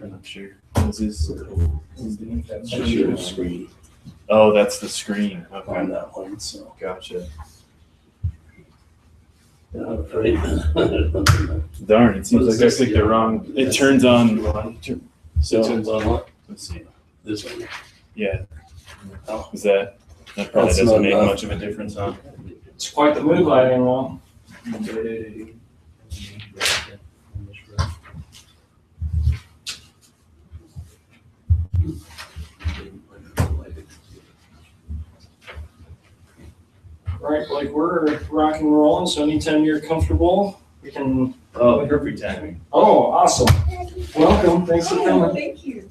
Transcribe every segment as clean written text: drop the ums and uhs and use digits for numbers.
I'm not sure. Is this the screen Oh, that's the screen. Okay. on that one, so. Gotcha. Yeah, I'm afraid. Darn, it seems like I clicked the wrong. It turns on. So it turns on what? Let's see. This one. Yeah. Oh. Is that probably That's doesn't not make enough. much of a difference, huh? It's quite the move I am on. Right, like we're rocking and rolling, so anytime you're comfortable, we can. Oh, perfect timing. Oh, awesome. Welcome, thanks for coming. Thank you.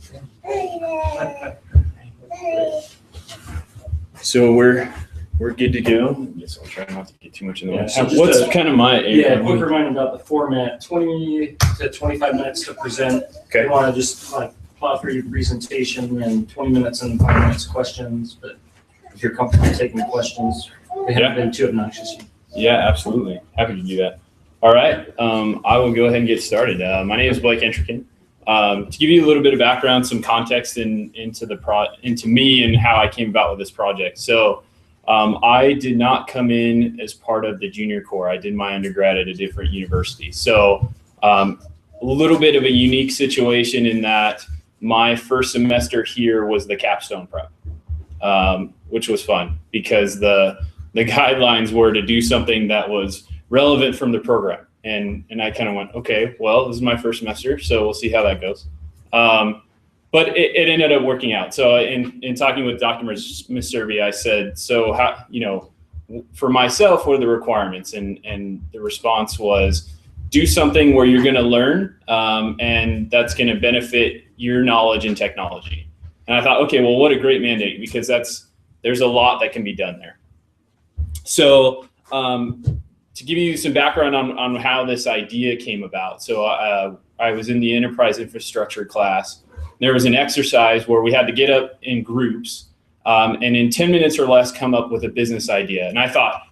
So we're good to go. I guess I'll try not to get too much in the way. Yeah, So just what's a- kind of my Yeah, quick reminder about the format, 20 to 25 minutes to present. Okay. You want to just like plow through your presentation and 20 minutes and 5 minutes questions, but if you're comfortable taking questions, they haven't been too obnoxious. Yeah, absolutely. Happy to do that. All right. I will go ahead and get started. My name is Blake Entrican. To give you a little bit of background, some context into me and how I came about with this project. So I did not come in as part of the junior corps. I did my undergrad at a different university. So a little bit of a unique situation in that my first semester here was the capstone prep, which was fun because the guidelines were to do something that was relevant from the program. And I kind of went, okay, well, this is my first semester, so we'll see how that goes. But it ended up working out. So in talking with Dr. Miservi, I said, so how, for myself, what are the requirements? And the response was, do something where you're going to learn, and that's going to benefit your knowledge in technology. And I thought, okay, well, what a great mandate, because there's a lot that can be done there. So to give you some background on how this idea came about. So I was in the enterprise infrastructure class. There was an exercise where we had to get up in groups and in 10 minutes or less come up with a business idea. And I thought,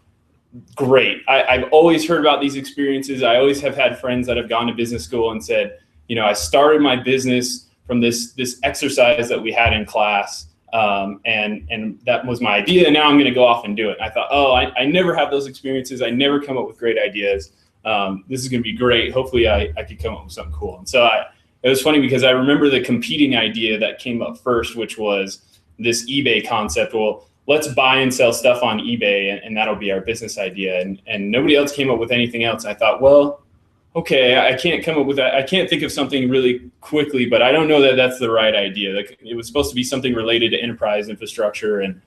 great. I've always heard about these experiences. I always have had friends that have gone to business school and said, I started my business from this exercise that we had in class. And that was my idea. And now I'm going to go off and do it. And I thought, I never have those experiences. I never come up with great ideas. This is going to be great. Hopefully I could come up with something cool. And so it was funny because I remember the competing idea that came up first, which was this eBay concept. Well, let's buy and sell stuff on eBay and that'll be our business idea. And nobody else came up with anything else. I thought, well, okay, I can't come up with that. I can't think of something really quickly, but I don't know that that's the right idea. Like, it was supposed to be something related to enterprise infrastructure. And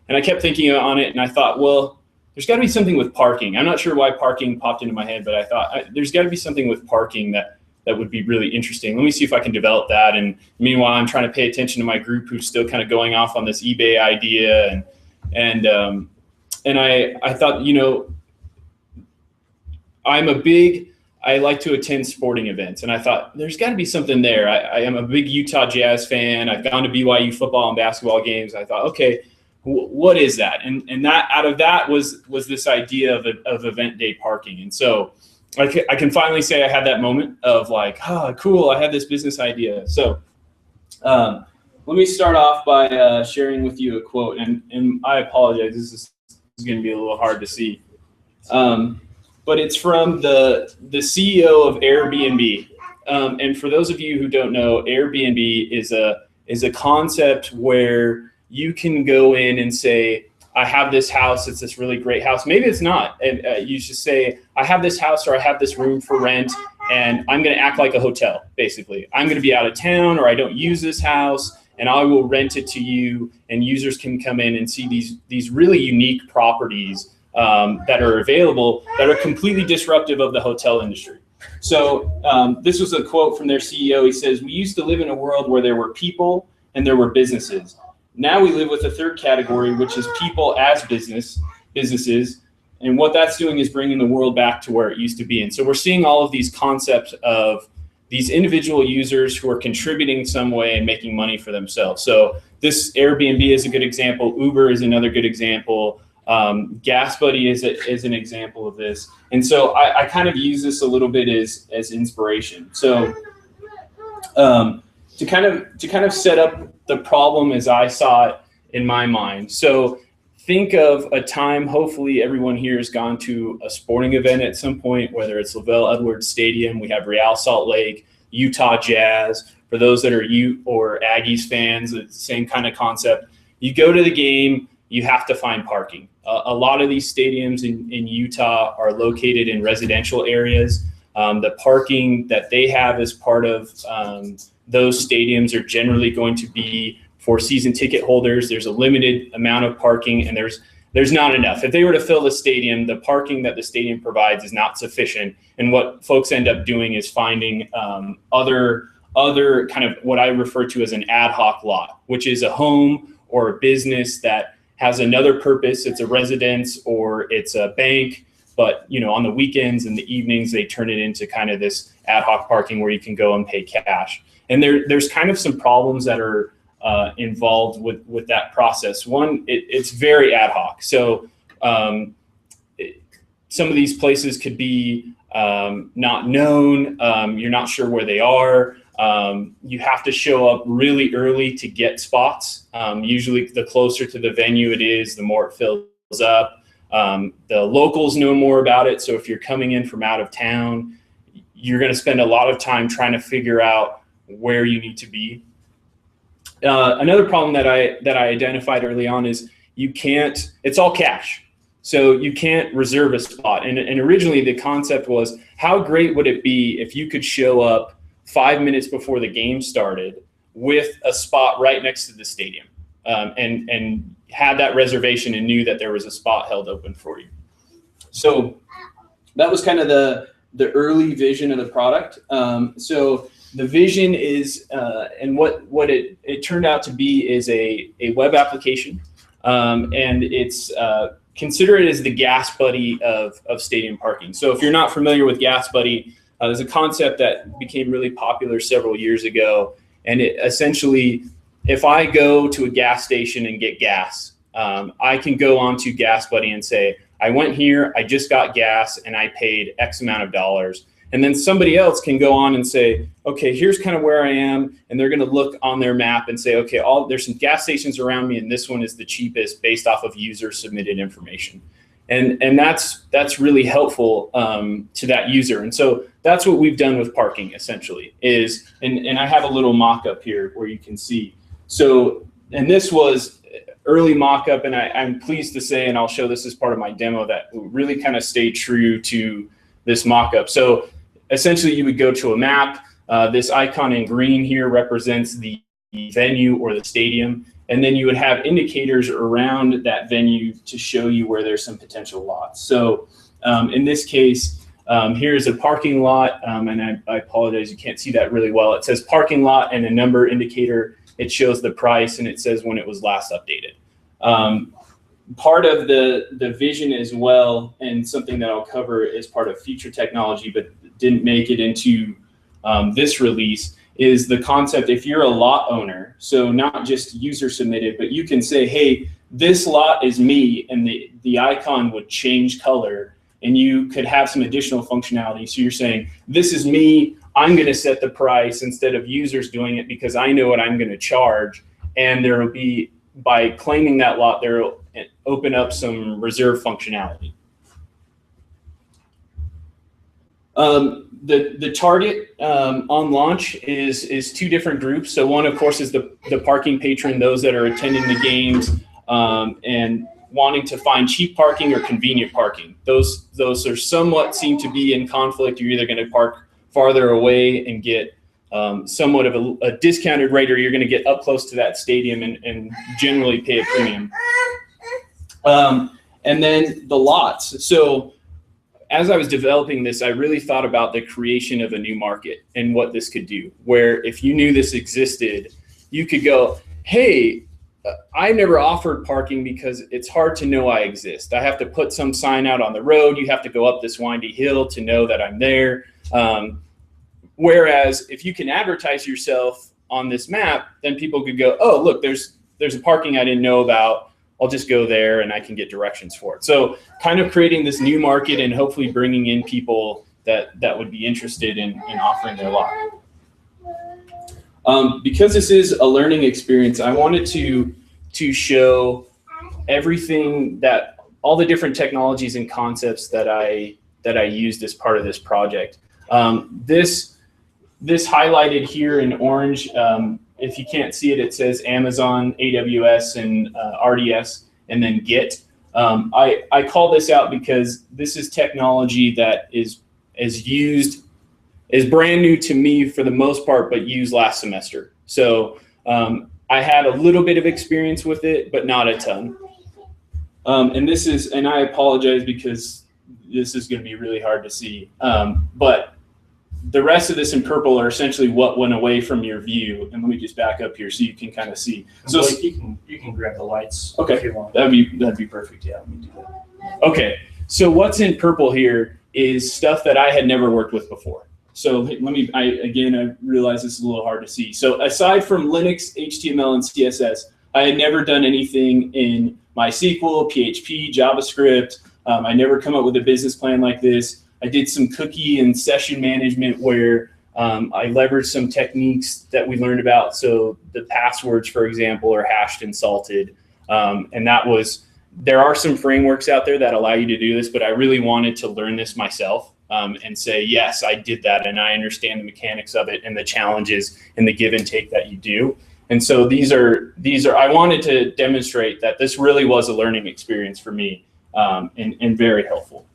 I kept thinking on it and I thought, well, there's got to be something with parking. I'm not sure why parking popped into my head, but I thought there's got to be something with parking that would be really interesting. Let me see if I can develop that. And meanwhile, I'm trying to pay attention to my group who's still kind of going off on this eBay idea. And I thought, I like to attend sporting events. And I thought there's got to be something there. I am a big Utah Jazz fan. I've gone to BYU football and basketball games. I thought, okay, what is that? And that out of that was this idea of event day parking. And so I can finally say I had that moment of like, cool, I had this business idea. So let me start off by sharing with you a quote. And I apologize, this is going to be a little hard to see. But it's from the CEO of Airbnb. And for those of you who don't know, Airbnb is a concept where you can go in and say, I have this house, it's this really great house. Maybe it's not. You just say, I have this house or I have this room for rent, and I'm going to act like a hotel, basically. I'm going to be out of town or I don't use this house, and I will rent it to you, and users can come in and see these really unique properties that are available that are completely disruptive of the hotel industry. So this was a quote from their CEO. He says, we used to live in a world where there were people and there were businesses. Now we live with a third category, which is people as businesses. And what that's doing is bringing the world back to where it used to be. And so we're seeing all of these concepts of these individual users who are contributing some way and making money for themselves. So this Airbnb is a good example. Uber is another good example. GasBuddy is an example of this. And so I kind of use this a little bit as inspiration. So to kind of set up the problem as I saw it in my mind. So think of a time, hopefully everyone here has gone to a sporting event at some point, whether it's Lavelle Edwards Stadium, we have Real Salt Lake, Utah Jazz. For those that are Ute or Aggies fans, it's the same kind of concept. You go to the game, you have to find parking. A lot of these stadiums in Utah are located in residential areas. The parking that they have as part of those stadiums are generally going to be for season ticket holders. There's a limited amount of parking, and there's not enough. If they were to fill the stadium, the parking that the stadium provides is not sufficient. And what folks end up doing is finding other kind of what I refer to as an ad hoc lot, which is a home or a business that has another purpose. It's a residence or it's a bank, but on the weekends and the evenings, they turn it into kind of this ad hoc parking where you can go and pay cash. And there's kind of some problems that are involved with that process. One, it's very ad hoc. So some of these places could be not known. You're not sure where they are. You have to show up really early to get spots. Usually the closer to the venue it is, the more it fills up. The locals know more about it. So if you're coming in from out of town, you're going to spend a lot of time trying to figure out where you need to be. Another problem that I identified early on is it's all cash. So you can't reserve a spot. And originally the concept was, how great would it be if you could show up 5 minutes before the game started with a spot right next to the stadium, and had that reservation and knew that there was a spot held open for you. So that was kind of the early vision of the product. So the vision is, and what it turned out to be is a web application, and it's consider it as the gas buddy of stadium parking. So if you're not familiar with Gas Buddy, there's a concept that became really popular several years ago, and it essentially, if I go to a gas station and get gas, I can go onto Gas Buddy and say, I went here, I just got gas, and I paid X amount of dollars. And then somebody else can go on and say, okay, here's kind of where I am. And they're going to look on their map and say, okay, there's some gas stations around me, and this one is the cheapest based off of user submitted information. And that's really helpful to that user. And so that's what we've done with parking essentially is, and I have a little mock-up here where you can see. So, and this was early mock-up, and I'm pleased to say, and I'll show this as part of my demo, that really kind of stayed true to this mock-up. So essentially you would go to a map. This icon in green here represents the venue or the stadium. And then you would have indicators around that venue to show you where there's some potential lots. So in this case, here's a parking lot, and I apologize, you can't see that really well. It says parking lot and a number indicator. It shows the price, and it says when it was last updated. Part of the vision as well, and something that I'll cover as part of future technology, but didn't make it into this release, is the concept, if you're a lot owner, so not just user submitted, but you can say, hey, this lot is me, and the icon would change color, and you could have some additional functionality. So you're saying, this is me, I'm gonna set the price instead of users doing it because I know what I'm gonna charge, and there will be, by claiming that lot, there will open up some reserve functionality. The target on launch is two different groups. So one, of course, is the parking patron, those that are attending the games and wanting to find cheap parking or convenient parking. Those are somewhat seem to be in conflict. You're either going to park farther away and get somewhat of a discounted rate, or you're going to get up close to that stadium and generally pay a premium. And then the lots. So as I was developing this, I really thought about the creation of a new market and what this could do, where if you knew this existed, you could go, hey, I never offered parking because it's hard to know I exist. I have to put some sign out on the road. You have to go up this windy hill to know that I'm there. Whereas if you can advertise yourself on this map, then people could go, oh, look, there's a parking I didn't know about. I'll just go there and I can get directions for it. So kind of creating this new market and hopefully bringing in people that would be interested in offering their lot. Because this is a learning experience, I wanted to show everything that all the different technologies and concepts that I used as part of this project. This highlighted here in orange, if you can't see it, it says Amazon, AWS, and RDS, and then Git. I call this out because this is technology that is brand new to me for the most part, but used last semester. So I had a little bit of experience with it, but not a ton. And I apologize because this is going to be really hard to see. But the rest of this in purple are essentially what went away from your view. And let me just back up here so you can kind of see. So Blake, you can grab the lights. Okay, if you want. that'd be perfect. Yeah, let me do that. Okay, so what's in purple here is stuff that I had never worked with before. So I realize this is a little hard to see. So aside from Linux, HTML, and CSS, I had never done anything in MySQL, PHP, JavaScript. I never come up with a business plan like this. I did some cookie and session management where I leveraged some techniques that we learned about. So the passwords, for example, are hashed and salted. And there are some frameworks out there that allow you to do this, but I really wanted to learn this myself and say, yes, I did that. And I understand the mechanics of it and the challenges and the give and take that you do. And so these are, I wanted to demonstrate that this really was a learning experience for me and very helpful.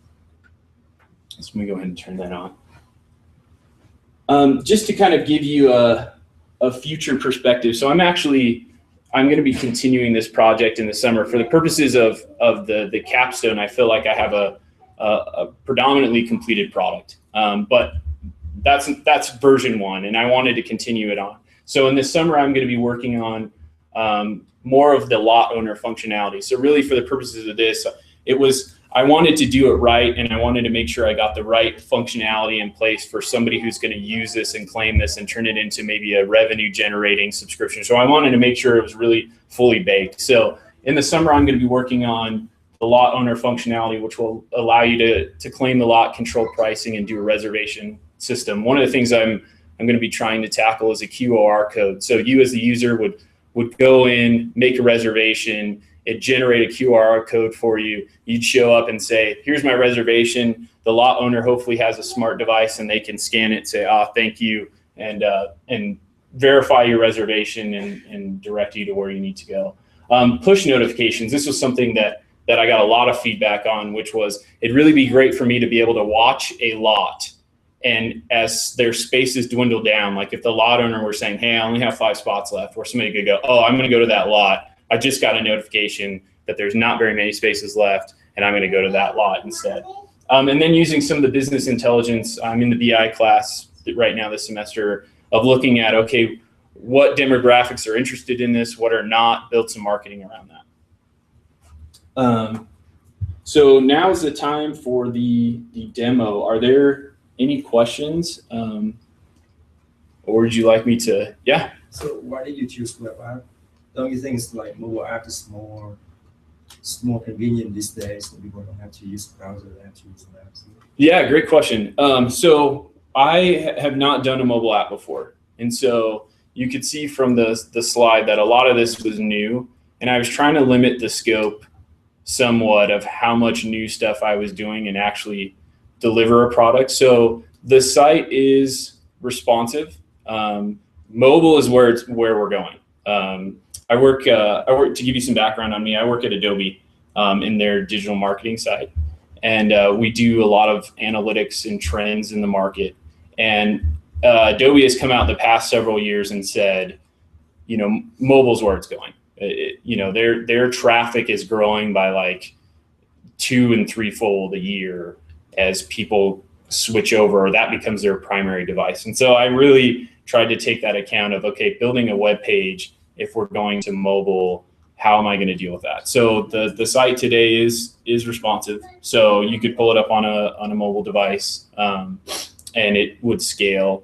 So let me go ahead and turn that on. Just to kind of give you a future perspective. So I'm going to be continuing this project in the summer. For the purposes of the capstone, I feel like I have a predominantly completed product. But that's version 1, and I wanted to continue it on. So in the summer, I'm going to be working on more of the lot owner functionality. So really for the purposes of this, I wanted to do it right, and I wanted to make sure I got the right functionality in place for somebody who's going to use this and claim this and turn it into maybe a revenue generating subscription. So I wanted to make sure it was really fully baked. So in the summer, I'm going to be working on the lot owner functionality, which will allow you to claim the lot, control pricing, and do a reservation system. One of the things I'm going to be trying to tackle is a QOR code. So you as the user would go in, make a reservation, it generate a QR code for you. You'd show up and say, here's my reservation. The lot owner hopefully has a smart device and they can scan it, say, thank you, and verify your reservation and direct you to where you need to go. Push notifications. This was something that I got a lot of feedback on, which was it'd really be great for me to be able to watch a lot. And as their spaces dwindle down, like if the lot owner were saying, hey, I only have 5 spots left, or somebody could go, I'm going to go to that lot. I just got a notification that there's not very many spaces left, and I'm going to go to that lot instead. And then using some of the business intelligence, I'm in the BI class right now this semester of looking at, okay, what demographics are interested in this, what are not, build some marketing around that. So now is the time for the demo. Are there any questions? Or would you like me to, yeah? So why did you choose web app? Don't you think it's like mobile app is more convenient these days, so people don't have to use browser, they have to use apps? Yeah, great question. So I have not done a mobile app before. And so you could see from the slide that a lot of this was new, and I was trying to limit the scope somewhat of how much new stuff I was doing and actually deliver a product. So the site is responsive. Mobile is where we're going. I work to give you some background on me. I work at Adobe in their digital marketing side, and we do a lot of analytics and trends in the market. And Adobe has come out the past several years and said, mobile's where it's going. Their traffic is growing by like 2- and 3-fold a year as people switch over, or that becomes their primary device. And so I really tried to take that account of, okay, building a web page, if we're going to mobile, how am I going to deal with that? So the site today is responsive. So you could pull it up on a mobile device and it would scale.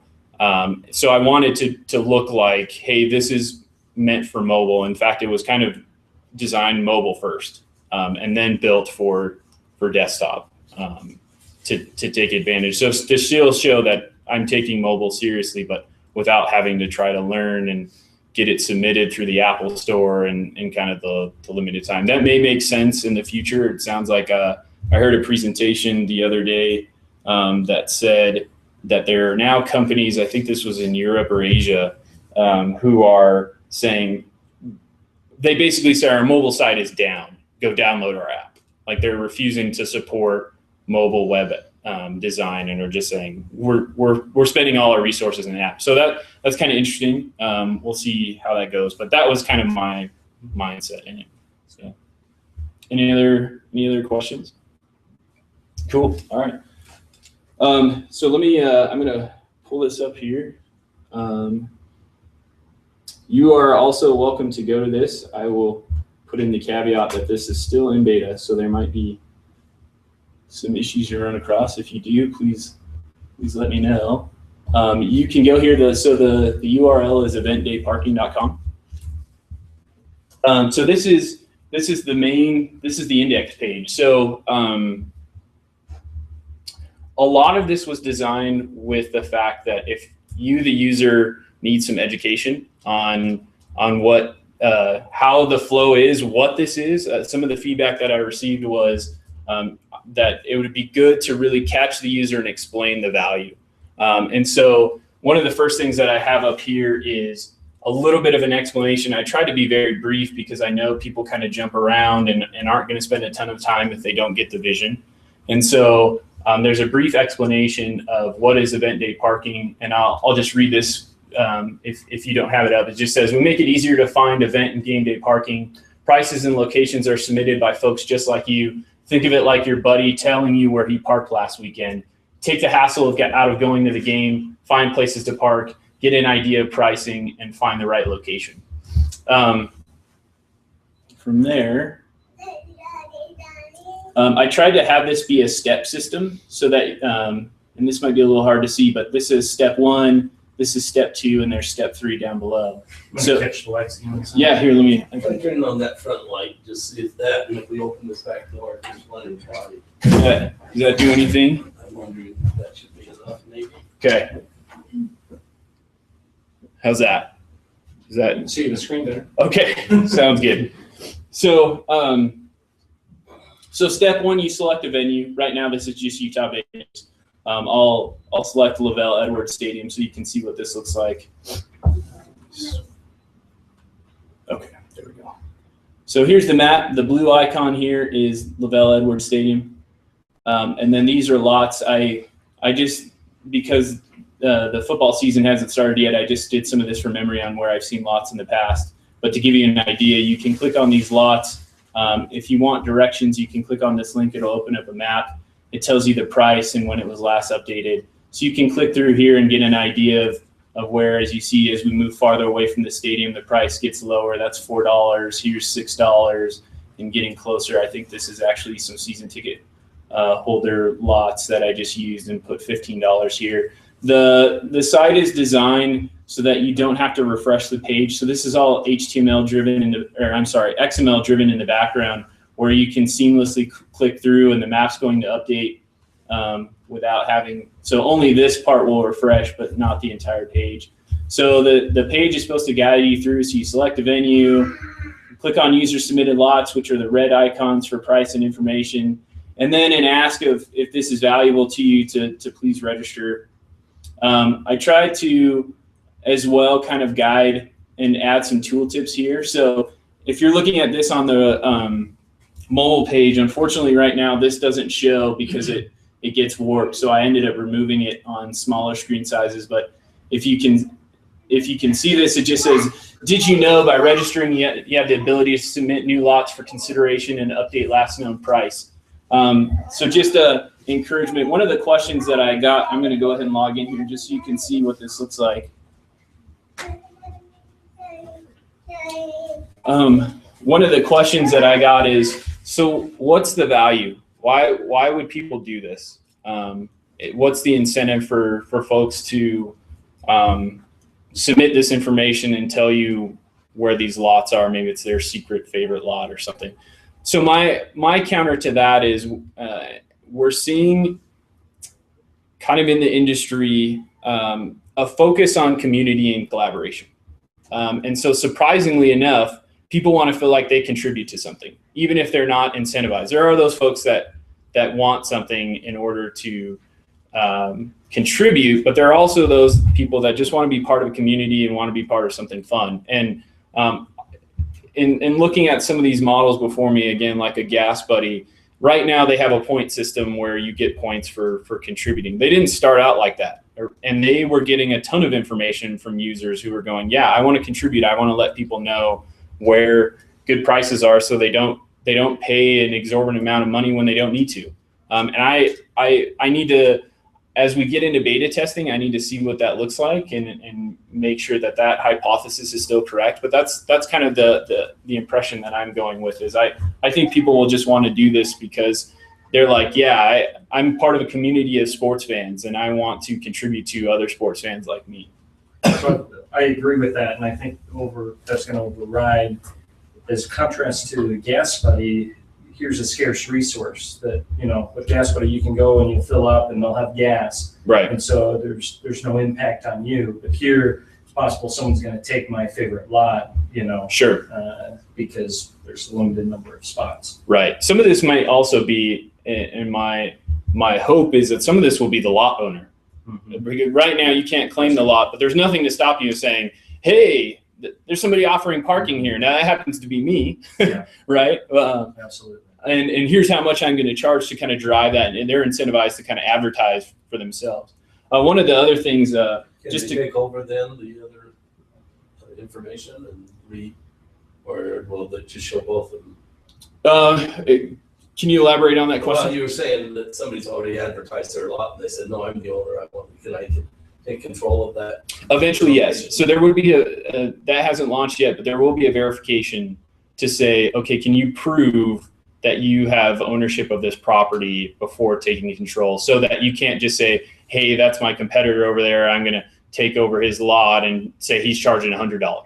So I wanted to look like, hey, this is meant for mobile. In fact, it was kind of designed mobile first and then built for desktop to take advantage. So to still show that I'm taking mobile seriously, but without having to try to learn and get it submitted through the Apple Store and kind of the limited time. That may make sense in the future. It sounds like I heard a presentation the other day that said that there are now companies, I think this was in Europe or Asia, who are saying, they basically say our mobile site is down, go download our app. Like they're refusing to support mobile web design and are just saying we're spending all our resources in the app. So that's kind of interesting. We'll see how that goes, but that was kind of my mindset in it. So any other questions? Cool. All right. So let me I'm gonna pull this up here. You are also welcome to go to this. I will put in the caveat that this is still in beta, so there might be some issues you run across. If you do, please let me know. You can go here. The URL is eventdayparking.com. So this is the index page. So a lot of this was designed with the fact that if you, the user, need some education on what how the flow is, what this is. Some of the feedback that I received was that it would be good to really catch the user and explain the value. And so one of the first things that I have up here is a little bit of an explanation. I tried to be very brief because I know people kind of jump around and aren't going to spend a ton of time if they don't get the vision. And so there's a brief explanation of what is event day parking, and I'll just read this if you don't have it up. It just says, we make it easier to find event and game day parking. Prices and locations are submitted by folks just like you. Think of it like your buddy telling you where he parked last weekend. Take the hassle out of going to the game, find places to park, get an idea of pricing, and find the right location. From there, I tried to have this be a step system so that, and this might be a little hard to see, but this is step 1, this is step 2, and there's step 3 down below. So catch the lights. yeah, here, let me. I'm turning on that front light, just see if that, and if we open this back door, there's one in body. Does that do anything? I'm wondering if that should be enough, maybe. Okay. How's that? Is that See the screen there. okay? Sounds good. So, so step 1, you select a venue. Right now, this is just Utah based. I'll select Lavelle Edwards Stadium so you can see what this looks like. Okay, there we go. So here's the map. The blue icon here is Lavelle Edwards Stadium, and then these are lots. I just, because the football season hasn't started yet, I just did some of this from memory on where I've seen lots in the past. But to give you an idea, you can click on these lots. If you want directions, you can click on this link. It'll open up a map. It tells you the price and when it was last updated. So you can click through here and get an idea of where, as you see, as we move farther away from the stadium, the price gets lower. That's $4. Here's $6. And getting closer, I think this is actually some season ticket holder lots that I just used and put $15 here. The site is designed so that you don't have to refresh the page. So this is all XML driven in the background, where you can seamlessly click through and the map's going to update without having, so only this part will refresh, but not the entire page. So the page is supposed to guide you through. So you select a venue, click on user submitted lots, which are the red icons for price and information, and then an ask of if this is valuable to you to please register. I tried to as well kind of guide and add some tooltips here. So if you're looking at this on the mobile page, unfortunately right now this doesn't show because it gets warped, so I ended up removing it on smaller screen sizes. But if you can see this, it just says, did you know by registering you have the ability to submit new lots for consideration and update last known price. So just a encouragement. One of the questions that I got, I'm going to go ahead and log in here just so you can see what this looks like. One of the questions that I got is, so what's the value? Why would people do this? What's the incentive for folks to submit this information and tell you where these lots are? Maybe it's their secret favorite lot or something. So my counter to that is we're seeing kind of in the industry, a focus on community and collaboration. And so surprisingly enough, people want to feel like they contribute to something, even if they're not incentivized. There are those folks that want something in order to contribute, but there are also those people that just want to be part of a community and want to be part of something fun. And in looking at some of these models before me, again, like a Gas Buddy, right now they have a point system where you get points for contributing. They didn't start out like that. And they were getting a ton of information from users who were going, yeah, I want to contribute. I want to let people know where good prices are so they don't pay an exorbitant amount of money when they don't need to. And I need to, as we get into beta testing, I need to see what that looks like and make sure that hypothesis is still correct. But that's kind of the impression that I'm going with is I think people will just want to do this because they're like, yeah, I'm part of a community of sports fans and I want to contribute to other sports fans like me. So I agree with that, and I think that's going to override. As contrast to Gas Buddy, here's a scarce resource that, with Gas Buddy you can go and you fill up and they'll have gas. Right. And so there's no impact on you. But here it's possible someone's going to take my favorite lot, Sure. Because there's a limited number of spots. Right. Some of this might also be, and my hope is that some of this will be the lot owner. Mm-hmm. Because right now you can't claim the lot, but there's nothing to stop you saying, hey, there's somebody offering parking here. Now that happens to be me, yeah. Right? Absolutely. And here's how much I'm going to charge to kind of drive that, and they're incentivized to kind of advertise for themselves. One of the other things, just to take over then the other information and read, or will they just show both of them? Can you elaborate on that question? Well, you were saying that somebody's already advertised their lot, and they said, "No, I'm the owner. Can I take control of that?" Eventually, yes. So there would be that hasn't launched yet, but there will be a verification to say, okay, can you prove that you have ownership of this property before taking control, so that you can't just say, hey, that's my competitor over there, I'm going to take over his lot and say he's charging $100.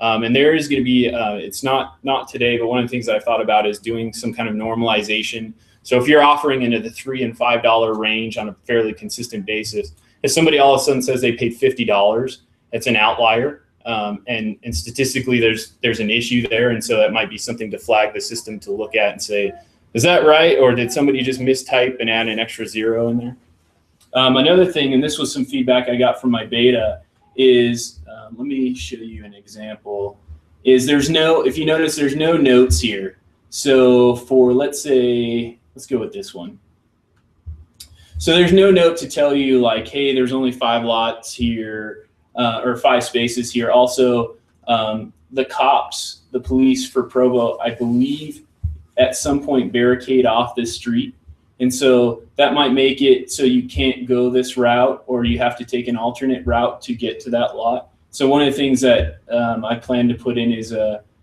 And there is going to be, it's not today, but one of the things that I thought about is doing some kind of normalization. So if you're offering into the $3 and $5 range on a fairly consistent basis, if somebody all of a sudden says they paid $50, it's an outlier. And statistically, there's an issue there. And so that might be something to flag the system to look at and say, is that right? Or did somebody just mistype and add an extra zero in there? Another thing, and this was some feedback I got from my beta, is, let me show you an example, is if you notice, there's no notes here. So for, let's say, let's go with this one. So there's no note to tell you like, hey, there's only 5 lots here, or 5 spaces here. Also, the cops, the police for Provo, I believe at some point barricade off this street. And so that might make it so you can't go this route, or you have to take an alternate route to get to that lot. So one of the things that I plan to put in is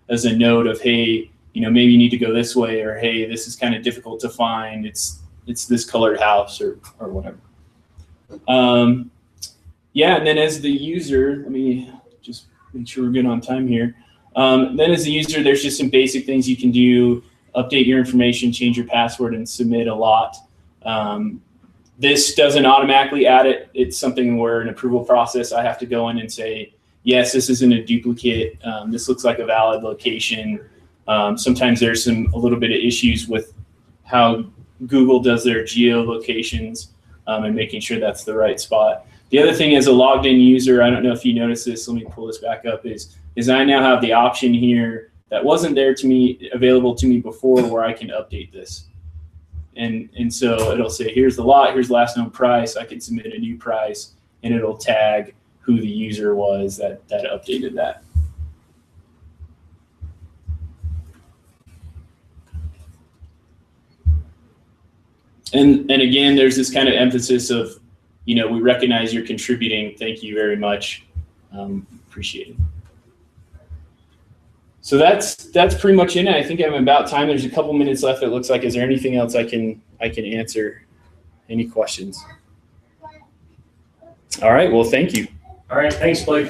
as a note of, hey, maybe you need to go this way, or hey, this is kind of difficult to find. It's this colored house or whatever. Yeah, and then as the user, let me just make sure we're good on time here. Then as the user, there's just some basic things you can do. Update your information, change your password, and submit a lot. This doesn't automatically add it. It's something where an approval process, I have to go in and say, yes, this isn't a duplicate. This looks like a valid location. Sometimes there's a little bit of issues with how Google does their geolocations and making sure that's the right spot. The other thing as a logged in user, I don't know if you noticed this, let me pull this back up, is I now have the option here that wasn't there to me, available to me before, where I can update this. And so it'll say, here's the lot, here's the last known price. I can submit a new price, and it'll tag who the user was that updated that. And again, there's this kind of emphasis of, we recognize you're contributing. Thank you very much. Appreciate it. So that's pretty much it. I think I'm about time. There's a couple minutes left, it looks like. Is there anything else I can answer? Any questions? All right. Well, thank you. All right. Thanks, Blake.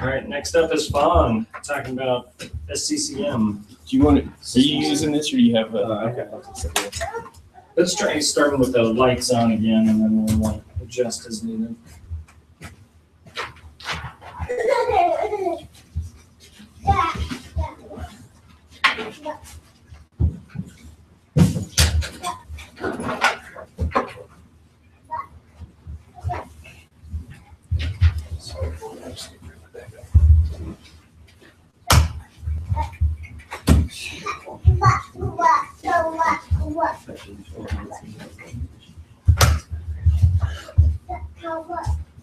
All right, next up is Fawn, talking about SCCM. Do you want to? Are you using this, or do you have a? Okay. Let's try starting with the lights on again, and then we'll adjust as needed.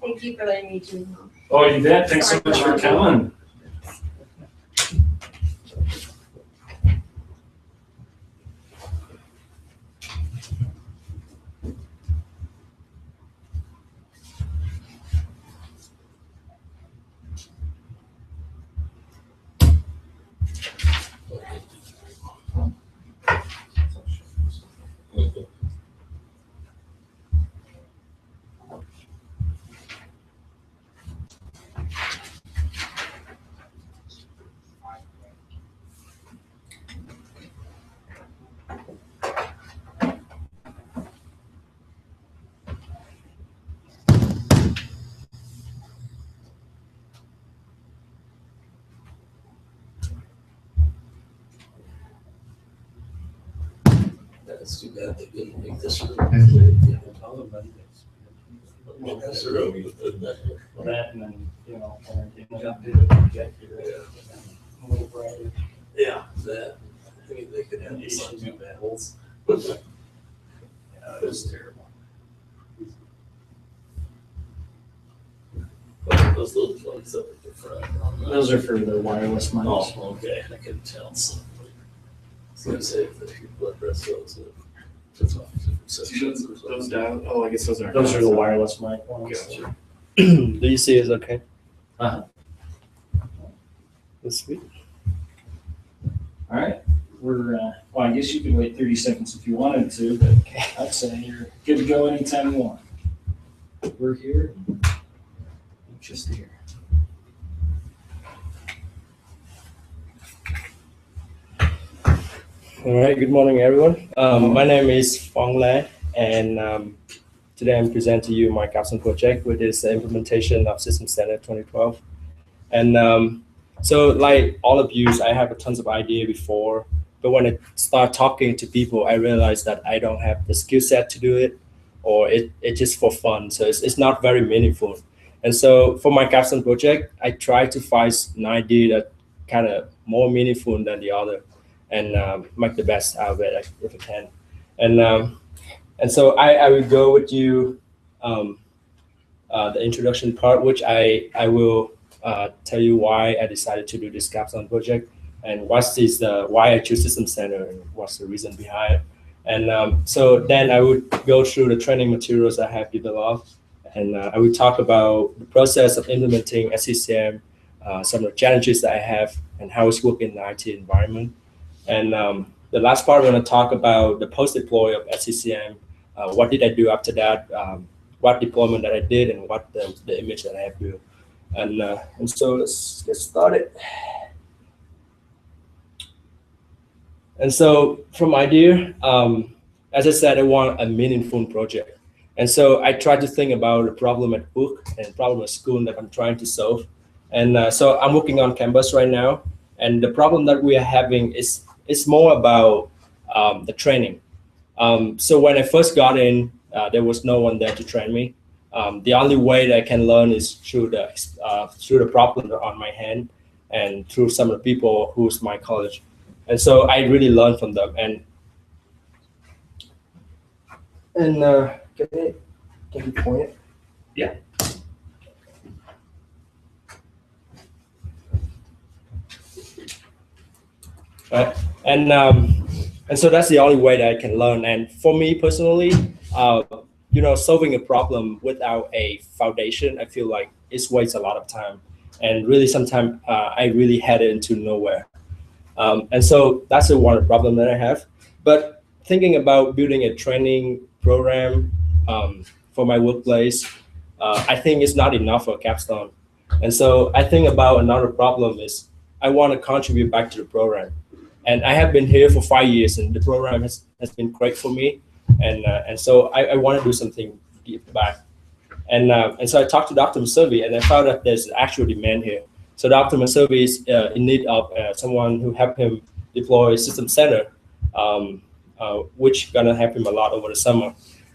Thank you for letting me do. Oh, you bet. Thanks so much for coming. That's too bad they didn't make this room. That's a room, isn't it? Well, that and then, you know, a little brighter. Yeah, that, I mean, they could have these two panels. Yeah, it was terrible. Those little plugs up at the front. Those are for the wireless mics. Oh, okay, I couldn't tell, so. I was gonna say, if your blood pressure goes up. That's off different sections or something. Those down. Oh, I guess those aren't. Those are the wireless mic ones. Gotcha. Do you see it's okay? Uh-huh. That's sweet. All right, we're, well, I guess you could wait 30 seconds if you wanted to, but I'd say you're good to go anytime you want. We're here, just here. All right, good morning, everyone. My name is Phong Le, and today I'm presenting to you my Capstone project, which is the implementation of System Standard 2012. And so like all of you, I have a tons of idea before, but when I start talking to people, I realize that I don't have the skill set to do it, or it's just for fun. So it's not very meaningful. And so for my Capstone project, I try to find an idea that kind of more meaningful than the other, and make the best out of it if I can. And so I will go with you the introduction part, which I will tell you why I decided to do this Capstone project, and why I choose System Center, and what's the reason behind it. And so then I would go through the training materials I have developed, and I would talk about the process of implementing SCCM, some of the challenges that I have, and how it's working in the IT environment. And the last part, I'm going to talk about the post-deploy of SCCM. What did I do after that? What deployment that I did, and what the image that I have built. And so let's get started. And so from idea, as I said, I want a meaningful project. And so I tried to think about the problem at work and problem at school that I'm trying to solve. And so I'm working on Canvas right now. And the problem that we are having is more about the training. So when I first got in, there was no one there to train me. The only way that I can learn is through the problem on my hand and through some of the people who's my college. And so I really learned from them. And can you point it? Yeah. Right. And so that's the only way that I can learn. And for me personally, solving a problem without a foundation, I feel like it wastes a lot of time. And really, sometimes I really head into nowhere. And so that's one problem that I have. But thinking about building a training program for my workplace, I think it's not enough for Capstone. And so I think about another problem is I want to contribute back to the program. And I have been here for 5 years, and the program has been great for me. And so I want to do something to give back. And so I talked to Dr. Masavi, and I found that there's actual demand here. So Dr. Masavi is in need of someone who help him deploy System Center, which gonna help him a lot over the summer,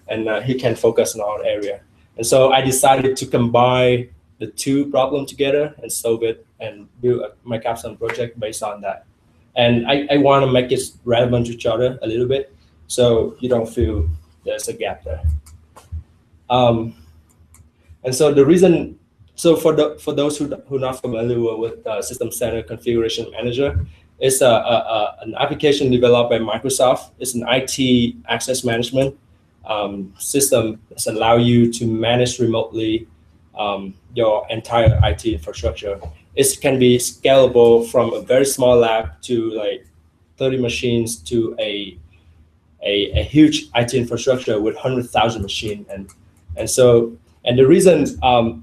and he can focus on our area. And so I decided to combine the two problems together and solve it and build my capstone project based on that. And I want to make it relevant to each other a little bit, so you don't feel there's a gap there. And so the reason, so for those who are not familiar with System Center Configuration Manager, it's an application developed by Microsoft. It's an IT access management system that allows you to manage remotely your entire IT infrastructure. It can be scalable from a very small lab to like 30 machines to a huge IT infrastructure with 100,000 machines. And the reason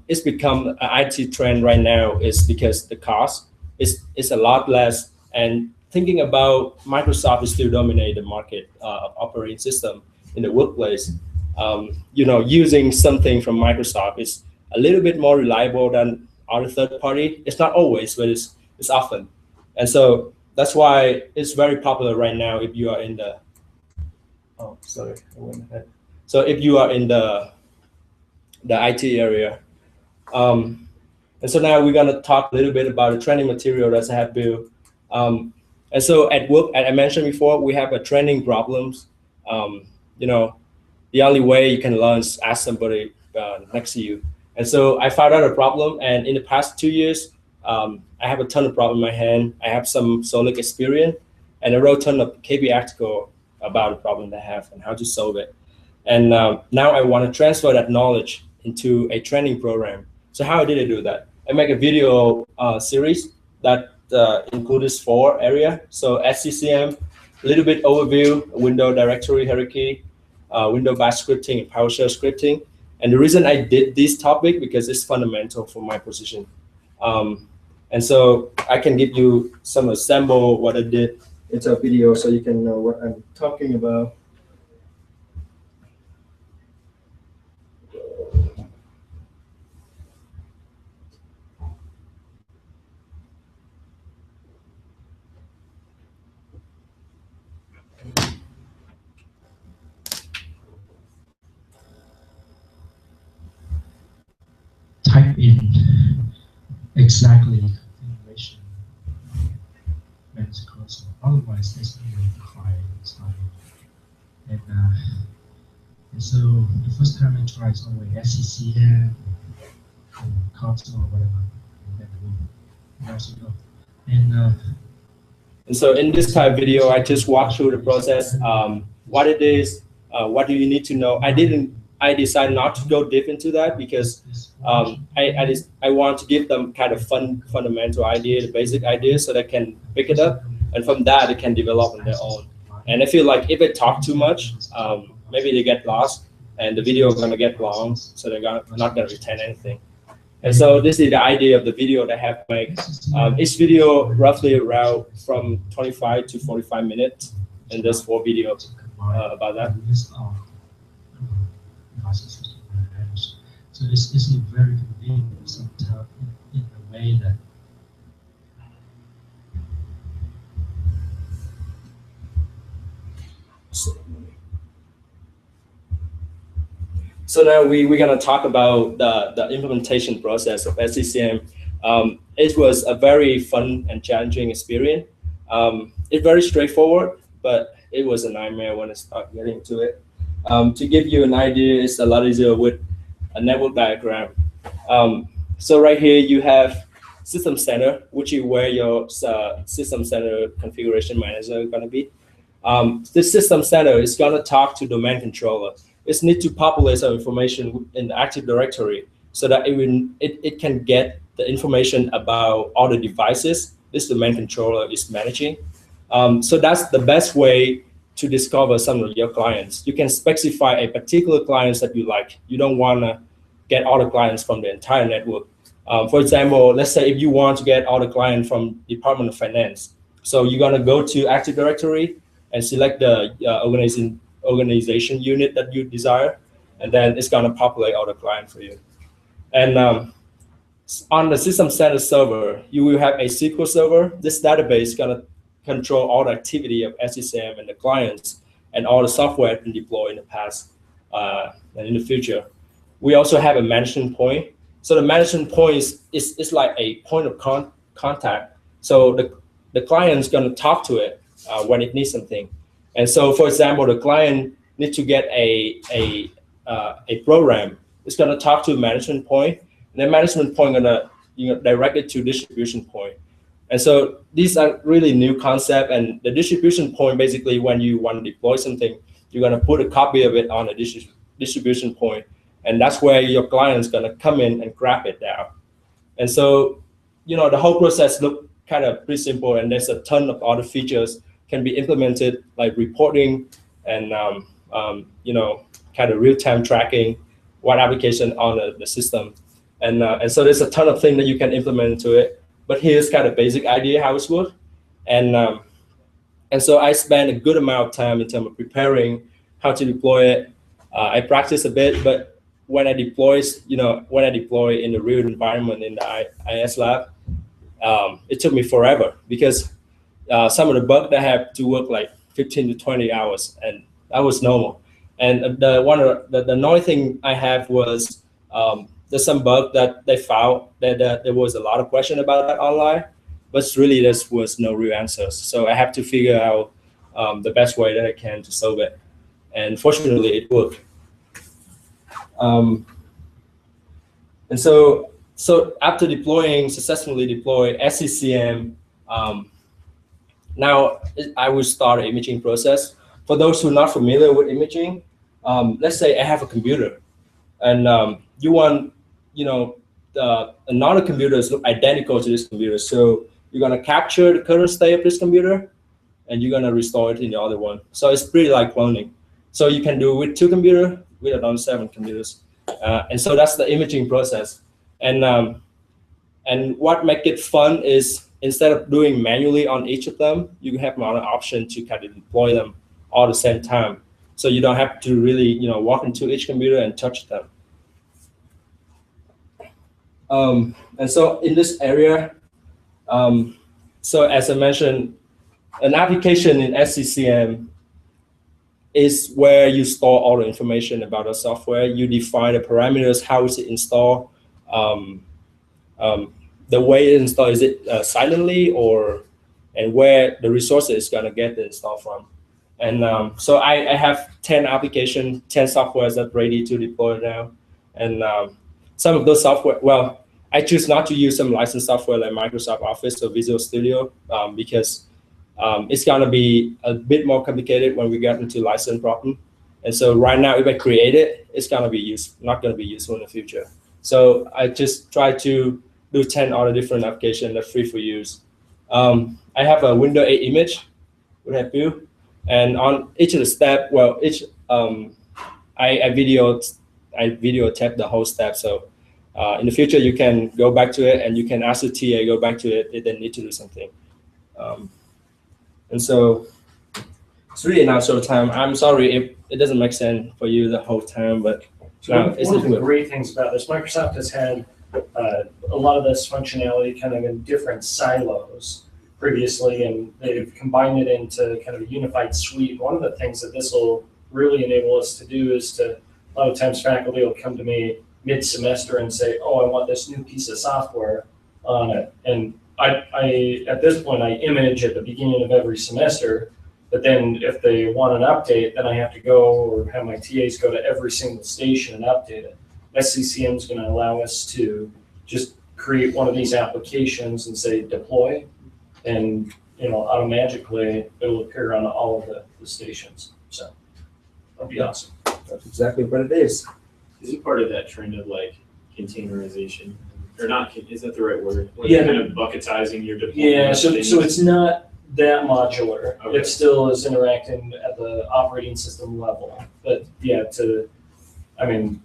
it's become an IT trend right now is because the cost is a lot less. And thinking about Microsoft is still dominate the market of operating system in the workplace. Using something from Microsoft is a little bit more reliable than other third party. It's not always, but it's often. And so that's why it's very popular right now if you are in the, oh, sorry, I went ahead. So if you are in the IT area. And so now we're gonna talk a little bit about the training material that I have built. And so at work, as I mentioned before, we have a training problems. The only way you can learn is ask somebody next to you. And so I found out a problem, and in the past 2 years, I have a ton of problem in my hand. I have some Solid experience, and I wrote a ton of KB article about the problem they have and how to solve it. And now I want to transfer that knowledge into a training program. So how did I do that? I make a video series that includes 4 areas. So SCCM, a little bit overview, window directory hierarchy, window bash scripting, and PowerShell scripting. And the reason I did this topic because it's fundamental for my position. And so I can give you some example what I did into a video so you can know what I'm talking about. Type in exactly configuration meant console. Otherwise, there's no way to find something. And so the first time I try is always SCCM, console, or whatever. And so in this type of video, I just walk through the process, what it is, what do you need to know. I decided not to go deep into that because I want to give them kind of fundamental idea, the basic idea, so they can pick it up, and from that they can develop on their own. And I feel like if I talk too much, maybe they get lost, and the video is gonna get long, so they're not gonna retain anything. And so this is the idea of the video that I have made. Each video roughly around from 25 to 45 minutes, and there's 4 videos about that. So this is very convenient sometimes in a way that So now we're gonna talk about the implementation process of SCCM. It was a very fun and challenging experience. It's very straightforward, but it was a nightmare when I started getting to it. To give you an idea, it's a lot easier with a network diagram. So right here you have System Center, which is where your System Center Configuration Manager is gonna be. This System Center is gonna talk to domain controller. It needs to populate some information in the Active Directory so that it can get the information about all the devices this domain controller is managing. So that's the best way to discover some of your clients. You can specify a particular clients that you like. You don't want to get all the clients from the entire network. For example, let's say if you want to get all the clients from Department of Finance, so you're gonna go to Active Directory and select the organization unit that you desire, and then it's gonna populate all the client for you. And on the System Center server, you will have a SQL server. This database is gonna control all the activity of SCCM and the clients and all the software been deployed in the past and in the future. We also have a management point. So the management point is like a point of contact. So the client is going to talk to it when it needs something. And so, for example, the client needs to get a program. It's going to talk to a management point, and the management point going to direct it to distribution point. And so these are really new concept. And the distribution point, basically, when you want to deploy something, you're going to put a copy of it on a distribution point. And that's where your client is going to come in and grab it down. And so, the whole process looks kind of pretty simple, and there's a ton of other features can be implemented, like reporting and, kind of real-time tracking what application on the system. And so there's a ton of things that you can implement into it. But here's kind of basic idea how it's works. And so I spent a good amount of time in terms of preparing how to deploy it. I practice a bit, but when I deploy in the real environment in the IS lab, it took me forever because some of the bugs that have to work like 15 to 20 hours, and that was normal. And the annoying thing I have was there's some bug that they found that there was a lot of question about that online, but really there was no real answers. So I have to figure out the best way that I can to solve it. And fortunately, it worked. And so after successfully deploy SCCM, now I will start an imaging process. For those who are not familiar with imaging, let's say I have a computer, and you want, another computers look identical to this computer. So you're gonna capture the current state of this computer, and you're gonna restore it in the other one. So it's pretty like cloning. So you can do it with 2 computers, with around 7 computers. And so that's the imaging process. And what makes it fun is instead of doing manually on each of them, you have another option to kind of deploy them all at the same time. So you don't have to really, walk into each computer and touch them. And so in this area, so as I mentioned, an application in SCCM is where you store all the information about the software. You define the parameters, how is it installed, the way it installed, is it silently and where the resources is gonna get the install from. And so I have 10 applications, 10 softwares that are ready to deploy now. And some of those software, well, I choose not to use some licensed software like Microsoft Office or Visual Studio because it's gonna be a bit more complicated when we get into license problem. And so right now, if I create it, it's gonna be not gonna be useful in the future. So I just try to do 10 other different applications that are free for use. I have a Windows 8 image with that view, and on each of the step, well, I videotape the whole step. So in the future, you can go back to it and you can ask the TA go back to it if they need to do something. And so it's really not short time. I'm sorry if it doesn't make sense for you the whole time, but so one of the great things about this, Microsoft has had a lot of this functionality kind of in different silos previously, and they've combined it into kind of a unified suite. One of the things that this will really enable us to do is a lot of times faculty will come to me mid-semester and say, oh, I want this new piece of software on it. And I at this point, I image at the beginning of every semester, but then if they want an update, then I have to go or have my TAs go to every single station and update it. SCCM is going to allow us to just create one of these applications and say deploy, and automatically it'll appear on all of the stations. So that'll be awesome. That's exactly what it is. Is it part of that trend of like containerization, or not? Is that the right word? Like Yeah. kind of bucketizing your deployment. Yeah. So it's not that modular. Okay. It still is interacting at the operating system level, but yeah, to I mean,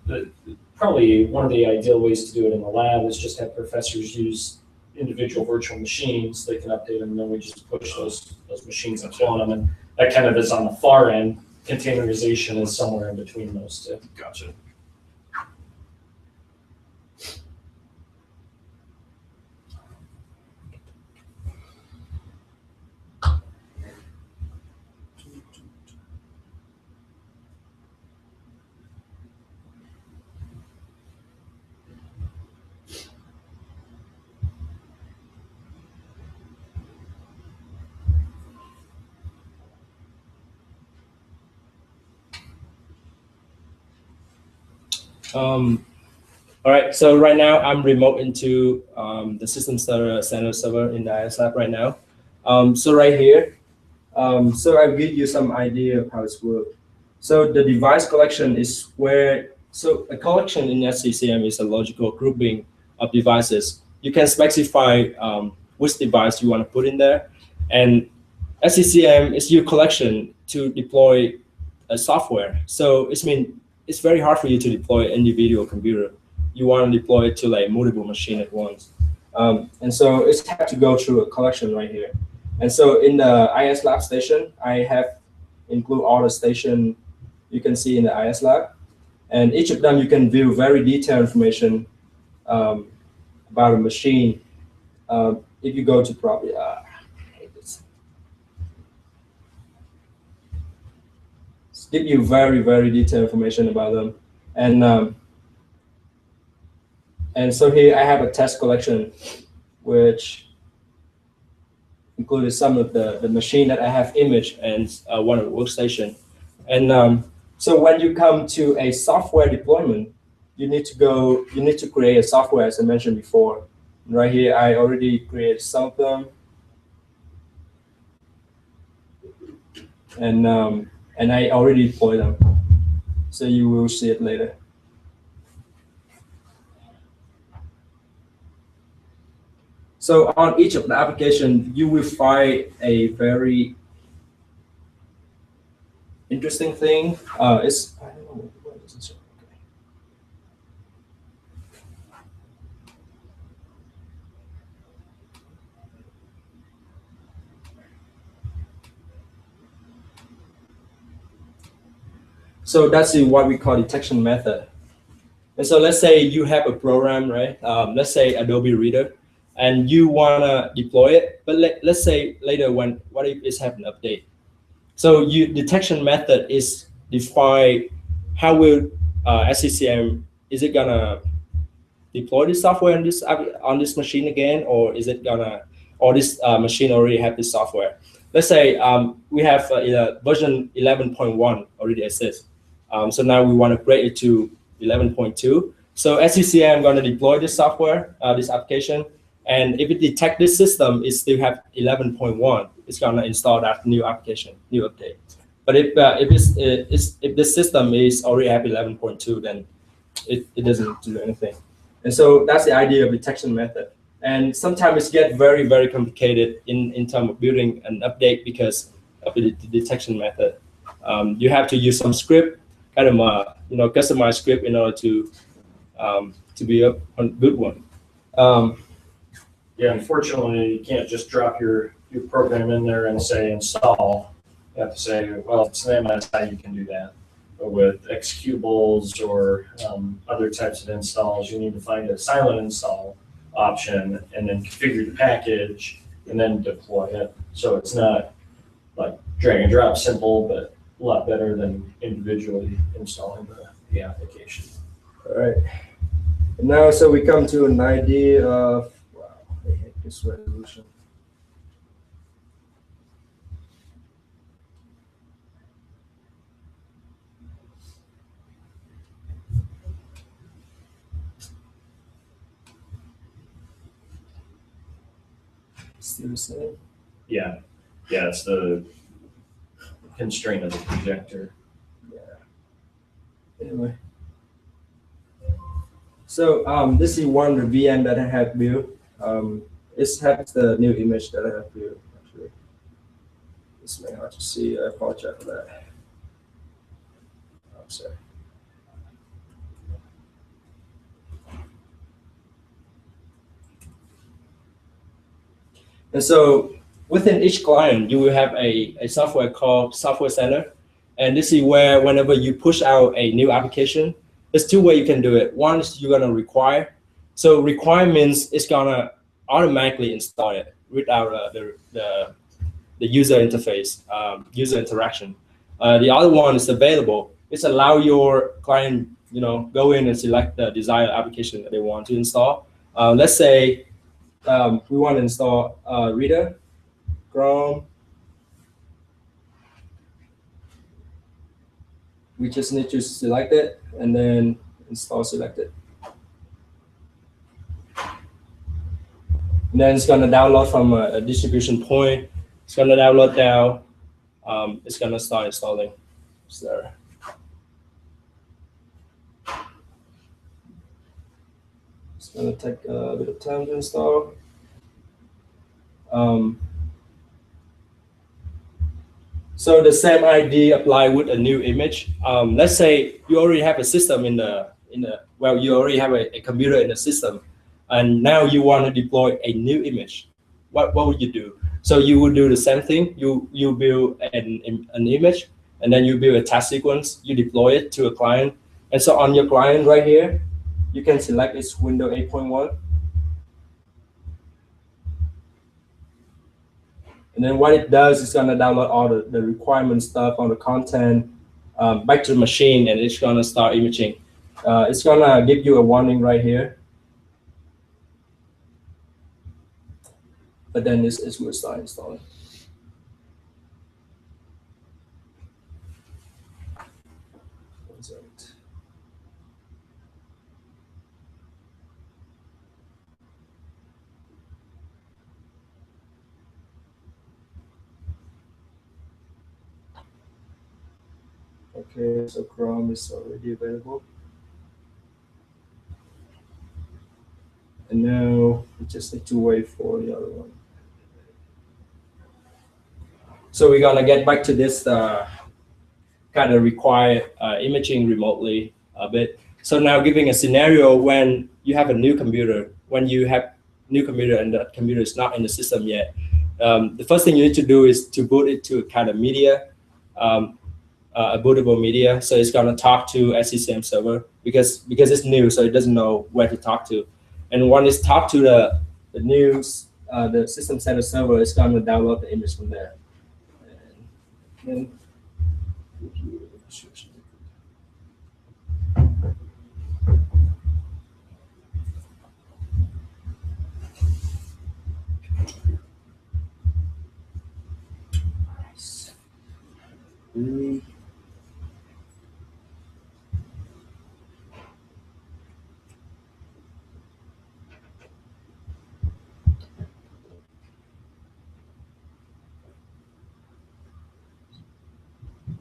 probably one of the ideal ways to do it in the lab is just have professors use individual virtual machines. They can update them, and then we just push those machines and clone them. And that kind of is on the far end. Containerization is somewhere in between those two. Gotcha. All right, so right now I'm remote into the system center server in the IS lab right now. So right here, so I'll give you some idea of how it's worked. So the device collection is where, so a collection in SCCM is a logical grouping of devices. You can specify which device you want to put in there. And SCCM is your collection to deploy a software. So it's very hard for you to deploy an individual computer. You want to deploy it to like multiple machines at once. And so it's had to go through a collection right here. And so in the IS lab station, I have include all the station you can see in the IS lab. And each of them, you can view very detailed information about a machine. If you go to probably, give you very, very detailed information about them. And so here I have a test collection, which included some of the machine that I have image and one of the workstation. And so when you come to a software deployment, you need to create a software, as I mentioned before. Right here, I already created some of them. And I already deployed them. So you will see it later. So on each of the application, you will find a very interesting thing. I don't know what is this? Okay. So that's what we call detection method. And so let's say you have a program, right? Let's say Adobe Reader, and you wanna deploy it, but let's say later what if it's have an update? So detection method is define how will SCCM, is it gonna deploy this software on this machine again, or is it gonna, or this machine already have this software? Let's say we have version 11.1 already exists. So now we want to upgrade it to 11.2. So SCCM going to deploy this software, this application, and if it detects this system, it still have 11.1. It's going to install that new application, new update. But if this system is already have 11.2, then it doesn't do anything. And so that's the idea of detection method. And sometimes it gets very, very complicated in terms of building an update because of the detection method. You have to use some script, kind of customized script in order to be a good one. Yeah, unfortunately, you can't just drop your program in there and say install. You have to say, well, it's an MSI, you can do that. But with executables or other types of installs, you need to find a silent install option and then configure the package and then deploy it. So it's not like drag and drop simple, but a lot better than individually installing the application. All right. And now, so we come to an idea of, wow, I hate this resolution. Still the same? Yeah, it's the constraint of the projector. Yeah. Anyway. So this is one VM that I have built. It has the new image that I have built, actually. It's very hard to see. I apologize for that. I'm sorry. And so within each client, you will have a software called Software Center. And this is where whenever you push out a new application, there's two ways you can do it. One is you're gonna require. So require means it's gonna automatically install it without the user interface, user interaction. The other one is available. It's allow your client, go in and select the desired application that they want to install. Let's say we want to install Reader, Chrome. We just need to select it and then install selected. And then it's going to download from a distribution point. It's going to download down. It's going to start installing. So it's going to take a bit of time to install. So the same ID apply with a new image. Let's say you already have a system you already have a computer in the system, and now you want to deploy a new image. What would you do? So you would do the same thing. You build an image, and then you build a task sequence. You deploy it to a client, and so on your client right here, you can select its Windows 8.1. And then what it does is gonna download all the requirement stuff on the content back to the machine, and it's gonna start imaging. It's gonna give you a warning right here. But then it will start installing. Okay, so Chrome is already available. And now we just need to wait for the other one. So we're gonna get back to this kind of require imaging remotely a bit. So now giving a scenario when you have a new computer, and the computer is not in the system yet. The first thing you need to do is to boot it to a kind of media, a bootable media. So it's gonna talk to SCCM server because it's new, so it doesn't know where to talk to. And when it's talk to the the system center server, it's gonna download the image from there. And then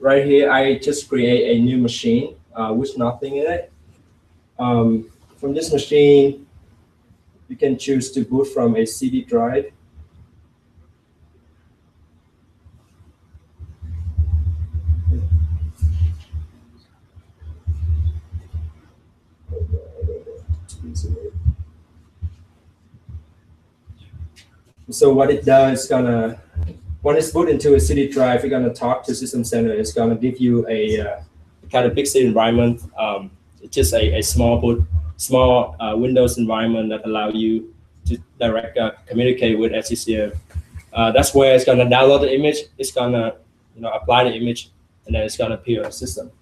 right here, I just create a new machine with nothing in it. From this machine, you can choose to boot from a CD drive. So what it does, when it's put into a CD drive, you're gonna talk to System Center. It's gonna give you a kind of Pixie environment. It's just a small Windows environment that allow you to direct communicate with SCCM. That's where it's gonna download the image. It's gonna apply the image, and then it's gonna appear on the system.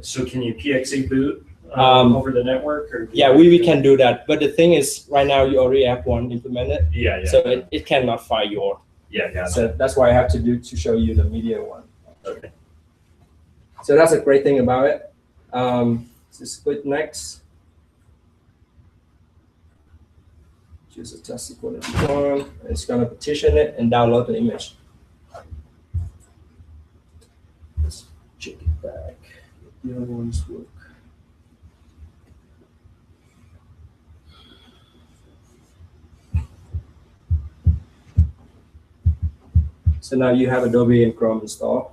So can you PXE boot over the network? Or yeah, we can do that. But the thing is, right now you already have one implemented. Yeah. So it cannot fire your. Yeah. So that's why I have to show you the media one. Okay. So that's a great thing about it. Just click next. Choose a test sequence one. It's gonna partition it and download the image. Let's check it back. The other ones work. So now you have Adobe and Chrome installed.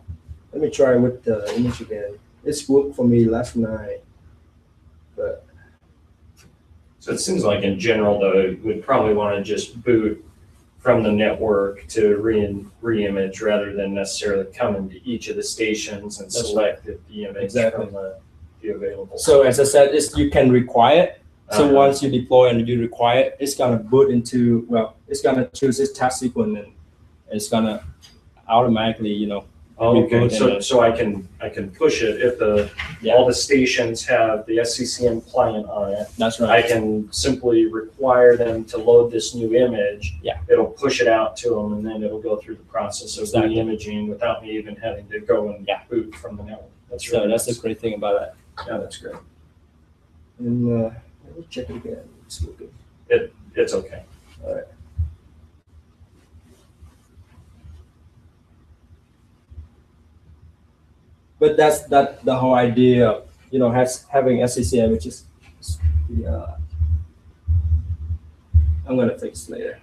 Let me try with the image again. It's worked for me last night, but. So it seems like in general, though, you would probably want to just boot from the network to re-image rather than necessarily come into each of the stations and That's select the image Exactly. from the available. So as I said, you can require it. So Uh-huh. once you deploy and you require it, it's gonna boot into, well, it's gonna choose this task sequence and it's gonna automatically, Oh, okay, reboot and then- so I can push it if all the stations have the SCCM client on it. that's I right. can simply require them to load this new image. Yeah. It'll push it out to them and then it'll go through the process of Exactly. re-imaging without me even having to go and boot from the network. That's So really that's the nice. great thing about that. Yeah, that's great. And let me check it again. It's looking. It's okay. But that's the whole idea of, having SCCM, which is I'm gonna fix later.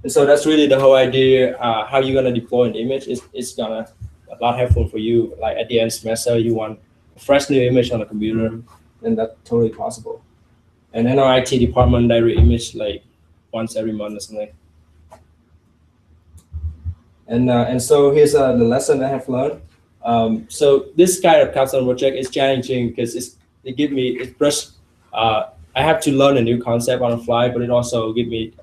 And so that's really the whole idea. How you're gonna deploy an image it's gonna a lot helpful for you. Like at the end semester, you want a fresh new image on the computer, then that's totally possible. And then our IT department, they re-image like once every month or something. And so here's the lesson I have learned. So this kind of capstone project is challenging because I have to learn a new concept on the fly, but it also give me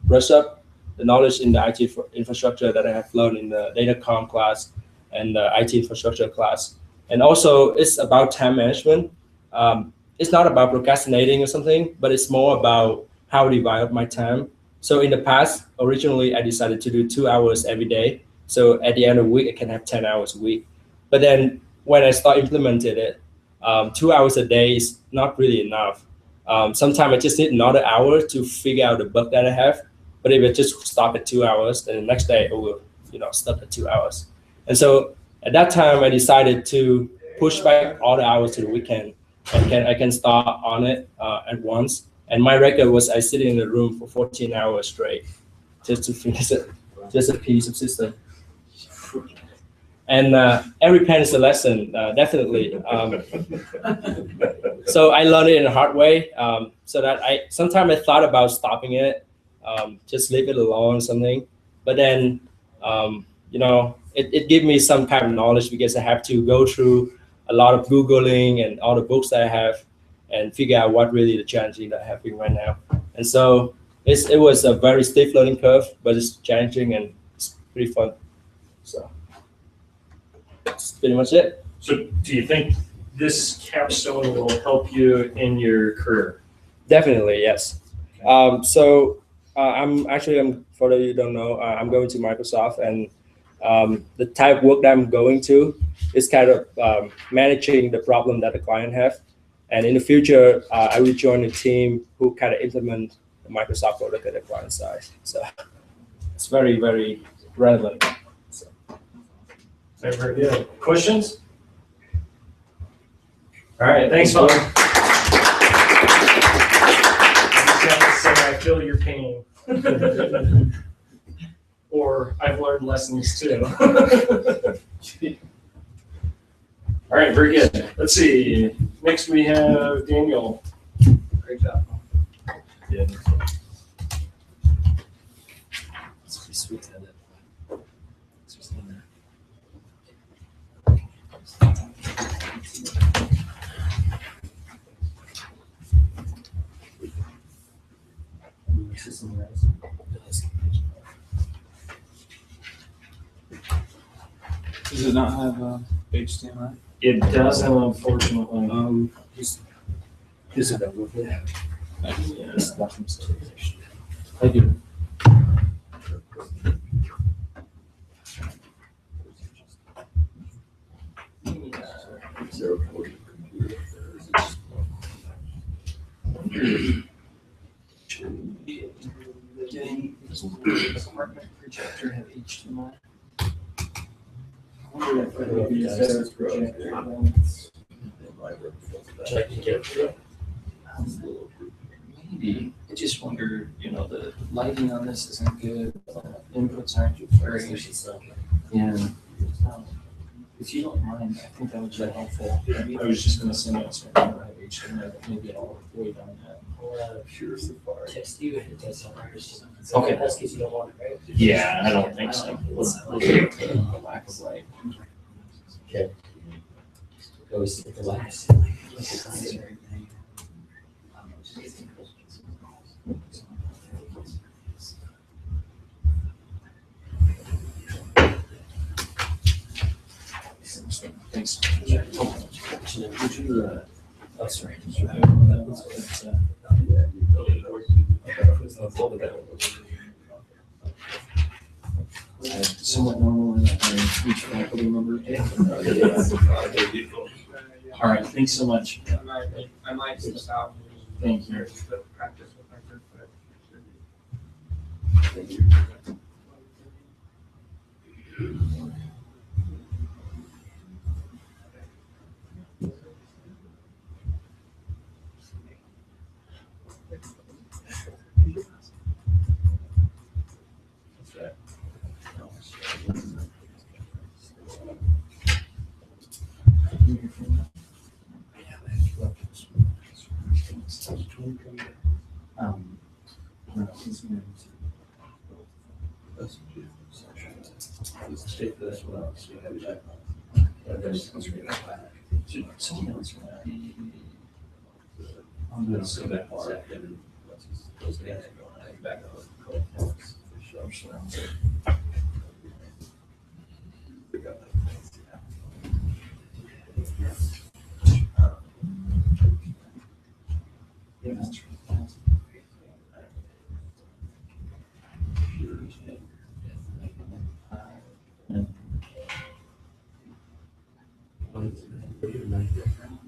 brush up the knowledge in the IT infrastructure that I have learned in the datacom class and the IT infrastructure class. And also it's about time management. It's not about procrastinating or something, but it's more about how to divide up my time. So in the past, originally I decided to do 2 hours every day. So at the end of the week, I can have 10 hours a week. But then when I start implementing it, 2 hours a day is not really enough. Sometimes I just need another hour to figure out the bug that I have. But if I just stop at 2 hours, then the next day I will, stop at 2 hours. And so at that time, I decided to push back all the hours to the weekend. I can start on it at once. And my record was I sit in the room for 14 hours straight just to finish it, just a piece of system. And every pen is a lesson, definitely. So I learned it in a hard way. So that sometimes I thought about stopping it, just leave it alone or something. But then, it gave me some kind of knowledge because I have to go through a lot of Googling and all the books that I have and figure out what really the challenging that I'm having right now. And so it was a very steep learning curve, but it's challenging and it's pretty fun. So that's pretty much it. So do you think this capstone will help you in your career? Definitely, yes. I'm for those you don't know, I'm going to Microsoft, and the type of work that I'm going to is kind of managing the problem that the client have. And in the future, I will join a team who kind of implement the Microsoft product at the client side. So it's very, very relevant. So. Very good. Questions? All right, thanks, Bob. I just have to say I feel your pain. Or I've learned lessons too. All right, very good. Let's see. Next we have Daniel. Great job. Yeah. It's pretty sweet, isn't it? It's just in there. Does it not have HDMI? It doesn't, unfortunately. Is it over there? Yes. Thank you. Apartment projector have HDMI? Maybe. I just wonder, the lighting on this isn't good, inputs aren't very, yeah. If you don't mind, I think that would be helpful. I was just gonna send out some HTML, but maybe I'll wait on that. Sure, Safari. Text you if it does ours. Okay. That's because you don't want it, right? Yeah, I don't think so. Let's get the lack of light. Goes to the last. Thanks. Would you, Oh, sorry. Somewhat normal in each faculty member. All right, thanks so much. I might step out. Thank you. Practice with my group, but. I'm gonna go back to that and those guys are back up.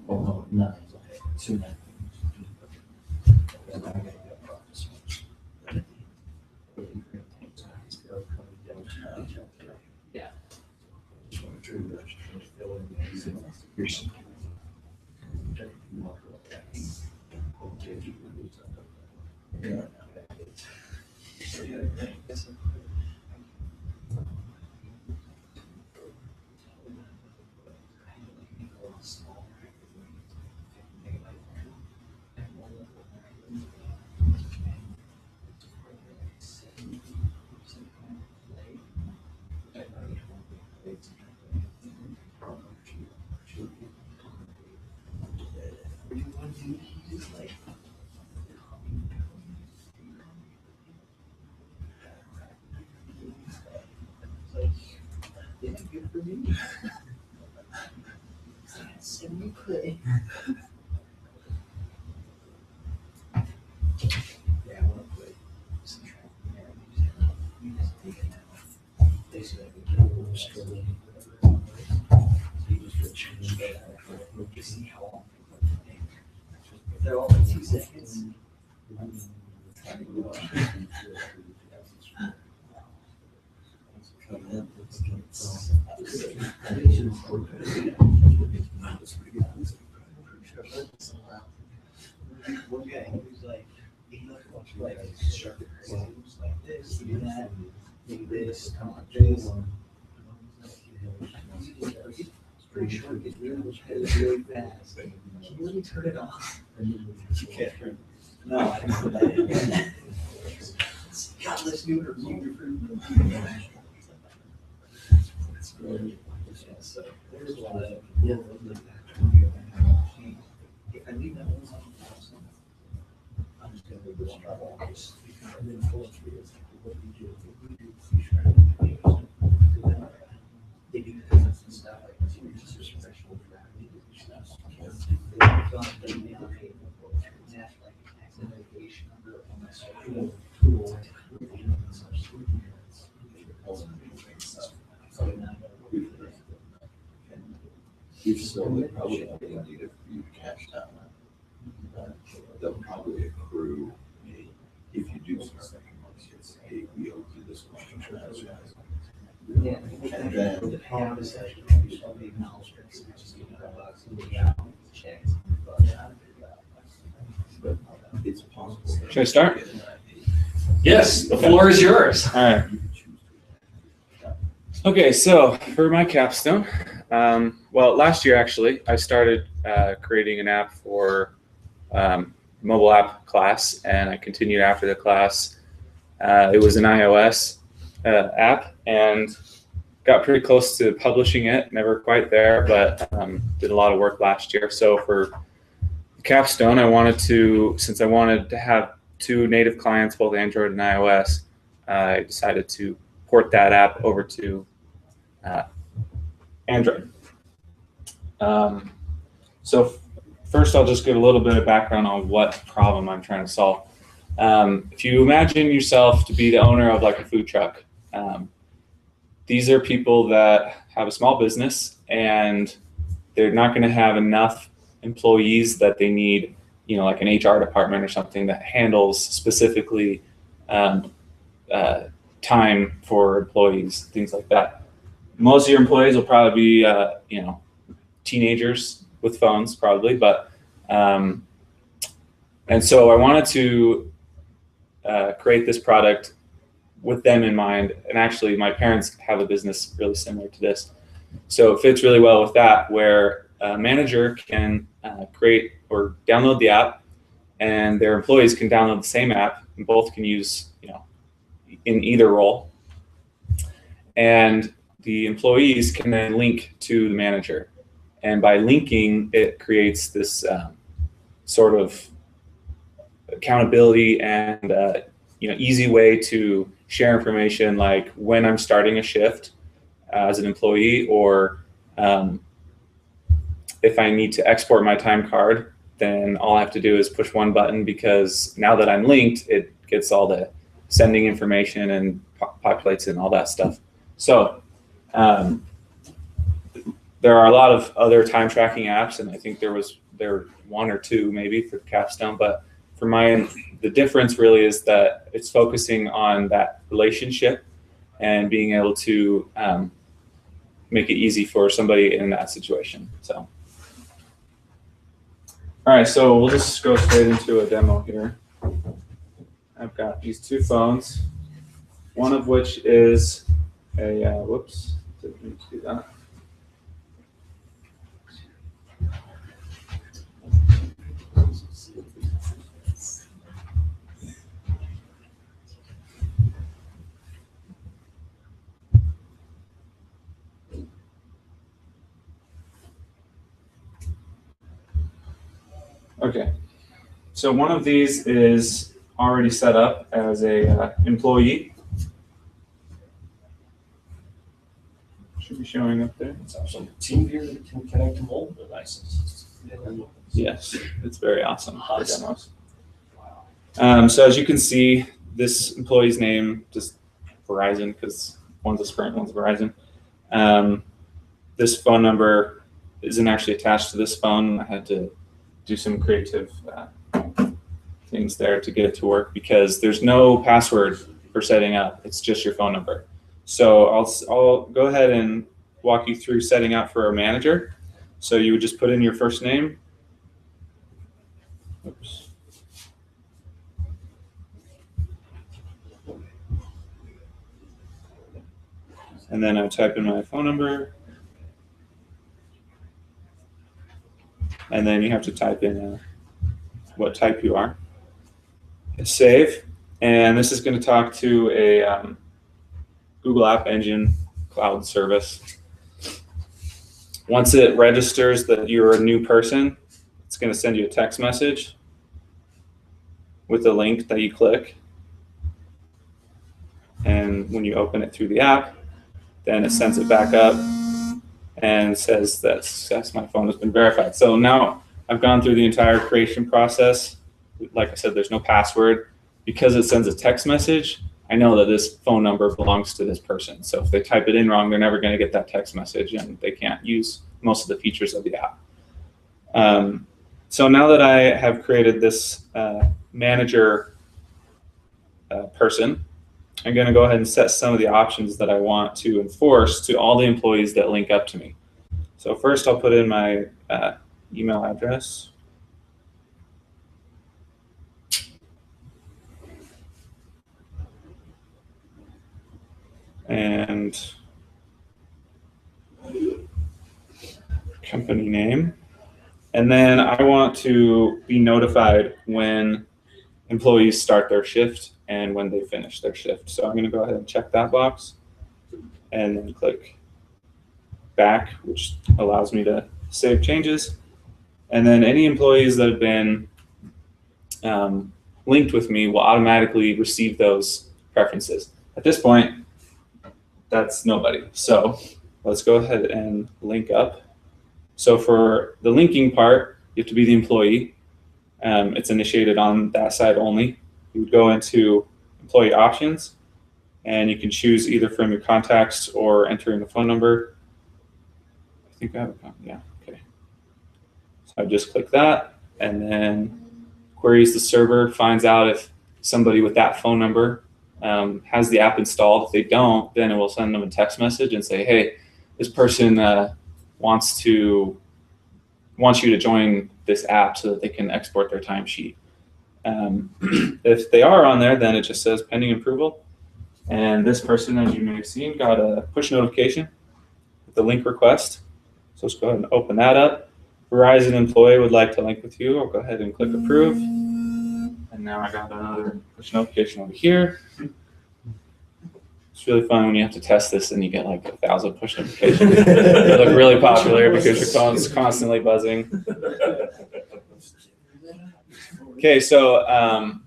oh, no, 2 9. Yeah. They're all in 2 seconds. One guy, he was like, he looked like sharp. He was like this, he did that, he did this, come on, this. Pretty sure it's really fast. Can you let me turn it off? You can't turn it. No, I didn't put that in. God, let's do it or mute So there's a lot of. Yeah. If I leave that one on, I'm just gonna leave this on. And then pull it through. What do you do? We do C#. They do business and stuff like this. You're just a professional gravity stuff. They've done the allocated natural tax and mitigation under a tool. If so, they probably not gonna need it for you to cash down. They'll probably accrue, if you do start making money, it's, hey, we owe you this much. Yeah. And then, The pound is like, you should be acknowledgements, and just give $5 and the checks. but it's possible. Should I start? Yes, the floor is yours. All right. Okay, so for my capstone, Well, last year actually, I started creating an app for mobile app class, and I continued after the class. It was an iOS app, and got pretty close to publishing it. Never quite there, but did a lot of work last year. So for Capstone, since I wanted to have two native clients, both Android and iOS, I decided to port that app over to Android. So first, I'll just give a little bit of background on what problem I'm trying to solve. If you imagine yourself to be the owner of like a food truck, these are people that have a small business and they're not going to have enough employees that they need, like an HR department or something that handles specifically time for employees, things like that. Most of your employees will probably be, teenagers with phones, probably. But and so I wanted to create this product with them in mind. And actually, my parents have a business really similar to this, so it fits really well with that, where a manager can create or download the app, and their employees can download the same app, and both can use, in either role. And the employees can then link to the manager. And by linking, it creates this sort of accountability and easy way to share information, like when I'm starting a shift as an employee, or if I need to export my time card, then all I have to do is push one button, because now that I'm linked, it gets all the sending information and populates and all that stuff. So there are a lot of other time tracking apps, and I think there were one or two maybe for Capstone, but for mine, the difference really is that it's focusing on that relationship and being able to make it easy for somebody in that situation. So, all right, so we'll just go straight into a demo here. I've got these two phones, one of which is a, whoops, didn't mean to do that. Okay, so one of these is already set up as a employee. Should be showing up there. It's also TeamViewer that can connect to mobile devices. Yes, it's very awesome for Awesome. demos. So as you can see, this employee's name, just Verizon, because one's a Sprint, one's Verizon. This phone number isn't actually attached to this phone. I had to do some creative things there to get it to work, because there's no password for setting up. It's just your phone number. So I'll go ahead and walk you through setting up for a manager. So you would just put in your first name. Oops. And then I type in my phone number. And then you have to type in what type you are. Save. And this is going to talk to a Google App Engine cloud service. Once it registers that you're a new person, it's going to send you a text message with a link that you click. And when you open it through the app, then it sends it back up and says that success, my phone has been verified. So now I've gone through the entire creation process. Like I said, there's no password. Because it sends a text message, I know that this phone number belongs to this person. So if they type it in wrong, they're never going to get that text message, and they can't use most of the features of the app. So now that I have created this manager person, I'm going to go ahead and set some of the options that I want to enforce to all the employees that link up to me. So first I'll put in my email address. And company name. And then I want to be notified when employees start their shift and when they finish their shift. So I'm going to go ahead and check that box and then click back, which allows me to save changes. And then any employees that have been linked with me will automatically receive those preferences. At this point, that's nobody. So let's go ahead and link up. So for the linking part, you have to be the employee. It's initiated on that side only. You would go into employee options, and you can choose either from your contacts or entering the phone number. I think I have a, yeah, okay. So I just click that, and then queries the server, finds out if somebody with that phone number has the app installed. If they don't, then it will send them a text message and say, hey, this person wants you to join this app so that they can export their timesheet. If they are on there, then it just says pending approval. And this person, as you may have seen, got a push notification with the link request. So let's go ahead and open that up. Verizon employee would like to link with you. I'll go ahead and click approve. And now I got another push notification over here. It's really fun when you have to test this and you get like 1,000 push notifications. They look really popular because your phone's constantly buzzing. Okay, so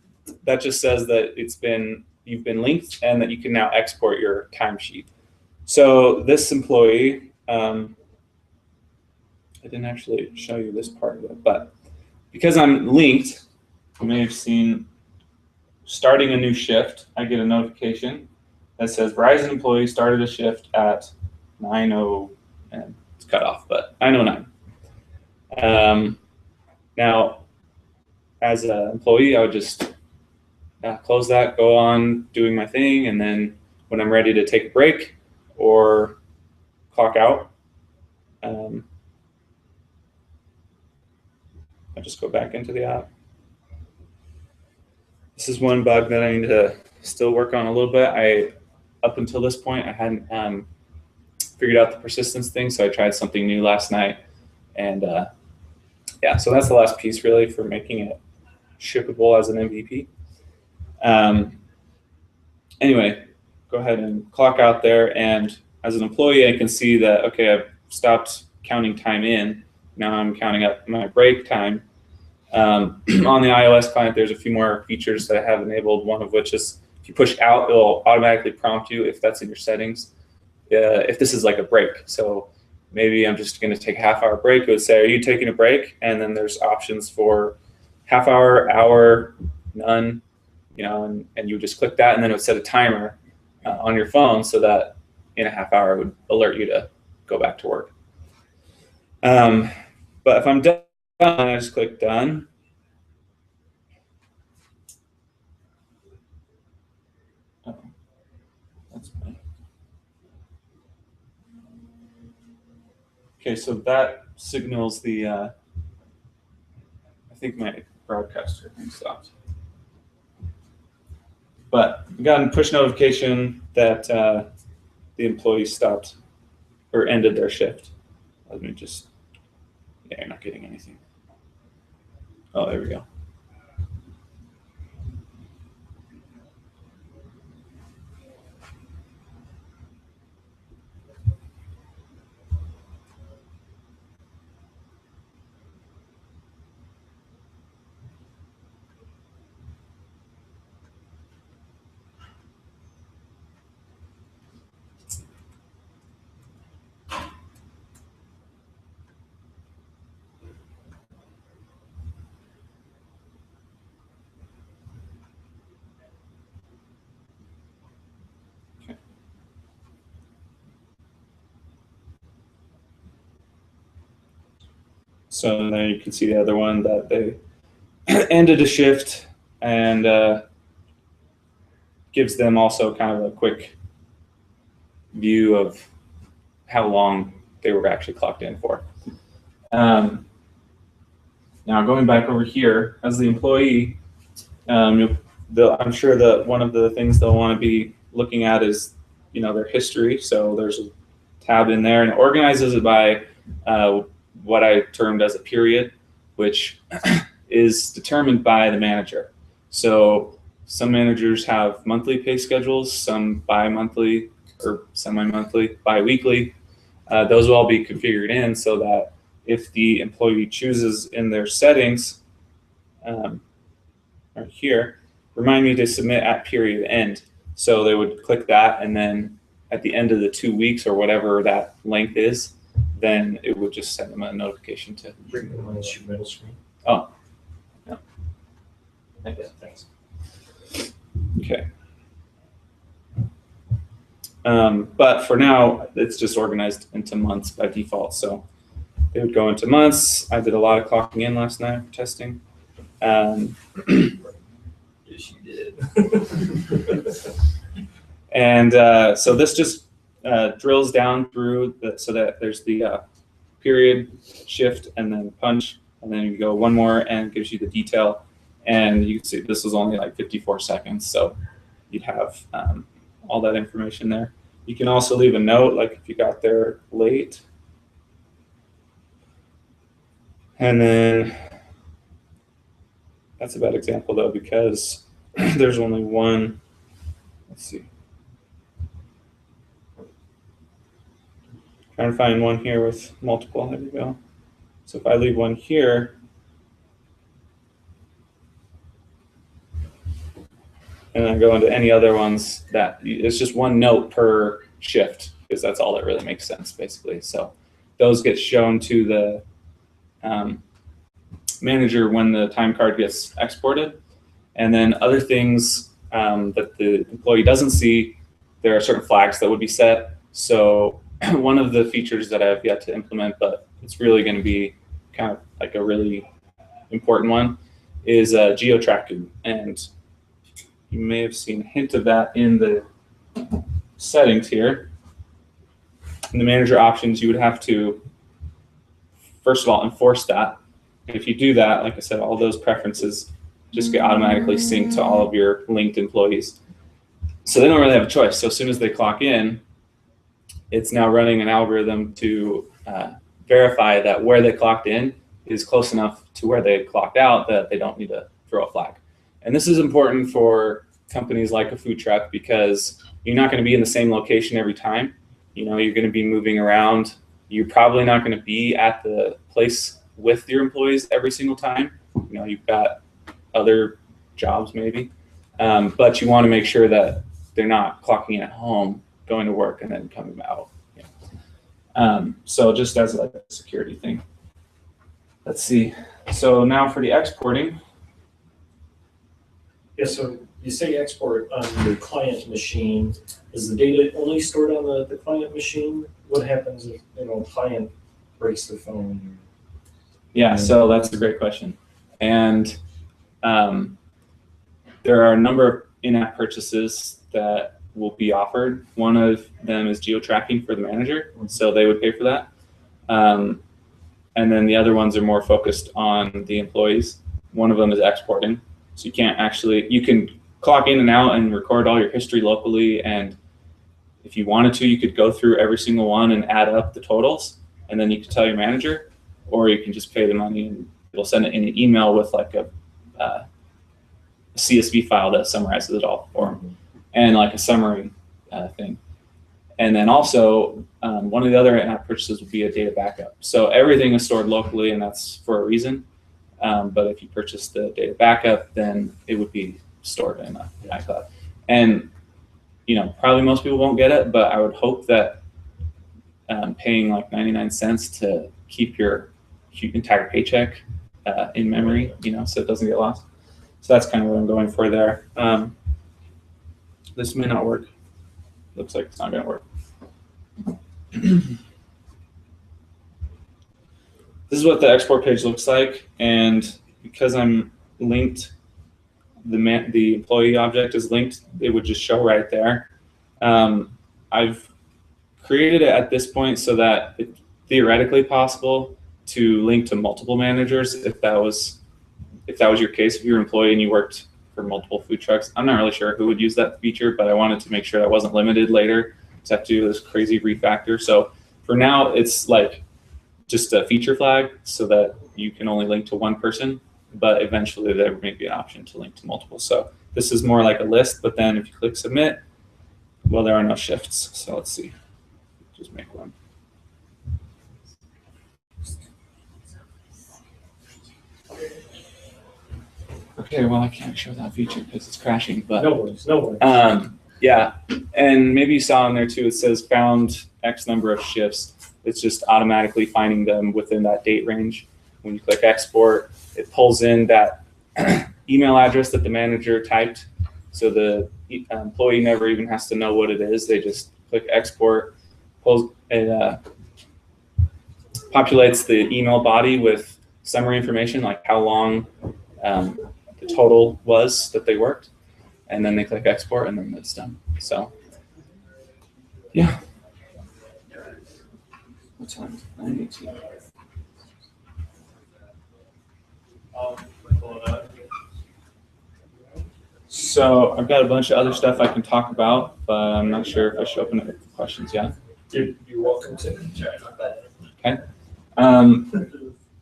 that just says that you've been linked and that you can now export your timesheet. So this employee, I didn't actually show you this part of it, but because I'm linked, you may have seen starting a new shift, I get a notification that says Verizon employee started a shift at 9:00, and it's cut off, but 9:09. Now, as an employee, I would just close that, go on doing my thing, and then when I'm ready to take a break or clock out, I just go back into the app. This is one bug that I need to still work on a little bit. Up until this point, I hadn't figured out the persistence thing, so I tried something new last night. And yeah, so that's the last piece really for making it shippable as an MVP. Anyway, go ahead and clock out there. And as an employee, I can see that, okay, I've stopped counting time in. Now I'm counting up my break time. On the iOS client, there's a few more features that I have enabled, one of which is if you push out, it'll automatically prompt you if that's in your settings, if this is like a break. So maybe I'm just going to take a half-hour break. It would say, are you taking a break? And then there's options for half hour, hour, none, and you just click that, and then it would set a timer on your phone so that in a half hour it would alert you to go back to work. But if I'm done, I just click done. Oh, that's funny. Okay, so that signals the, I think my broadcaster thing stopped. But we got a push notification that the employee stopped or ended their shift. Let me just, yeah, you're not getting anything. Oh, there we go. So there you can see the other one that they ended a shift, and gives them also kind of a quick view of how long they were actually clocked in for. Now going back over here, as the employee, I'm sure that one of the things they'll want to be looking at is their history. So there's a tab in there, and it organizes it by what I termed as a period, which is determined by the manager. So some managers have monthly pay schedules, some bi-monthly or semi-monthly, bi-weekly. Those will all be configured in so that if the employee chooses in their settings, or here, remind me to submit at period end. So they would click that, and then at the end of the 2 weeks or whatever that length is, then it would just send them a notification to Bring them on your middle screen. Oh, yeah. Okay, thanks. Okay. But for now, it's just organized into months by default. So they would go into months. I did a lot of clocking in last night for testing. Yes, you did. And so this just drills down through so that there's the period, shift, and then punch. And then you go one more and gives you the detail. And you can see this was only like 54 seconds. So you'd have all that information there. You can also leave a note, like if you got there late. And then that's a bad example though, because there's only one. Let's see. Trying to find one here with multiple. There we go. So if I leave one here, and I go into any other ones, that it's just one note per shift, because that's all that really makes sense, basically. So those get shown to the manager when the time card gets exported. And then other things that the employee doesn't see, there are certain flags that would be set. So one of the features that I have yet to implement, but it's really going to be kind of like a really important one, is geo-tracking. And you may have seen a hint of that in the settings here. In the manager options, you would have to, first of all, enforce that. And if you do that, like I said, all those preferences just get automatically synced to all of your linked employees. So they don't really have a choice. So as soon as they clock in, it's now running an algorithm to verify that where they clocked in is close enough to where they clocked out that they don't need to throw a flag. And this is important for companies like a food truck, because you're not going to be in the same location every time. You know, you're going to be moving around. You're probably not going to be at the place with your employees every single time. You know, you've got other jobs maybe, but you want to make sure that they're not clocking in at home, going to work, and then coming out. So just as like a security thing. Let's see. So now for the exporting. Yeah, so you say export on the client machine. Is the data only stored on the client machine? What happens if, you know, a client breaks the phone? Yeah, so that's a great question. And there are a number of in-app purchases that will be offered. One of them is geo-tracking for the manager, so they would pay for that. And then the other ones are more focused on the employees. One of them is exporting. So you can't actually, you can clock in and out and record all your history locally. And if you wanted to, you could go through every single one and add up the totals. And then you can tell your manager, or you can just pay the money and it'll send it in an email with like a CSV file that summarizes it all for them, and like a summary thing. And then also, one of the other app purchases would be a data backup. So everything is stored locally, and that's for a reason. But if you purchase the data backup, then it would be stored in iCloud. And you know, probably most people won't get it, but I would hope that paying like 99 cents to keep your entire paycheck in memory, you know, so it doesn't get lost. So that's kind of what I'm going for there. This may not work. Looks like it's not going to work. This is what the export page looks like, and because I'm linked, the employee object is linked, it would just show right there. I've created it at this point so that it's theoretically possible to link to multiple managers if that was your case, if you're an employee and you worked for multiple food trucks. I'm not really sure who would use that feature, but I wanted to make sure that wasn't limited later to have to do this crazy refactor. So for now, it's like just a feature flag so that you can only link to one person, but eventually there may be an option to link to multiple. So this is more like a list, but then if you click submit, well, there are no shifts. So let's see, just make one. Okay, well, I can't show that feature because it's crashing, but No worries, no worries. yeah, and maybe you saw in there too, it says found X number of shifts. It's just automatically finding them within that date range. When you click export, it pulls in that email address that the manager typed. So the employee never even has to know what it is. They just click export, pulls it, populates the email body with summary information, like how long the total was that they worked. And then they click export and then it's done. So yeah. What time? 9:18. So I've got a bunch of other stuff I can talk about, but I'm not sure if I should open it up for questions. Yeah. You're welcome to. Okay.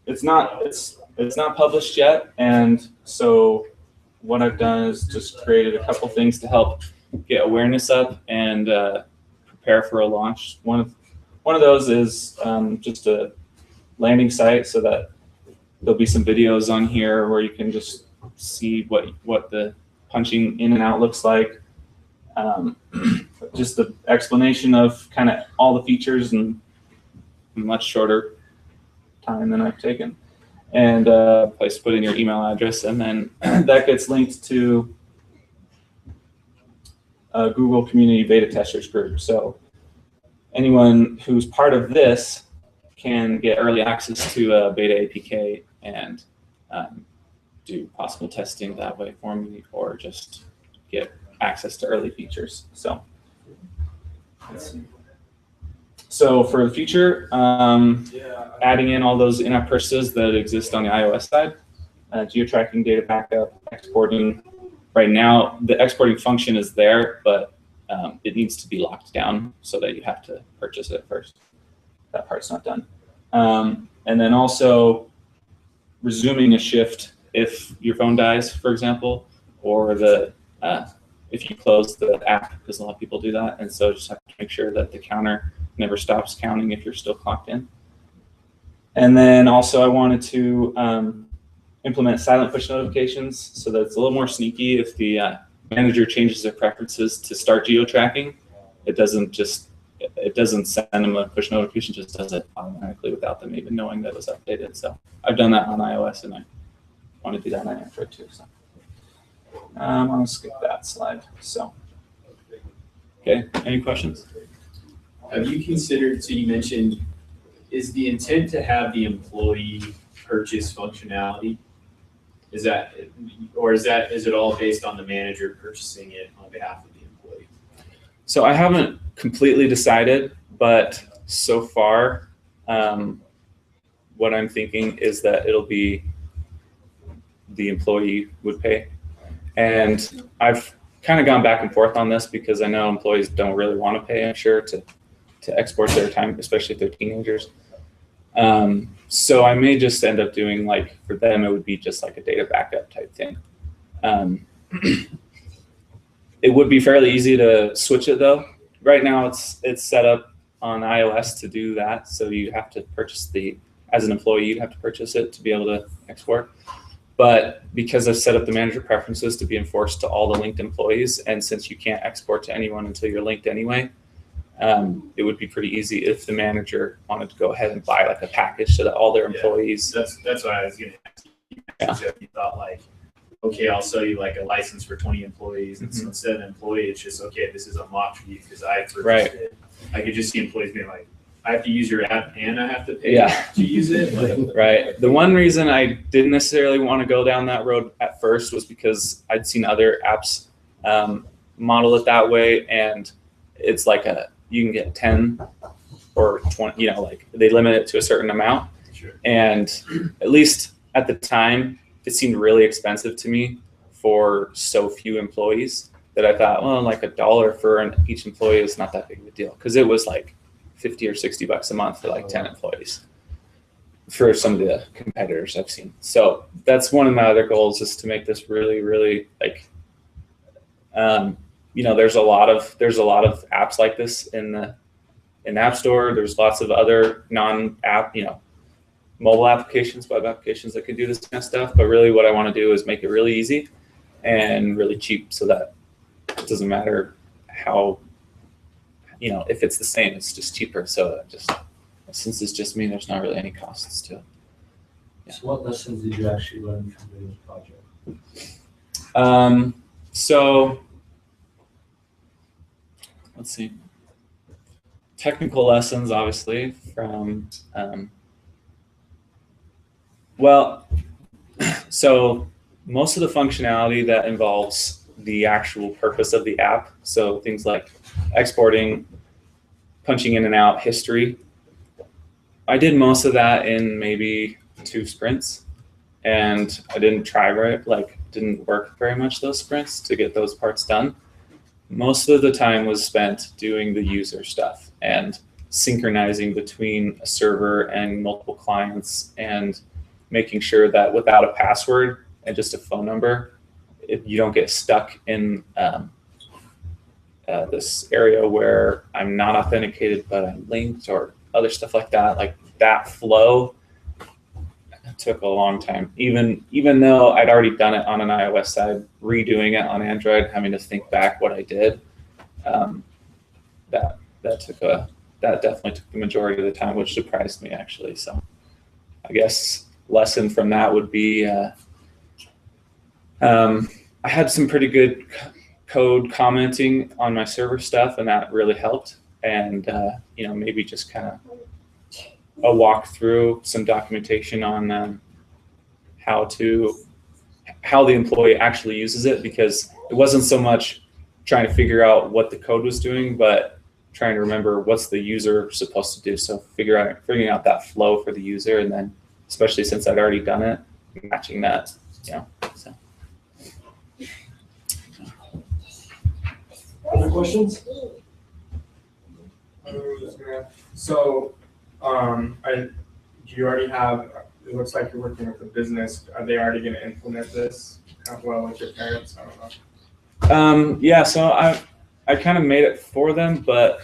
It's not published yet, and so what I've done is just created a couple things to help get awareness up and prepare for a launch. One of those is just a landing site, so that there'll be some videos on here where you can just see what the punching in and out looks like. Just the explanation of kind of all the features in a much shorter time than I've taken. And place to put in your email address, and then that gets linked to a Google Community Beta Testers group. So anyone who's part of this can get early access to a beta APK and do possible testing that way for me, or just get access to early features. So let's see. So for the future, adding in all those in-app purchases that exist on the iOS side, geo-tracking data backup, exporting. Right now, the exporting function is there, but it needs to be locked down so that you have to purchase it first. That part's not done. And then also resuming a shift if your phone dies, for example, or if you close the app, because a lot of people do that. And so just have to make sure that the counter never stops counting if you're still clocked in. And then also I wanted to implement silent push notifications so that it's a little more sneaky. If the manager changes their preferences to start geo-tracking, it doesn't send them a push notification, just does it automatically without them even knowing that it was updated. So I've done that on iOS, and I want to do that on Android too. So I'm going to skip that slide. So, okay, any questions? Have you considered, so you mentioned, is the intent to have the employee purchase functionality? Is it all based on the manager purchasing it on behalf of the employee? So I haven't completely decided, but so far, what I'm thinking is that it'll be the employee would pay. And I've kind of gone back and forth on this because I know employees don't really want to pay, I'm sure, to export their time, especially if they're teenagers. So I may just end up doing, like, for them, it would be just like a data backup type thing. It would be fairly easy to switch it though. Right now it's set up on iOS to do that. So you have to purchase as an employee, you'd have to purchase it to be able to export. But because I've set up the manager preferences to be enforced to all the linked employees, and since you can't export to anyone until you're linked anyway, it would be pretty easy if the manager wanted to go ahead and buy like a package so that all their employees. That's what I was going to ask you. Yeah. So if you thought like, okay, I'll sell you like a license for 20 employees, and so instead of an employee, it's just, okay, this is unlocked for you because I purchased it. I could just see employees being like, I have to use your app and I have to pay to use it. Like, right. The one reason I didn't necessarily want to go down that road at first was because I'd seen other apps model it that way, and it's like you can get 10 or 20, like they limit it to a certain amount. Sure. And at least at the time, it seemed really expensive to me for so few employees that I thought, well, like $1 for each employee is not that big of a deal, because it was like $50 or $60 a month for like 10 employees. for some of the competitors I've seen. So that's one of my other goals, is to make this really, really like, you know, there's a lot of apps like this in the App Store. There's lots of other non-app, you know, mobile applications, web applications that can do this kind of stuff. But really what I want to do is make it really easy and really cheap, so that it doesn't matter how, you know, if it's the same, it's just cheaper. So just, since it's just me, there's not really any costs to it. Yeah. So what lessons did you actually learn from doing this project? So let's see. Technical lessons, obviously, from, well, so most of the functionality that involves the actual purpose of the app, so things like exporting, punching in and out history, I did most of that in maybe 2 sprints, and I didn't didn't work very much those sprints to get those parts done. Most of the time was spent doing the user stuff and synchronizing between a server and multiple clients, and making sure that without a password and just a phone number, you don't get stuck in this area where I'm not authenticated but I'm linked, or other stuff like that. Like that flow took a long time. Even though I'd already done it on an iOS side, redoing it on Android, having to think back what I did, that definitely took the majority of the time, which surprised me actually. So I guess lesson from that would be I had some pretty good code commenting on my server stuff, and that really helped. And you know, maybe just kind of a walk through some documentation on how the employee actually uses it, because it wasn't so much trying to figure out what the code was doing, but trying to remember what's the user supposed to do. So figuring out that flow for the user, and then especially since I'd already done it, matching that, you know. So. Other questions? So, do you already have, it looks like you're working with a business. Are they already going to implement this kind of well with your parents? I don't know. Yeah, so I kind of made it for them, but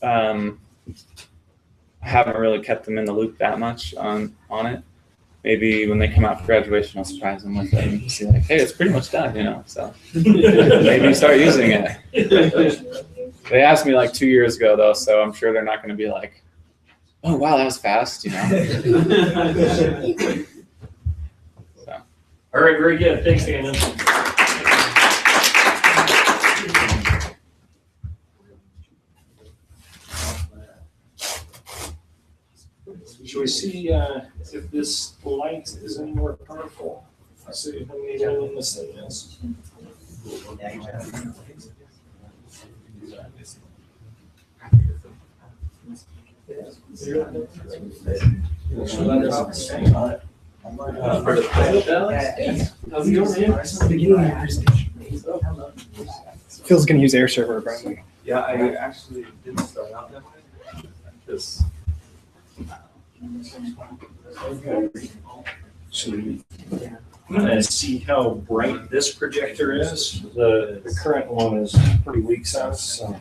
I haven't really kept them in the loop that much on it. Maybe when they come out for graduation, I'll surprise them with it and see like, hey, it's pretty much done, you know, so maybe start using it. They asked me like 2 years ago though, so I'm sure they're not going to be like, oh, wow, that was fast, you know. So. All right, very good. Thanks, Daniel. Should we see if this light is any more powerful? I see if anything in this thing is. Phil's going to use Air Server apparently. Yeah, I actually didn't start out that way. Because I'm going to see how bright this projector is. The current one is pretty weak size, so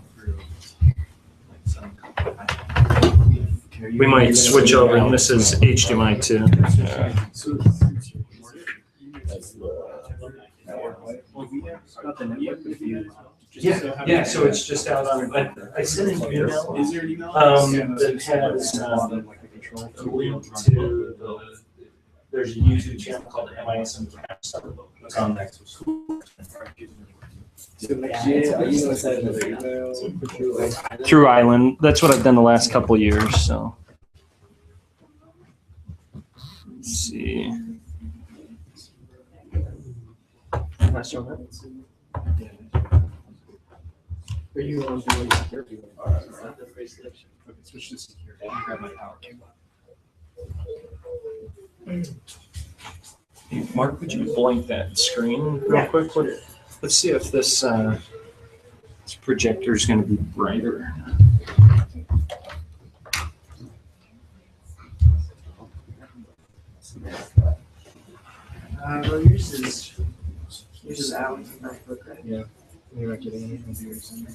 we might switch over, and this is HDMI too. Yeah, so it's just out on, I sent an email. Is there an email? That has a link to there's a YouTube channel called MISM Capstone. It's on there. Through Island. That's what I've done the last couple of years, so. Let's see. Are you on doing security? Okay, switch to security. I'll grab my power cable. Hey, Mark, would you blank that screen real quick? Let's see if this projector is going to be brighter. Well, yours is Alan's MacBook, right? Yeah. You're not getting any computer or something.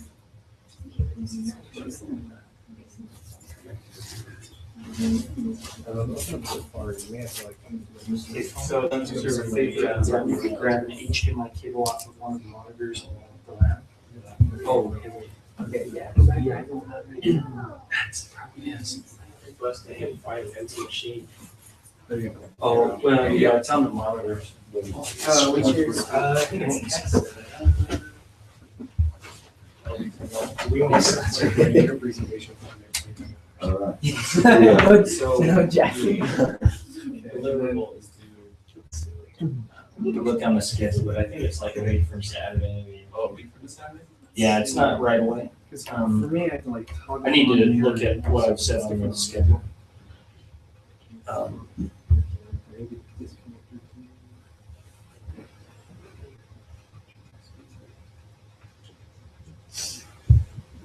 That's not so far. You may have to like. So that's a server thing. You could grab an HDMI cable off of one of the monitors and put that. Oh, Okay, yeah. that's probably is. Plus, they have 5 heads machine. There you go. Oh, well, yeah, it's on the monitors. Which is, I think it's We only set your presentation for next week. All right. Yeah. So- No, Jackie. Deliverable is To look on the schedule, but I think it's like a week from Saturday. Oh, week from Saturday? Yeah, it's not right away. Because for me, I can like. I need to look at what I've set on the schedule.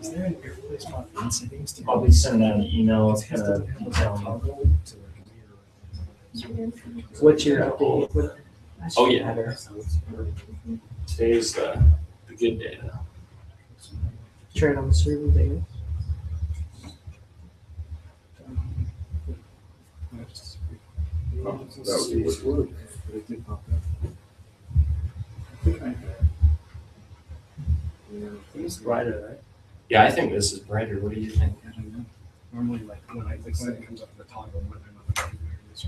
Is there an airplay spot in settings to? I'll be sending out an email, kind of telling What's your update? What- Oh, yeah. Today's the good day though. Turn on the server there. That would work. It did pop up. It's brighter, right? Yeah, I think this is brighter. What do you think? I don't know. Normally, like when it comes up in the toggle, when I'm on the computer, it's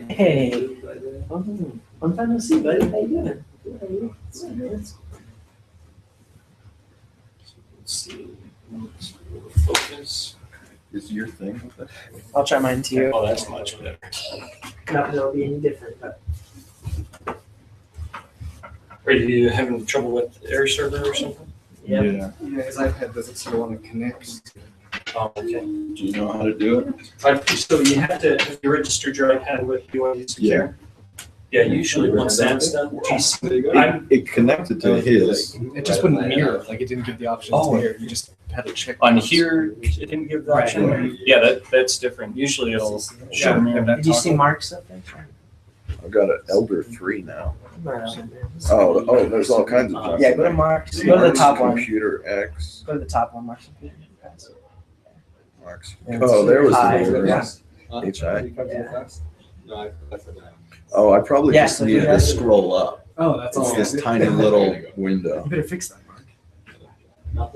Hey. Long time no see, buddy. How you doing? Good, how you doing? Let's see. Focus. Is your thing with that? I'll try mine too. Oh, that's much better. Not that it'll be any different, but. Are you having trouble with Air Server or something? Yeah. Yeah. Yeah, his iPad doesn't seem to want to connect. Oh, okay. Do you know how to do it? So you have to, if you registered your iPad with BYU Secure? Yeah, usually once that's done, I'm It connected to his. It just wouldn't mirror, like it didn't give the option Oh. to mirror. You just had to check. on here, it didn't give the option. Right. Yeah, that's different. Usually it'll show Yeah, me. that Did you see toggle. Mark's up there? I've got an Elder 3 now. No. Oh, there's all kinds of. Yeah, go to Mark's. Go to the top one. Computer X. Go to the top one, Mark's. Marks. Yeah, Oh, there was hi. the Yeah. HI. Yeah. Oh, I probably Yeah, just so needed you to have- scroll up. Oh, that's all. It's this tiny little window. You better fix that, Mark.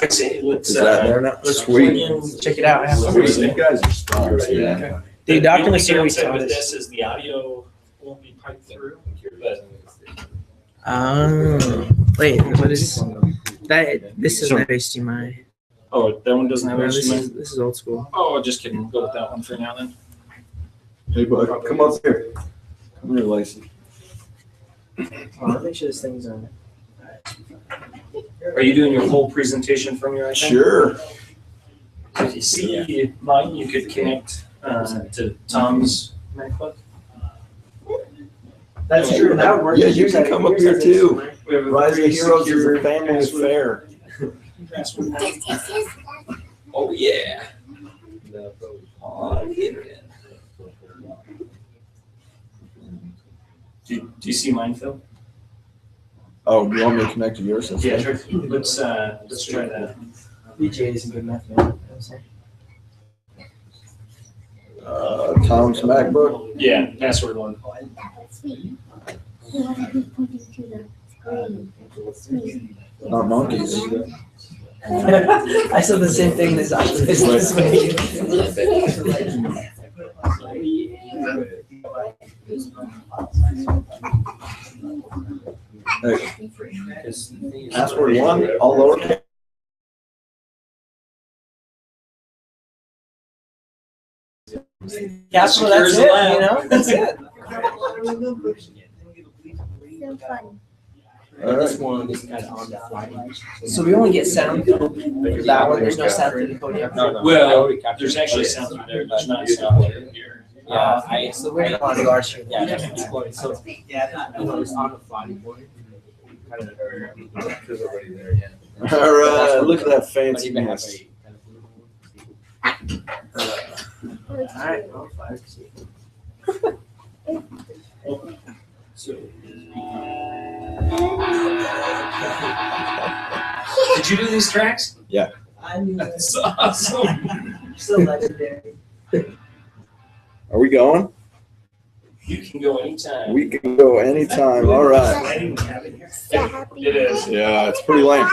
I say, let's, Is that there now? let's Sweet. plug in- Check it out. Have Sweet. fun. You guys are stars, man. Dude, The Dr. only Masuri downside taught with us. this is the audio won't be piped through, but Wait, what is that? This is not HDMI. oh, that one doesn't have No, this HDMI. is old school. Oh, just kidding. We'll go with that one for now then. Hey, bud, come up here. Come here, Lacey. I'll make sure this thing's on. Are you doing your whole presentation from your iPad? Sure. If you see mine, you could connect to Tom's MacBook. That's true. That would work. Yeah, you can come up here too. We have a Rise of very Heroes is secure a family password. affair. Password. Oh, yeah. On the internet. Do you see mine, Phil? Oh, you want me to connect to your system? Yeah, sure. Let's try that. BJ is a good math man. Tom's MacBook. Yeah, password one. Not monkeys. I said the same thing this week. Hey, password 1, all lowercase. Yeah, so that's it, you know? That's it. All This right. one is kind of on the fly. So we only get sound through that one, there's no sound through the podium. Well, there's actually sound through there, there's not sound through here. Yeah, So we're gonna want to do our shit. yeah, that's so yeah, I know it's on the fly board. Kind of All right, look at that but fancy you can have mess. a kind of Alright, well, Did you do these tracks? Yeah. I knew that. That's awesome. So legendary. Are we going? You can go anytime. We can go anytime. All right. It is. Yeah, it's pretty lame.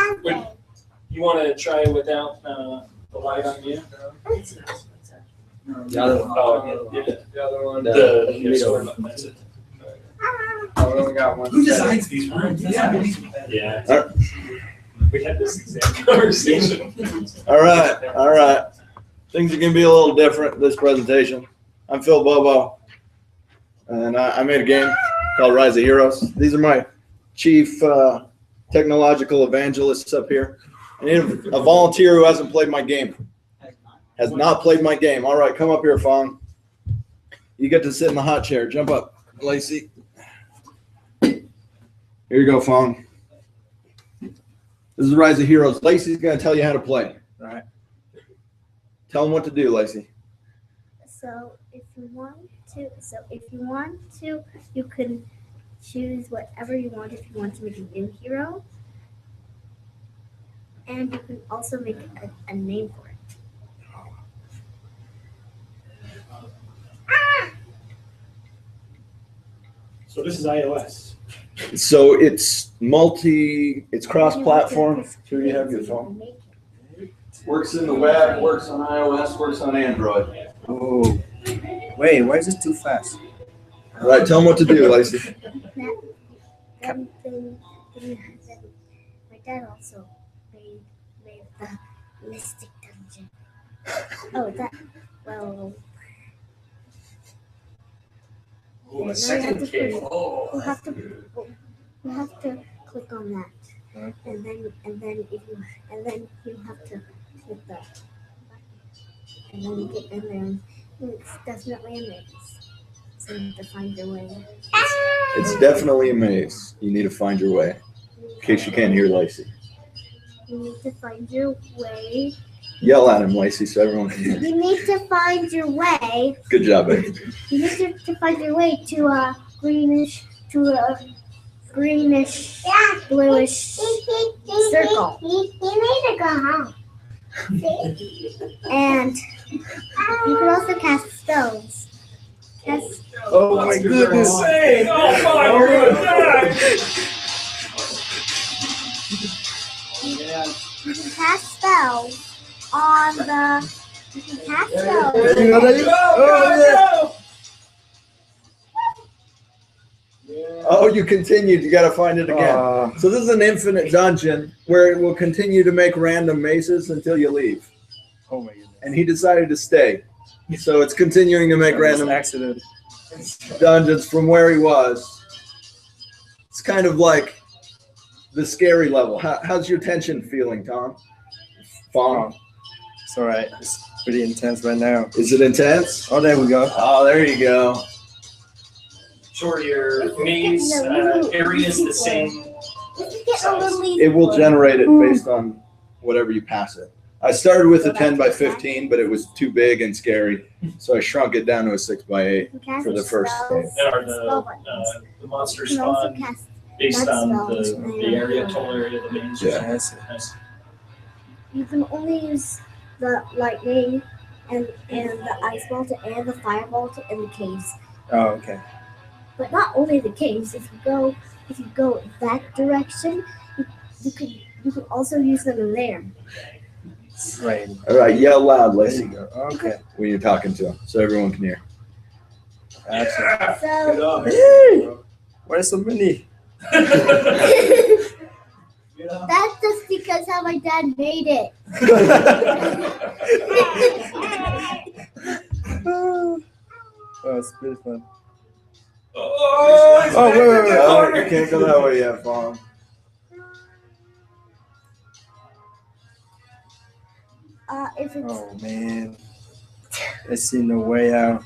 You want to try without the light on you? The other one. Oh, yeah. The other one. The middle button, that's it. Oh, we only got one. Who designs these rooms? Yeah. We had this exact conversation. All right. All right. Things are going to be a little different this presentation. I'm Phil Bobo, and I made a game called Rise of Heroes. These are my chief technological evangelists up here. I need a volunteer who hasn't played my game. Has not played my game. All right, come up here, Fong. You get to sit in the hot chair. Jump up, Lacey. Here you go, Fong. This is Rise of Heroes. Lacey's going to tell you how to play. All right. Tell them what to do, Lacey. So if you want to, you can choose whatever you want. If you want to make an in hero, and you can also make a name for it. So this is iOS. So it's cross-platform. Sure you have your phone. Works in the web, works on iOS, works on Android. Oh, wait, why is this too fast? All right, tell them what to do, Lacey. Then my dad also made the Mystic Dungeon. Oh, a second cave. We'll have to click on that, Okay. and then you have to click that, and then you get in there, and it's definitely a maze. So you have to find your way. It's definitely a maze. You need to find your way. In case you can't hear Lacey. You need to find your way. Yell at him, Lacey, so everyone can hear. You need to find your way. Good job, baby. You need to find your way to a greenish, bluish circle. You need to go home. And you can also cast spells. Oh my goodness. Oh my goodness. You can cast spells on the. You can cast spells. There you go, there you go. Oh, yeah. Oh, you continued. You got to find it again. So this is an infinite dungeon where it will continue to make random mazes until you leave. Oh my goodness. And he decided to stay. So it's continuing to make random accident dungeons from where he was. It's kind of like the scary level. How's your tension feeling, Tom? Fong? It's all right. It's pretty intense right now. Is it intense? Oh, there we go. Oh, there you go. Sure, your maze area is the same. It will generate it based on whatever you pass it. I started with a 10 by 15, but it was too big and scary, so I shrunk it down to a 6 by 8 for the first game. Are the monsters spawn based on the area, total area of the maze? Yeah. Nice. You can only use the lightning and the ice vault and the fire vault and the caves. Oh, okay. But not only the caves. If you go that direction, you can also use them in there. Right. All right, yell loud, Lacey, Okay. when you're talking to him, so everyone can hear. Gotcha. So Hey, why so many? that's just because how my dad made it. Oh, it's pretty fun. Oh, wait. Oh, you can't go that way yet, Fawn. If it's Oh man, I see no way out.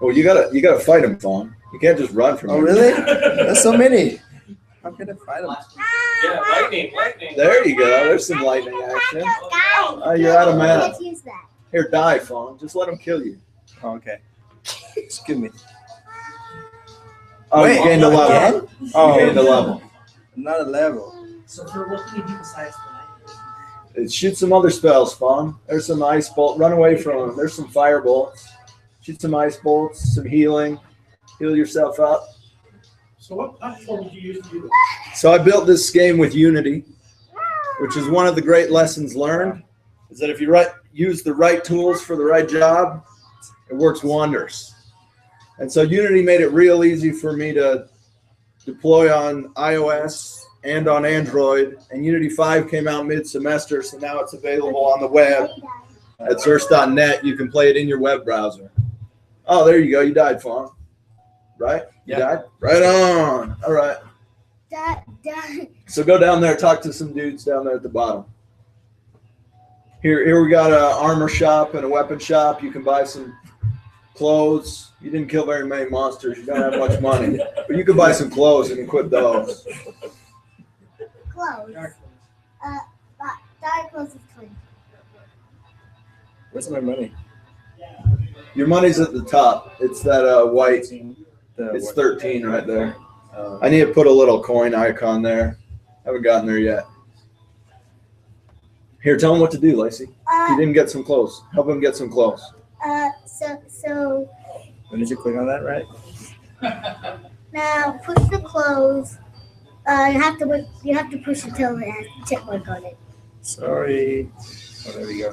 Oh, you gotta fight him, Fawn. You can't just run from him. Oh really? There's so many. How can I fight them? Yeah, lightning. There you go. There's some lightning action. Oh, you're out of mana. Let's use that. Here, die, Fawn. Just let him kill you. Oh, okay. Excuse me. Oh, you gained a level. Again? You Oh, gained a level. another level. So for what can you do besides the Shoot some other spells, Fawn. There's some ice bolt. Run away from them. There's some fire bolts. Shoot some ice bolts, some healing. Heal yourself up. So what platform did you use to do this? So I built this game with Unity, which is one of the great lessons learned, is that if you use the right tools for the right job, it works wonders. And so Unity made it real easy for me to deploy on iOS and on Android, and Unity 5 came out mid-semester, so now it's available on the web at Xerxes.net. You can play it in your web browser. Oh, there you go. You died, Fawn. Right? You died? Right on. All right. So go down there, talk to some dudes down there at the bottom. Here we got an armor shop and a weapon shop. You can buy some clothes. You didn't kill very many monsters. You don't have much money. But you can buy some clothes and equip those. Clothes. Dark clothes is clean. Where's my money? Your money's at the top. It's that white. It's 13 right there. I need to put a little coin icon there. Haven't gotten there yet. Here, tell him what to do, Lacey. He didn't get some clothes. Help him get some clothes. So When did you click on that, right? now push the clothes. You have to push it till it has check mark on it. Sorry. Oh, there we go.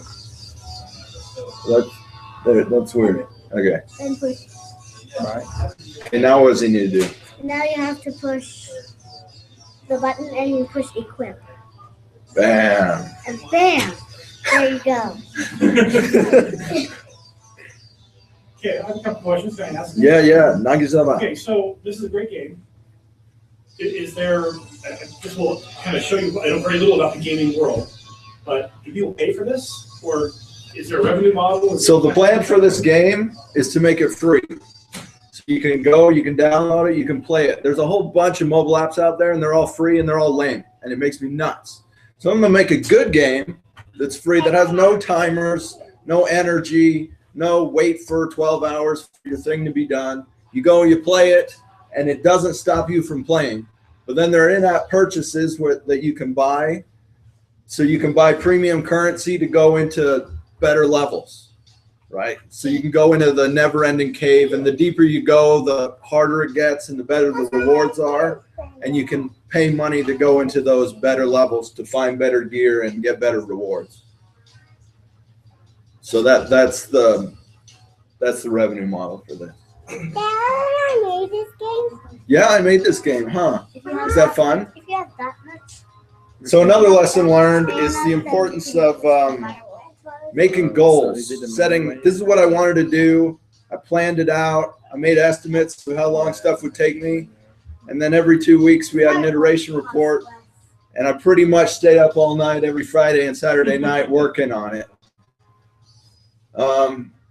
That's weird. Okay. Then push. All right. And now what does he need to do? Now you have to push the button and you push equip. Bam. And bam! There you go. Okay, I have a couple questions. Can I ask? Yeah. Knock yourself out. Okay, so this is a great game. Is there, this will kind of show you, I know very little about the gaming world, but do people pay for this? Or is there a revenue model? So the plan for this game is to make it free. So you can go, you can download it, you can play it. There's a whole bunch of mobile apps out there, and they're all free and they're all lame, and it makes me nuts. So I'm gonna make a good game that's free, that has no timers, no energy, no wait for 12 hours for your thing to be done. You go, you play it, and it doesn't stop you from playing. But then there are in-app purchases that you can buy. So you can buy premium currency to go into better levels, right? So you can go into the never-ending cave, and the deeper you go, the harder it gets and the better the rewards are. And you can pay money to go into those better levels to find better gear and get better rewards. So that's the revenue model for this. Dad, I made this game. Yeah, I made this game, huh? Is that fun? If you have that much. So another lesson learned is the importance of making goals, setting, this is what I wanted to do. I planned it out. I made estimates of how long stuff would take me. And then every 2 weeks we had an iteration report. And I pretty much stayed up all night every Friday and Saturday night working on it.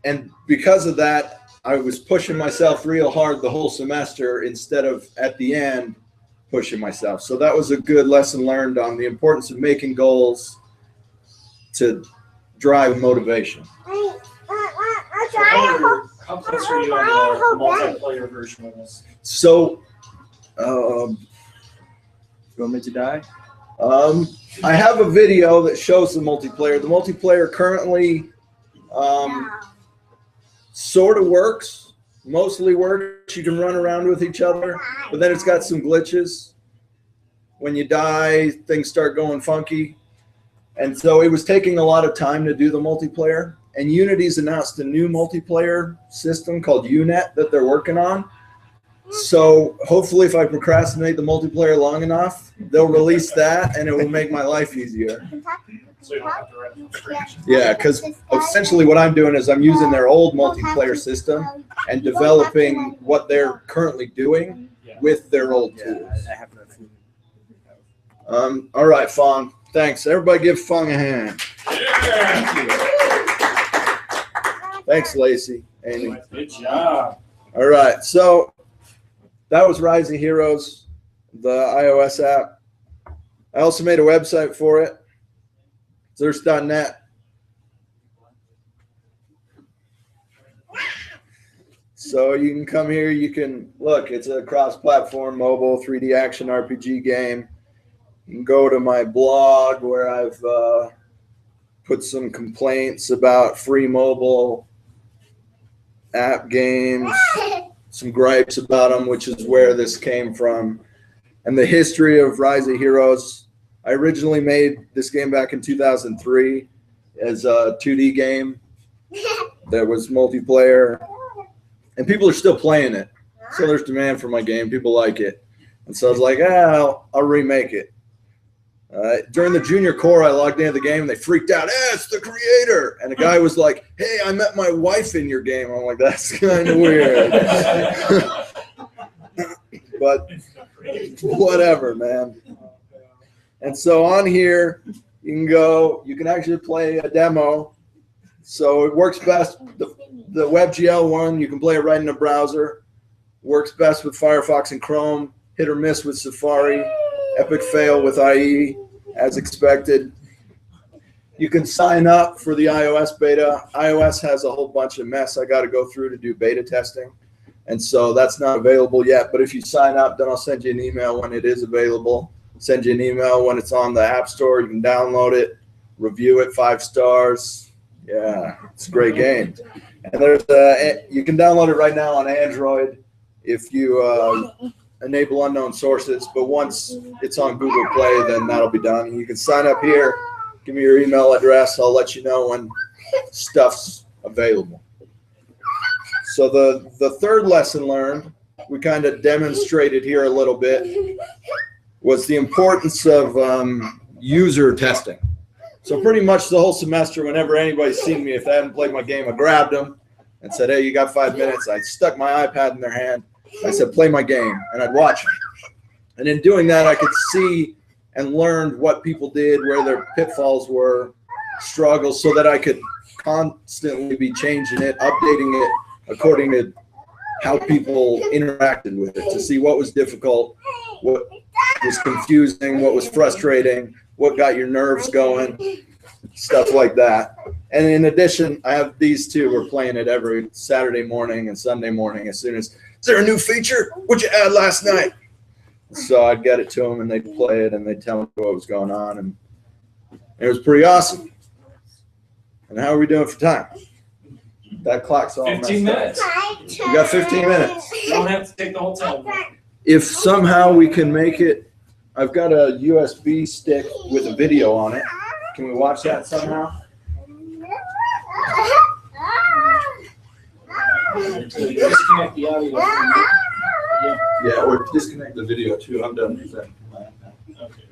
And because of that, I was pushing myself real hard the whole semester instead of at the end pushing myself. So that was a good lesson learned on the importance of making goals to drive motivation. How close are you on the multiplayer version of this? So, You want me to die? I have a video that shows the multiplayer. The multiplayer currently sort of works, mostly works. You can run around with each other, but then it's got some glitches. When you die, things start going funky. And so it was taking a lot of time to do the multiplayer. And Unity's announced a new multiplayer system called UNet that they're working on. So hopefully if I procrastinate the multiplayer long enough, they'll release that and it will make my life easier. So you don't have to write from scratch. Yeah, because essentially what I'm doing is I'm using their old multiplayer system and developing what they're currently doing with their old tools. I have no food. All right, Fong. Thanks. Everybody give Fong a hand. Thanks, Lacey. Amy. Good job. All right, so that was Rising Heroes, the iOS app. I also made a website for it, Xerxes.net. So you can come here, you can look, it's a cross-platform mobile 3D action RPG game. You can go to my blog where I've put some complaints about free mobile app games, some gripes about them, which is where this came from. And the history of Rise of Heroes. I originally made this game back in 2003 as a 2D game that was multiplayer. And people are still playing it. So there's demand for my game. People like it. And so I was like, I'll remake it. During the junior core, I logged into the game and they freaked out. It's the creator. And the guy was like, hey, I met my wife in your game. I'm like, that's kind of weird. But whatever, man. And so on here, you can actually play a demo. So it works best. The WebGL one, you can play it right in the browser. Works best with Firefox and Chrome. Hit or miss with Safari. Epic fail with IE, as expected. You can sign up for the iOS beta. iOS has a whole bunch of mess I got to go through to do beta testing. And so that's not available yet. But if you sign up, then I'll send you an email when it is available. Send you an email when it's on the App Store. You can download it, review it 5 stars. Yeah, it's a great game. And there's you can download it right now on Android if you enable unknown sources. But once it's on Google Play, then that'll be done. And you can sign up here. Give me your email address. I'll let you know when stuff's available. So the third lesson learned, we kind of demonstrated here a little bit, was the importance of user testing. So pretty much the whole semester, whenever anybody's seen me, if they hadn't played my game, I grabbed them and said, hey, you got 5 minutes. I stuck my iPad in their hand. I said, play my game, and I'd watch them. And in doing that, I could see and learn what people did, where their pitfalls were, struggles, so that I could constantly be changing it, updating it according to how people interacted with it, to see what was difficult, what was confusing, what was frustrating, what got your nerves going, stuff like that. And in addition, I have these two. We're playing it every Saturday morning and Sunday morning. As soon as, is there a new feature? What'd you add last night? So I'd get it to them, and they'd play it, and they'd tell me what was going on. And it was pretty awesome. And how are we doing for time? That clock's all 15 messed up. minutes. We got 15 minutes. You don't have to take the whole time. If somehow we can make it, I've got a USB stick with a video on it. Can we watch that somehow? Disconnect the audio. Yeah, or disconnect the video too. I'm done with that. Okay.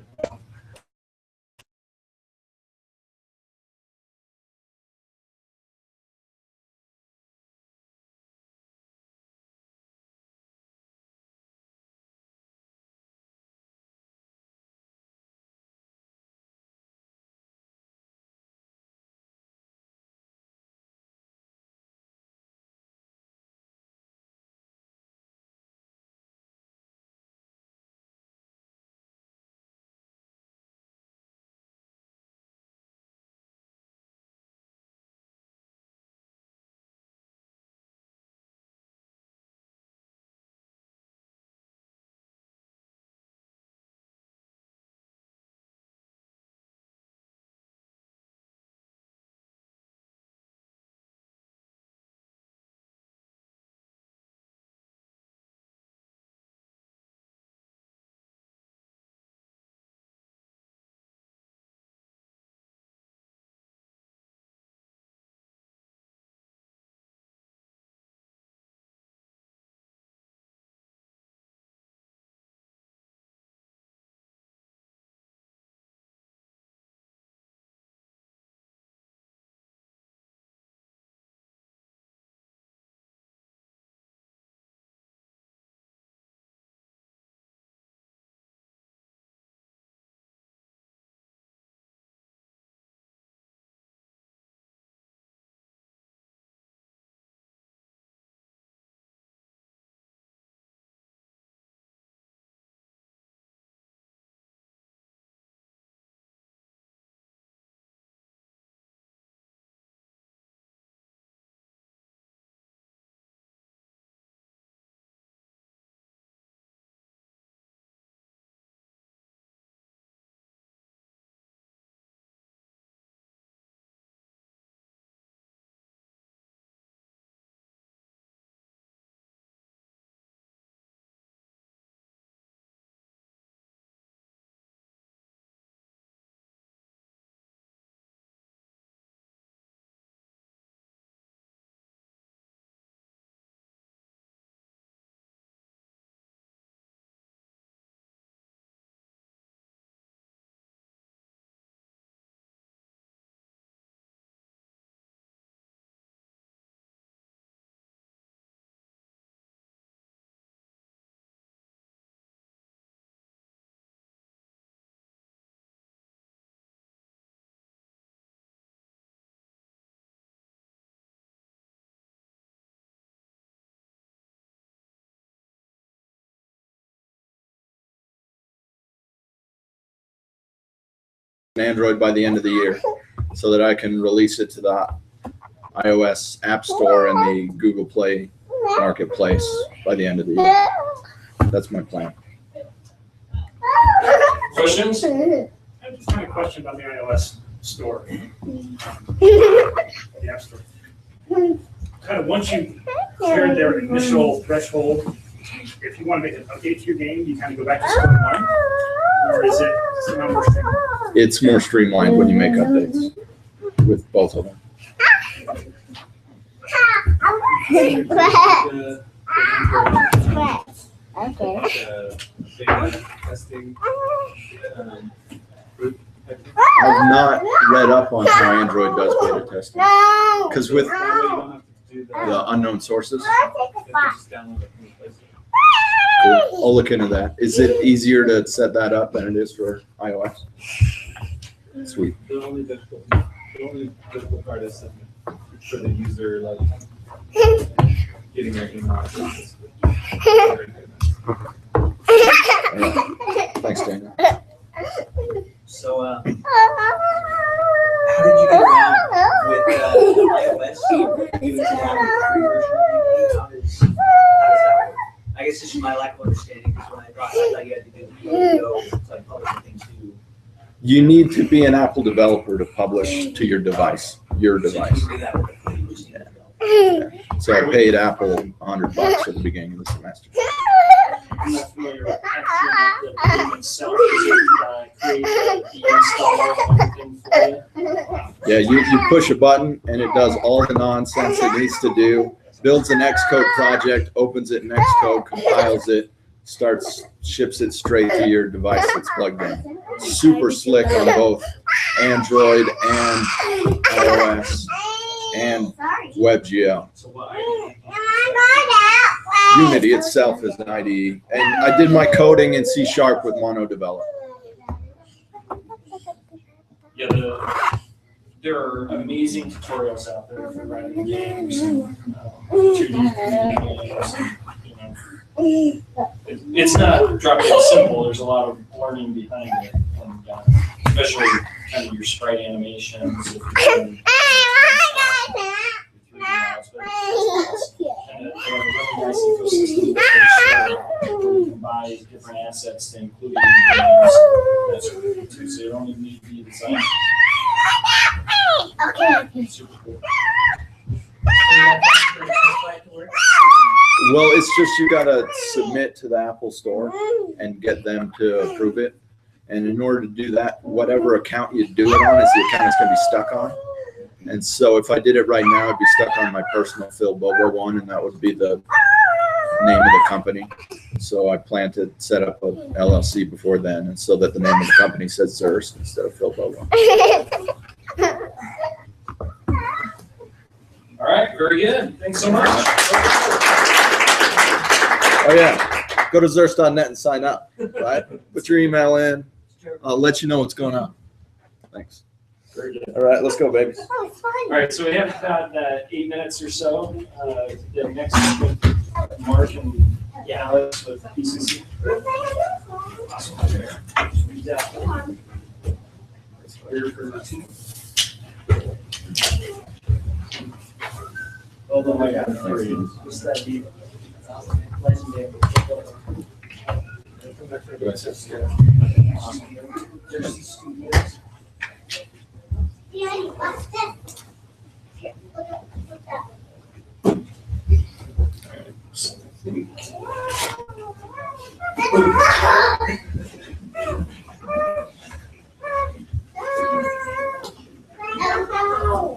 Android by the end of the year so that I can release it to the iOS App Store and the Google Play Marketplace by the end of the year. That's my plan. Questions? I have just kind of a question about the iOS store. The App Store. Kind of once you cleared their initial threshold, if you want to make an update to your game, you kind of go back to square one, or is it somehow more streamlined? It's more streamlined when you make updates with both of them. Testing. I've not read up on how Android does beta testing. Because with the unknown sources, cool. I'll look into that. Is it easier to set that up than it is for iOS? Sweet. The only difficult part is for the user, like getting their email address. Thanks, Daniel. So, how did you get around with iOS? You have a free version. How does that work? I guess this is my lack of understanding, because when I thought you had to do video, like publishing things too. You need to be an Apple developer to publish to your device. Your device. So I paid Apple $100 at the beginning of the semester. I'm not familiar with actually the game itself. Is it create the installer and everything for you? Yeah, you push a button and it does all the nonsense it needs to do, builds an Xcode project, opens it in Xcode, compiles it, ships it straight to your device that's plugged in. Super slick on both Android and iOS and WebGL. Unity itself is an IDE. And I did my coding in C# with MonoDevelop. Yeah, there are amazing tutorials out there for writing games and 2D games. It's not drop dead simple. There's a lot of learning behind it, and especially kind of your sprite animations. If you're doing, and they have a really nice ecosystem that they share, where you can buy different assets to include in the games. That's really good too. So you don't even need to be a designer. Super cool. Well, it's just you got to submit to the Apple Store and get them to approve it. And in order to do that, whatever account you do it on is the account it's going to be stuck on. And so if I did it right now, I'd be stuck on my personal Phil Bobo one, and that would be the name of the company. So I plan to set up a LLC before then, and so that the name of the company says Zurst instead of Phil Bobo. All right, very good. Thanks so much. Oh yeah, go to Zurst.net and sign up, right? Put your email in. I'll let you know what's going on. Thanks. Very good. All right, let's go, baby. All right, so we have about 8 minutes or so. The next with Mark and Alex with PCC. Although I got 3. What's that be? Legendary.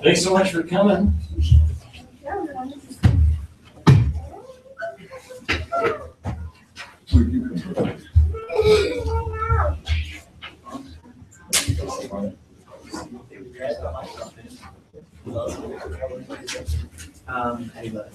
Thanks so much for coming. Anybody.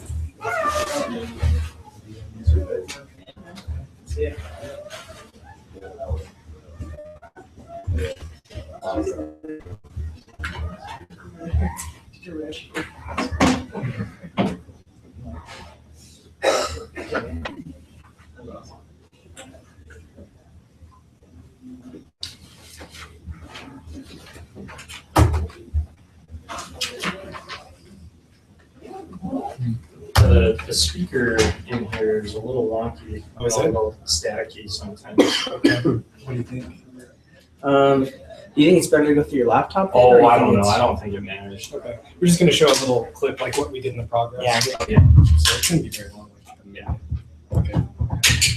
The speaker in here is a little wonky. Oh, is a it? little staticky sometimes. Okay. What do you think? Do you think it's better to go through your laptop? then, Oh, or you I think don't know. it's- I don't think it matters. Okay. We're just gonna show a little clip like what we did in the progress. Yeah. So it shouldn't be very long. Yeah. Okay.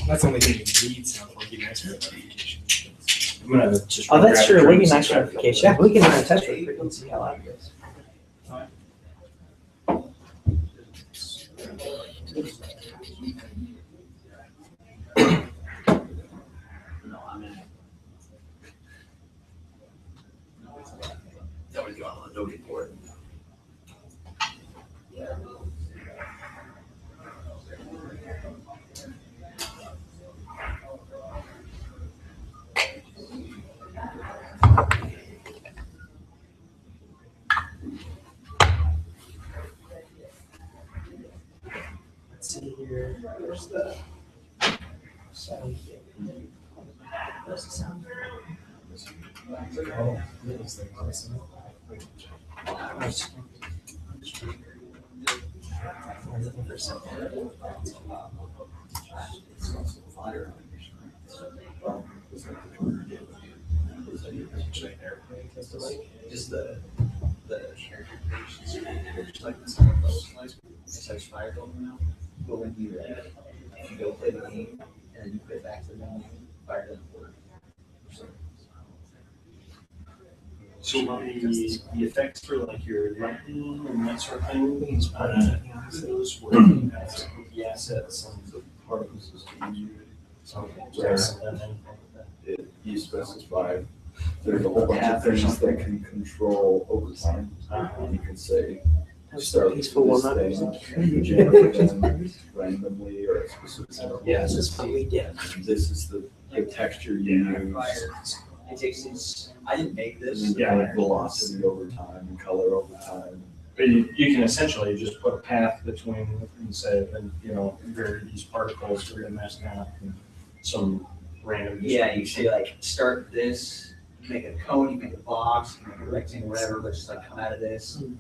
That's the only thing you need sound for. It'd be nice for notification. I'm gonna just. Oh, that's grab true. a It would drink be and nice grab a notification. couple Yeah, we can test it quick and see how loud it goes. No, I'm in. That would go on the Adobe for it. Let's see here. Where's the sound? Where's the sound? Oh, this thing, honestly. I'm looking for something. Just the character creation, just like the some of those, it's like fire going now. But when you go play the game and then you put it back to the menu, fire doesn't work. So the effects for like your lightning and that sort of thing, those were the assets and the particles is you. So You specify, there's a whole bunch of things that can control over time. You can say, Have start some peaceful this one thing, generate them randomly or a specific. Yeah, this is what we did. This is the texture you use. It takes these, I didn't make this. And the velocity over time and color over time. But you can essentially just put a path between and say, and vary these particles are in that path and some random. Yeah, you say like, start this, you make a cone, you make a box, you make a rectangle, whatever, but just like come out of this. And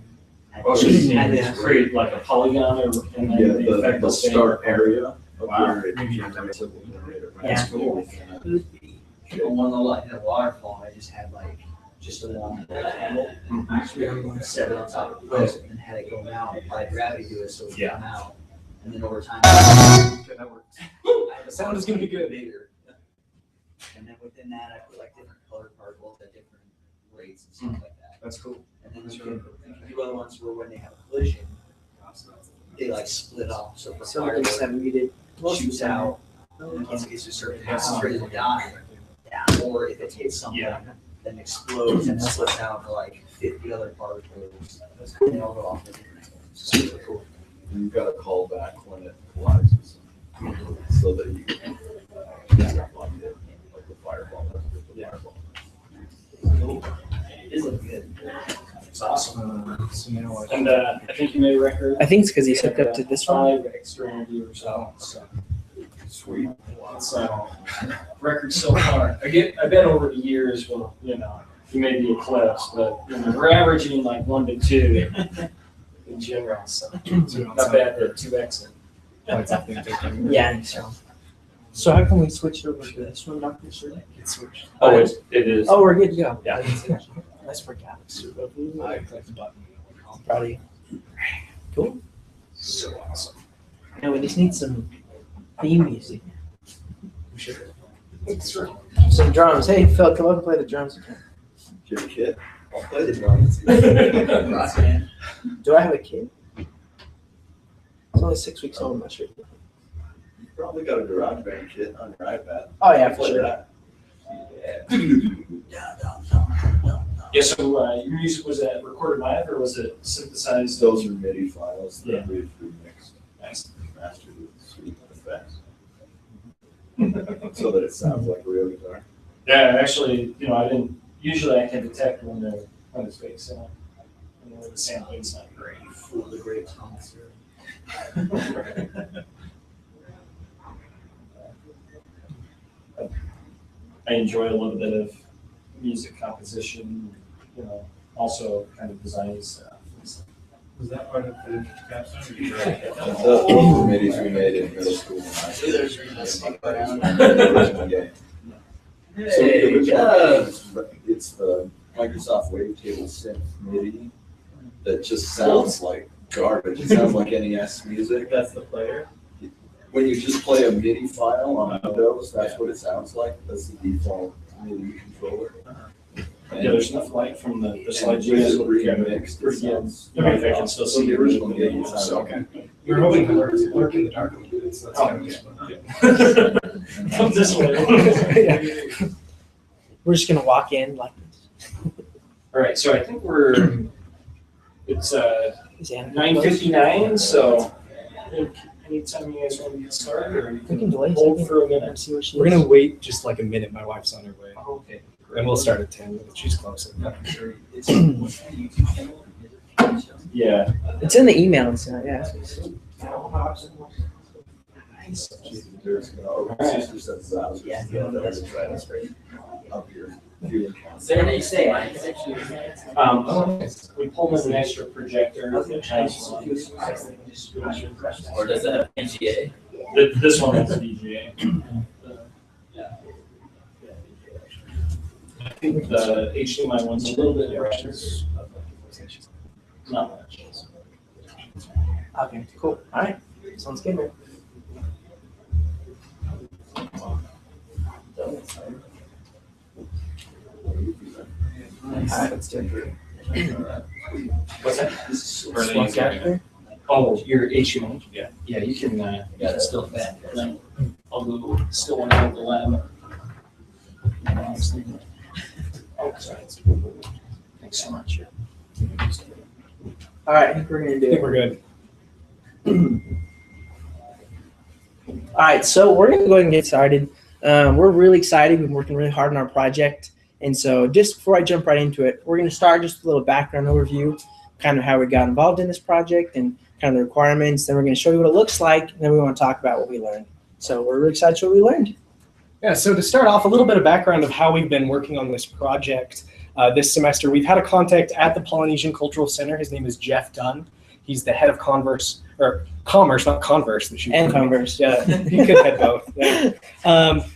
Oh, so you and can then create like a polygon or and then Yeah, the effect the will stay. start area of Wow. where it generates a generator. That's cool. on one of the like in a waterfall, I just had like just a long rectangle. Set it on top of the post and had it go down, apply gravity to it so it would come out. And then over time. Okay, that works. The sound is gonna be good. Bigger. And then within that, I put like different colored particles at different rates and stuff like that. That's cool. And then you can do other ones where when they have a collision, they like split off. So if a Some of them just fireball have muted. shoots out, in case a certain concentrated to die. Yeah. Or if it hits something, then explodes and splits out to like 50 other particles. And they all go off at different angles. Super cool. You've got to call back when it collapses so that you can find it like the fireball. It is looking good. It's awesome. So now I And I think you made a record. I think it's because he's hooked up to this one. 5 extra MB or so. Sweet. So record so far. I bet over the years, well, you made the eclipse, but we're averaging like 1 to 2 in general. So not bad to 2x it. Yeah, I think so. So how can we switch over to this one, Dr. Sir? It's switched. Oh, it is. Oh, we're good to go. Yeah. Let's forget. I clicked the button. Proud of you. Cool. So awesome. Now we just need some theme music. We should. Some drums. Hey, Phil, come up and play the drums. Your kid. I'll play the drums. Rock band. Do I have a kid? It's only 6 weeks old, I'm not sure. You probably got a garage band kit on your iPad. Oh, yeah, for Play sure. that. Yeah, so your music, was that recorded live or was it synthesized? Those are MIDI files Yeah. that we've remixed, Nice. mastered with sweet effects. So that it sounds like a real guitar. Yeah, actually, usually I can detect when it's fake, so the sampling's not great. Fool the great Thomas. I enjoy a little bit of music composition, also kind of design stuff. Was that part of the capstone? The committees we made in middle school and high school. So the original it's the Microsoft Wavetable Synth MIDI that just sounds like garbage. It sounds like NES music. That's the player? When you just play a MIDI file on Windows, that's what it sounds like. That's the default MIDI controller. Yeah, there's enough light from the slides you And guys with look it at. remixed, it sounds. I mean, if I can still see the the original original gig, it sounds okay. We're hoping to lurk in the dark a little bit, so that's kind of fun. Come this way. We're just gonna walk in like this. All right, so I think it's Is Anna 9:59, so anytime you guys want to get started, or you We can delay hold something. for a minute. See what she We're is. gonna wait just like a minute. My wife's on her way, Okay. and we'll start at 10 minutes. She's closer. Yeah. It's in the email, so yeah. There they say. We pulled in an extra projector. Or does it have VGA? This one has VGA. I think the HDMI one's a little bit different. Not much. Okay, cool. All right, sounds good, man. All right, let's do it. What's that? Swap factor? Oh, your HDMI? Yeah. Yeah, you can, yeah, still back. I'll go still want to go to the lab. Oh, sorry. Thanks so much. All right, I think we're gonna do I think it. we're good. All right, so we're gonna go ahead and get started. We're really excited. We've been working really hard on our project. And so just before I jump right into it, we're gonna start just a little background overview, kind of how we got involved in this project and kind of the requirements. Then we're gonna show you what it looks like, and then we wanna talk about what we learned. So we're really excited to show what we learned. Yeah, so to start off, a little bit of background of how we've been working on this project this semester. We've had a contact at the Polynesian Cultural Center. His name is Jeff Dunn. He's the head of Commerce, not Converse. And Converse. Yeah, he could head both. Yeah.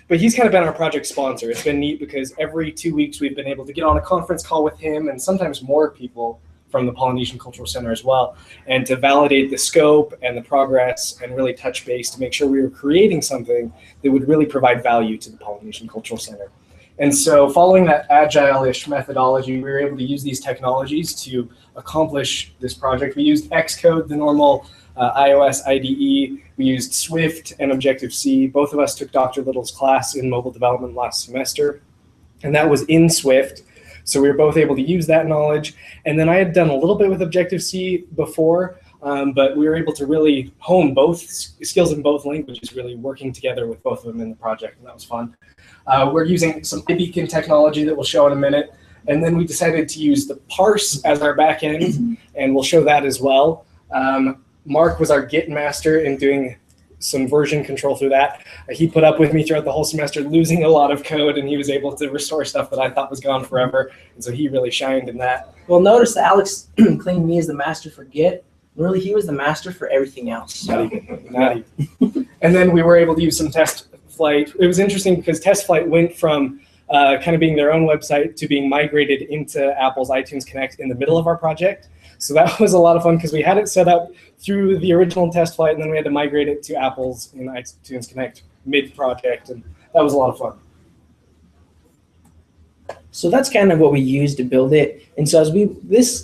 But he's kind of been our project sponsor. It's been neat because every 2 weeks we've been able to get on a conference call with him and sometimes more people from the Polynesian Cultural Center as well, and to validate the scope and the progress and really touch base to make sure we were creating something that would really provide value to the Polynesian Cultural Center. And so following that agile-ish methodology, we were able to use these technologies to accomplish this project. We used Xcode, the normal iOS IDE. We used Swift and Objective-C. Both of us took Dr. Little's class in mobile development last semester, and that was in Swift. So we were both able to use that knowledge. And then I had done a little bit with Objective-C before, but we were able to really hone both skills in both languages, really working together with both of them in the project, and that was fun. We're using some beacon technology that we'll show in a minute. And then we decided to use the parse as our backend, and we'll show that as well. Mark was our Git master in doing some version control through that. He put up with me throughout the whole semester, losing a lot of code, and he was able to restore stuff that I thought was gone forever. And so he really shined in that. Well, notice that Alex claimed me as the master for Git. Really, he was the master for everything else. Not even. And then we were able to use some test flight. It was interesting because test flight went from kind of being their own website to being migrated into Apple's iTunes Connect in the middle of our project. So that was a lot of fun because we had it set up through the original test flight, and then we had to migrate it to Apple's in iTunes Connect mid-project, and that was a lot of fun. So that's kind of what we used to build it. And so as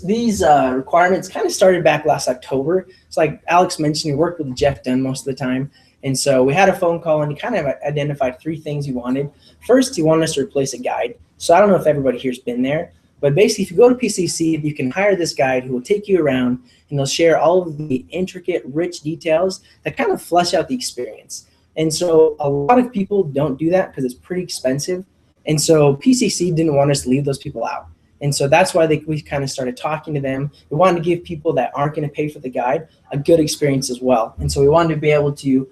these requirements kind of started back last October. It's like Alex mentioned, we worked with Jeff Dunn most of the time. And so we had a phone call, and he kind of identified 3 things he wanted. First, he wanted us to replace a guide. So I don't know if everybody here's been there, but basically if you go to PCC, you can hire this guide who will take you around, and they'll share all of the intricate, rich details that kind of flesh out the experience. And so a lot of people don't do that because it's pretty expensive. And so PCC didn't want us to leave those people out. And so that's why we kind of started talking to them. We wanted to give people that aren't going to pay for the guide a good experience as well. And so we wanted to be able to,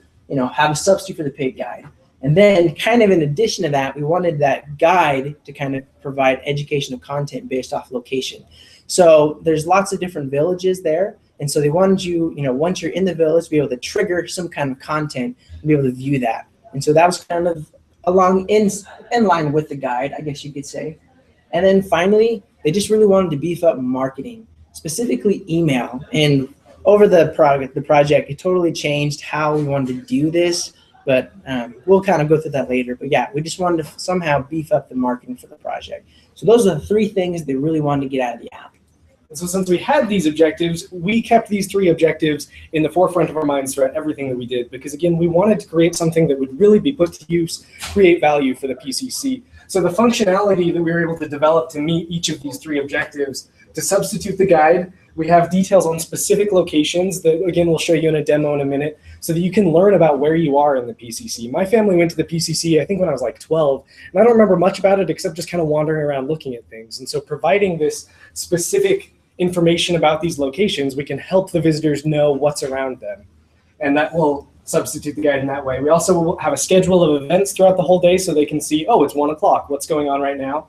have a substitute for the paid guide. And then kind of in addition to that, we wanted that guide to kind of provide educational content based off location. So there's lots of different villages there. And so they wanted you, once you're in the village, to be able to trigger some kind of content and be able to view that. And so that was kind of along in line with the guide, I guess you could say. And then finally, they just really wanted to beef up marketing, specifically email. And over the project, it totally changed how we wanted to do this, but we'll kind of go through that later. But yeah, we just wanted to somehow beef up the marketing for the project. So those are the 3 things they really wanted to get out of the app. And so since we had these objectives, we kept these 3 objectives in the forefront of our minds throughout everything that we did, because again, we wanted to create something that would really be put to use, create value for the PCC. So the functionality that we were able to develop to meet each of these 3 objectives, to substitute the guide, we have details on specific locations that, again, we'll show you in a demo in a minute, so that you can learn about where you are in the PCC. My family went to the PCC, I think, when I was like 12, and I don't remember much about it except just kind of wandering around looking at things. And so providing this specific information about these locations, we can help the visitors know what's around them. And that will substitute the guide in that way. We also will have a schedule of events throughout the whole day so they can see, oh, it's 1 o'clock, what's going on right now?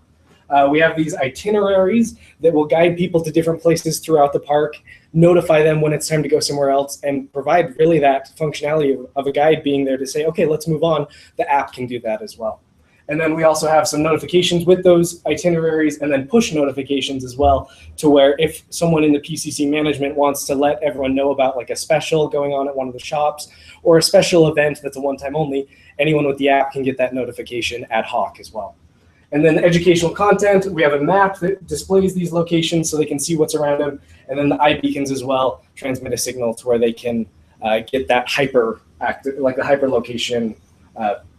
We have these itineraries that will guide people to different places throughout the park, notify them when it's time to go somewhere else, and provide really that functionality of a guide being there to say, okay, let's move on. The app can do that as well. And then we also have some notifications with those itineraries, and then push notifications as well, to where if someone in the PCC management wants to let everyone know about like a special going on at one of the shops or a special event that's a one-time only, anyone with the app can get that notification ad hoc as well. And then educational content, we have a map that displays these locations so they can see what's around them. And then the iBeacons as well transmit a signal to where they can get that like the hyperlocation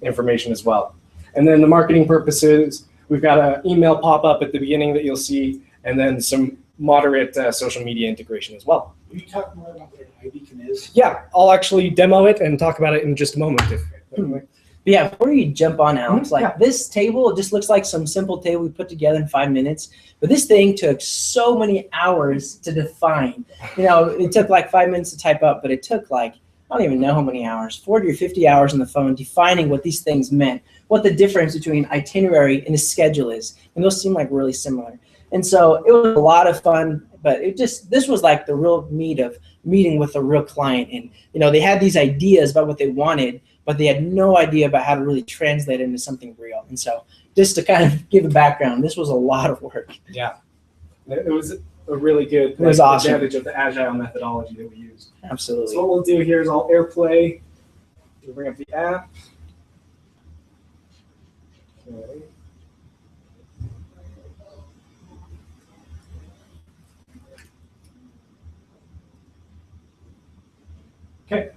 information as well. And then the marketing purposes, we've got an email pop-up at the beginning that you'll see, and then some moderate social media integration as well. Will you talk more about what an iBeacon is? Yeah, I'll actually demo it and talk about it in just a moment. But yeah, before you jump on, Alex, this table, it just looks like some simple table we put together in 5 minutes. But this thing took so many hours to define. It took like 5 minutes to type up, but it took like, I don't even know how many hours, 40 or 50 hours on the phone defining what these things meant, what the difference between itinerary and a schedule is. And those seem like really similar. And so it was a lot of fun, but this was like the real meat of meeting with a real client. And, they had these ideas about what they wanted, but they had no idea about how to really translate it into something real. And so just to kind of give a background, this was a lot of work. Yeah, it was a really good awesome. advantage of the agile methodology that we used. Absolutely. So what we'll do here is I'll AirPlay. We'll bring up the app. Okay. Okay,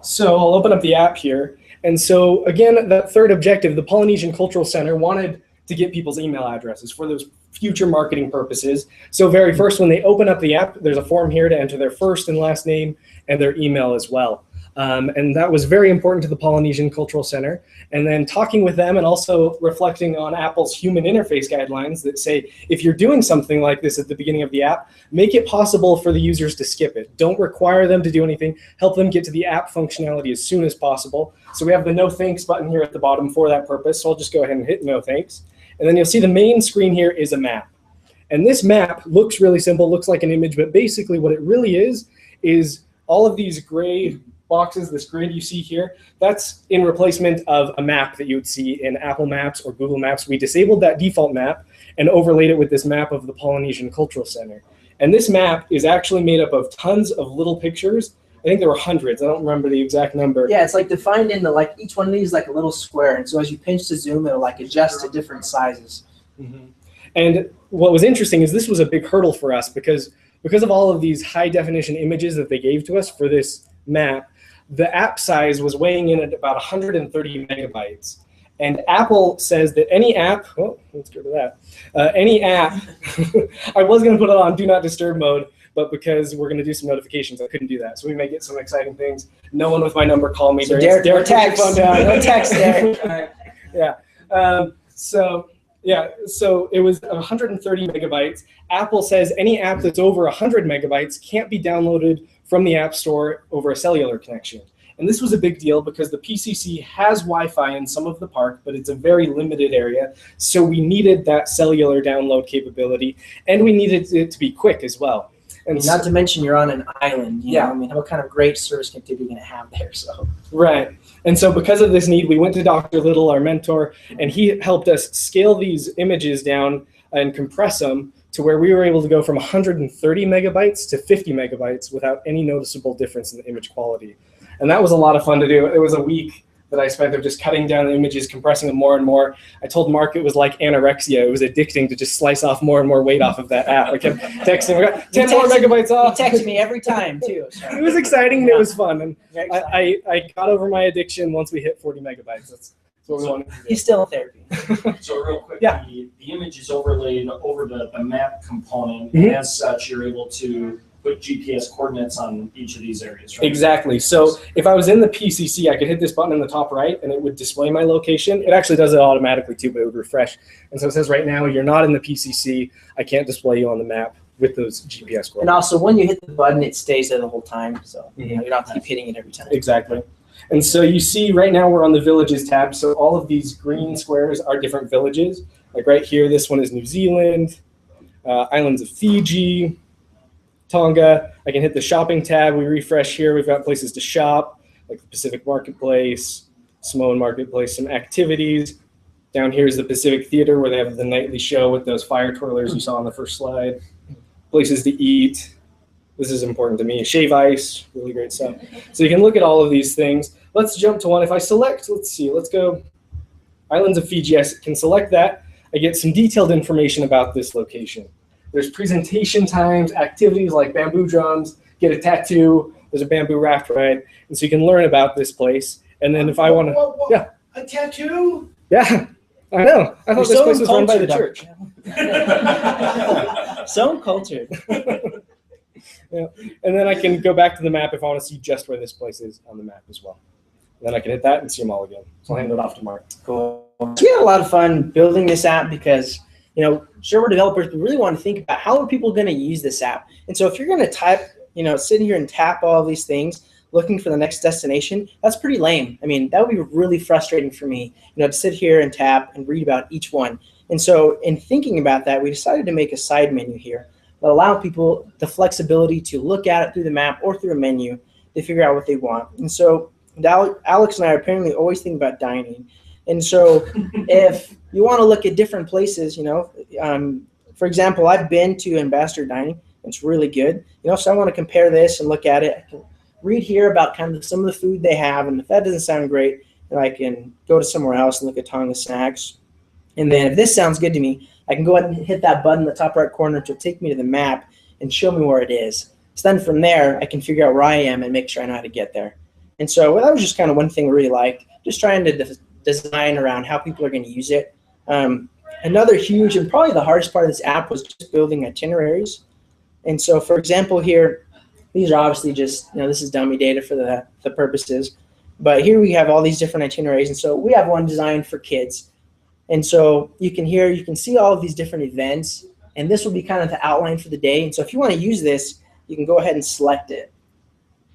so I'll open up the app here. And so again, that 3rd objective, the Polynesian Cultural Center wanted to get people's email addresses for those future marketing purposes. So very first, when they open up the app, there's a form here to enter their first and last name and their email as well. And that was very important to the Polynesian Cultural Center. And then talking with them and also reflecting on Apple's human interface guidelines that say, if you're doing something like this at the beginning of the app, make it possible for the users to skip it. Don't require them to do anything. Help them get to the app functionality as soon as possible. So we have the no thanks button here at the bottom for that purpose. So I'll just go ahead and hit no thanks. And then you'll see the main screen here is a map. And this map looks really simple, looks like an image, but basically what it really is all of these gray boxes, this grid you see here, that's in replacement of a map that you would see in Apple Maps or Google Maps. We disabled that default map and overlaid it with this map of the Polynesian Cultural Center. And this map is actually made up of tons of little pictures. I think there were hundreds. I don't remember the exact number. Yeah, it's like defined into like each one of these like a little square. And so as you pinch to zoom, it'll like adjust to different sizes. Mm-hmm. And what was interesting is this was a big hurdle for us because of all of these high definition images that they gave to us for this map, the app size was weighing in at about 130 megabytes. And Apple says that any app, let's go to that. Any app, I was going to put it on Do Not Disturb mode, but because we're going to do some notifications, I couldn't do that. So we may get some exciting things. No one with my number call me. So Derek, text. Phone down. No text, Derek. Yeah. So it was 130 megabytes. Apple says any app that's over 100 megabytes can't be downloaded from the App Store over a cellular connection. And this was a big deal because the PCC has Wi-Fi in some of the park, but it's a very limited area. So we needed that cellular download capability, and we needed it to be quick as well. I mean, not to mention you're on an island. You know? I mean, what kind of great service connectivity are you going to have there? So Right. And so because of this need, we went to Dr. Little, our mentor, and he helped us scale these images down and compress them to where we were able to go from 130 megabytes to 50 megabytes without any noticeable difference in the image quality. And that was a lot of fun to do. It was a week that I spent of just cutting down the images, compressing them more and more. I told Mark it was like anorexia. It was addicting to just slice off more and more weight off of that app. I kept texting, we got 10 more megabytes off. He texted me every time too. So. It was exciting and it was fun. And I got over my addiction once we hit 40 megabytes. That's what we wanted to do. He's still in therapy. So real quick, Yeah. the image is overlaid over the map component. Mhm. And as such, you're able to put GPS coordinates on each of these areas, right? Exactly. So if I was in the PCC, I could hit this button in the top right and it would display my location. It actually does it automatically too, but it would refresh. And so it says right now, you're not in the PCC. I can't display you on the map with those GPS coordinates. And also, when you hit the button, it stays there the whole time. So you know, you don't have to keep hitting it every time. Exactly. And so you see right now we're on the villages tab. So all of these green squares are different villages. Like right here, this one is New Zealand, islands of Fiji, Tonga. I can hit the shopping tab. We refresh here. We've got places to shop, like the Pacific Marketplace, Samoan Marketplace, some activities. Down here is the Pacific Theater where they have the nightly show with those fire twirlers you saw on the first slide. Places to eat. This is important to me. Shave ice, really great stuff. So you can look at all of these things. Let's jump to one. If I select, let's see, let's go Islands of Fiji. I can select that. I get some detailed information about this location. There's presentation times, activities like bamboo drums, get a tattoo, there's a bamboo raft ride. And so you can learn about this place. And then if I want to, yeah. A tattoo? Yeah, I know. I thought this place was run by the church. So cultured. Yeah. And then I can go back to the map if I want to see just where this place is on the map as well. And then I can hit that and see them all again. So I'll hand it off to Mark. Cool. So we had a lot of fun building this app because, you know, sure, we're developers, but we really want to think about how are people going to use this app. And so if you're going to type, you know, sit here and tap all these things, looking for the next destination, that's pretty lame. I mean, that would be really frustrating for me, you know, to sit here and tap and read about each one. And so in thinking about that, we decided to make a side menu here that allow people the flexibility to look at it through the map or through a menu to figure out what they want. And so Alex and I are apparently always thinking about dining. And so if you want to look at different places, you know, for example, I've been to Ambassador Dining. It's really good. You know, so I want to compare this and look at it. I can read here about kind of some of the food they have. And if that doesn't sound great, then I can go to somewhere else and look at Tonga snacks. And then if this sounds good to me, I can go ahead and hit that button in the top right corner to take me to the map and show me where it is. So then from there, I can figure out where I am and make sure I know how to get there. And so that was just kind of one thing we really liked, just trying to design around how people are going to use it. Another huge and probably the hardest part of this app was just building itineraries. And so, for example, here, these are obviously just, you know, this is dummy data for the purposes. But here we have all these different itineraries. And so we have one designed for kids. And so you can see all of these different events. And this will be kind of the outline for the day. And so if you want to use this, you can go ahead and select it.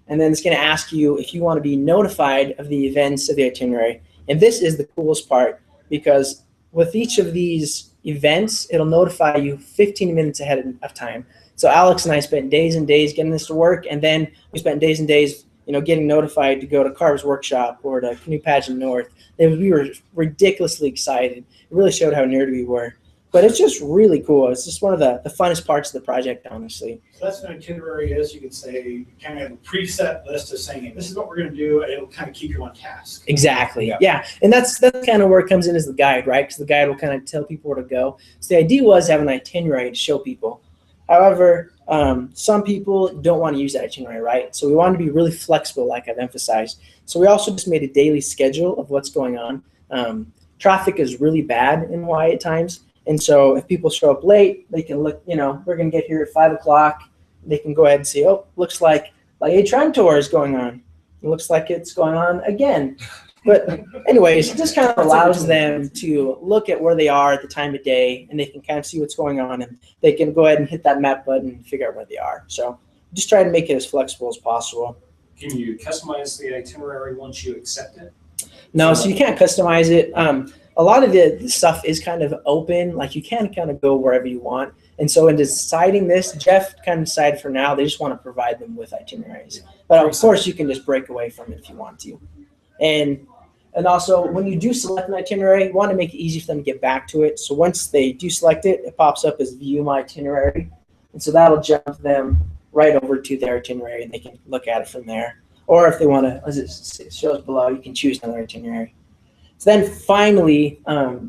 And then it's going to ask you if you want to be notified of the events of the itinerary. And this is the coolest part because with each of these events, it'll notify you 15 minutes ahead of time. So Alex and I spent days and days getting this to work, and then we spent days and days, you know, getting notified to go to Carver's Workshop or to Canoe Pageant North. And we were ridiculously excited. It really showed how nerdy we were. But it's just really cool. It's just one of the funnest parts of the project, honestly. So that's what an itinerary is. You can say, kind of a preset list of saying, hey, this is what we're going to do, and it'll kind of keep you on task. Exactly. Yeah. And that's kind of where it comes in as the guide, right? Because the guide will kind of tell people where to go. So the idea was to have an itinerary to show people. However, some people don't want to use that itinerary, right? So we wanted to be really flexible, like I've emphasized. So we also just made a daily schedule of what's going on. Traffic is really bad in Hawaii at times. And so if people show up late, they can look, you know, we're going to get here at 5 o'clock. They can go ahead and see, oh, looks like a tram tour is going on. It looks like it's going on again. But anyways, it just kind of allows them to look at where they are at the time of day, and they can kind of see what's going on, and they can go ahead and hit that map button and figure out where they are. So just try to make it as flexible as possible. Can you customize the itinerary once you accept it? No, so you can't customize it. a lot of the stuff is kind of open, like you can kind of go wherever you want. And so in deciding this, Jeff kind of decided for now, they just want to provide them with itineraries. But of course, you can just break away from it if you want to. And also, when you do select an itinerary, you want to make it easy for them to get back to it. So once they do select it, it pops up as View My Itinerary. And so that'll jump them right over to their itinerary, and they can look at it from there. Or if they want to, as it shows below, you can choose another itinerary. So then finally,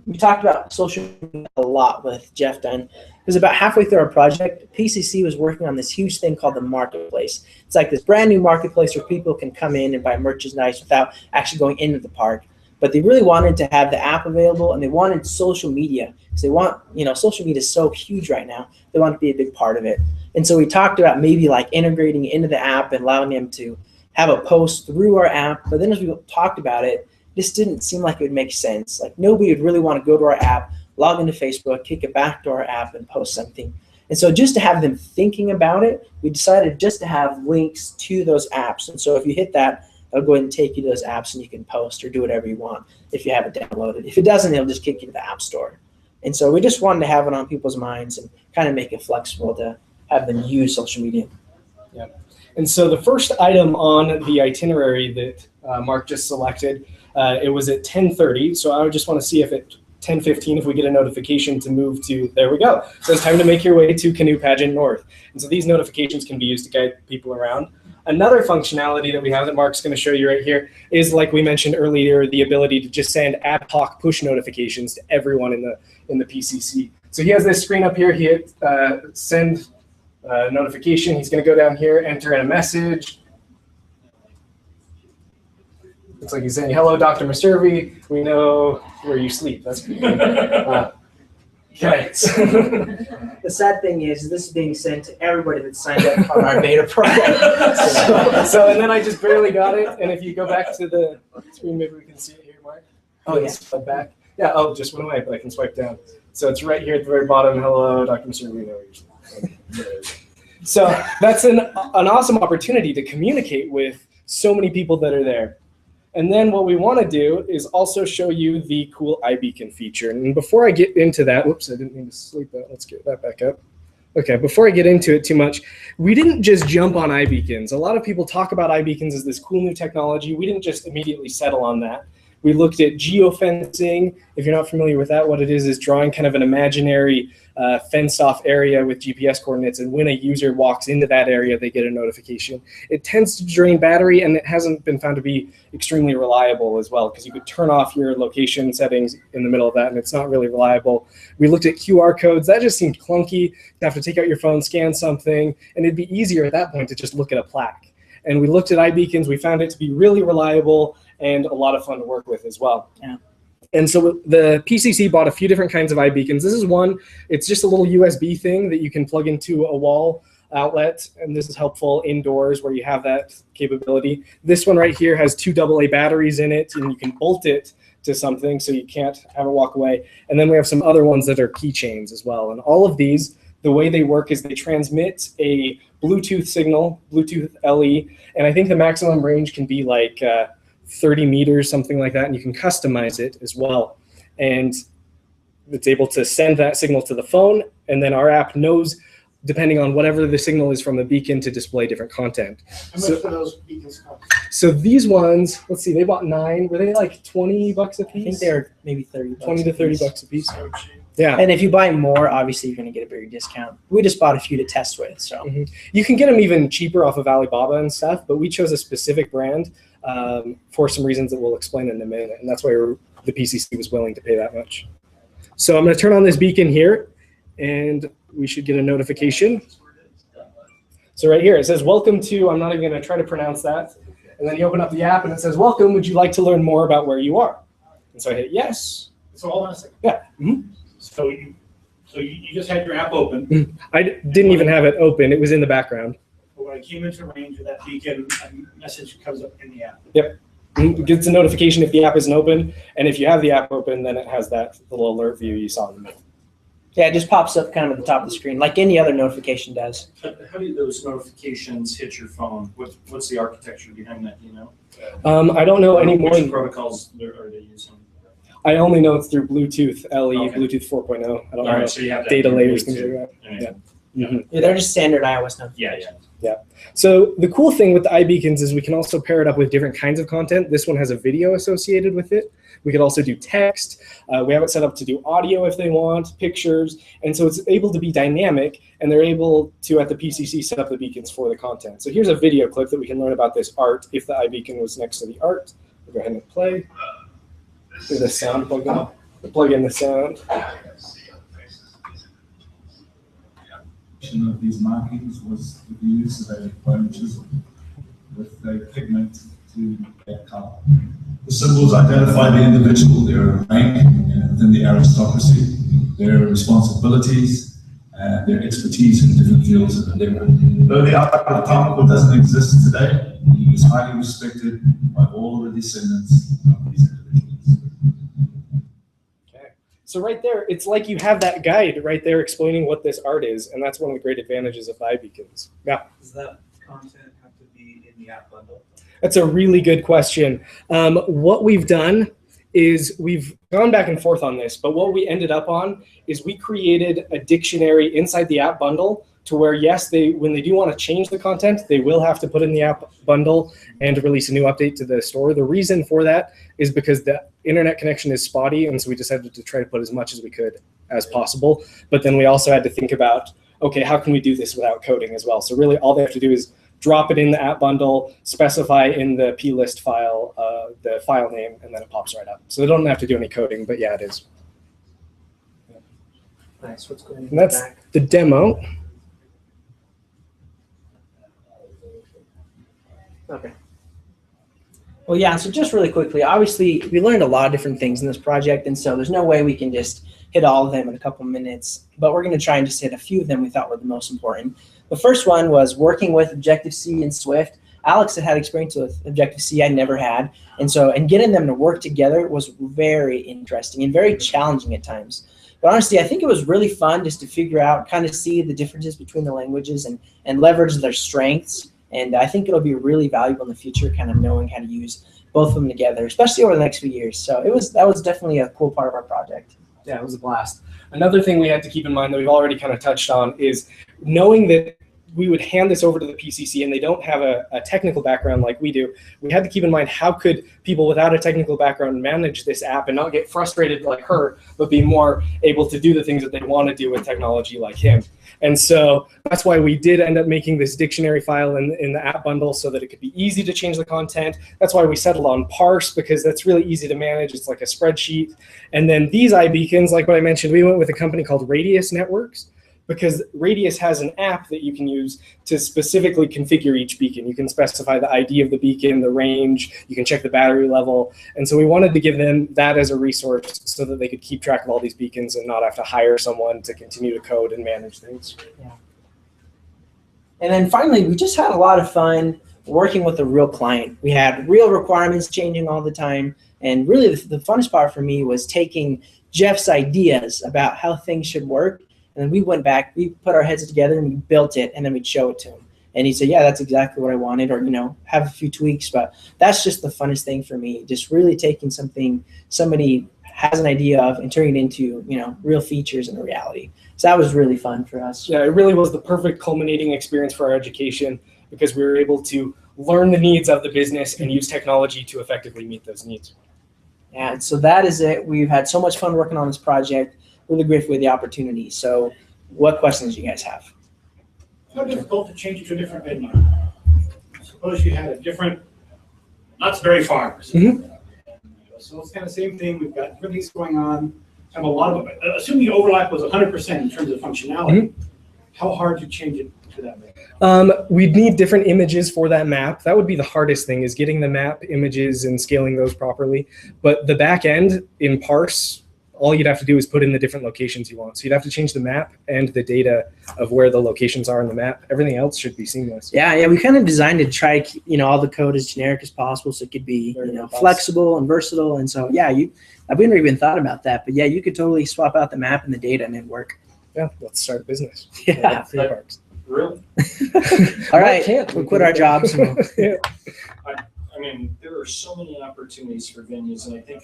we talked about social media a lot with Jeff Dunn. Because about halfway through our project, PCC was working on this huge thing called the marketplace. It's like this brand new marketplace where people can come in and buy merchandise without actually going into the park. But they really wanted to have the app available, and they wanted social media. Because they want, social media is so huge right now. They want to be a big part of it. And so we talked about maybe like integrating it into the app and allowing them to have a post through our app. But then as we talked about it, this didn't seem like it would make sense. Like nobody would really want to go to our app, log into Facebook, kick it back to our app, and post something. And so just to have them thinking about it, we decided just to have links to those apps. And so if you hit that, it'll go ahead and take you to those apps, and you can post or do whatever you want if you have it downloaded. If it doesn't, it'll just kick you to the App Store. And so we just wanted to have it on people's minds and kind of make it flexible to have them use social media. Yeah. And so the first item on the itinerary that Mark just selected, it was at 10:30. So I would just want to see if at 10:15, if we get a notification to move to, there we go. So it's time to make your way to Canoe Pageant North. And so these notifications can be used to guide people around. Another functionality that we have that Mark's going to show you right here is, like we mentioned earlier, the ability to just send ad hoc push notifications to everyone in the PCC. So he has this screen up here. He hit send notification. He's going to go down here, enter in a message. Looks like he's saying, "Hello, Dr. Maservi. We know where you sleep." That's pretty good. Okay. The sad thing is this is being sent to everybody that signed up on our beta program. So and then I just barely got it. And if you go back to the screen, maybe we can see it here, Mark. Oh, yeah. Swipe back. Yeah, oh, it just went away, but I can swipe down. So it's right here at the very bottom. "Hello, Dr. Maservi. We know where you sleep." So that's an awesome opportunity to communicate with so many people that are there. And then what we want to do is also show you the cool iBeacon feature. And before I get into that, whoops, I didn't mean to sleep that. Let's get that back up. Okay, before I get into it too much, we didn't just jump on iBeacons. A lot of people talk about iBeacons as this cool new technology. We didn't just immediately settle on that. We looked at geofencing. If you're not familiar with that, what it is drawing kind of an imaginary fenced off area with GPS coordinates, and when a user walks into that area, they get a notification. It tends to drain battery, and it hasn't been found to be extremely reliable as well, because you could turn off your location settings in the middle of that, and it's not really reliable. We looked at QR codes. That just seemed clunky. You have to take out your phone, scan something, and it'd be easier at that point to just look at a plaque. And we looked at iBeacons. We found it to be really reliable and a lot of fun to work with as well. Yeah. And so the PCC bought a few different kinds of iBeacons. This is one. It's just a little USB thing that you can plug into a wall outlet, and this is helpful indoors where you have that capability. This one right here has 2 AA batteries in it, and you can bolt it to something so you can't have it walk away. And then we have some other ones that are keychains as well. And all of these, the way they work is they transmit a Bluetooth signal, Bluetooth LE, and I think the maximum range can be like 30 meters, something like that, and you can customize it as well. And it's able to send that signal to the phone, and then our app knows, depending on whatever the signal is from the beacon, to display different content. How much for those beacons cost? So these ones, let's see, they bought 9. Were they like $20 a piece? I think they're maybe 30 $20 to $30 a piece. Yeah. And if you buy more, obviously you're going to get a bigger discount. We just bought a few to test with, so. You can get them even cheaper off of Alibaba and stuff, but we chose a specific brand for some reasons that we'll explain in a minute, and that's why the PCC was willing to pay that much. So I'm going to turn on this beacon here, and we should get a notification. So right here, it says, "Welcome to," I'm not even going to try to pronounce that, and then you open up the app, and it says, "Welcome, would you like to learn more about where you are?" And so I hit yes. So hold on a second. Yeah. So you just had your app open. I didn't even have it open. It was in the background. But when I came into range of that beacon, a message comes up in the app. Yep. It gets a notification if the app isn't open, and if you have the app open, then it has that little alert view you saw in the middle. Yeah, it just pops up kind of at the top of the screen, like any other notification does. How do those notifications hit your phone? What's the architecture behind that? Do you know? I don't know anymore. Which protocols are they using? I only know it's through Bluetooth LE, Okay. Bluetooth 4.0. I don't All know right, so you have that data in layers, Bluetooth. things like that. Yeah. Mhm. Yeah, they're just standard iOS now. Yeah. So the cool thing with the iBeacons is we can also pair it up with different kinds of content. This one has a video associated with it. We could also do text. We have it set up to do audio if they want, pictures. And so it's able to be dynamic, and they're able to, at the PCC, set up the beacons for the content. So here's a video clip that we can learn about this art if the iBeacon was next to the art. We'll go ahead and play. Here's the sound plug in. Plug in the sound. Of these markings was the use of a bone chisel with a pigment to that color. The symbols identify the individual, their rank within the aristocracy, their responsibilities, their expertise in different fields of endeavor. Though the art of Comical doesn't exist today, he is highly respected by all the descendants of these individuals. So right there, it's like you have that guide right there explaining what this art is, and that's one of the great advantages of iBeacons. Yeah. Does that content have to be in the app bundle? That's a really good question. What we've done is we've gone back and forth on this, but what we ended up on is we created a dictionary inside the app bundle to where, yes, when they do want to change the content, they will have to put in the app bundle and release a new update to the store. The reason for that is because the internet connection is spotty, and so we decided to try to put as much as we could as possible. But then we also had to think about, okay, how can we do this without coding as well? So really all they have to do is drop it in the app bundle, specify in the plist file the file name, and then it pops right up. So they don't have to do any coding, but yeah, it is. Nice. What's going on? And that's the demo. Okay. Well, yeah, so just really quickly, obviously, we learned a lot of different things in this project, and so there's no way we can just hit all of them in a couple minutes, but we're going to try and just hit a few of them we thought were the most important. The first one was working with Objective-C and Swift. Alex had experience with Objective-C I never had, and getting them to work together was very interesting and very challenging at times. But honestly, I think it was really fun just to figure out, kind of see the differences between the languages and leverage their strengths. And I think it'll be really valuable in the future, kind of knowing how to use both of them together, especially over the next few years. So that was definitely a cool part of our project. Yeah, it was a blast. Another thing we had to keep in mind that we've already kind of touched on is knowing that we would hand this over to the PCC and they don't have a technical background like we do. We had to keep in mind, how could people without a technical background manage this app and not get frustrated like her, but be more able to do the things that they want to do with technology like him. And so that's why we did end up making this dictionary file in the app bundle so that it could be easy to change the content. That's why we settled on parse, because that's really easy to manage. It's like a spreadsheet. And then these iBeacons, like what I mentioned, we went with a company called Radius Networks, because Radius has an app that you can use to specifically configure each beacon. You can specify the ID of the beacon, the range, you can check the battery level. And so we wanted to give them that as a resource so that they could keep track of all these beacons and not have to hire someone to continue to code and manage things. Yeah. And then finally, we just had a lot of fun working with a real client. We had real requirements changing all the time. And really the funnest part for me was taking Jeff's ideas about how things should work. And then we went back, we put our heads together and we built it, and then we'd show it to him. And he'd say, yeah, that's exactly what I wanted, or, have a few tweaks. But that's just the funnest thing for me, just really taking something somebody has an idea of and turning it into, real features and a reality. So that was really fun for us. Yeah, it really was the perfect culminating experience for our education, because we were able to learn the needs of the business and use technology to effectively meet those needs. And so that is it. We've had so much fun working on this project. Really grateful for the opportunity. So what questions do you guys have? How difficult to change it to a different venue? Suppose you had a different, Knott's Berry Farms. Mm-hmm. So it's kind of the same thing. We've got different things going on. Have a lot of, assuming the overlap was 100% in terms of functionality, how hard to change it to that venue? We'd need different images for that map. That would be the hardest thing, is getting the map images and scaling those properly. But the back end in parse, all you'd have to do is put in the different locations you want. So you'd have to change the map and the data of where the locations are in the map. Everything else should be seamless. Yeah, we kind of designed to try, all the code as generic as possible, so it could be, flexible and versatile. And so, yeah, we never even thought about that, but yeah, you could totally swap out the map and the data and it'd work. Yeah, let's start a business. Yeah. Really? All right, we'll quit our jobs. And I mean, there are so many opportunities for venues, and I think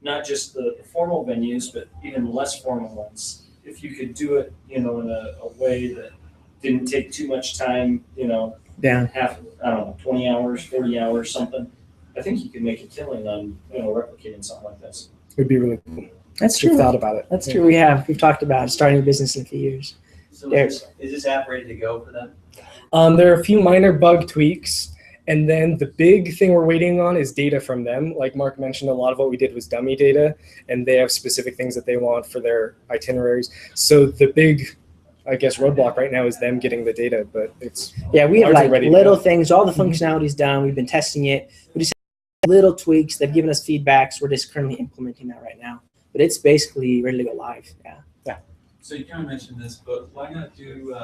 not just the formal venues, but even less formal ones. If you could do it, in a way that didn't take too much time, Yeah. 20 hours, 40 hours, something. I think you could make a killing on, replicating something like this. It'd be really cool. That's We've true. thought about it. That's true. We've talked about starting a business in a few years. So is this app ready to go for them? There are a few minor bug tweaks, and then the big thing we're waiting on is data from them. Like Mark mentioned, a lot of what we did was dummy data, and they have specific things that they want for their itineraries. So the big, I guess, roadblock right now is them getting the data, but it's we have largely like ready to little go. things. All the functionality's done. We've been testing it. We just have little tweaks. They've given us feedbacks. We're just currently implementing that right now. But it's basically ready to go live. Yeah. So you kind of mentioned this, but why not do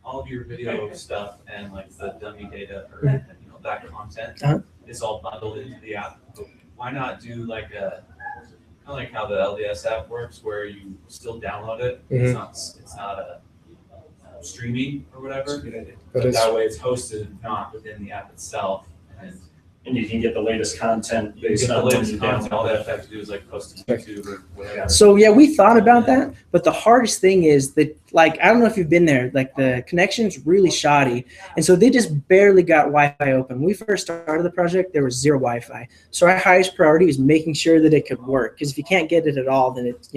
all of your video stuff and like the dummy data or that content is all bundled into the app? But why not do like kind of like how the LDS app works, where you still download it? It's not a streaming or whatever, but that way it's hosted not within the app itself. And you can get the latest content based on the when latest you content. All download they it. have to do is like post to YouTube or whatever. So yeah, we thought about that, but the hardest thing is that, like, I don't know if you've been there, like the connection's really shoddy, and so they just barely got Wi-Fi open. When we first started the project, there was zero Wi-Fi. So our highest priority was making sure that it could work, because if you can't get it at all, then it's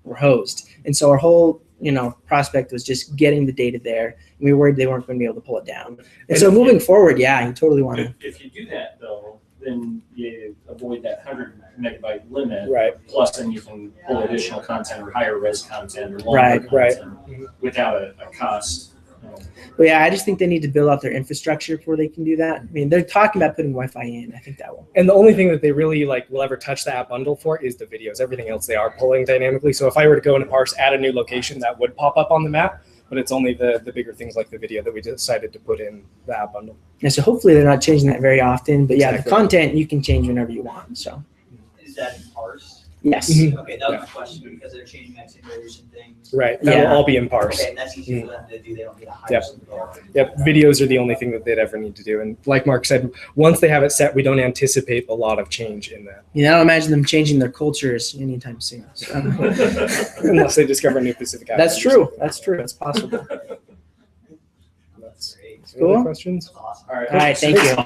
we're hosed. And so our whole prospect was just getting the data there. And we were worried they weren't going to be able to pull it down. And so moving forward, you totally want to. If you do that though, then you avoid that 100 megabyte limit. Right. Plus, then you can pull additional content or higher res content or longer Right, content without a cost. But yeah, I just think they need to build out their infrastructure before they can do that. I mean, they're talking about putting Wi-Fi in. I think that will. And the only thing that they really will ever touch the app bundle for is the videos. Everything else they are pulling dynamically. So if I were to go into parse, add a new location, that would pop up on the map. But it's only the bigger things like the video that we decided to put in the app bundle. Yeah, so hopefully they're not changing that very often. But yeah, Exactly. the content you can change whenever you want. So Is that in parse? yes. Okay, that was my question because they're changing itineraries and things. Right. That will all be in parse. Okay, that's easy for them to do. They don't get a higher. Yep. Videos are the only thing that they'd ever need to do. And like Mark said, once they have it set, we don't anticipate a lot of change in that. I don't imagine them changing their cultures anytime soon. So. Unless they discover a new Pacific Island. That's true. That's true. It's possible. That's cool. Other questions? All right. All right. Thank you.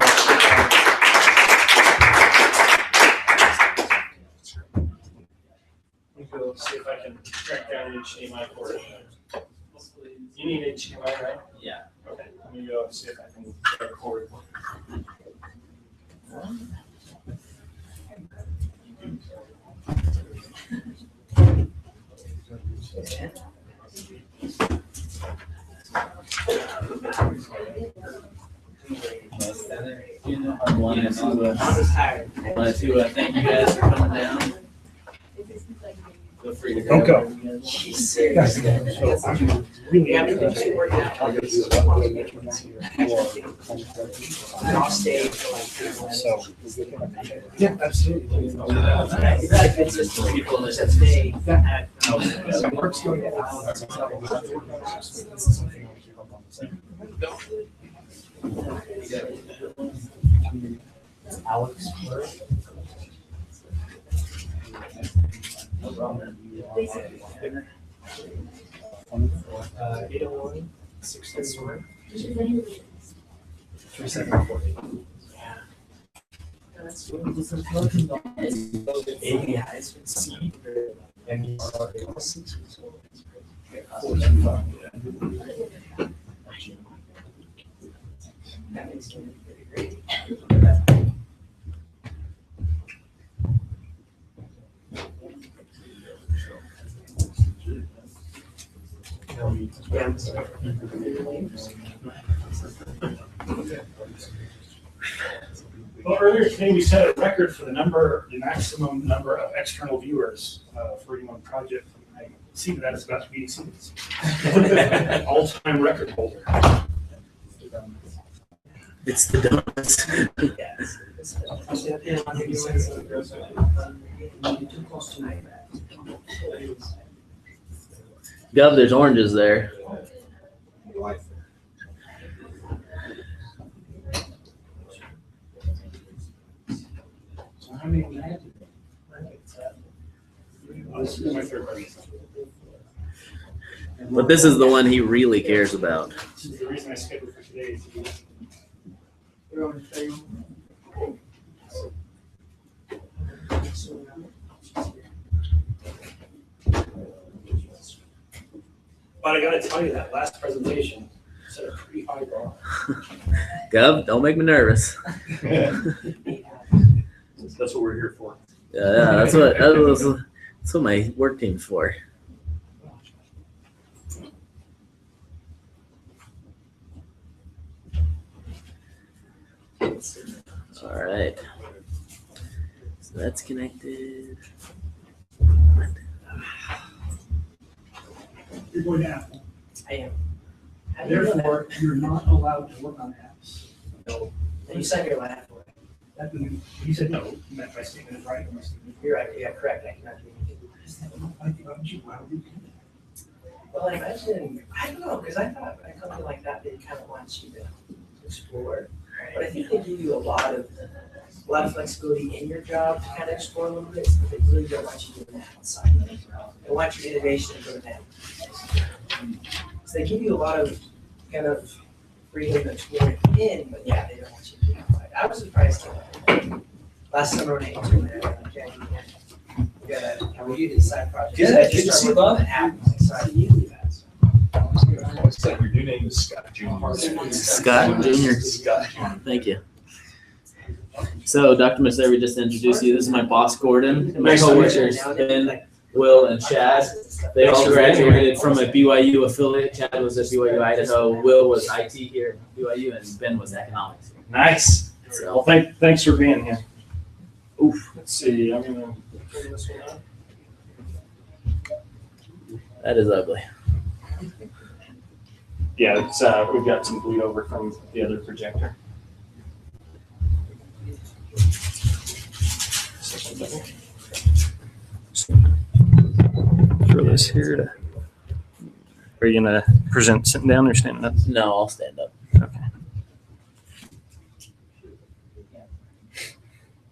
Go see if I can track down an HDMI port. You need HDMI, right? Yeah. Okay, let me go see if I can get a cord. I wanted to thank you guys for coming down. Feel free to Don't go. Really Yeah, absolutely. People that stay. Alex. No problem. 801 631 3740. APIs with C and Well, earlier today, we set a record for the maximum number of external viewers for any one project. I see that is about to be exceeded. All-time record holder. It's the donuts. Gov, there's oranges there. So how many we had? This is my third party. But this is the one he really cares about. This is the reason I scheduled for today. But I gotta tell you, that last presentation set a pretty high bar. Gov, don't make me nervous. That's what we're here for. Yeah, that's what my work team's for. All right. So that's connected. You're going to Apple. I am. Therefore, you're not allowed to work on apps. No. You said you're allowed for it. That means, you said no, you meant my statement is right. You're right. Yeah, correct. I cannot do anything. Why would you do that? Well, I imagine, I don't know, because I thought a company like that, they kind of want you to explore. But I think they give you a lot of flexibility in your job to kind of explore a little bit, but they really don't want you doing that outside. They want your innovation to go to them. So they give you a lot of kind of freedom to explore it in, but yeah, they don't want you to do it outside. I was surprised last summer when I interned there, like, yeah, you gotta review the side projects. Good, So good to just see start working on that. the app, so I knew that. Looks like your new name is Scott Jr. Scott Jr. Scott Jr. Thank you. So, Dr. Masevi just introduced you. This is my boss, Gordon. And my Nice to meet you. coworkers, Ben, Will, and Chad. They all graduated from a BYU affiliate. Chad was at BYU Idaho. Will was IT here at BYU, and Ben was economics. Nice. So, Well, thanks for being here. Oof. Let's see. I'm gonna turn this one on. that is ugly. Yeah, it's we've got some bleed over from the other projector. Throw this here to. Are you gonna present sitting down or standing up? No, I'll stand up. Okay.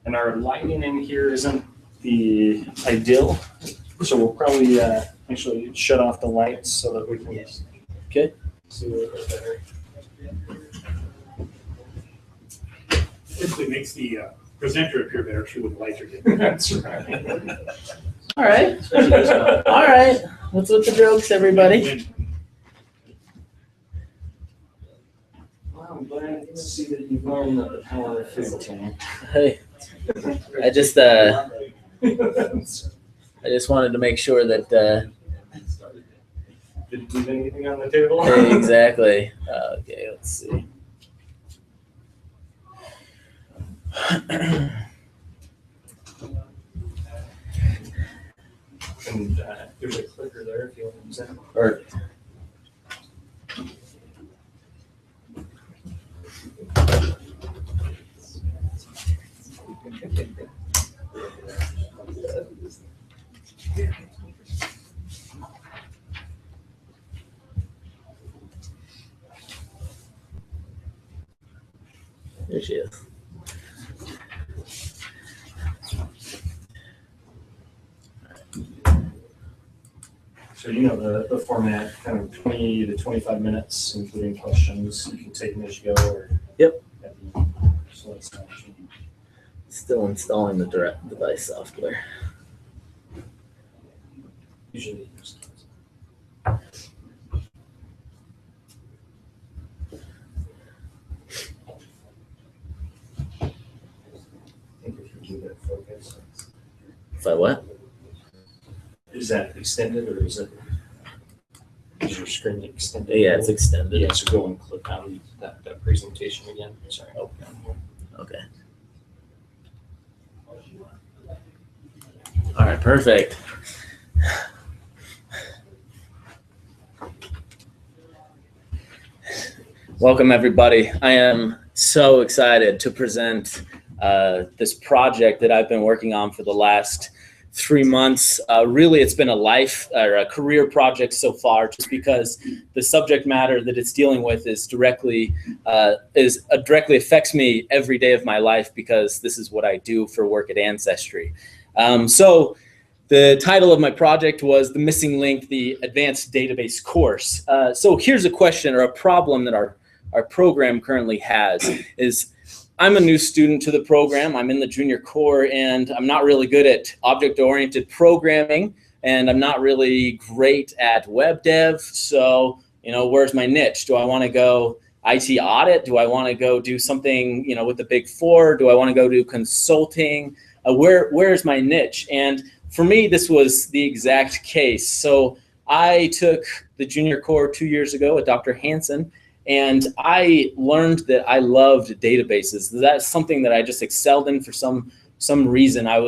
And our lighting in here isn't the ideal, so we'll probably actually shut off the lights so that we can Okay. see a little bit better. Typically makes the presenter appear better too when the lights are getting. That's right. All right. All right. What's with the jokes, everybody? Well, I'm glad to see that you've learned the power of food team. Hey, I just wanted to make sure that. Did you leave anything on the table? Hey, exactly. Okay, let's see. And there's a clicker there if you want to use that. Or there she is. So you know the format, kind of 20 to 25 minutes, including questions. You can take them as you go. Or Yep. So let's Still installing the direct device software. usually. I think if you do that focus. If I what? Is that extended or is your screen extended? Yeah, it's extended. Yeah, so go and click on that presentation again. Sorry. Okay. All right, perfect. Welcome, everybody. I am so excited to present this project that I've been working on for the last 3 months. Really, it's been a life or a career project so far, just because the subject matter that it's dealing with is directly affects me every day of my life, because this is what I do for work at Ancestry. So The title of my project was The Missing Link, the Advanced Database Course. So here's a question or a problem that our program currently has is I'm a new student to the program. I'm in the junior core and I'm not really good at object-oriented programming and I'm not really great at web dev. So, you know, where's my niche? Do I want to go IT audit? Do I want to go do something, you know, with the Big Four? Do I want to go do consulting? Where's my niche? And for me, this was the exact case. So I took the junior core 2 years ago with Dr. Hansen, and I learned that I loved databases. That's something that I just excelled in for some reason. I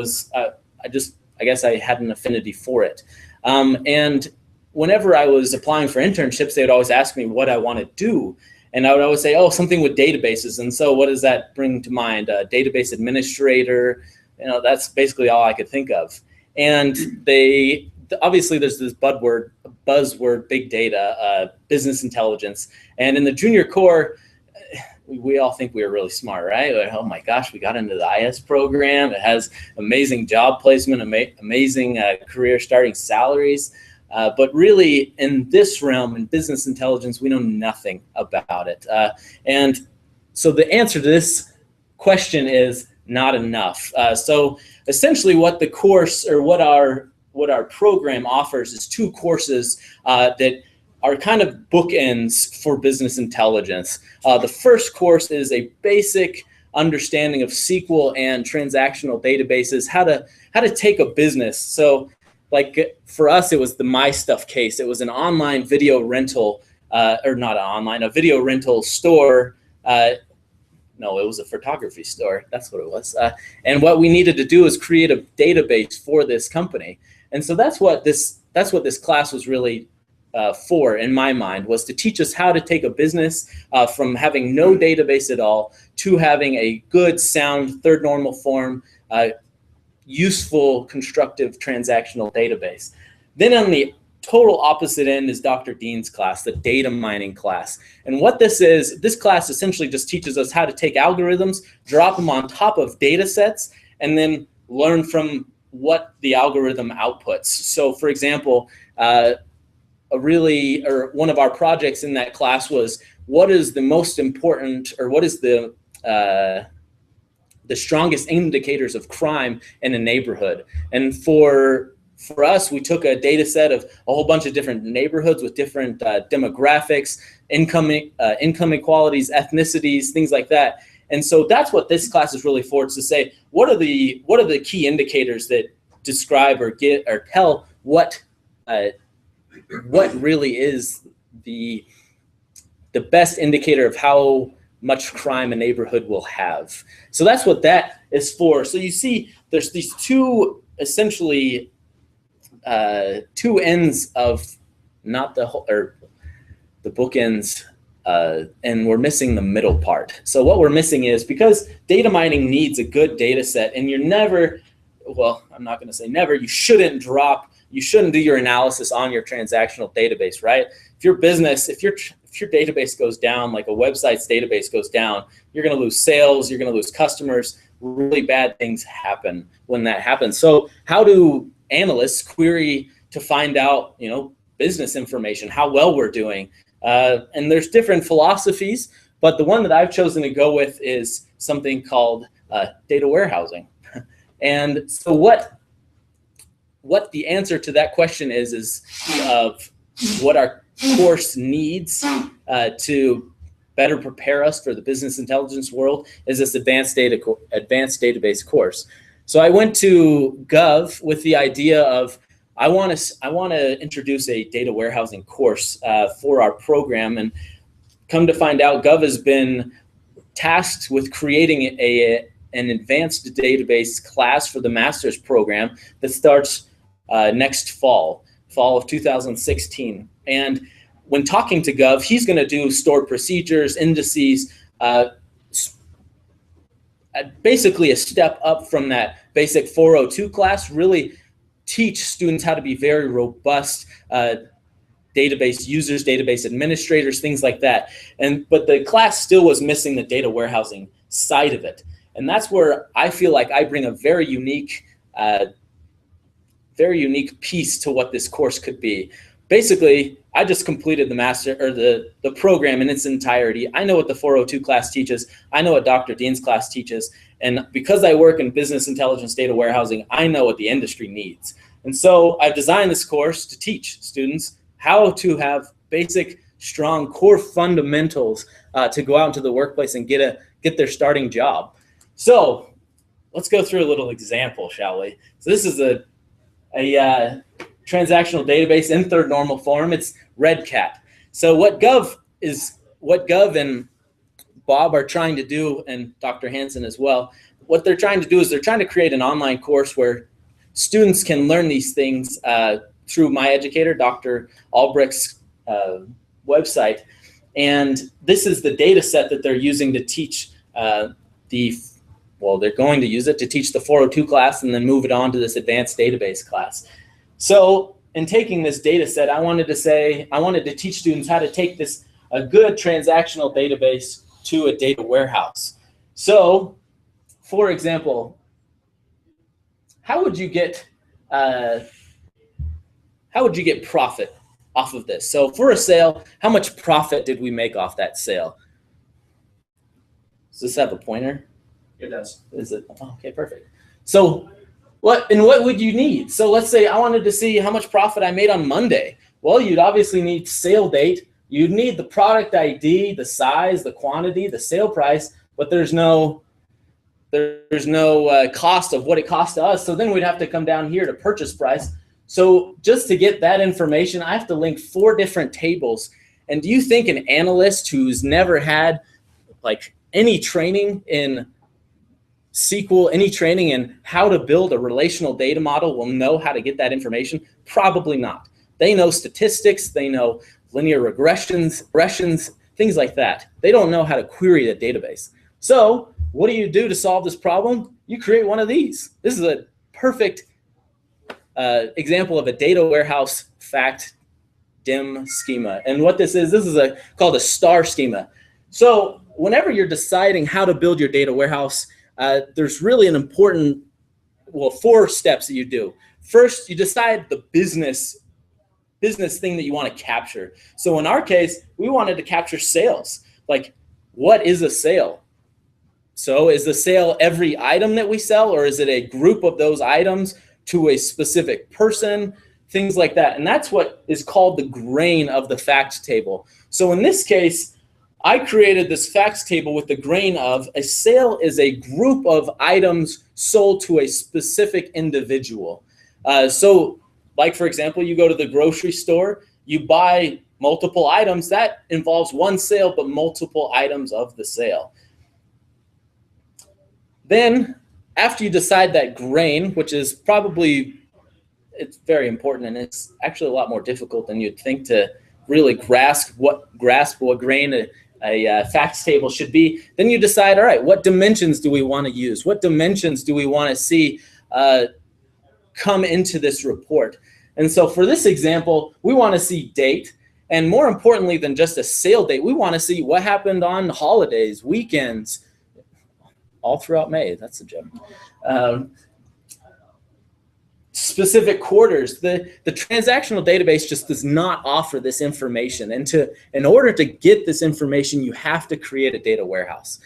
guess I had an affinity for it. And whenever I was applying for internships, they would always ask me what I want to do. And I would always say, oh, something with databases. And so what does that bring to mind? A database administrator, you know, that's basically all I could think of. And obviously there's this buzzword, big data, business intelligence. And in the junior core, we all think we are really smart, right? Like, oh my gosh, we got into the IS program. It has amazing job placement, amazing career starting salaries. But really in this realm, in business intelligence, we know nothing about it. And so the answer to this question is not enough. So essentially what the course or what our program offers is 2 courses that are kind of bookends for business intelligence. The first course is a basic understanding of SQL and transactional databases, how to take a business. So like for us, it was the My Stuff case. It was an online video rental, or not online, a video rental store. No, it was a photography store. That's what it was. And what we needed to do is create a database for this company. And so that's what this class was really for, in my mind, was to teach us how to take a business from having no database at all to having a good, sound, third normal form, useful, constructive transactional database. Then on the total opposite end is Dr. Dean's class, the data mining class. And what this is, this class essentially just teaches us how to take algorithms, drop them on top of data sets, and then learn from what the algorithm outputs. So for example, one of our projects in that class was what is the most important, or what is the strongest indicators of crime in a neighborhood. And for us, we took a data set of a whole bunch of different neighborhoods with different demographics, income inequalities, ethnicities, things like that. And so that's what this class is really for, is to say, what are the key indicators that describe or tell what really is the best indicator of how much crime a neighborhood will have. So that's what that is for. So you see there's these two, essentially, 2 ends of, not the whole, or the bookends, and we're missing the middle part. So what we're missing is, because data mining needs a good data set, and you're never, well, I'm not gonna say never, you shouldn't do your analysis on your transactional database, right? If your business, if your database goes down, like a website's database goes down, you're gonna lose sales, you're gonna lose customers, really bad things happen when that happens. So how do analysts query to find out, you know, business information, how well we're doing? And there's different philosophies, but the one that I've chosen to go with is something called data warehousing. And so what the answer to that question is of what our course needs to better prepare us for the business intelligence world is this advanced database course. So I went to Gov with the idea of, I want to introduce a data warehousing course for our program, and come to find out, Gov has been tasked with creating an advanced database class for the master's program that starts next fall of 2016. And when talking to Gov, he's going to do stored procedures, indices, basically a step up from that basic 402 class, really teach students how to be very robust database users, database administrators, things like that. But the class still was missing the data warehousing side of it. And that's where I feel like I bring a very unique very unique piece to what this course could be. Basically, I just completed the master or the program in its entirety. I know what the 402 class teaches. I know what Dr. Dean's class teaches. And because I work in business intelligence data warehousing, I know what the industry needs. And so I've designed this course to teach students how to have basic, strong core fundamentals to go out into the workplace and get their starting job. So let's go through a little example, shall we? So this is a transactional database in third normal form. It's RedCat. So what Gov and Bob are trying to do, and Dr. Hansen as well, what they're trying to do is they're trying to create an online course where students can learn these things through My Educator, Dr. Albrecht's website. And this is the data set that they're using to teach they're going to use it to teach the 402 class and then move it on to this advanced database class. So in taking this data set, I wanted to teach students how to take a good transactional database to a data warehouse. So, for example, how would you get profit off of this? So for a sale, how much profit did we make off that sale? Does this have a pointer? It does. Is it? Oh, okay, perfect. So what would you need? So let's say I wanted to see how much profit I made on Monday. Well, you'd obviously need sale date. You'd need the product ID, the size, the quantity, the sale price, but there's no cost of what it costs to us. So then we'd have to come down here to purchase price. So just to get that information, I have to link 4 different tables. And do you think an analyst who's never had like any training in SQL, any training in how to build a relational data model will know how to get that information? Probably not. They know statistics, they know linear regressions, things like that. They don't know how to query a database. So what do you do to solve this problem? You create one of these. This is a perfect example of a data warehouse fact dim schema. And what this is called a star schema. So whenever you're deciding how to build your data warehouse, there's really an important, 4 steps that you do. First, you decide the business thing that you want to capture. So in our case, we wanted to capture sales. Like, what is a sale? So is the sale every item that we sell, or is it a group of those items to a specific person? Things like that. And that's what is called the grain of the fact table. So in this case, I created this facts table with the grain of a sale is a group of items sold to a specific individual. So like, for example, you go to the grocery store, you buy multiple items. That involves one sale, but multiple items of the sale. Then after you decide that grain, which is it's very important, and it's actually a lot more difficult than you'd think to really grasp what grain a facts table should be. Then you decide, all right, what dimensions do we want to use? What dimensions do we want to see come into this report? And so for this example, we want to see date. And more importantly than just a sale date, we want to see what happened on holidays, weekends, all throughout May. That's a joke. Specific quarters. The transactional database just does not offer this information. And in order to get this information, you have to create a data warehouse.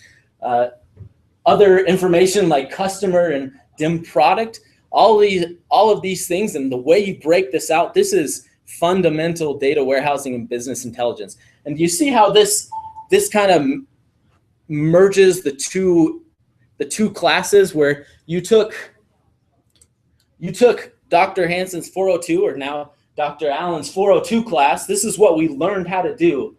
Other information like customer and dim product, all of these things, and the way you break this out, this is fundamental data warehousing and business intelligence. And you see how this kind of merges the two classes, where you took Dr. Hansen's 402, or now Dr. Allen's 402 class. This is what we learned how to do.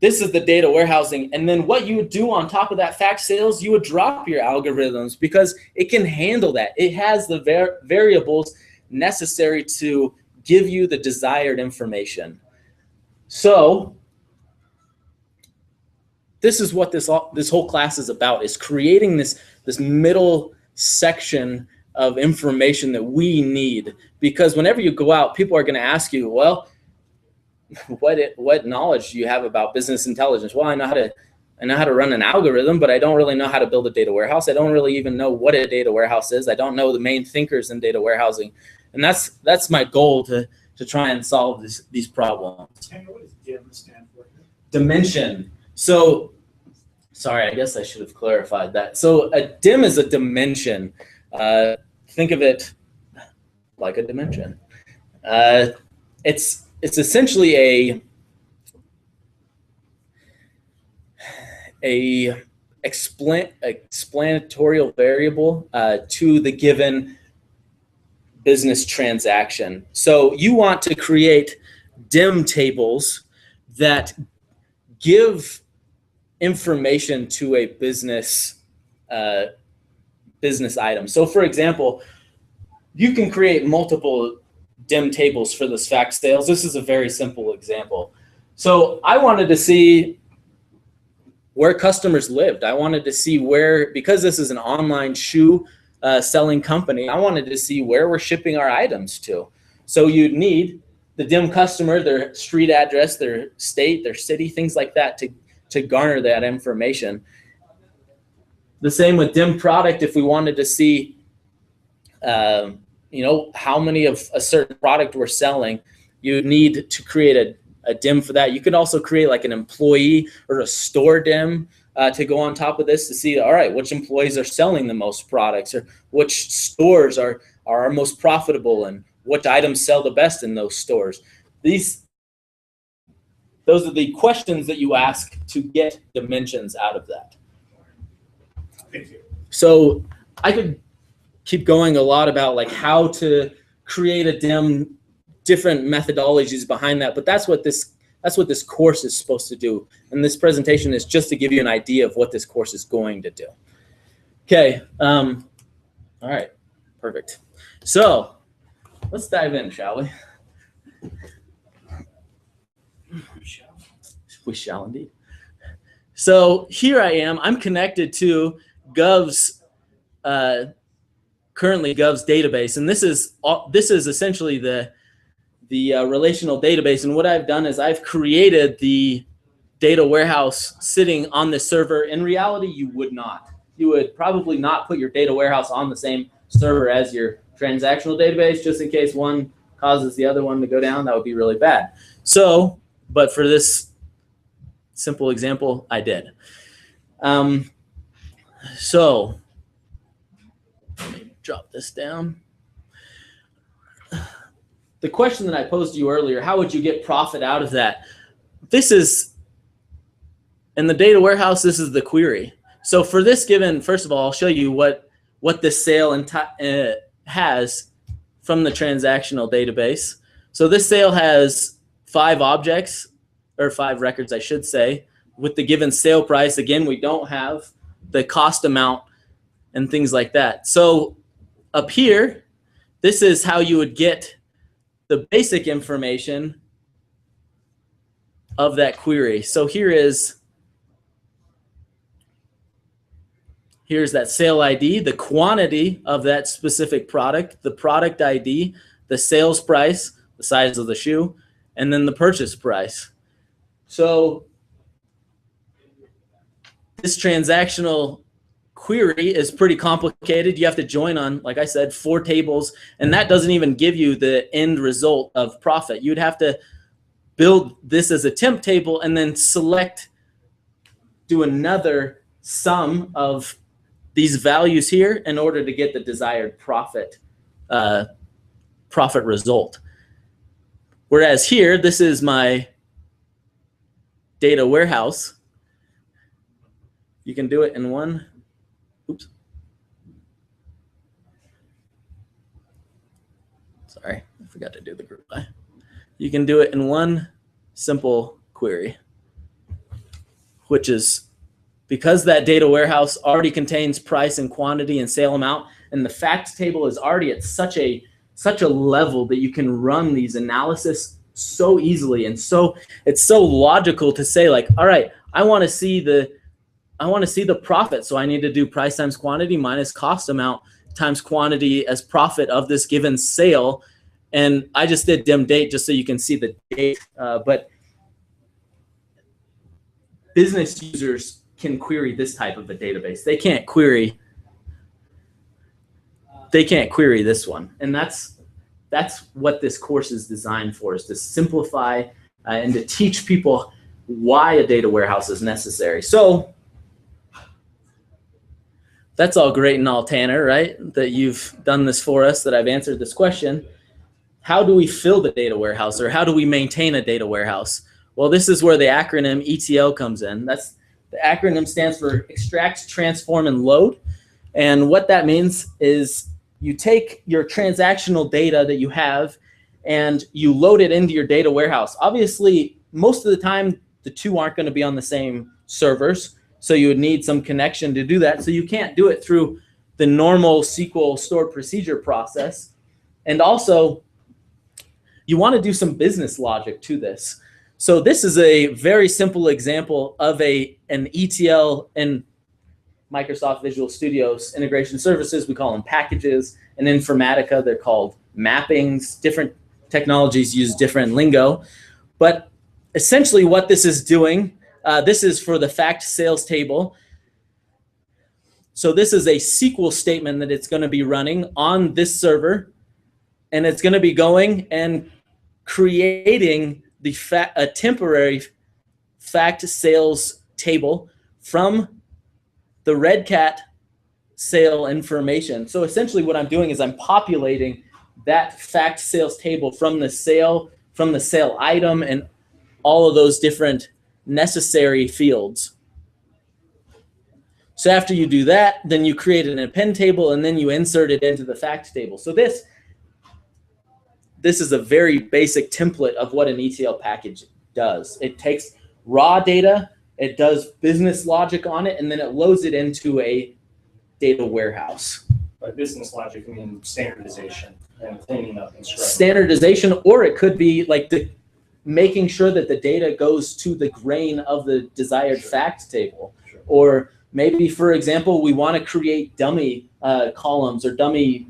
This is the data warehousing. And then what you would do on top of that fact sales, you would drop your algorithms because it can handle that. It has the variables necessary to give you the desired information. So this is what this whole class is about, is creating this middle section of information that we need. Because whenever you go out, people are going to ask you, well, what knowledge do you have about business intelligence? Well, I know I know how to run an algorithm, but I don't really know how to build a data warehouse. I don't really even know what a data warehouse is. I don't know the main thinkers in data warehousing. And that's my goal, to try and solve these problems. And what does DIM stand for? Dimension. So, sorry, I guess I should have clarified that. So a dim is a dimension. Think of it like a dimension. It's essentially a explanatorial variable to the given business transaction. So you want to create dim tables that give information to a business item. So for example, you can create multiple dim tables for this fact sales. This is a very simple example. So I wanted to see where customers lived. I wanted to see where, because this is an online shoe selling company, I wanted to see where we're shipping our items to. So you'd need the dim customer, their street address, their state, their city, things like that to garner that information. The same with dim product. If we wanted to see, how many of a certain product we're selling, you need to create a dim for that. You could also create like an employee or a store dim to go on top of this to see, all right, which employees are selling the most products, or which stores are most profitable, and what items sell the best in those stores. Those are the questions that you ask to get dimensions out of that. Thank you. So I could keep going a lot about like how to create a dim, different methodologies behind that, but that's what this course is supposed to do. And this presentation is just to give you an idea of what this course is going to do. Okay, all right, perfect. So let's dive in, shall we? We shall indeed. So here I am. I'm connected to Gov's currently Gov's database, and this is essentially the relational database. And what I've done is I've created the data warehouse sitting on this server. In reality, you would not. You would probably not put your data warehouse on the same server as your transactional database, just in case one causes the other one to go down. That would be really bad. So, but for this simple example, I did. So let me drop this down. The question that I posed to you earlier, how would you get profit out of that? This is, in the data warehouse, this is the query. So for this given, first of all, I'll show you what this sale has from the transactional database. So this sale has 5 objects, or 5 records, I should say, with the given sale price. Again, we don't have the cost amount and things like that. So up here, this is how you would get the basic information of that query. So here's that sale ID, the quantity of that specific product, the product ID, the sales price, the size of the shoe, and then the purchase price. So this transactional query is pretty complicated. You have to join on, like I said, 4 tables, and that doesn't even give you the end result of profit. You'd have to build this as a temp table and then do another sum of these values here in order to get the desired profit result. Whereas here, this is my data warehouse. You can do it in one. Oops. Sorry, I forgot to do the group by. You can do it in one simple query, which is because that data warehouse already contains price and quantity and sale amount, and the facts table is already at such a level that you can run these analysis so easily, and so it's so logical to say, like, all right, I want to see the profit, so I need to do price times quantity minus cost amount times quantity as profit of this given sale. And I just did dim date just so you can see the date, but business users can query this type of a database. They can't query this one. And that's what this course is designed for, is to simplify and to teach people why a data warehouse is necessary. So that's all great and all, Tanner, right? That you've done this for us, that I've answered this question. How do we fill the data warehouse, or how do we maintain a data warehouse? Well, this is where the acronym ETL comes in. The acronym stands for extract, transform, and load. And what that means is you take your transactional data that you have and you load it into your data warehouse. Obviously, most of the time, the two aren't going to be on the same servers, so you would need some connection to do that. So you can't do it through the normal SQL stored procedure process. And also, you want to do some business logic to this. So this is a very simple example of an ETL in Microsoft Visual Studio's integration services. We call them packages. In Informatica, they're called mappings. Different technologies use different lingo. But essentially what this is doing, this is for the fact sales table. So this is a SQL statement that it's going to be running on this server. And it's going to be going and creating a temporary fact sales table from the Red Cat sale information. So essentially what I'm doing is I'm populating that fact sales table from the sale item and all of those different necessary fields. So after you do that, then you create an append table, and then you insert it into the fact table. So this is a very basic template of what an ETL package does. It takes raw data, it does business logic on it, and then it loads it into a data warehouse. By business logic, I mean standardization and cleaning up and structure. Standardization, or it could be like making sure that the data goes to the grain of the desired fact table. Sure. Or maybe, for example, we want to create dummy columns or dummy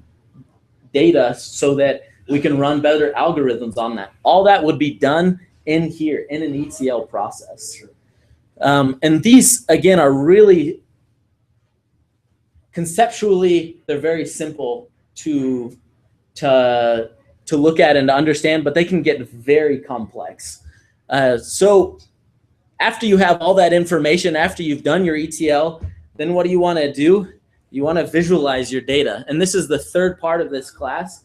data so that we can run better algorithms on that. All that would be done in here in an ETL process. Sure. And these, again, are really conceptually, they're very simple to look at and to understand, but they can get very complex. So after you have all that information, after you've done your ETL, then what do you want to do? You want to visualize your data. And this is the third part of this class,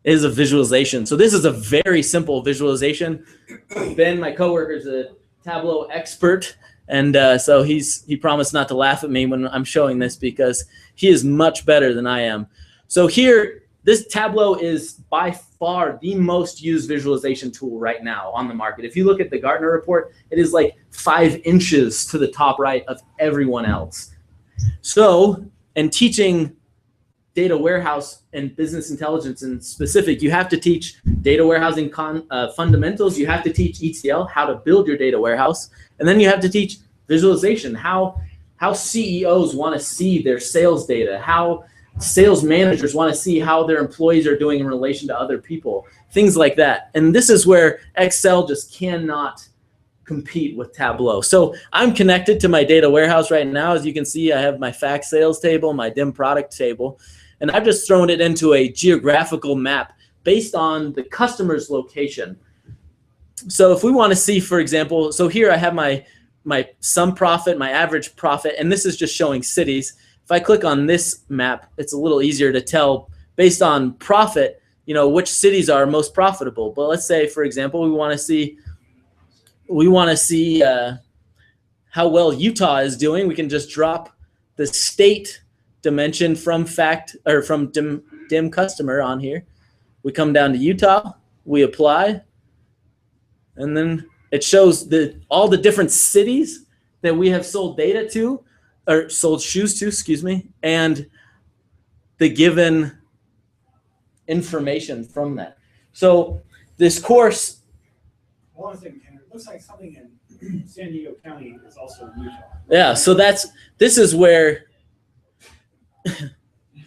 is a visualization. So this is a very simple visualization. Ben, my coworker, is a Tableau expert. And so he promised not to laugh at me when I'm showing this, because he is much better than I am. So here, this Tableau is by far the most used visualization tool right now on the market. If you look at the Gartner report, it is like 5 inches to the top right of everyone else. So, in teaching data warehouse and business intelligence in specific, you have to teach data warehousing fundamentals. You have to teach ETL, how to build your data warehouse. And then you have to teach visualization, how CEOs want to see their sales data, how sales managers want to see how their employees are doing in relation to other people, things like that. And this is where Excel just cannot compete with Tableau. So I'm connected to my data warehouse right now. As you can see, I have my fact sales table, my DIM product table, and I've just thrown it into a geographical map based on the customer's location. So if we want to see, for example, so here I have my sum profit, my average profit, and this is just showing cities. If I click on this map, it's a little easier to tell based on profit, which cities are most profitable. But let's say, for example, we want to see how well Utah is doing. We can just drop the state dimension from DIM customer on here. We come down to Utah, we apply, and then it shows all the different cities that we have sold data to, or sold shoes to, excuse me, and the given information from that. So this course. One thing, Tanner, it looks like something in San Diego County is also Utah. Yeah, so this is where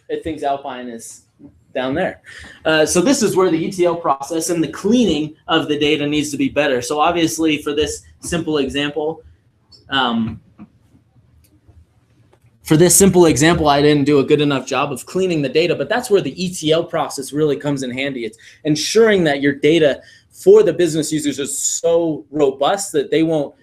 it thinks Alpine is down there. So this is where the ETL process and the cleaning of the data needs to be better. So obviously for this simple example, For this simple example, I didn't do a good enough job of cleaning the data, but that's where the ETL process really comes in handy. It's ensuring that your data for the business users is so robust that they won't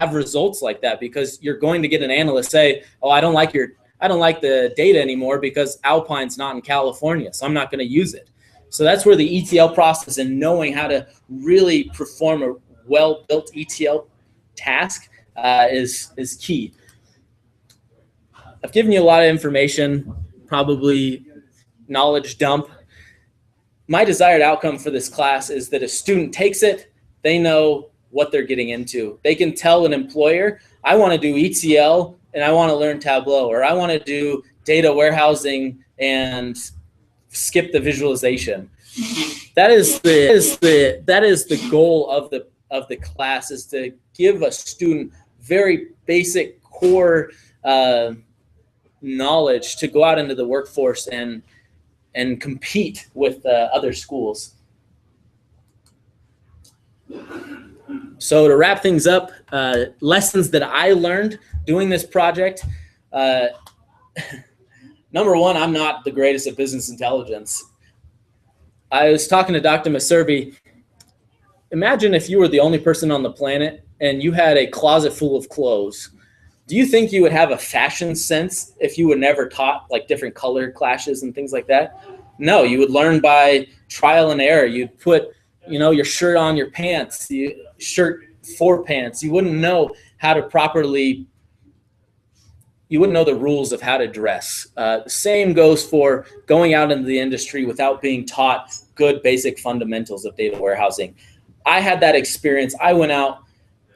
have results like that, because you're going to get an analyst say, oh, I don't like the data anymore because Alpine's not in California, so I'm not going to use it. So that's where the ETL process and knowing how to really perform a well-built ETL task is key. I've given you a lot of information, probably knowledge dump. My desired outcome for this class is that a student takes it, they know what they're getting into. They can tell an employer, I want to do ETL and I want to learn Tableau, or I want to do data warehousing and skip the visualization. That is the goal of the class, is to give a student very basic core knowledge to go out into the workforce and compete with other schools. So to wrap things up, lessons that I learned doing this project. Number one, I'm not the greatest at business intelligence. I was talking to Dr. Maservi. Imagine if you were the only person on the planet and you had a closet full of clothes. Do you think you would have a fashion sense if you were never taught like different color clashes and things like that? No, you would learn by trial and error. You'd put, your shirt on your pants, shirt for pants. You wouldn't know how to properly, you wouldn't know the rules of how to dress. The same goes for going out into the industry without being taught good basic fundamentals of data warehousing. I had that experience. I went out,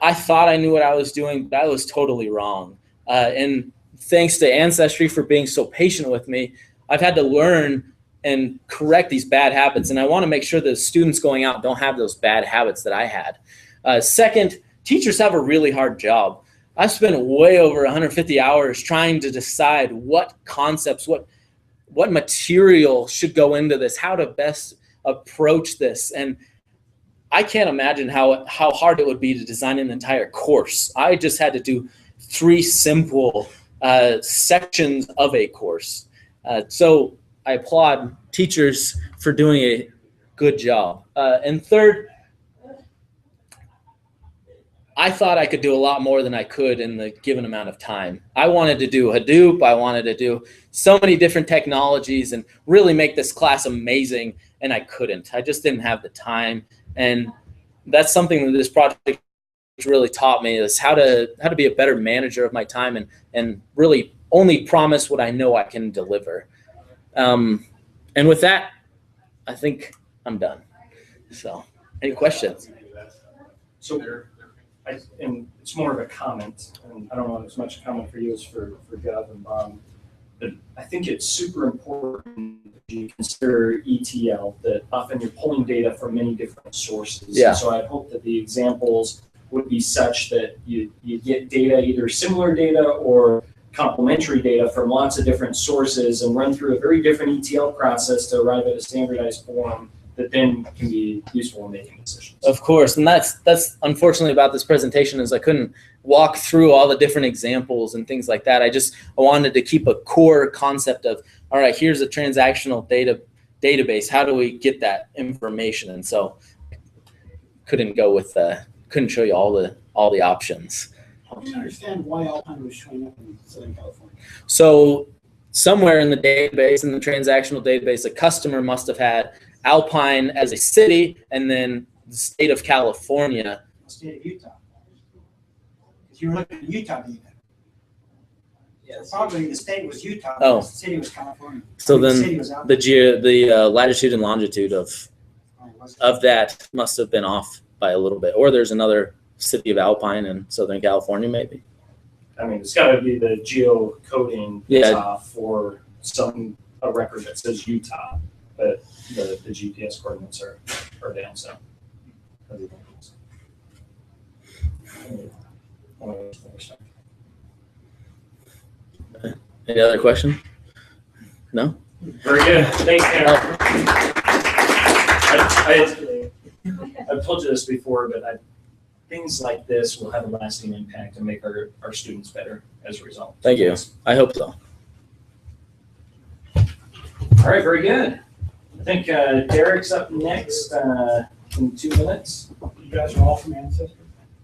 I thought I knew what I was doing, but I was totally wrong. And thanks to Ancestry for being so patient with me, I've had to learn and correct these bad habits. And I want to make sure that students going out don't have those bad habits that I had. Second, teachers have a really hard job. I've spent way over 150 hours trying to decide what concepts, what material should go into this, how to best approach this. And I can't imagine how hard it would be to design an entire course. I just had to do 3 simple sections of a course. So I applaud teachers for doing a good job. And third, I thought I could do a lot more than I could in the given amount of time. I wanted to do Hadoop. I wanted to do so many different technologies and really make this class amazing, and I couldn't. I just didn't have the time. And that's something that this project really taught me, is how to be a better manager of my time and really only promise what I know I can deliver. And with that, I think I'm done. So, any questions? So, and it's more of a comment, and I don't know if it's much a comment for you as for Gov and Bob, but I think it's super important that you consider ETL, that often you're pulling data from many different sources. Yeah. And so I hope that the examples would be such that you get data, either similar data or complementary data from lots of different sources, and run through a very different ETL process to arrive at a standardized form that then can be useful in making decisions. Of course, and that's unfortunately about this presentation, is I couldn't walk through all the different examples and things like that. I wanted to keep a core concept of, all right, here's a transactional database. How do we get that information? And so couldn't show you all the options. Help me understand why Alpine was showing up in Southern California. So somewhere in the database, in the transactional database, a customer must have had Alpine as a city, and then the state of California. The state of Utah. If you were looking at Utah data. Yes. Probably the state was Utah, but the city was California. So then the latitude and longitude of that must have been off by a little bit. Or there's another city of Alpine in Southern California, maybe. I mean, it's got to be the geocoding for a record that says Utah, but the GPS coordinates are down south. Any other question? No? Very good. Thanks, Aaron. I've told you this before, but things like this will have a lasting impact and make our students better as a result. Thank you. I hope so. All right, very good. I think Derek's up next in 2 minutes. You guys are all from Ancestry?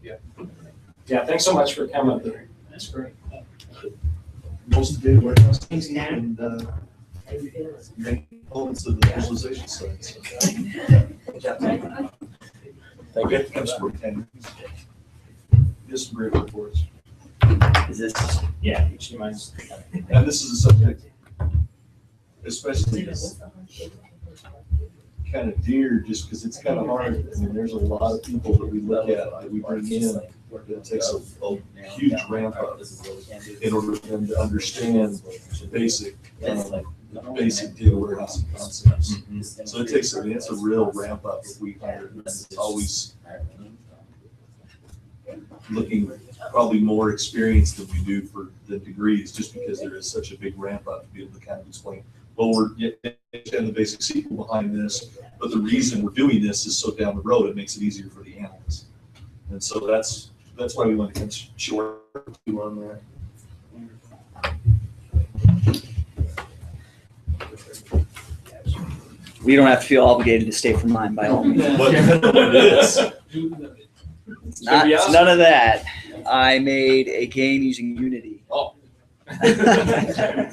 Yeah, thanks so much for coming. That's great. Most of the warehouse and elements of the visualization science. Thank you. Just some great work for us. Is this? Yeah, HDMI's. And this is a subject, especially kind of dear, just because it's kind of hard. I mean, there's a lot of people that we look at, that we bring in, it takes a huge ramp up in order for them to understand the basic data warehousing concepts. So it takes, it's a real ramp up if we hire. It's always looking probably more experienced than we do for the degrees, just because there is such a big ramp up to be able to kind of explain, well, we're getting the basic SQL behind this, but the reason we're doing this is so down the road it makes it easier for the analysts. And so that's why we went to short on that. We don't have to feel obligated to stay for mine by all means. But it is. None of that. I made a game using Unity. Oh. Okay.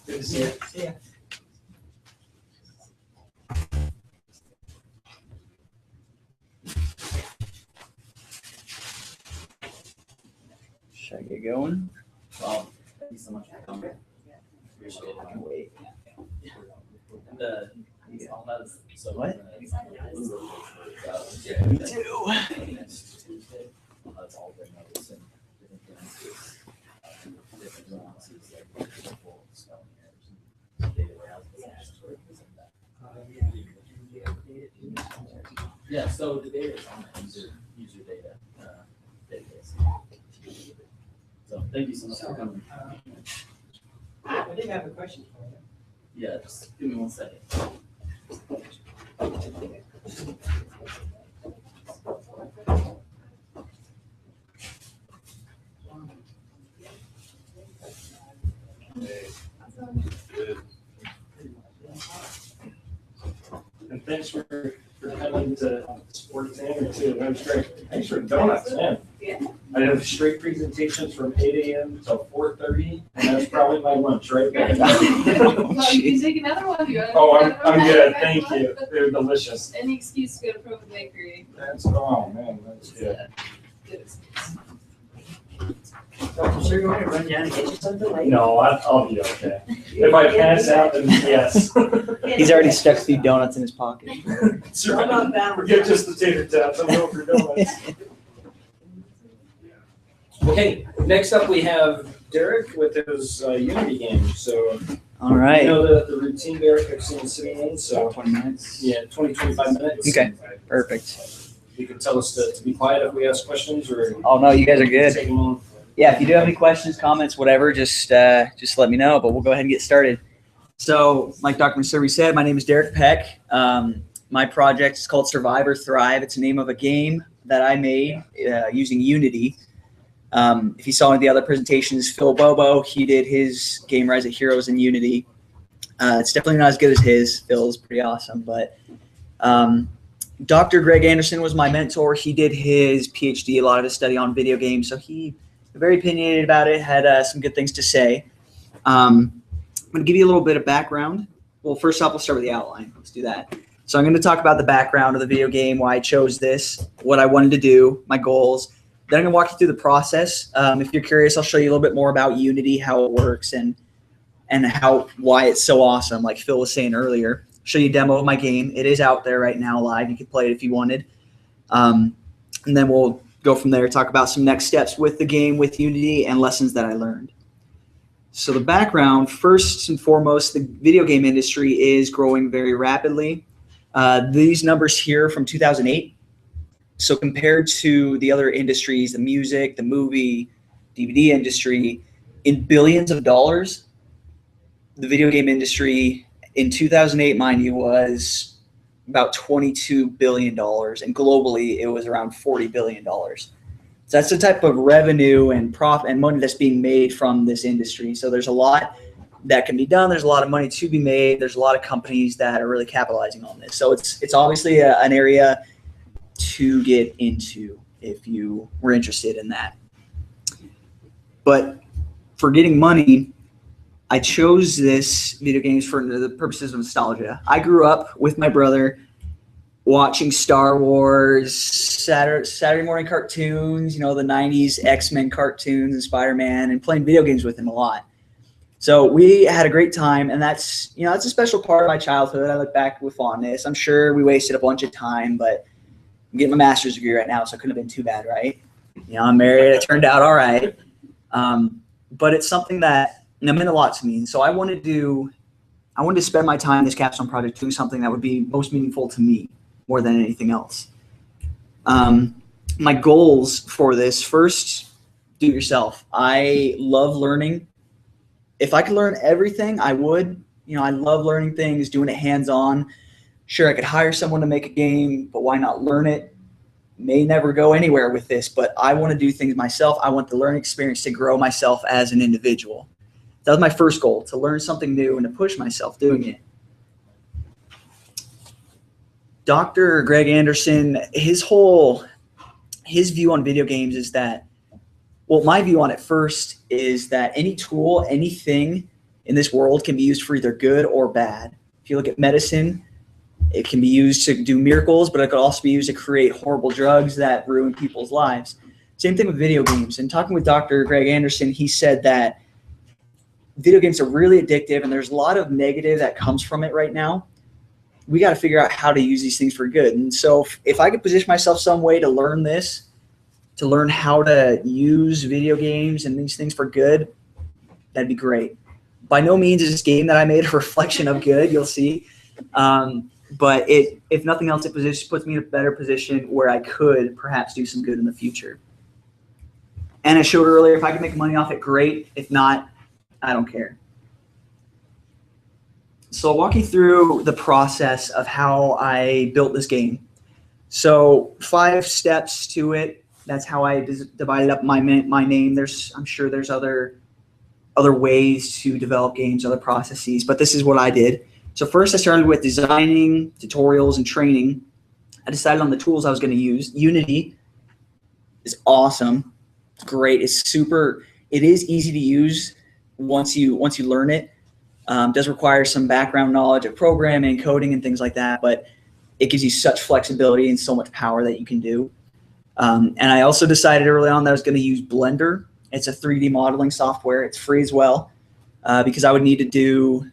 Good to see you. See ya. Should I get going? Well, thank you so much for coming. Appreciate it. I can wait. And all that is so what? Yeah, me too. Next Tuesday, that's all the notes and different things. Different nuances, like full spelling errors and data warehouse. Yeah, so the data is on the user data database. So thank you so much for coming. I did have a question for you. Yeah, just give me 1 second. And thanks for coming to Sports Standard too. That was great. Thanks for donuts, man. I have straight presentations from 8 a.m. till 4:30, and that's probably my lunch right there. Well, you can take another one if you want. Oh, I'm good. Thank you. They're delicious. Any excuse to go to Provo Bakery. That's, oh man, that's good. Good excuse. I'm sure you want to run down and get you something later. No, I'll be okay. If I pass out, then yes. He's already stuck a few donuts in his pocket. Sure. Forget just the tater tots. I'm going for donuts. Okay, next up we have Derek with his Unity game. So, all right. You know the routine, Derek. I've seen sitting in. So 20 minutes. Yeah, 20, 25 minutes. Okay, perfect. You can tell us to be quiet if we ask questions, or oh no, you guys are good. Take them on. Yeah, if you do have any questions, comments, whatever, just let me know. But we'll go ahead and get started. So, like Dr. McSurvey said, my name is Derek Peck. My project is called Survive or Thrive. It's the name of a game that I made using Unity. If you saw one of the other presentations, Phil Bobo, he did his game Rise of Heroes in Unity. It's definitely not as good as his. Phil's pretty awesome. But Dr. Greg Anderson was my mentor. He did his PhD, a lot of his study on video games. So he very opinionated about it, had some good things to say. I'm going to give you a little bit of background. Well, first off, we'll start with the outline. Let's do that. So I'm going to talk about the background of the video game, why I chose this, what I wanted to do, my goals. Then I'm going to walk you through the process. If you're curious, I'll show you a little bit more about Unity, how it works, and why it's so awesome, like Phil was saying earlier. Show you a demo of my game. It is out there right now live. You can play it if you wanted. And then we'll go from there, talk about some next steps with the game, with Unity, and lessons that I learned. So the background, first and foremost, the video game industry is growing very rapidly. These numbers here from 2008. So compared to the other industries, the music, the movie, DVD industry, in billions of dollars, the video game industry in 2008, mind you, was about $22 billion, and globally it was around $40 billion. So that's the type of revenue and profit and money that's being made from this industry. So there's a lot that can be done. There's a lot of money to be made. There's a lot of companies that are really capitalizing on this. So it's obviously an area to get into if you were interested in that. But for getting money, I chose this video games for the purposes of nostalgia. I grew up with my brother watching Star Wars, Saturday morning cartoons, the 90s X-Men cartoons and Spider-Man, and playing video games with him a lot. So we had a great time, and that's a special part of my childhood. I look back with fondness. I'm sure we wasted a bunch of time, but I'm getting my master's degree right now, so it couldn't have been too bad, right? I'm married. It turned out all right. But it's something that meant a lot to me. And so I wanted to spend my time in this capstone project doing something that would be most meaningful to me more than anything else. My goals for this: first, do it yourself. I love learning. If I could learn everything, I would. I love learning things, doing it hands-on. Sure, I could hire someone to make a game, but why not learn it? May never go anywhere with this, but I want to do things myself. I want the learning experience to grow myself as an individual. That was my first goal, to learn something new and to push myself doing it. Dr. Greg Anderson, his view on video games is that, well, my view on it first is that any tool, anything in this world can be used for either good or bad. If you look at medicine, it can be used to do miracles, but it could also be used to create horrible drugs that ruin people's lives. Same thing with video games. And talking with Dr. Greg Anderson, he said that video games are really addictive, and there's a lot of negative that comes from it right now. We got to figure out how to use these things for good. And so if I could position myself some way to learn this, to learn how to use video games and these things for good, that'd be great. By no means is this game that I made a reflection of good, you'll see. But if nothing else, it puts me in a better position where I could perhaps do some good in the future. And I showed earlier, if I can make money off it, great. If not, I don't care. So I'll walk you through the process of how I built this game. So 5 steps to it. That's how I divided up my name. I'm sure there's other ways to develop games, other processes, but this is what I did. So first I started with designing, tutorials, and training. I decided on the tools I was going to use. Unity is awesome. It's great. It is easy to use once you learn it. Does require some background knowledge of programming, coding, and things like that, but it gives you such flexibility and so much power that you can do. And I also decided early on that I was going to use Blender. It's a 3D modeling software. It's free as well, because I would need to do,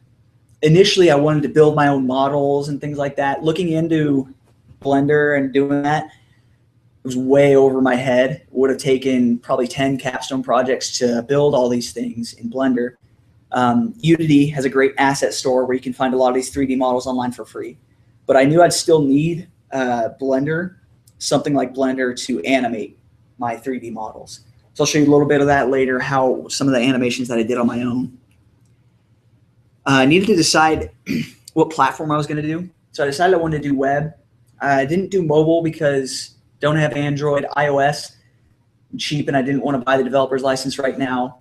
initially I wanted to build my own models and things like that. Looking into Blender and doing that, it was way over my head. It would have taken probably 10 capstone projects to build all these things in Blender. Unity has a great asset store where you can find a lot of these 3D models online for free. But I knew I'd still need Blender, something like Blender, to animate my 3D models. So I'll show you a little bit of that later, how some of the animations that I did on my own. I needed to decide what platform I was going to do. So I decided I wanted to do web. I didn't do mobile because don't have Android, iOS, cheap, and I didn't want to buy the developer's license right now.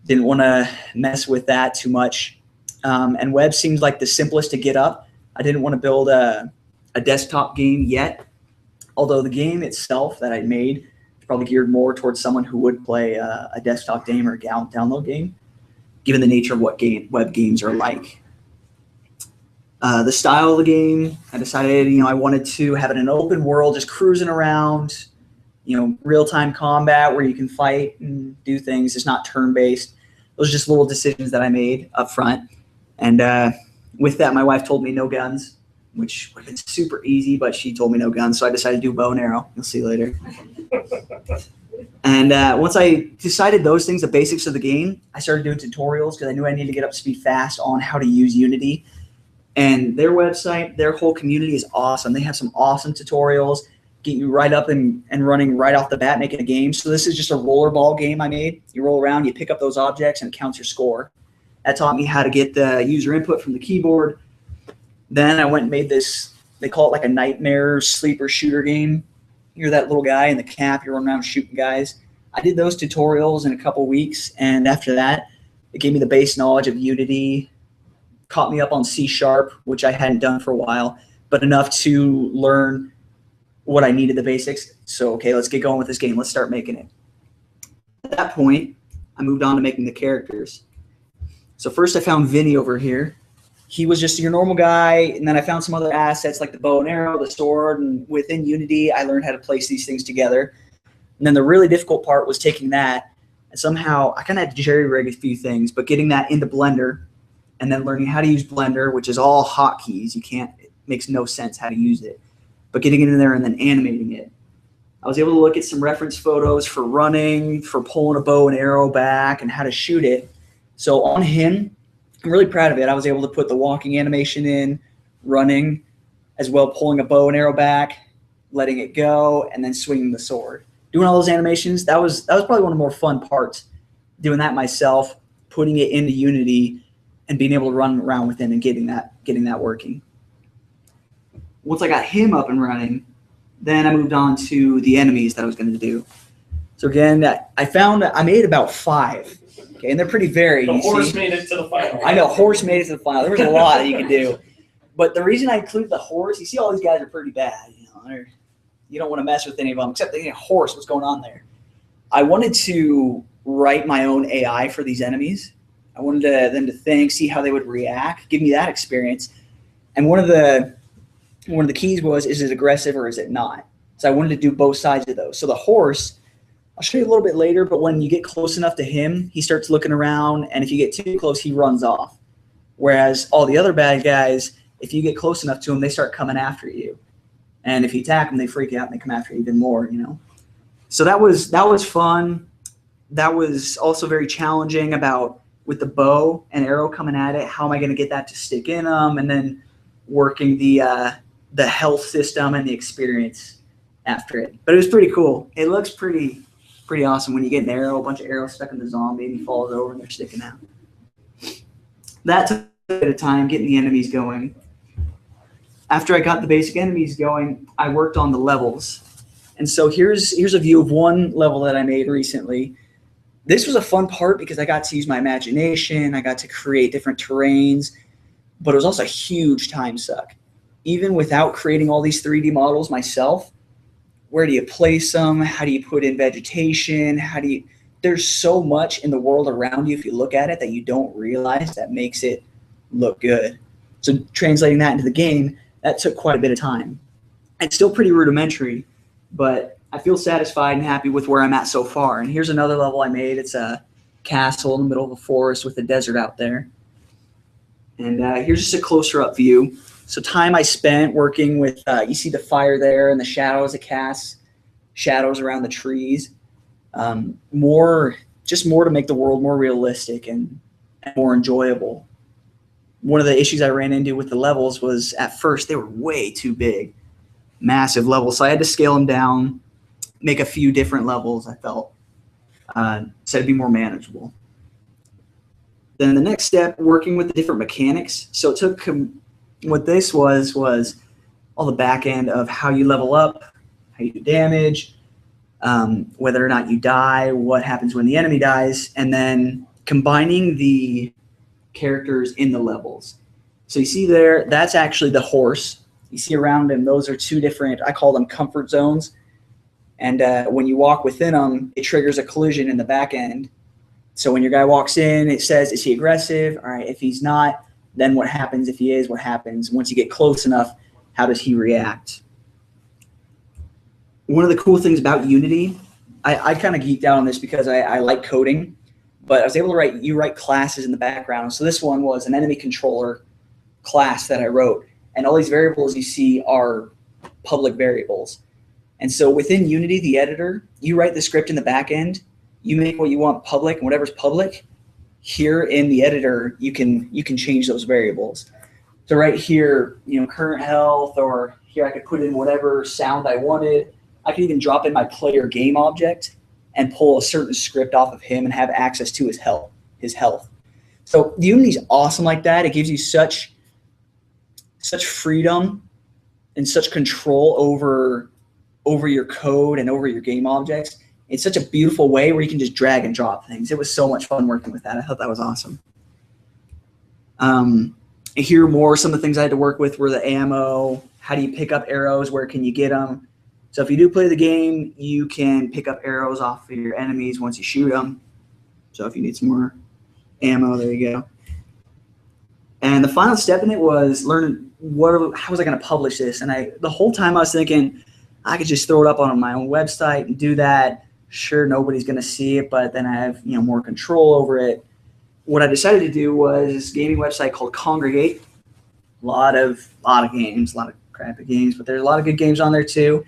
Didn't want to mess with that too much. And web seems like the simplest to get up. I didn't want to build a desktop game yet, although the game itself that I made is probably geared more towards someone who would play a desktop game or a download game, given the nature of what web games are like. The style of the game, I decided, I wanted to have it in an open world, just cruising around, real-time combat where you can fight and do things. It's not turn-based. Those are just little decisions that I made up front. And with that, my wife told me no guns, which would have been super easy, but she told me no guns, so I decided to do bow and arrow. You'll see later. And once I decided those things, the basics of the game, I started doing tutorials because I knew I needed to get up to speed fast on how to use Unity. And their website, their whole community is awesome. They have some awesome tutorials, get you right up and running right off the bat, making a game. So this is just a rollerball game I made. You roll around, you pick up those objects, and it counts your score. That taught me how to get the user input from the keyboard. Then I went and made this, they call it like a nightmare sleeper shooter game. You're that little guy in the cap, you're running around shooting guys. I did those tutorials in a couple weeks, and after that, it gave me the base knowledge of Unity, caught me up on C#, which I hadn't done for a while, but enough to learn what I needed, the basics. So, okay, let's get going with this game. Let's start making it. At that point, I moved on to making the characters. So first I found Vinny over here. He was just your normal guy, and then I found some other assets like the bow and arrow, the sword, and within Unity, I learned how to place these things together. And then the really difficult part was taking that, and somehow I kind of had to jerry-rig a few things, but getting that into Blender, and then learning how to use Blender, which is all hotkeys. It makes no sense how to use it. But getting it in there and then animating it. I was able to look at some reference photos for running, for pulling a bow and arrow back, and how to shoot it. So on him, I'm really proud of it. I was able to put the walking animation in, running, as well pulling a bow and arrow back, letting it go, and then swinging the sword. Doing all those animations, that was probably one of the more fun parts. Doing that myself, putting it into Unity, and being able to run around with it and getting that working. Once I got him up and running, then I moved on to the enemies that I was going to do. So again, I made about 5. Okay, and they're pretty varied. The horse made it to the final. I know, horse made it to the final. There was a lot that you could do. But the reason I included the horse, you see all these guys are pretty bad. You don't want to mess with any of them, except the horse. What's going on there? I wanted to write my own AI for these enemies. I wanted them to think, see how they would react, give me that experience. And one of the keys was, is it aggressive or is it not? So I wanted to do both sides of those. So the horse, I'll show you a little bit later, but when you get close enough to him, he starts looking around, and if you get too close, he runs off. Whereas all the other bad guys, if you get close enough to them, they start coming after you. And if you attack them, they freak out and they come after you even more, So that was fun. That was also very challenging about with the bow and arrow coming at it, how am I going to get that to stick in them, and then working the health system and the experience after it. But it was pretty cool. It looks pretty awesome when you get an arrow, a bunch of arrows stuck in the zombie, and he falls over and they're sticking out. That took a bit of time getting the enemies going. After I got the basic enemies going, I worked on the levels. And so here's a view of one level that I made recently. This was a fun part because I got to use my imagination. I got to create different terrains, but it was also a huge time suck. Even without creating all these 3D models myself, where do you place them? How do you put in vegetation? There's so much in the world around you if you look at it that you don't realize that makes it look good. So translating that into the game, that took quite a bit of time. It's still pretty rudimentary, but I feel satisfied and happy with where I'm at so far. And here's another level I made. It's a castle in the middle of a forest with a desert out there. And here's just a closer up view. So time I spent working with, you see the fire there and the shadows it casts, shadows around the trees. More to make the world more realistic and more enjoyable. One of the issues I ran into with the levels was at first they were way too big, massive levels. So I had to scale them down, make a few different levels, I felt, so it'd be more manageable. Then the next step, working with the different mechanics. So it took what this was all the back end of how you level up, how you do damage, whether or not you die, what happens when the enemy dies, and then combining the characters in the levels. So you see there, that's actually the horse. You see around him, those are 2 different, I call them comfort zones. And when you walk within them, it triggers a collision in the back end. So when your guy walks in, it says, is he aggressive? All right, if he's not, then what happens? If he is, what happens? Once you get close enough, how does he react? One of the cool things about Unity, I kind of geeked out on this because I like coding, but I was able to write classes in the background. So this one was an enemy controller class that I wrote. And all these variables you see are public variables. And so within Unity, the editor, you write the script in the back end, you make what you want public, and whatever's public, here in the editor, you can change those variables. So right here, current health, or here I could put in whatever sound I wanted. I could even drop in my player game object and pull a certain script off of him and have access to his health. So Unity's awesome like that. It gives you such freedom and such control over your code and over your game objects. It's such a beautiful way where you can just drag and drop things. It was so much fun working with that. I thought that was awesome. Here more, some of the things I had to work with were the ammo. How do you pick up arrows? Where can you get them? So if you do play the game, you can pick up arrows off of your enemies once you shoot them. So if you need some more ammo, there you go. And the final step in it was learning how was I going to publish this? And the whole time I was thinking I could just throw it up on my own website and do that. Sure, nobody's going to see it, but then I have more control over it. What I decided to do was this gaming website called Congregate. A lot of games, a lot of crappy games, but there's a lot of good games on there too.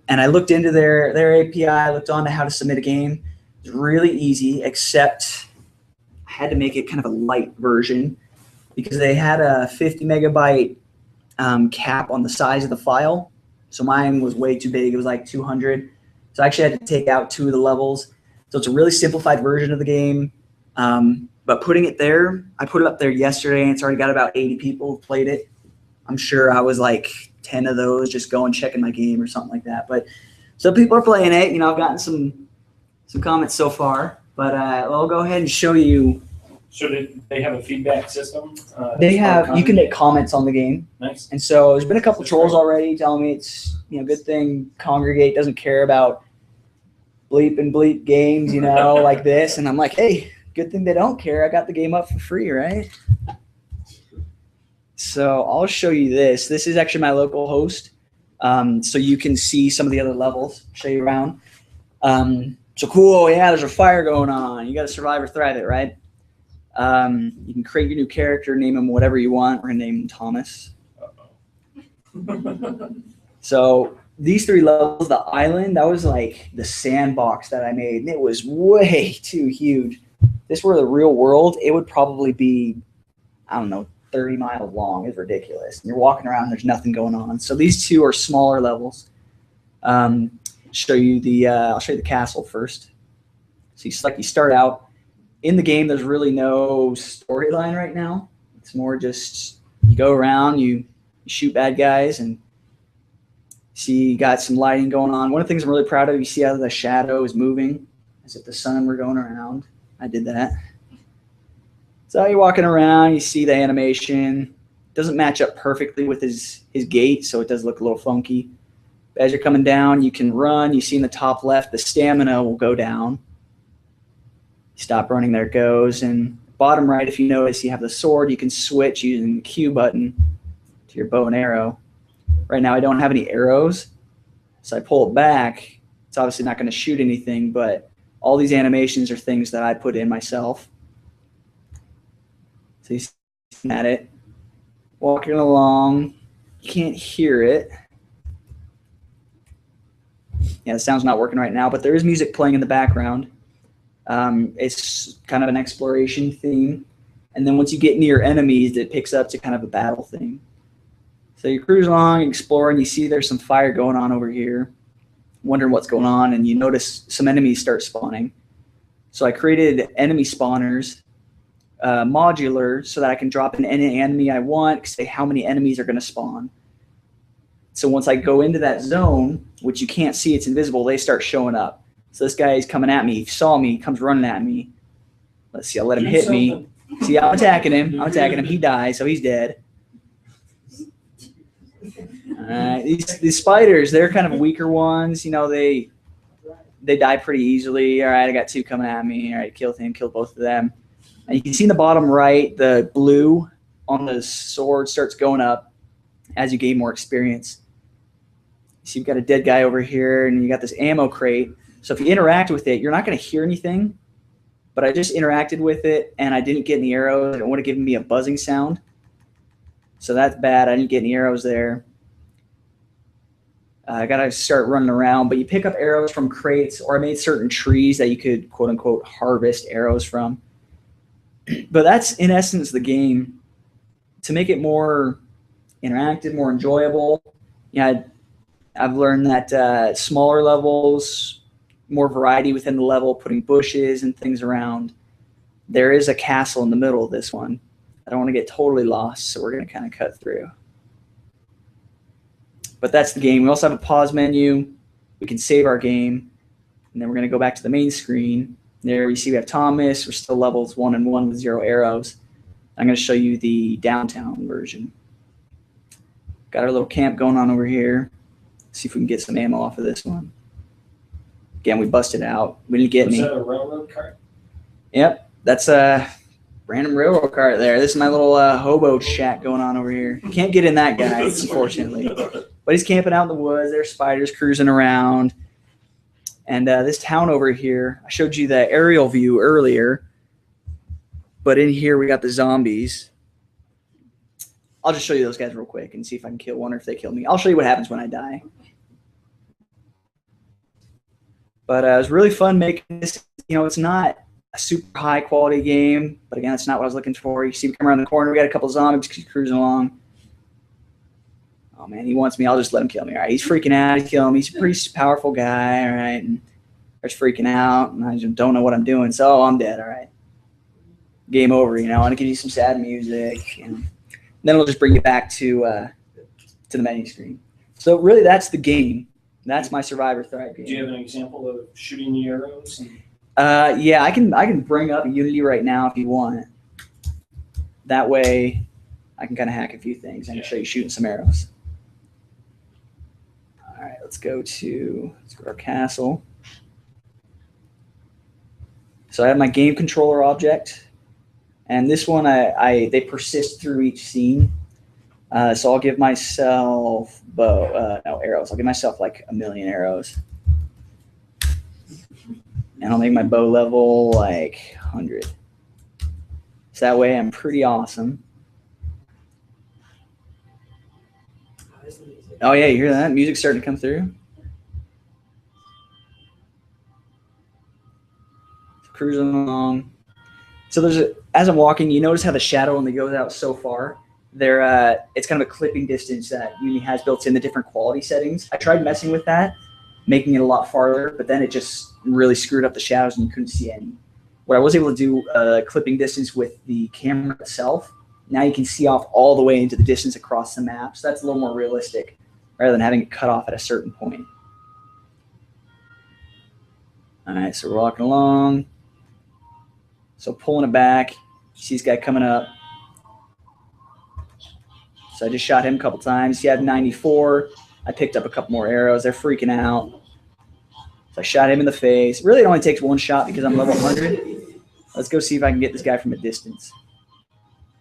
And I looked into their API, I looked on to how to submit a game. It's really easy, except I had to make it kind of a light version because they had a 50 megabyte cap on the size of the file. So mine was way too big. It was like 200. So I actually had to take out 2 of the levels. So it's a really simplified version of the game. But putting it there, I put it up there yesterday and it's already got about 80 people who played it. I'm sure I was like 10 of those just going checking my game or something like that. But some people are playing it. I've gotten some comments so far. But I'll go ahead and show you. So they have a feedback system? They have. You can make comments on the game. Nice. And so there's been a couple trolls already telling me it's good thing Congregate doesn't care about bleep and bleep games, like this. And I'm like, hey, good thing they don't care. I got the game up for free, right? So I'll show you this. This is actually my local host. So you can see some of the other levels. Show you around. So cool. Yeah, there's a fire going on. You got to survive or thrive it, right? You can create your new character, name him whatever you want. We're going to name him Thomas. So these 3 levels, the island, that was like the sandbox that I made. And it was way too huge. If this were the real world, it would probably be, 30 miles long. It's ridiculous. And you're walking around, there's nothing going on. So these 2 are smaller levels. I'll show you the castle first. So you start out. In the game, there's really no storyline right now. It's more just you go around, you shoot bad guys, and see you got some lighting going on. One of the things I'm really proud of, you see how the shadow is moving as if the sun were going around. I did that. So you're walking around, you see the animation. It doesn't match up perfectly with his gait, so it does look a little funky. As you're coming down, you can run. You see in the top left, the stamina will go down. Stop running, there it goes. And bottom right, if you notice, you have the sword. You can switch using the Q button to your bow and arrow. Right now I don't have any arrows, so I pull it back. It's obviously not going to shoot anything, but all these animations are things that I put in myself. So you see at it, walking along, you can't hear it. Yeah, the sound's not working right now, but there is music playing in the background. It's kind of an exploration theme. And then once you get near enemies, it picks up to kind of a battle theme. So you cruise along, exploring, you see there's some fire going on over here, wondering what's going on, and you notice some enemies start spawning. So I created enemy spawners, modular, so that I can drop in any enemy I want, say how many enemies are going to spawn. So once I go into that zone, which you can't see, it's invisible, they start showing up. So this guy is coming at me. He saw me. He comes running at me. Let's see. I'll let him hit me. See, I'm attacking him. He dies, so he's dead. All right. These spiders, they're kind of weaker ones. They die pretty easily. All right, I got 2 coming at me. All right, killed him. Killed both of them. And you can see in the bottom right, the blue on the sword starts going up as you gain more experience. So you've got a dead guy over here, and you got this ammo crate. So if you interact with it, you're not going to hear anything, but I just interacted with it and I didn't get any arrows. It would have given me a buzzing sound. So that's bad. I didn't get any arrows there. I got to start running around, but you pick up arrows from crates, or I made certain trees that you could quote unquote harvest arrows from. But that's in essence the game. To make it more interactive, more enjoyable, I've learned that smaller levels, more variety within the level, putting bushes and things around, there is a castle in the middle of this one. I don't want to get totally lost, so we're going to kind of cut through. But that's the game. We also have a pause menu. We can save our game, and then we're going to go back to the main screen. There you see we have Thomas. We're still levels 1 and 1 with 0 arrows. I'm going to show you the downtown version. Got our little camp going on over here. See if we can get some ammo off of this one. Again, we busted out. We didn't get any. Is that a railroad cart? Yep, that's a random railroad cart there. This is my little hobo shack going on over here. Can't get in that guy, unfortunately. But he's camping out in the woods. There's spiders cruising around. And this town over here, I showed you the aerial view earlier. But in here, we got the zombies. I'll just show you those guys real quick and see if I can kill one or if they kill me. I'll show you what happens when I die. But it was really fun making this. You know, it's not a super high quality game, but again, that's not what I was looking for. You see me come around the corner. We got a couple zombies cruising along. Oh man, he wants me. I'll just let him kill me. All right, he's freaking out. He's killing me. He's a pretty powerful guy. All right, and starts freaking out, and I just don't know what I'm doing. So I'm dead. All right, game over. You know, I want to give you some sad music, and then it'll just bring you back to the menu screen. So really, that's the game. That's my Survivor Thrive game. Do you have an example of shooting the arrows? Yeah, I can bring up Unity right now if you want. That way, I can kind of hack a few things. I can show you shooting some arrows. All right, let's go to our castle. So I have my game controller object, and this one they persist through each scene. So I'll give myself arrows. I'll give myself like 1,000,000 arrows. And I'll make my bow level like 100. So that way I'm pretty awesome. Oh yeah, you hear that? Music's starting to come through. Cruising along. So as I'm walking, you notice how the shadow only goes out so far. It's kind of a clipping distance that Unity has built in the different quality settings. I tried messing with that, making it a lot farther, but then it just really screwed up the shadows and you couldn't see any. What I was able to do, clipping distance with the camera itself, now you can see off all the way into the distance across the map. So that's a little more realistic rather than having it cut off at a certain point. All right, so we're walking along. So pulling it back, you see this guy coming up. So I just shot him a couple times. He had 94. I picked up a couple more arrows. They're freaking out. So I shot him in the face. Really, it only takes one shot because I'm level 100. Let's go see if I can get this guy from a distance.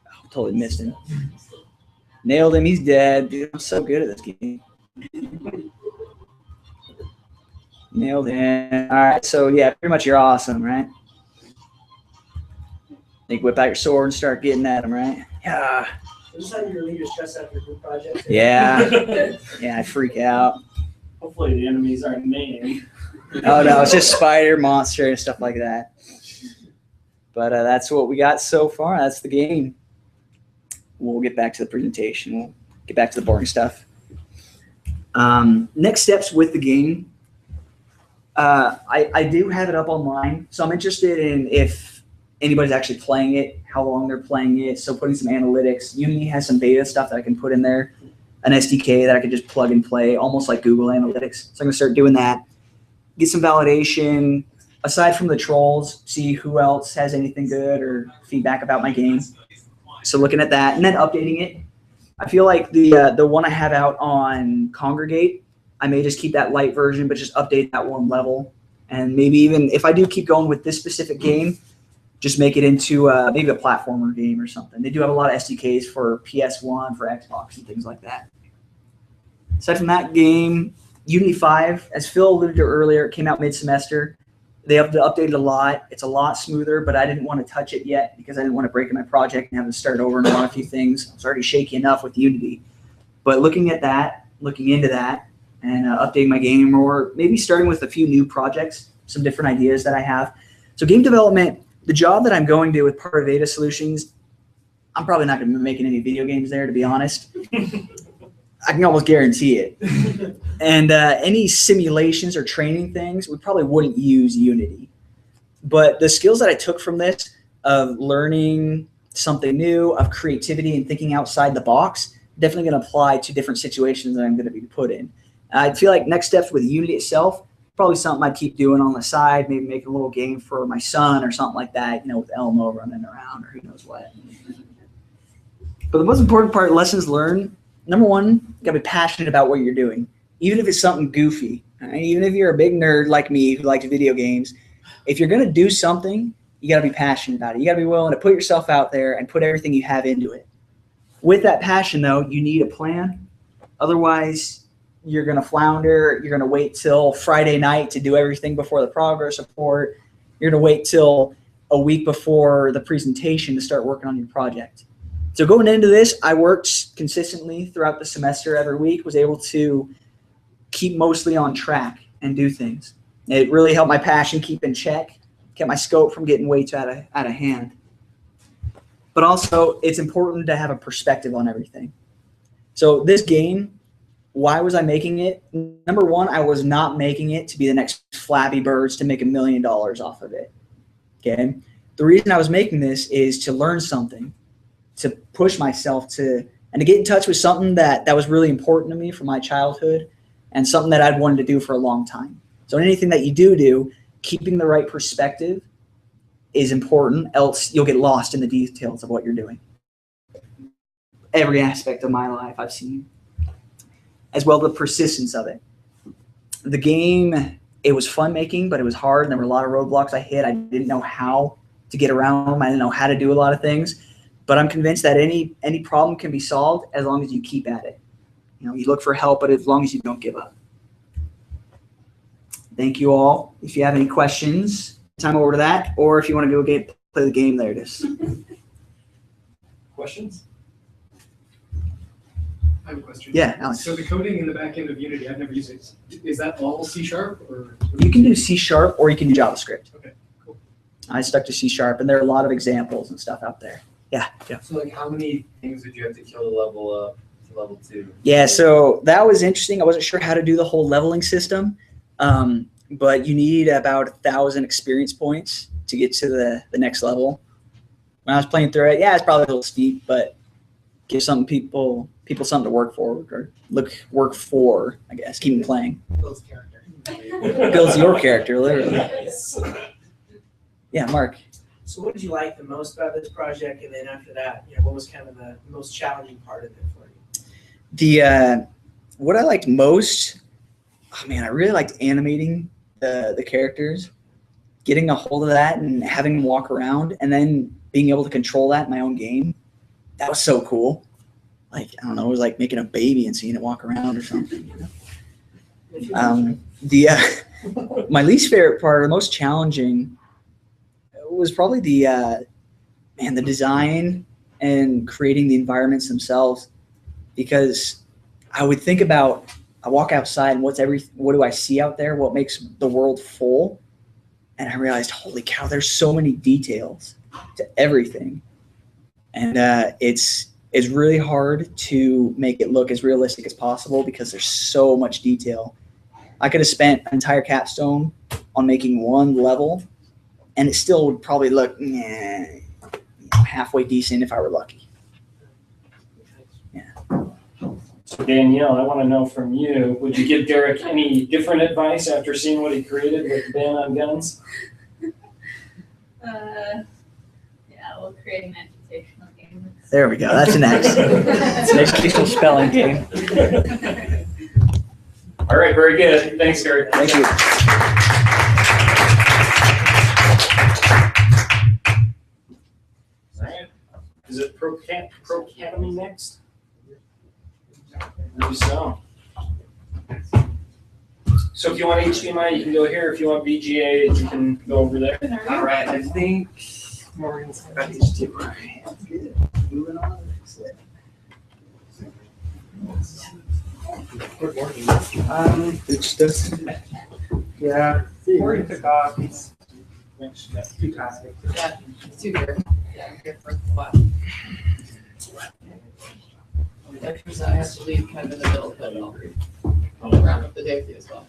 Oh, totally missed him. Nailed him. He's dead. Dude, I'm so good at this game. Nailed him. All right. So, yeah, pretty much you're awesome, right? Then you whip out your sword and start getting at him, right? Yeah. Is this how you relieve your stress out of your group project? Yeah. Yeah, I freak out. Hopefully the enemies aren't named. Oh, no, it's just spider, monster, and stuff like that. But that's what we got so far. That's the game. We'll get back to the presentation. We'll get back to the boring stuff. Next steps with the game. I do have it up online, so I'm interested in if anybody's actually playing it, how long they're playing it, so putting some analytics. Unity has some beta stuff that I can put in there, an SDK that I can just plug and play, almost like Google Analytics. So I'm going to start doing that. Get some validation, aside from the trolls, see who else has anything good or feedback about my game. So looking at that and then updating it. I feel like the one I have out on Congregate, I may just keep that light version, but just update that one level. And maybe even if I do keep going with this specific game, just make it into maybe a platformer game or something. They do have a lot of SDKs for PS1, for Xbox, and things like that. Aside from that game, Unity 5, as Phil alluded to earlier, it came out mid-semester. They have updated a lot. It's a lot smoother, but I didn't want to touch it yet because I didn't want to break my project and have to start over and run a few things. I was already shaky enough with Unity. But looking at that, looking into that, and updating my game more, maybe starting with a few new projects, some different ideas that I have. So game development, the job that I'm going to with Parveda Solutions, I'm probably not going to be making any video games there, to be honest. I can almost guarantee it. And any simulations or training things, we probably wouldn't use Unity. But the skills that I took from this, of learning something new, of creativity and thinking outside the box, definitely going to apply to different situations that I'm going to be put in. I feel like next steps with Unity itself, probably something I'd keep doing on the side, maybe make a little game for my son or something like that, with Elmo running around or who knows what. But the most important part, lessons learned, number one, you got to be passionate about what you're doing. Even if it's something goofy, right? Even if you're a big nerd like me who likes video games, if you're going to do something, you got to be passionate about it. You got to be willing to put yourself out there and put everything you have into it. With that passion, though, you need a plan. Otherwise, you're going to flounder. You're going to wait till Friday night to do everything before the progress report. You're going to wait till a week before the presentation to start working on your project. So going into this, I worked consistently throughout the semester every week, was able to keep mostly on track and do things. It really helped my passion keep in check, kept my scope from getting way too out of hand. But also, it's important to have a perspective on everything. So this game, why was I making it? Number one, I was not making it to be the next Flappy Birds to make $1 million off of it. Okay. The reason I was making this is to learn something, to push myself and to get in touch with something that was really important to me from my childhood and something that I'd wanted to do for a long time. So anything that you do, keeping the right perspective is important, else you'll get lost in the details of what you're doing. Every aspect of my life I've seen, as well the persistence of it. The game, it was fun making, but it was hard, and there were a lot of roadblocks I hit. I didn't know how to get around them. I didn't know how to do a lot of things, but I'm convinced that any problem can be solved as long as you keep at it. You look for help, but as long as you don't give up. Thank you all. If you have any questions, time over to that, or if you want to go play the game, there it is. Questions? I have a question. Yeah, Alex. So the coding in the back end of Unity, I've never used it. Is that all C# or? You can do C# or you can do JavaScript. Okay, cool. I stuck to C#, and there are a lot of examples and stuff out there. Yeah. So like how many things did you have to kill to level up to level 2? Yeah, so that was interesting. I wasn't sure how to do the whole leveling system, but you need about 1,000 experience points to get to the next level. When I was playing through it, yeah, it's probably a little steep, but give some people something to work for, or work for, I guess. Keep them playing. Builds character. Builds your character, literally. Yeah, Mark. So what did you like the most about this project? And then after that, what was kind of the most challenging part of it for you? What I liked most, I really liked animating the characters, getting a hold of that and having them walk around, and then being able to control that in my own game. That was so cool. I don't know, it was like making a baby and seeing it walk around or something. My least favorite part, or the most challenging, was probably the design and creating the environments themselves, because I would think about, I walk outside and what do I see out there? What makes the world full? And I realized, holy cow, there's so many details to everything. And it's really hard to make it look as realistic as possible because there's so much detail. I could have spent an entire capstone on making one level, and it still would probably look halfway decent if I were lucky. So Danielle, I want to know from you, would you give Derek any different advice after seeing what he created with Ban on Guns? Yeah, we'll create an educational game. There we go. That's next. It's an educational spelling game. All right, very good. Thanks, Derek. Thank you. Is it Pro Academy next? Maybe so. So if you want HDMI, you can go here. If you want VGA, you can go over there. All right, I think Morgan's got HDMI. Good. Moving on. It's just, yeah, Morgan took off. He's too toxic. Yeah, it's too good. Yeah, I'm here for a while. I have to leave kind of in the middle, but I'll round up the day for you as well.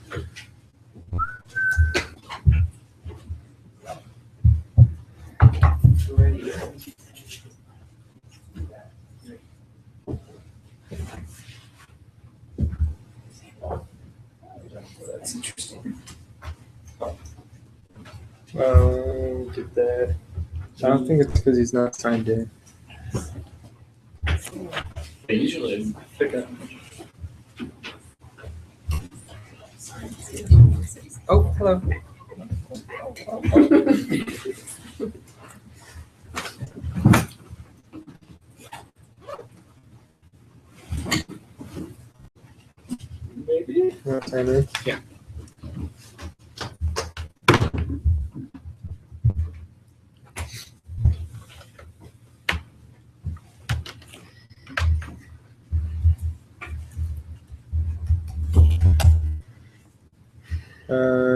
Right. That's interesting. Get that. I don't think it's because he's not signed in. They usually pick up. Oh, hello. Maybe. Yeah.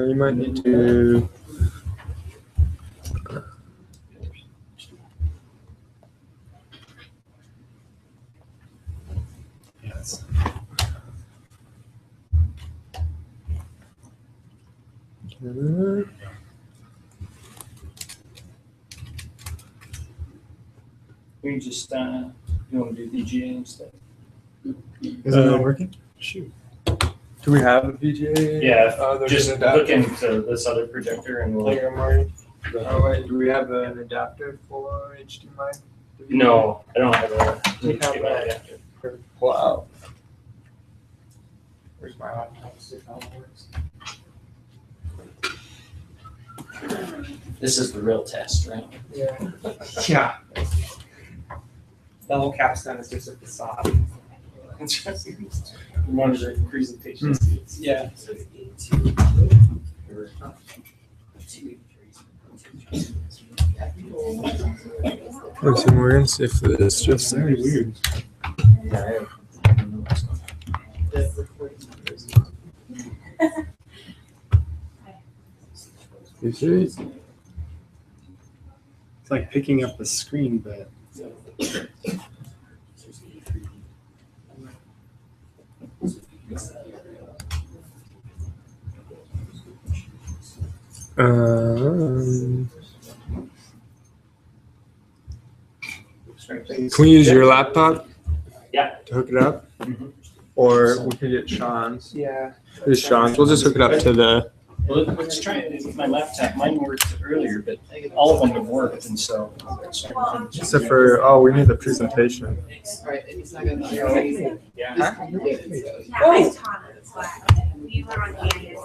You might need to. Yes. We just you want to do VGA instead? Is it not working? Shoot. Do we have a VGA? Yeah, just an adapter? look into this other projector and we'll. Oh wait, do we have an adapter for HDMI? No, I don't have a. Do you have HDMI a- adapter. Wow. Where's my laptop? See how it works. This is the real test, right? Yeah. Yeah. The whole capstone is just a facade. Interesting. One of the presentations. Yeah. Let's see, Morgan, see if it's just very weird. You see? It's like picking up the screen, but. Can we use your laptop? Yeah. To hook it up? Mhm. Or we could get Sean's. Yeah. Here's Sean's. We'll just hook it up to the. Well, let's try it with my laptop. Mine worked earlier, but all of them have worked, and so. Except for, oh, we need the presentation. Right, and he's not gonna. Yeah. Yeah. We were on the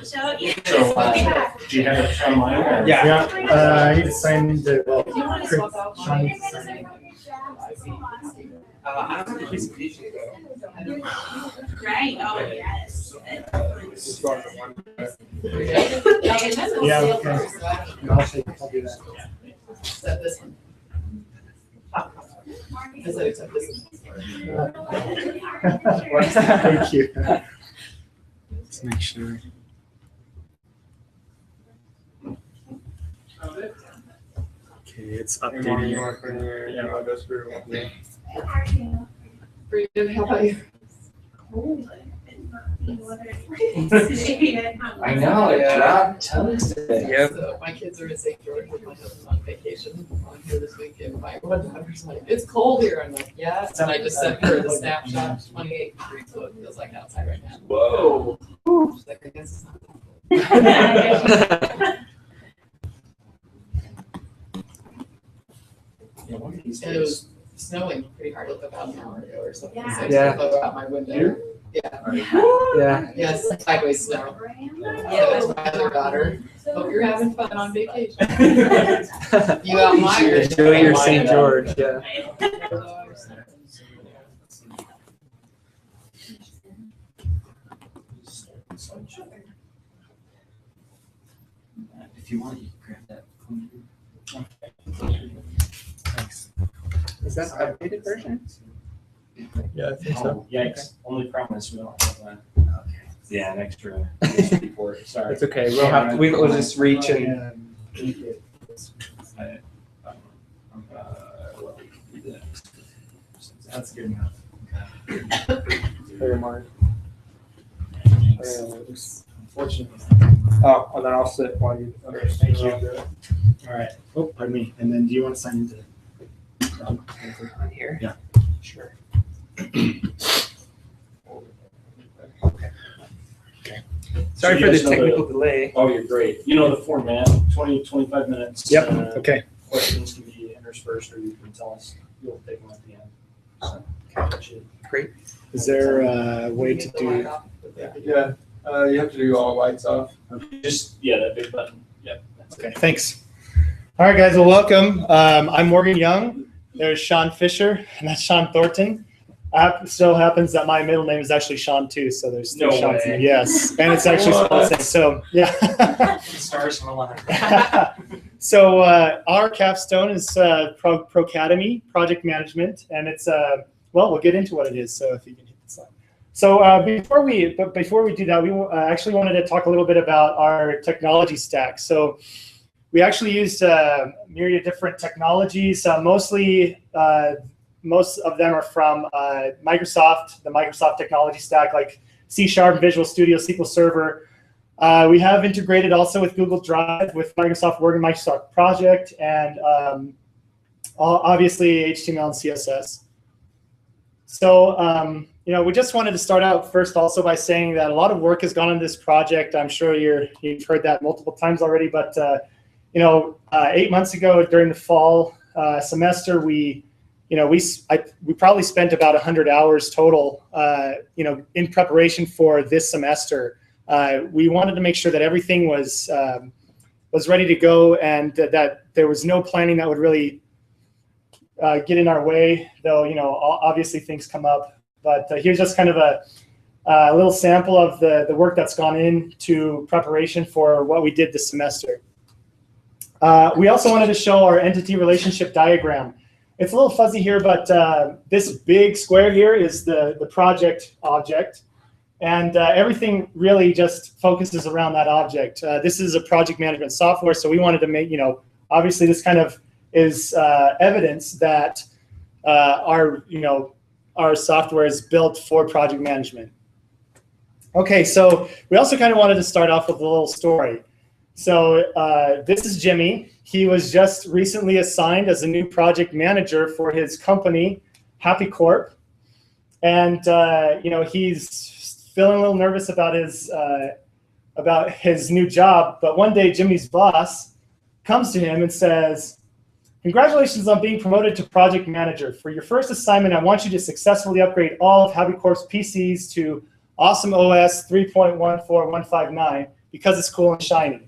So, do you have it online? Or? Yeah, I need to sign the, well, Sean needs to sign it. I don't think he's DJ though. Right, oh, yes. Yeah, okay. I'll do that. Except this one. I said except this one. Thank you. Let's make sure. Okay, it's updating. Yeah, goes through. Pretty good, how about you? I know, yeah. Tons today. Yep. So my kids are in St. George with my husband on vacation on here this weekend. My one daughter's like, it's cold here. I'm like, yes. And I just sent her the snapshot, 28 degrees, so it feels like outside right now. Whoa. She's like, I guess it's not that Yeah, one of these And it days. was snowing pretty hard like about an hour ago or something. So I Yeah. just looked out my window. Here? Yeah. Yeah. Yes, sideways snow. Yeah, that's my other daughter. Hope you're having fun on vacation. You out Meyer. Enjoy your St. George, yeah. If you want, you can grab that. Thanks. Is that the updated version? Yeah, I think so. Oh, yikes. Only problem is we don't have yeah, an extra USB port. Sorry. It's okay. We'll have to, we'll just reach and. That's good enough. Very much. Unfortunately. Oh, and then I'll sit while you. Thank you. All right. Oh, pardon me. And then do you want to sign into On here? Yeah. Sure. Sorry for the technical delay. Oh, you're great. You know the format, 20, 25 minutes. Yep. Okay. Questions can be interspersed, or you can tell us. You'll take them at the end. So, Great. Is there a way to do? Yeah, you have to do all lights off. Just, yeah, that big button. Yep. Okay, thanks. All right, guys, well, welcome. I'm Morgan Young. There's Sean Fisher, and that's Sean Thornton. So happens that my middle name is actually Sean too, so there's two Sean's in there. Yes, and it's actually spelled the same. So yeah. Stars from a line. So our capstone is Procademy Project Management, and it's well, we'll get into what it is. So if you can hit the slide. So before we do that, we actually wanted to talk a little bit about our technology stack. So we actually used a myriad of different technologies. Most of them are from Microsoft, the Microsoft technology stack, like C#, Visual Studio, SQL Server. We have integrated also with Google Drive, with Microsoft Word and Microsoft Project, and obviously HTML and CSS. So, we just wanted to start out first also by saying that a lot of work has gone into this project. I'm sure you've heard that multiple times already, but 8 months ago during the fall semester, we probably spent about 100 hours total, in preparation for this semester. We wanted to make sure that everything was ready to go, and that there was no planning that would really get in our way, though, obviously things come up. But here's just kind of a little sample of the work that's gone into preparation for what we did this semester. We also wanted to show our entity relationship diagram. It's a little fuzzy here, but this big square here is the project object. And everything really just focuses around that object. This is a project management software, so we wanted to make, obviously this kind of is evidence that our software is built for project management. Okay, so we also kind of wanted to start off with a little story. So this is Jimmy. He was just recently assigned as a new project manager for his company, Happy Corp. And he's feeling a little nervous about his new job. But one day, Jimmy's boss comes to him and says, "Congratulations on being promoted to project manager. For your first assignment, I want you to successfully upgrade all of Happy Corp's PCs to Awesome OS 3.14159 because it's cool and shiny."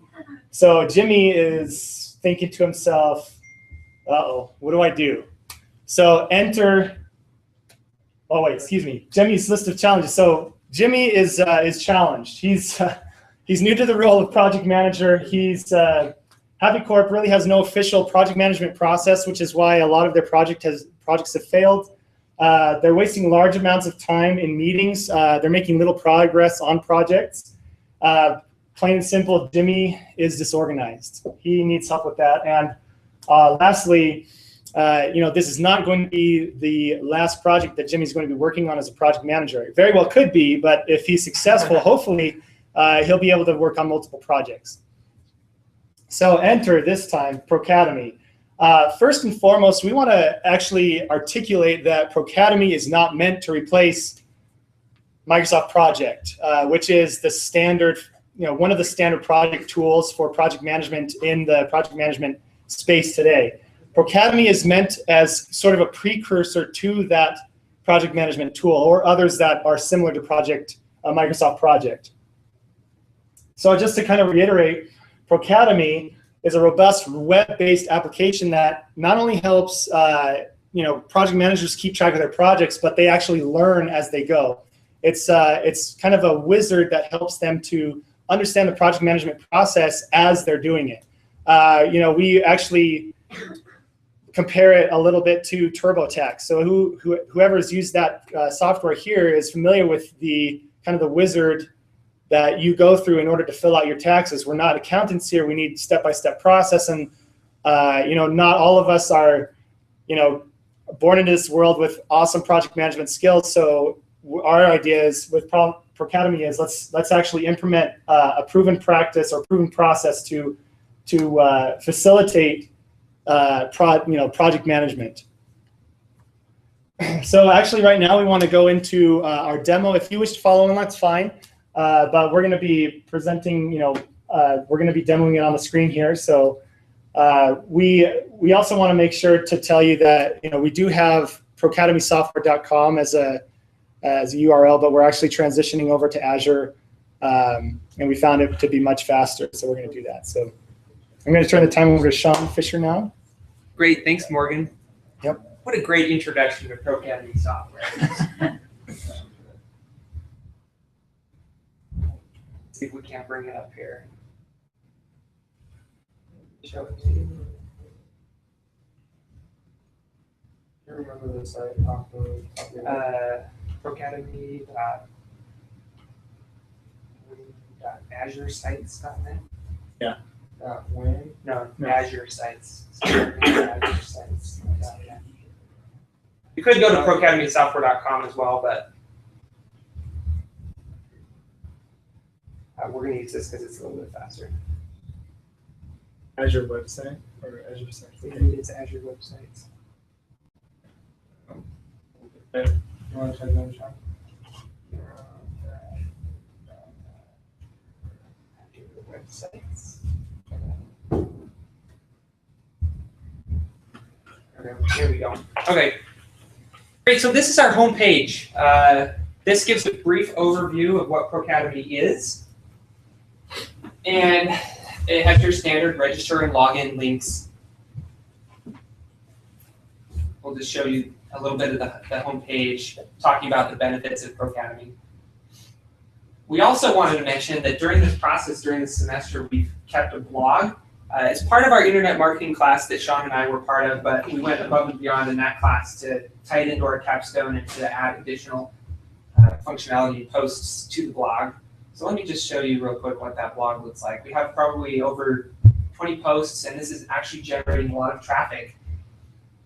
So Jimmy is thinking to himself, uh-oh, what do I do? So enter, Jimmy's list of challenges. So Jimmy is challenged. He's new to the role of project manager. Happy Corp really has no official project management process, which is why a lot of their projects have failed. They're wasting large amounts of time in meetings. They're making little progress on projects. Plain and simple, Jimmy is disorganized. He needs help with that. And lastly, this is not going to be the last project that Jimmy's going to be working on as a project manager. It very well could be, but if he's successful, hopefully he'll be able to work on multiple projects. So enter this time Procademy. First and foremost, we want to actually articulate that Procademy is not meant to replace Microsoft Project, which is the standard, one of the standard project tools for project management in the project management space today. Procademy is meant as sort of a precursor to that project management tool or others that are similar to Microsoft Project. So just to kind of reiterate, Procademy is a robust web-based application that not only helps project managers keep track of their projects, but they actually learn as they go. It's kind of a wizard that helps them to understand the project management process as they're doing it. We actually compare it a little bit to TurboTax. So whoever's used that software here is familiar with the kind of the wizard that you go through in order to fill out your taxes. We're not accountants here. We need step-by-step process, and not all of us are, born into this world with awesome project management skills. So our idea is with Procademy is, let's actually implement a proven practice or proven process to facilitate project management. So actually right now we want to go into our demo. If you wish to follow along, that's fine. But we're going to be presenting, we're going to be demoing it on the screen here. So we also want to make sure to tell you that we do have procademysoftware.com as a URL, but we're actually transitioning over to Azure, and we found it to be much faster. So we're going to do that. So I'm going to turn the time over to Sean Fisher now. Great, thanks, Morgan. Yep. What a great introduction to Procademy software. See if we can't bring it up here. Show it to you. I remember the site. Procademy.azuresites.net. Yeah. When? No, Azure Sites. Azure Sites. You could go to procademysoftware.com as well, but we're going to use this because it's a little bit faster. Azure website or Azure site? It's Azure websites. You want to try that, Sean? Websites. Okay, here we go. Okay. Great, so this is our home page. This gives a brief overview of what Procademy is. And it has your standard register and login links. We'll just show you a little bit of the home page, talking about the benefits of Procademy. We also wanted to mention that during this process, during this semester, we've kept a blog. It's part of our internet marketing class that Sean and I were part of, but we went above and beyond in that class to tie it into our capstone and to add additional functionality and posts to the blog. So let me just show you real quick what that blog looks like. We have probably over 20 posts, and this is actually generating a lot of traffic.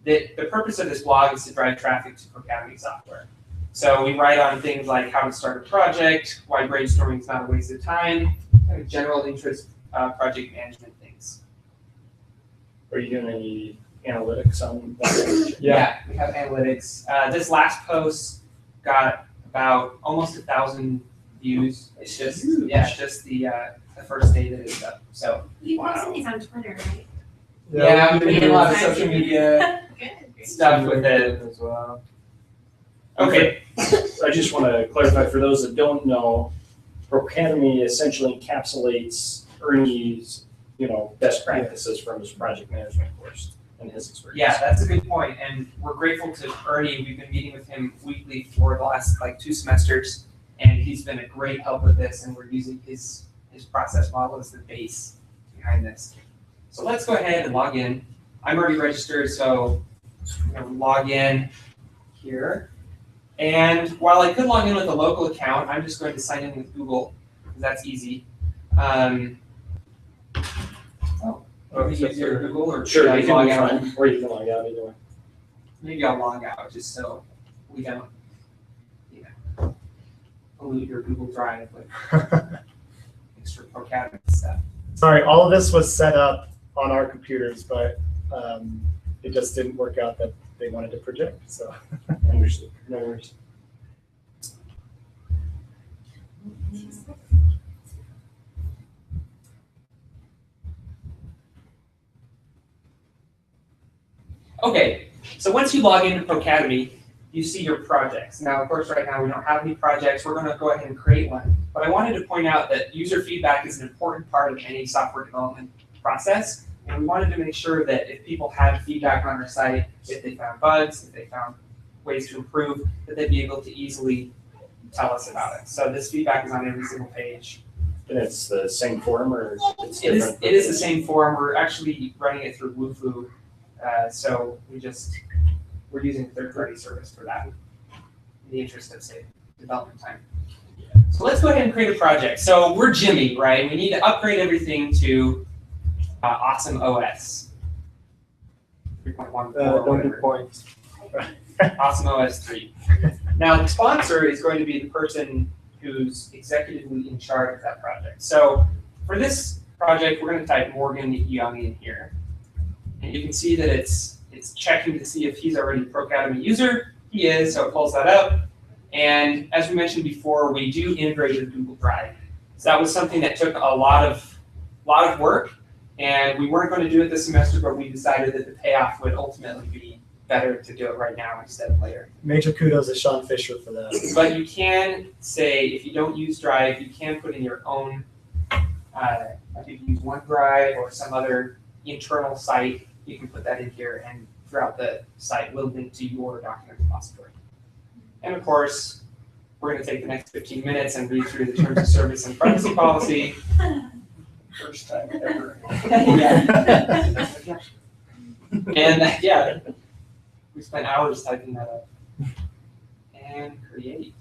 The purpose of this blog is to drive traffic to Procademy software. So we write on things like how to start a project, why brainstorming is not a waste of time, kind of general interest project management things. Are you doing any analytics on that? Yeah, we have analytics. This last post got about almost 1,000 views. It's just just the first day that it's up. So You posted these on Twitter, right? yeah, we did a lot of social media stuff with it as well. Okay. I just want to clarify for those that don't know, Procademy essentially encapsulates Ernie's, best practices from his project management course and his experience. Yeah, that's a good point, and we're grateful to Ernie. We've been meeting with him weekly for the last 2 semesters, and he's been a great help with this, and we're using his process model as the base behind this. So let's go ahead and log in. I'm already registered, so I'm going to log in here. And while I could log in with a local account, I'm just going to sign in with Google, because that's easy. Use your Google, or Sure, should I you can log log out? out, or you can log out either way. Maybe I'll log out just so we don't pollute your Google Drive with extra Procademy stuff. Sorry, all of this was set up on our computers, but it just didn't work out that they wanted to project. So Understood. No worries. Okay, so once you log into Procademy, you see your projects. Now, of course, right now we don't have any projects. We're going to go ahead and create one. But I wanted to point out that user feedback is an important part of any software development process. And we wanted to make sure that if people had feedback on our site, if they found bugs, if they found ways to improve, that they'd be able to easily tell us about it. So this feedback is on every single page. And it's the same forum, or it's different? It is the same forum. We're actually running it through Wufoo. So we're using a third-party service for that in the interest of, say, development time. So let's go ahead and create a project. So we're Jimmy, right? We need to upgrade everything to Awesome OS 3.14 or Don't do whatever. points. Awesome OS 3. Now the sponsor is going to be the person who's executively in charge of that project. So for this project, we're going to type Morgan Young in here. And you can see that it's checking to see if he's already a Procademy user. He is, so it pulls that up. And as we mentioned before, we do integrate with Google Drive. So that was something that took a lot of work, and we weren't going to do it this semester, but we decided that the payoff would ultimately be better to do it right now instead of later. Major kudos to Sean Fisher for that. But you can say, if you don't use Drive, you can put in your own, I think you use OneDrive or some other internal site, you can put that in here, and throughout the site will link to your document repository. And of course, we're going to take the next 15 minutes and read through the terms of service and privacy policy. First time ever. And yeah, we spent hours typing that up. And create.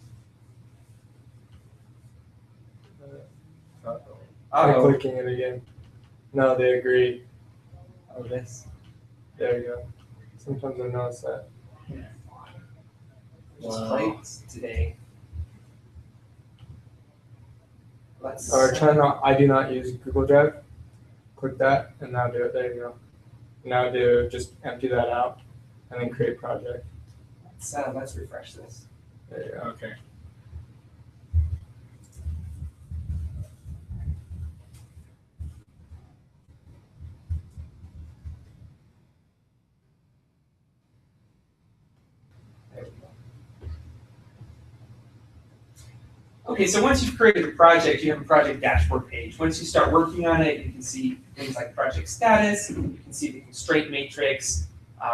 I'm clicking it again. No, they agree. Oh, this. There you go. Sometimes I notice that. Wow. Today. Or try not. I do not use Google Drive. Click that, and now do it. There you go. Now do just empty that out, and then create project. Let's refresh this. There you go. Okay. Okay, so once you've created a project, you have a project dashboard page. Once you start working on it, you can see things like project status, you can see the constraint matrix,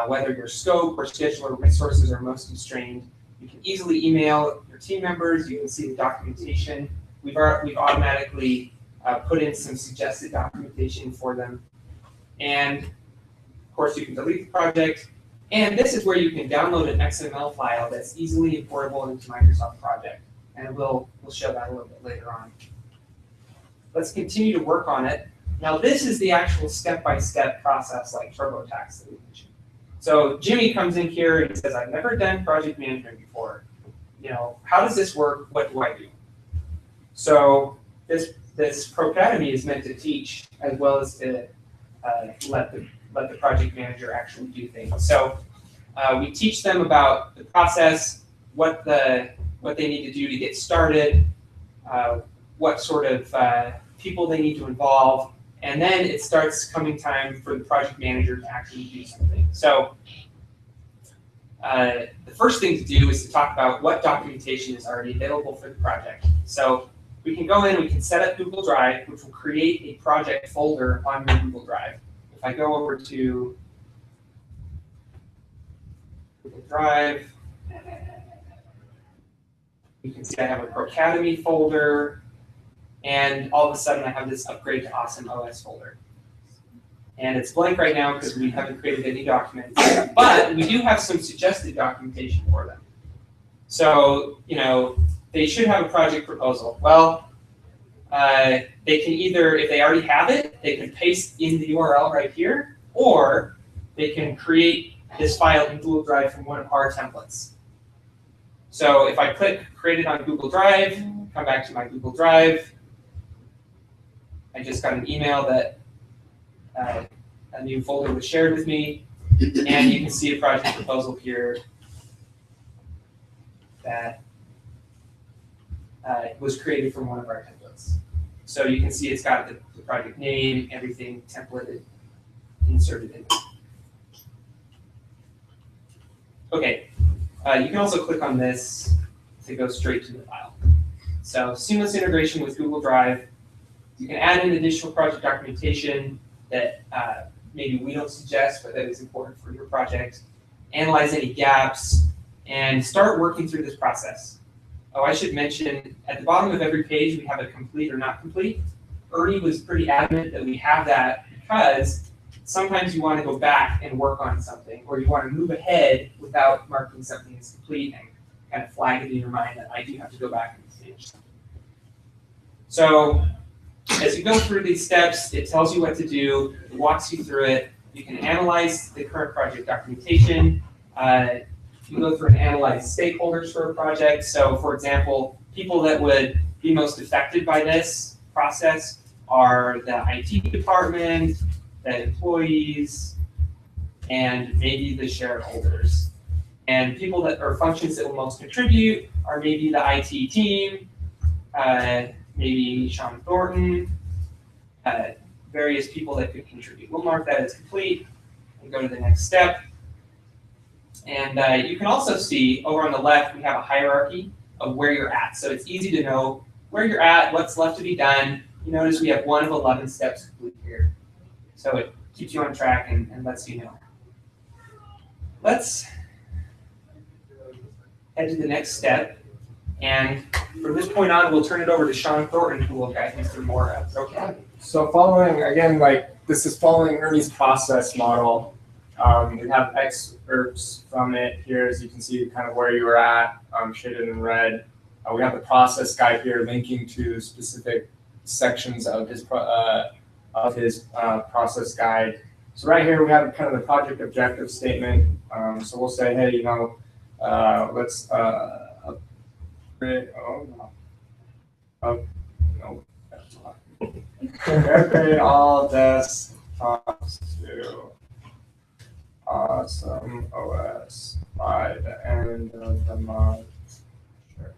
whether your scope or schedule or resources are most constrained. You can easily email your team members, you can see the documentation. We've automatically put in some suggested documentation for them. And of course, you can delete the project. And this is where you can download an XML file that's easily importable into Microsoft Project. And we'll show that a little bit later on. Let's continue to work on it. Now this is the actual step-by-step process like TurboTax that we mentioned. So Jimmy comes in here and he says, I've never done project management before. You know, how does this work? What do I do? So this Procademy is meant to teach as well as to let the project manager actually do things. So we teach them about the process, what they need to do to get started, what sort of people they need to involve, and then it starts coming time for the project manager to actually do something. So the first thing to do is to talk about what documentation is already available for the project. So we can go in, we can set up Google Drive, which will create a project folder on your Google Drive. If I go over to Google Drive, you can see I have a Procademy folder, and all of a sudden I have this Upgrade to Awesome OS folder. And it's blank right now because we haven't created any documents, but we do have some suggested documentation for them. So, you know, they should have a project proposal. Well, they can either, if they already have it, they can paste in the URL right here, or they can create this file in Google Drive from one of our templates. So if I click Create it on Google Drive, come back to my Google Drive, I just got an email that a new folder was shared with me, and you can see a project proposal here that was created from one of our templates. So you can see it's got the project name, everything templated, inserted in. Okay, you can also click on this to go straight to the file. So seamless integration with Google Drive. You can add in additional project documentation that maybe we don't suggest, but that is important for your project. Analyze any gaps, and start working through this process. Oh, I should mention, at the bottom of every page, we have a complete or not complete. Ernie was pretty adamant that we have that because sometimes you want to go back and work on something, or you want to move ahead without marking something as complete and kind of flag it in your mind that I do have to go back and finish something. So as you go through these steps, it tells you what to do, it walks you through it. You can analyze the current project documentation. You go through and analyze stakeholders for a project. So for example, people that would be most affected by this process are the IT department, the employees, and maybe the shareholders. And people that are functions that will most contribute are maybe the IT team, maybe Sean Thornton, various people that could contribute. We'll mark that as complete and go to the next step. And you can also see over on the left, we have a hierarchy of where you're at. So it's easy to know where you're at, what's left to be done. You notice we have 1 of 11 steps complete here. So it keeps you on track and lets you know. Let's head to the next step. And from this point on, we'll turn it over to Sean Thornton, who will guide you through more of ProCAD. So following, again, like this is following Ernie's process model. We have excerpts from it here, as you can see kind of where you were at, shaded in red. We have the process guide here linking to specific sections of his process guide. So right here we have kind of the project objective statement. So we'll say, hey, you know, let's upgrade, upgrade all desktops to Awesome OS by the end of the month. Sure.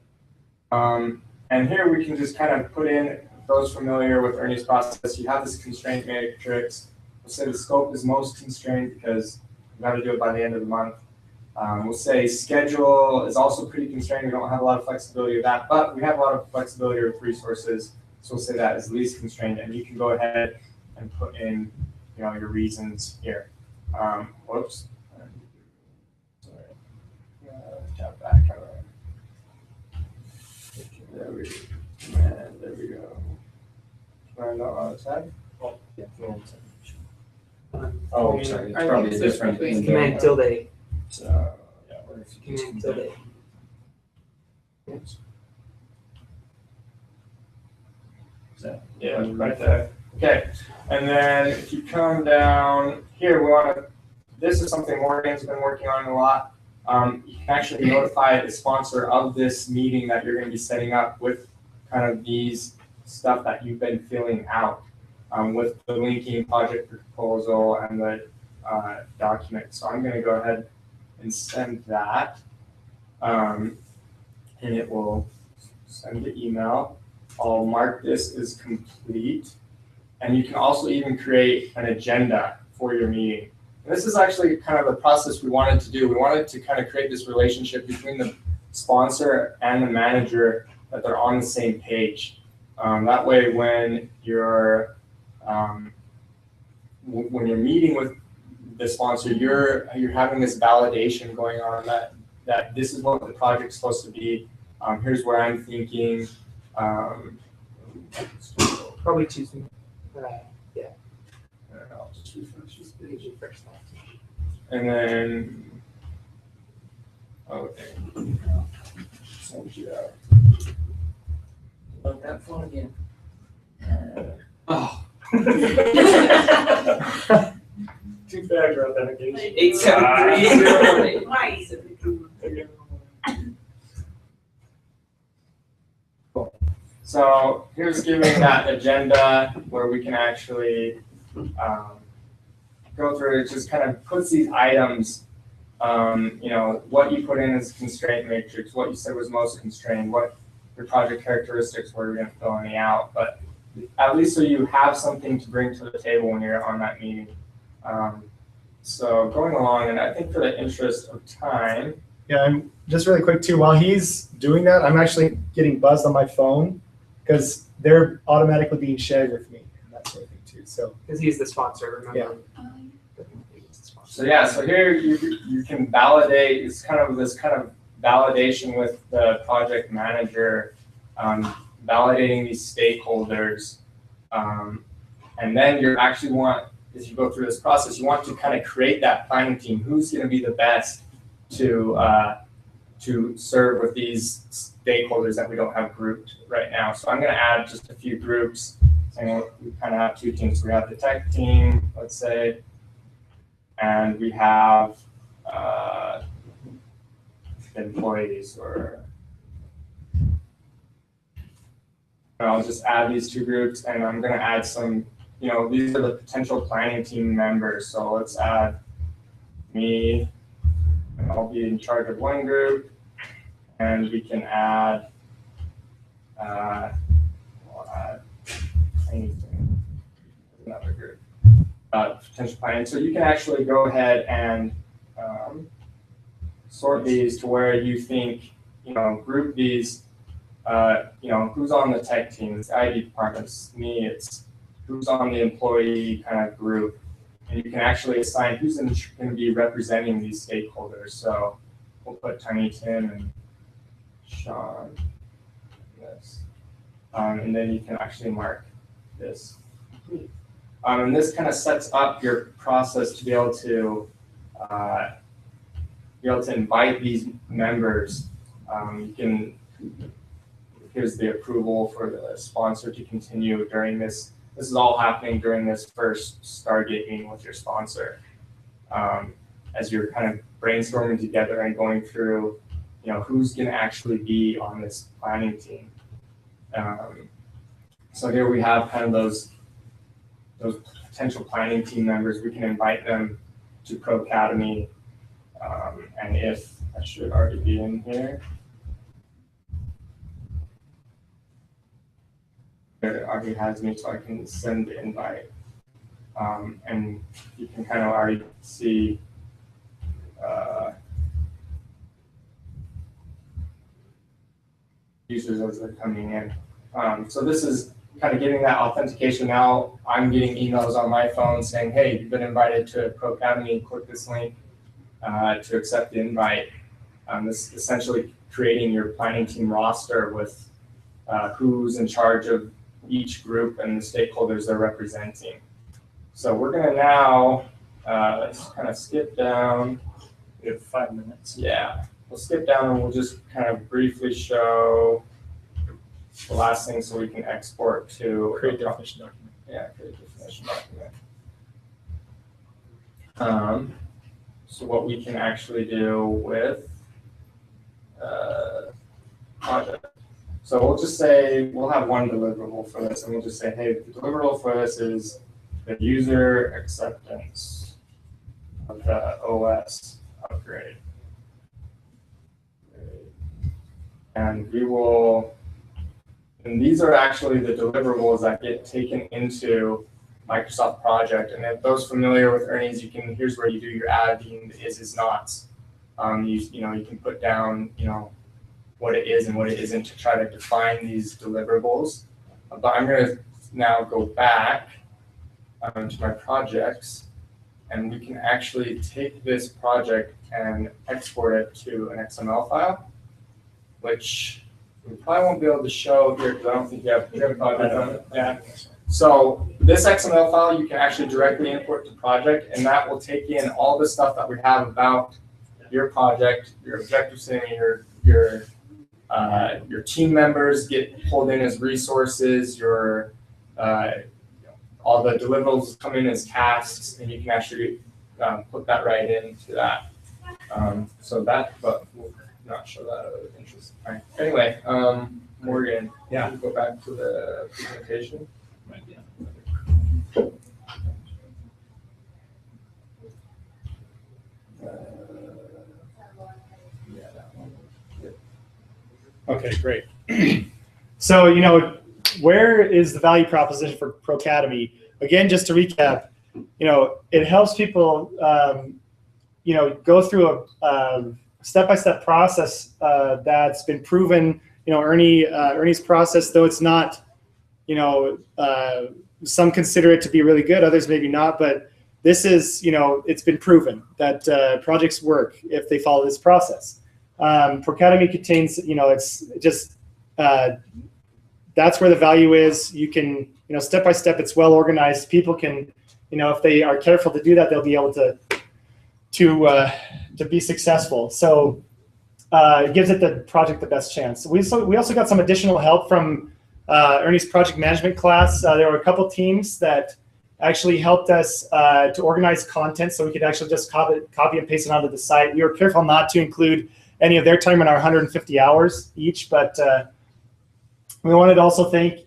And here we can just kind of put in, those familiar with Ernie's process, you have this constraint matrix. We'll say the scope is most constrained because we've got to do it by the end of the month. We'll say schedule is also pretty constrained. We don't have a lot of flexibility with that, but we have a lot of flexibility with resources. So we'll say that is least constrained, and you can go ahead and put in, you know, your reasons here. Whoops. Sorry. Tap back. There we go. Find out on the side. Oh, sorry. It's probably a different Command tilde. So, yeah, what if you Command tilde. Oops. So, yeah, right there. Okay, and then if you come down here, we want to, this is something Morgan's been working on a lot. You can actually notify the sponsor of this meeting that you're going to be setting up with kind of these stuff that you've been filling out with the linking project proposal and the document. So I'm going to go ahead and send that, and it will send the email. I'll mark this as complete. And you can also even create an agenda for your meeting. And this is actually kind of the process we wanted to do. We wanted to kind of create this relationship between the sponsor and the manager, that they're on the same page. That way, when you're meeting with the sponsor, you're having this validation going on that this is what the project's supposed to be. Here's where I'm thinking. Probably Tuesday. Yeah. I'll just refresh this page. Refresh that. And then, okay. Send you out. Load that phone again. Oh. Two-factor authentication. 873. Cool. So here's giving that agenda where we can actually go through it. Just kind of puts these items, you know, what you put in as a constraint matrix, what you said was most constrained, what your project characteristics were, you're going to fill any out. But at least so you have something to bring to the table when you're on that meeting. So going along, and I think for the interest of time. Yeah, I'm just really quick too. While he's doing that, I'm actually getting buzzed on my phone because they're automatically being shared with me and that sort of thing too. So because he's the sponsor, remember? Yeah. So yeah, so here you can validate. It's kind of this kind of validation with the project manager, validating these stakeholders, and then you actually want, as you go through this process, you want to kind of create that planning team. Who's going to be the best to serve with these stakeholders that we don't have grouped right now? So I'm going to add just a few groups. Saying we kind of have two teams. We have the tech team, let's say, and we have employees or And I'll just add these two groups, and I'm going to add some, these are the potential planning team members. So let's add me, and I'll be in charge of one group, and we can add, we'll add anything, another group, potential planning. So you can actually go ahead and sort these to where you think, group these, who's on the tech team, it's ID department, it's me, it's who's on the employee kind of group. And you can actually assign who's going to be representing these stakeholders. So we'll put Tiny Tim and Sean in this. And then you can actually mark this. And this kind of sets up your process to be able to invite these members. You can, here's the approval for the sponsor to continue during this. This is all happening during this first Stargate meeting with your sponsor. As you're kind of brainstorming together and going through, who's going to actually be on this planning team. So here we have kind of those potential planning team members. We can invite them to Pro Academy. And if that should already be in here. It already has me, so I can send the invite. And you can kind of already see users as they're coming in. So this is kind of getting that authentication. Now I'm getting emails on my phone saying, hey, you've been invited to Pro Academy, click this link to accept the invite. This is essentially creating your planning team roster with who's in charge of each group and the stakeholders they're representing. So we're going to now let's kind of skip down. We have 5 minutes. Yeah, we'll skip down and we'll just kind of briefly show the last thing so we can export to Create definition document. Yeah, create definition document. So what we can actually do with project. So we'll just say, we'll have one deliverable for this, and we'll just say, hey, the deliverable for this is the user acceptance of the OS upgrade. And we will, and these are actually the deliverables that get taken into Microsoft Project. And if those familiar with Ernie's, you can, here's where you do your adding the is nots. You can put down, what it is and what it isn't to try to define these deliverables. But I'm going to now go back to my projects, and we can actually take this project and export it to an XML file, which we probably won't be able to show here because I don't think you have a project on it. Yeah. So this XML file you can actually directly import to project, and that will take in all the stuff that we have about your project, your objective statement, your team members get pulled in as resources, your all the deliverables come in as tasks, and you can actually put that right into that. So that, but we'll not show that out of interest. All right. Anyway, Morgan, yeah, go back to the presentation. Right, yeah. Okay, great. So, where is the value proposition for Pro Academy? Again, just to recap, it helps people, go through a step-by-step process that's been proven. Ernie's process, though it's not, some consider it to be really good, others maybe not, but this is, it's been proven that projects work if they follow this process. Pro Academy contains, it's just, that's where the value is. You can, step by step, it's well organized. People can, if they are careful to do that, they'll be able to be successful. So it gives it the project the best chance. We also got some additional help from Ernie's project management class. There were a couple teams that actually helped us to organize content so we could actually just copy and paste it onto the site. We were careful not to include any of their time in our 150 hours each, but we wanted to also thank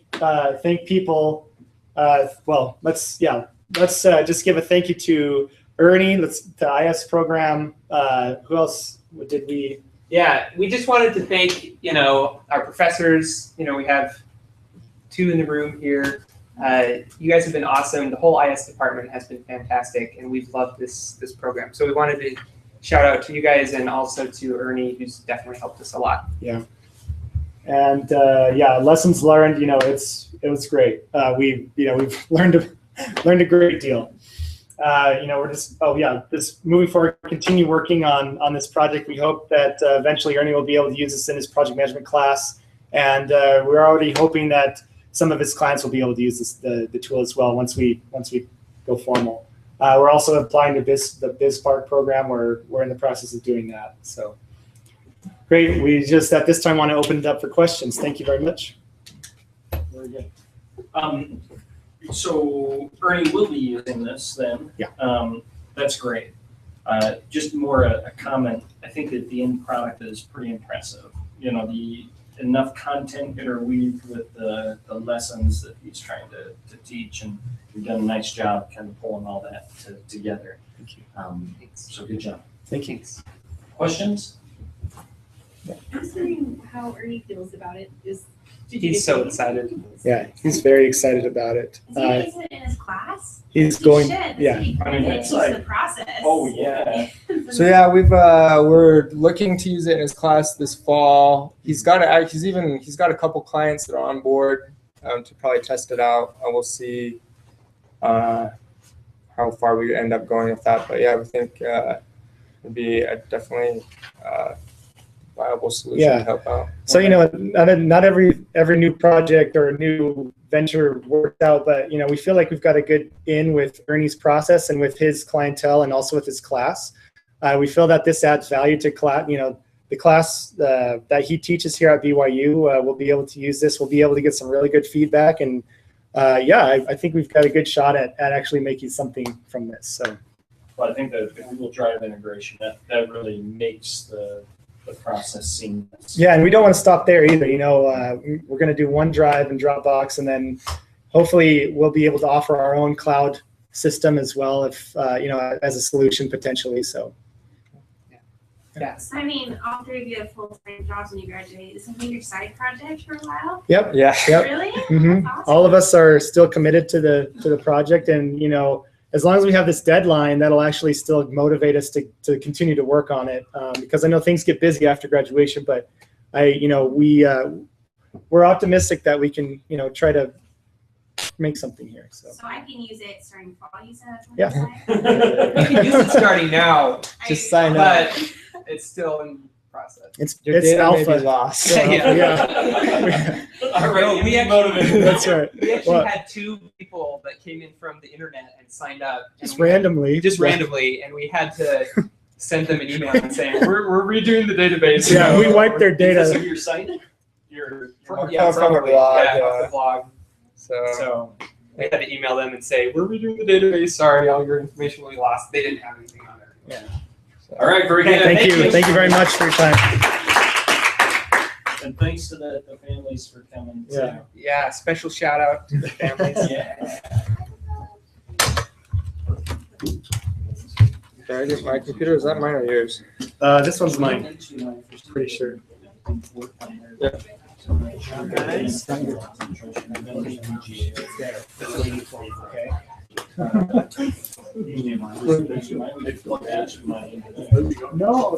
thank people. Well, let's just give a thank you to Ernie. The IS program. Who else did we? Yeah, we just wanted to thank our professors. We have 2 in the room here. You guys have been awesome. The whole IS department has been fantastic, and we've loved this program. So we wanted to shout out to you guys and also to Ernie, who's definitely helped us a lot. Yeah. And lessons learned. It was great. We've learned a great deal. We're just moving forward, continue working on this project. We hope that eventually Ernie will be able to use this in his project management class, and we're already hoping that some of his clients will be able to use the tool as well once we go formal. We're also applying the BizSpark program. We're in the process of doing that. So great. We just at this time want to open it up for questions. Thank you very much. Very good. So Ernie will be using this then. Yeah. That's great. Just more a comment. I think that the end product is pretty impressive. The enough content interweaved with the lessons that he's trying to teach, and you've done a nice job kind of pulling all that together. Thank you. So good job. Thank you. Questions? I'm wondering how Ernie feels about it. He's so excited. Yeah, he's very excited about it. Is he using it in his class? He's He going. should. This Yeah. would be I mean, great. it's Teach like- the process. Oh yeah. So yeah, we're looking to use it in his class this fall. He's got a couple clients that are on board to probably test it out. We'll see how far we end up going with that. But yeah, we think it'd be definitely viable solution to help out. So not every new project or new venture worked out, but we feel like we've got a good in with Ernie's process and with his clientele and also with his class. We feel that this adds value to class. The class that he teaches here at BYU will be able to use this. We'll be able to get some really good feedback, and I think we've got a good shot at actually making something from this. So, But I think that the Google Drive integration that really makes the process seamless. yeah, and we don't want to stop there either. We're going to do OneDrive and Dropbox, and then hopefully we'll be able to offer our own cloud system as well, if as a solution potentially. So. Yes. I mean, all 3 of you have full-time jobs when you graduate. Is something your side project for a while? Yep. Yeah. Yep. Really? Mm-hmm. That's awesome. All of us are still committed to the project, and as long as we have this deadline, that'll actually still motivate us to continue to work on it. Because I know things get busy after graduation, but we're optimistic that we can try to make something here. So I can use it starting fall. You said. Yeah. You can use it starting now. Just sign up. But it's still in process. It's data may alpha. be lost. So, Yeah. All right. We actually, That's right. We actually Well, had 2 people that came in from the internet and signed up. just randomly. And we had to send them an email and saying we're redoing the database. Yeah, we wiped their data. Because of your site? From Yeah, a probably. blog, Yeah, yeah. off the blog. So So we had to email them and say, we're redoing the database. Sorry, all your information will be lost. They didn't have anything on there. Yeah. All right, very Okay, good. thank you. Thank you very much for your time. And thanks to the families for coming. too. Yeah. Yeah, special shout out to the families. Yeah. Did I get my computer? Is that mine or yours? This one's mine. Pretty sure. Yeah. No.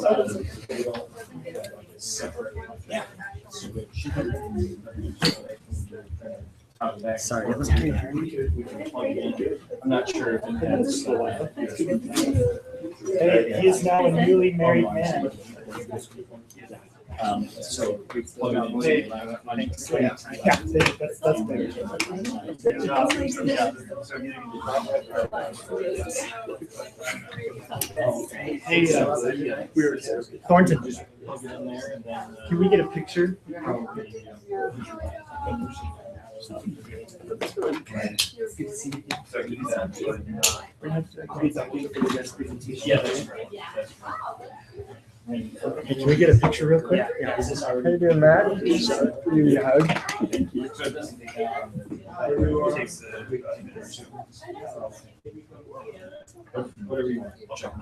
Sorry, it was pretty hard. I'm not sure if it has. Hey, he is now a newly married man. So we plug it into That's better. Good job. Hey, Thornton, can we get a picture? Yeah, that's right. Hey, can we get a picture real quick? Yeah. Is this How you already? doing, Matt? Give you a hug. Thank you. So it doesn't take that long. It takes whatever you want. I'll check.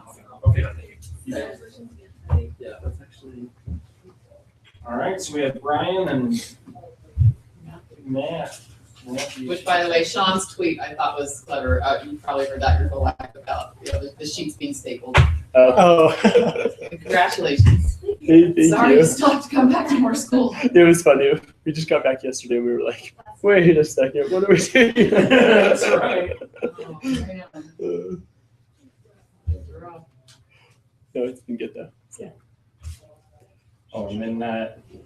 Okay, thank you. Yeah, that's actually. All right, so we have Brian and Matt. Which, by the way, Sean's tweet I thought was clever. You probably heard that your whole life about the sheets being stapled. Oh. Congratulations. Thank Sorry, you. you still have to come back to more school. It was funny. We just got back yesterday and we were like, wait a second, what are we doing? That's right. Oh, man. No, it's been good though. Yeah. Oh, and then,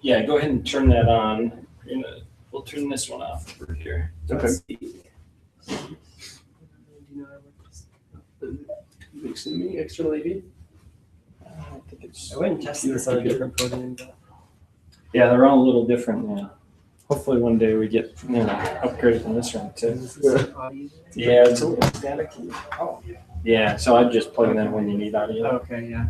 yeah, go ahead and turn that on. We'll turn this one off over here. Okay. Mixing me extra levy. I think it's. I went and tested this on a different podium. Yeah, they're all a little different now. Hopefully one day we get, upgraded from this one too. Yeah, it's a little staticky. Oh. Yeah, so I'd just plug it in when you need audio. Okay, yeah.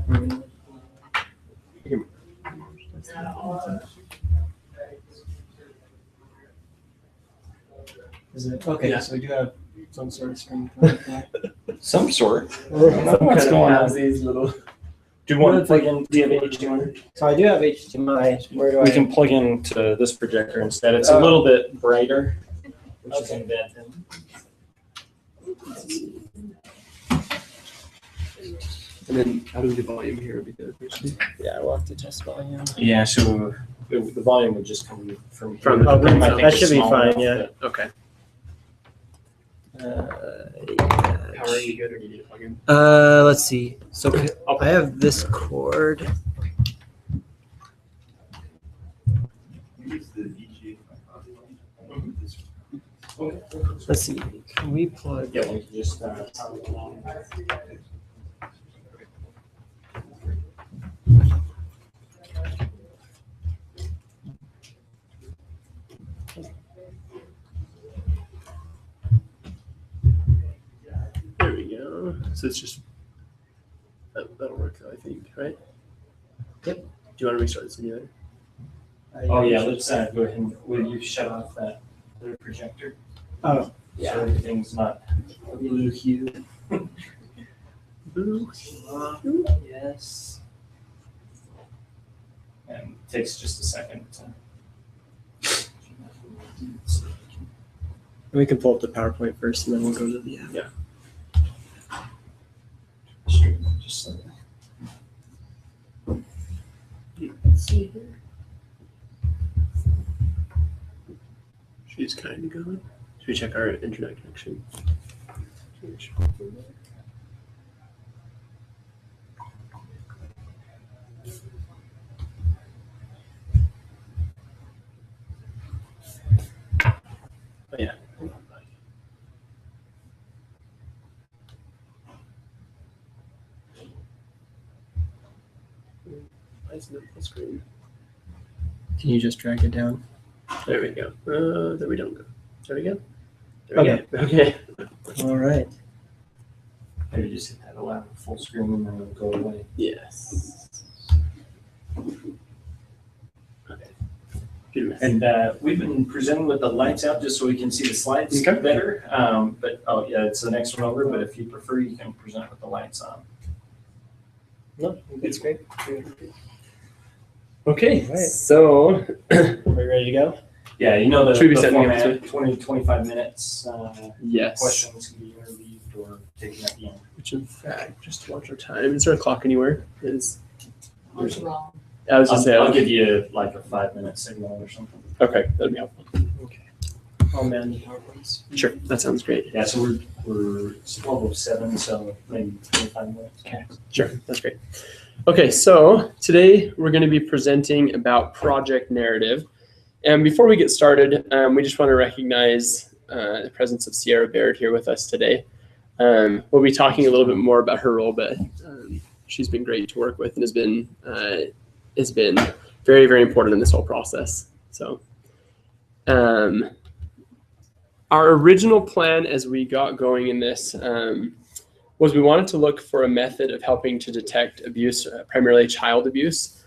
Is it okay? Yeah. So we do have some sort of screen. Some sort. What's going on? These little. Do you want to plug in? Do you have HDMI? So I do have HDMI. Where do We I? can plug into this projector instead. It's a little bit brighter, which is in bad thing. And then how do we do volume here? Would be good. Yeah, we'll have to test volume. Yeah, so the volume would just come from here. From the room, I think, that is should be small fine. enough Yeah. that- Okay. Power, are you good or do you need to plug in? Let's see. So I have this cord. Let's see. Can we plug? Yeah, we can just. There we go. So it's just that'll work, I think, right? Yep. Do you want to restart this video? Oh yeah, let's go ahead and will you shut off that other projector? Oh, yeah. So everything's not a blue hue. Blue. Yes. And it takes just a second to. We can pull up the PowerPoint first, and then we'll go to the app. Yeah. Just like that. Let's see here. She's kind of going. Should we check our internet connection? Oh yeah. Why isn't it full screen? Can you just drag it down? There we go. There we don't go. There we go. There we go. Okay. All right. Maybe just hit that allow full screen and then it'll go away. Yes. And we've been presenting with the lights out just so we can see the slides Okay. better. But oh yeah, it's the next one over. But if you prefer, you can present with the lights on. No, that's great. Okay, so are we ready to go? Yeah, you know the, Should we be the setting up format, to- 20, 25 minutes. Yes. Questions can be interviewed or taken at the end. Which in fact, just to watch our time, is there a clock anywhere? What's wrong? I was just saying. I'll give you like a 5-minute signal or something. Okay, that'd be helpful. Okay. Oh man, the PowerPoints. Sure, that sounds great. Yeah, so we're it's 12:07, so maybe 25 minutes. Okay, sure, that's great. Okay, so today we're going to be presenting about project narrative. And before we get started, we just want to recognize the presence of Sierra Baird here with us today. We'll be talking a little bit more about her role, but she's been great to work with and has been very, very important in this whole process. So our original plan as we got going in this was we wanted to look for a method of helping to detect abuse, primarily child abuse,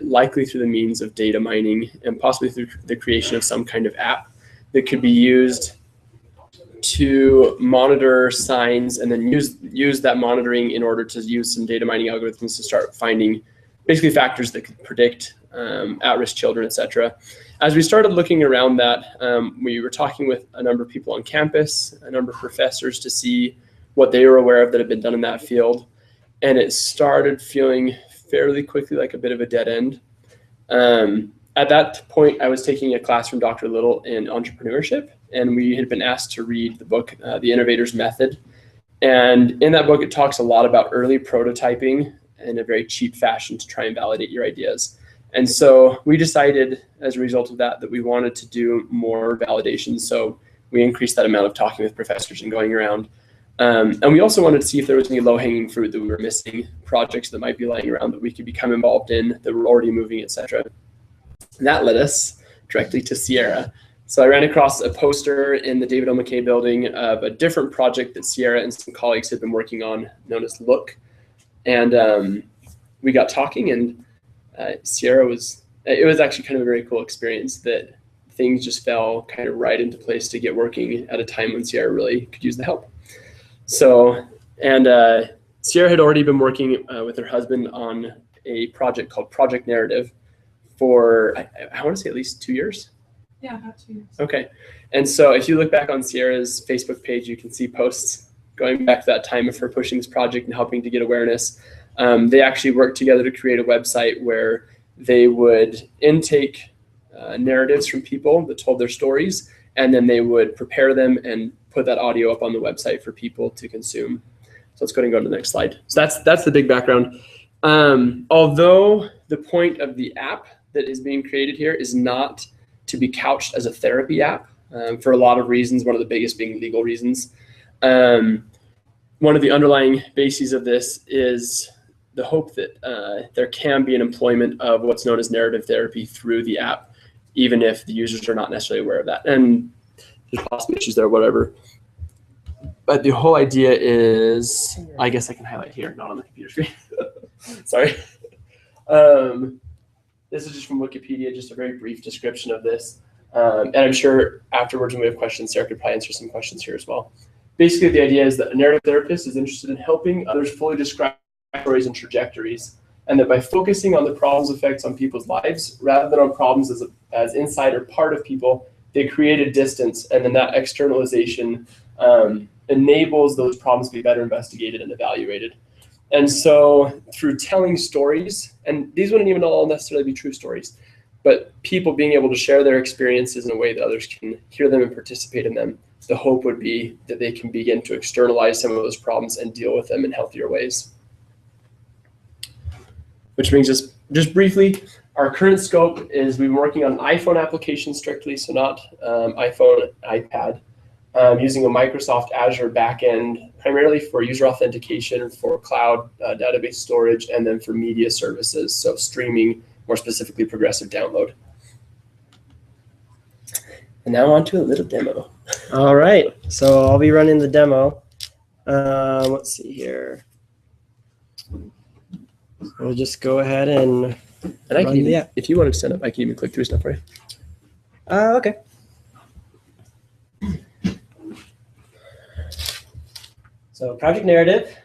likely through the means of data mining and possibly through the creation of some kind of app that could be used to monitor signs and then use that monitoring in order to use some data mining algorithms to start finding basically factors that could predict at-risk children, etc. As we started looking around that, we were talking with a number of people on campus, a number of professors to see what they were aware of that had been done in that field. And it started feeling fairly quickly like a bit of a dead end. At that point, I was taking a class from Dr. Little in entrepreneurship, and we had been asked to read the book, The Innovator's Method. And in that book, it talks a lot about early prototyping in a very cheap fashion to try and validate your ideas. And so we decided as a result of that we wanted to do more validation. So we increased that amount of talking with professors and going around. And we also wanted to see if there was any low-hanging fruit that we were missing, projects that might be lying around that we could become involved in, that were already moving, etc. And that led us directly to Sierra. So I ran across a poster in the David O. McKay building of a different project that Sierra and some colleagues had been working on known as Look. And we got talking, and Sierra it was actually kind of a very cool experience that things just fell kind of right into place to get working at a time when Sierra really could use the help. So, and Sierra had already been working with her husband on a project called Project Narrative for, I want to say at least 2 years. Yeah, about 2 years. Okay. And so if you look back on Sierra's Facebook page, you can see posts going back to that time of her pushing this project and helping to get awareness. They actually worked together to create a website where they would intake narratives from people that told their stories, and then they would prepare them and put that audio up on the website for people to consume. So let's go ahead and go to the next slide. So that's the big background. Although the point of the app that is being created here is not to be couched as a therapy app for a lot of reasons, one of the biggest being legal reasons. One of the underlying bases of this is the hope that there can be an employment of what's known as narrative therapy through the app, even if the users are not necessarily aware of that. And there's possible issues there, whatever. But the whole idea is, I guess I can highlight here, not on the computer screen. Sorry. This is just from Wikipedia, just a very brief description of this. And I'm sure afterwards when we have questions, Sarah could probably answer some questions here as well. Basically, the idea is that a narrative therapist is interested in helping others fully describe stories and trajectories, and that by focusing on the problems' effects on people's lives, rather than on problems as inside or part of people, they create a distance, and then that externalization enables those problems to be better investigated and evaluated. And so through telling stories, and these wouldn't even all necessarily be true stories, but people being able to share their experiences in a way that others can hear them and participate in them, the hope would be that they can begin to externalize some of those problems and deal with them in healthier ways. Which brings us, just briefly, our current scope is we've been working on an iPhone application strictly, so not iPhone, iPad, using a Microsoft Azure backend, primarily for user authentication, for cloud database storage, and then for media services, so streaming, more specifically progressive download. And now on to a little demo. All right, so I'll be running the demo. Let's see here. We'll just go ahead and I can even, if you wanted to set up, I can even click through stuff for you. Okay. So Project Narrative.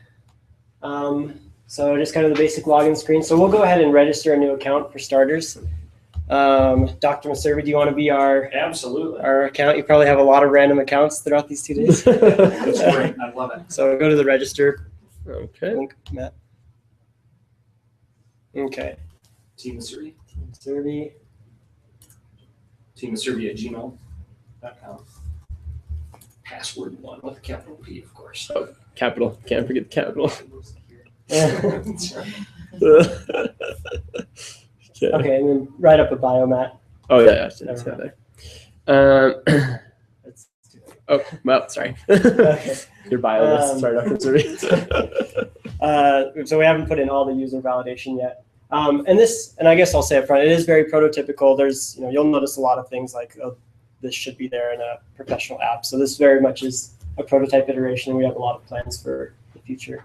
So just kind of the basic login screen. So we'll go ahead and register a new account for starters. Dr. Maservi, do you want to be our account? You probably have a lot of random accounts throughout these 2 days. That's great. I love it. So go to the register. Okay. Link, Matt. Okay. Team Maservi. Maservi. Team Maservi at gmail.com. Password 1 with a capital P, of course. Oh, capital. Can't forget the capital. Okay, and then write up a bio, Matt. Oh yeah, that's there. Oh well, sorry. Okay. Your bio list. Sorry, Dr. Maservi. So we haven't put in all the user validation yet. And I guess I'll say up front, it is very prototypical. There's, you'll notice a lot of things like, oh, this should be there in a professional app. So this very much is a prototype iteration. We have a lot of plans for future.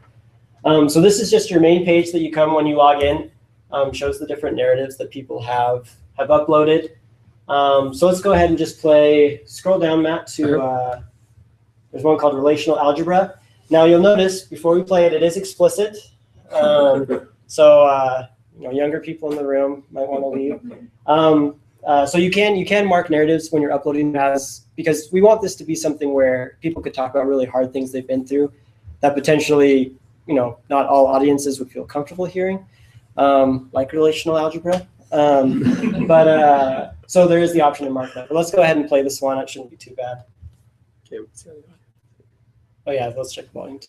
So this is just your main page that you come when you log in. Shows the different narratives that people have uploaded. So let's go ahead and just scroll down, Matt, to, there's one called Relational Algebra. Now you'll notice before we play it, it is explicit. So younger people in the room might want to leave. So you can mark narratives when you're uploading because we want this to be something where people could talk about really hard things they've been through that potentially, not all audiences would feel comfortable hearing, like relational algebra. So there is the option to mark that. But let's go ahead and play this one. It shouldn't be too bad. Okay. Oh yeah, let's check volume.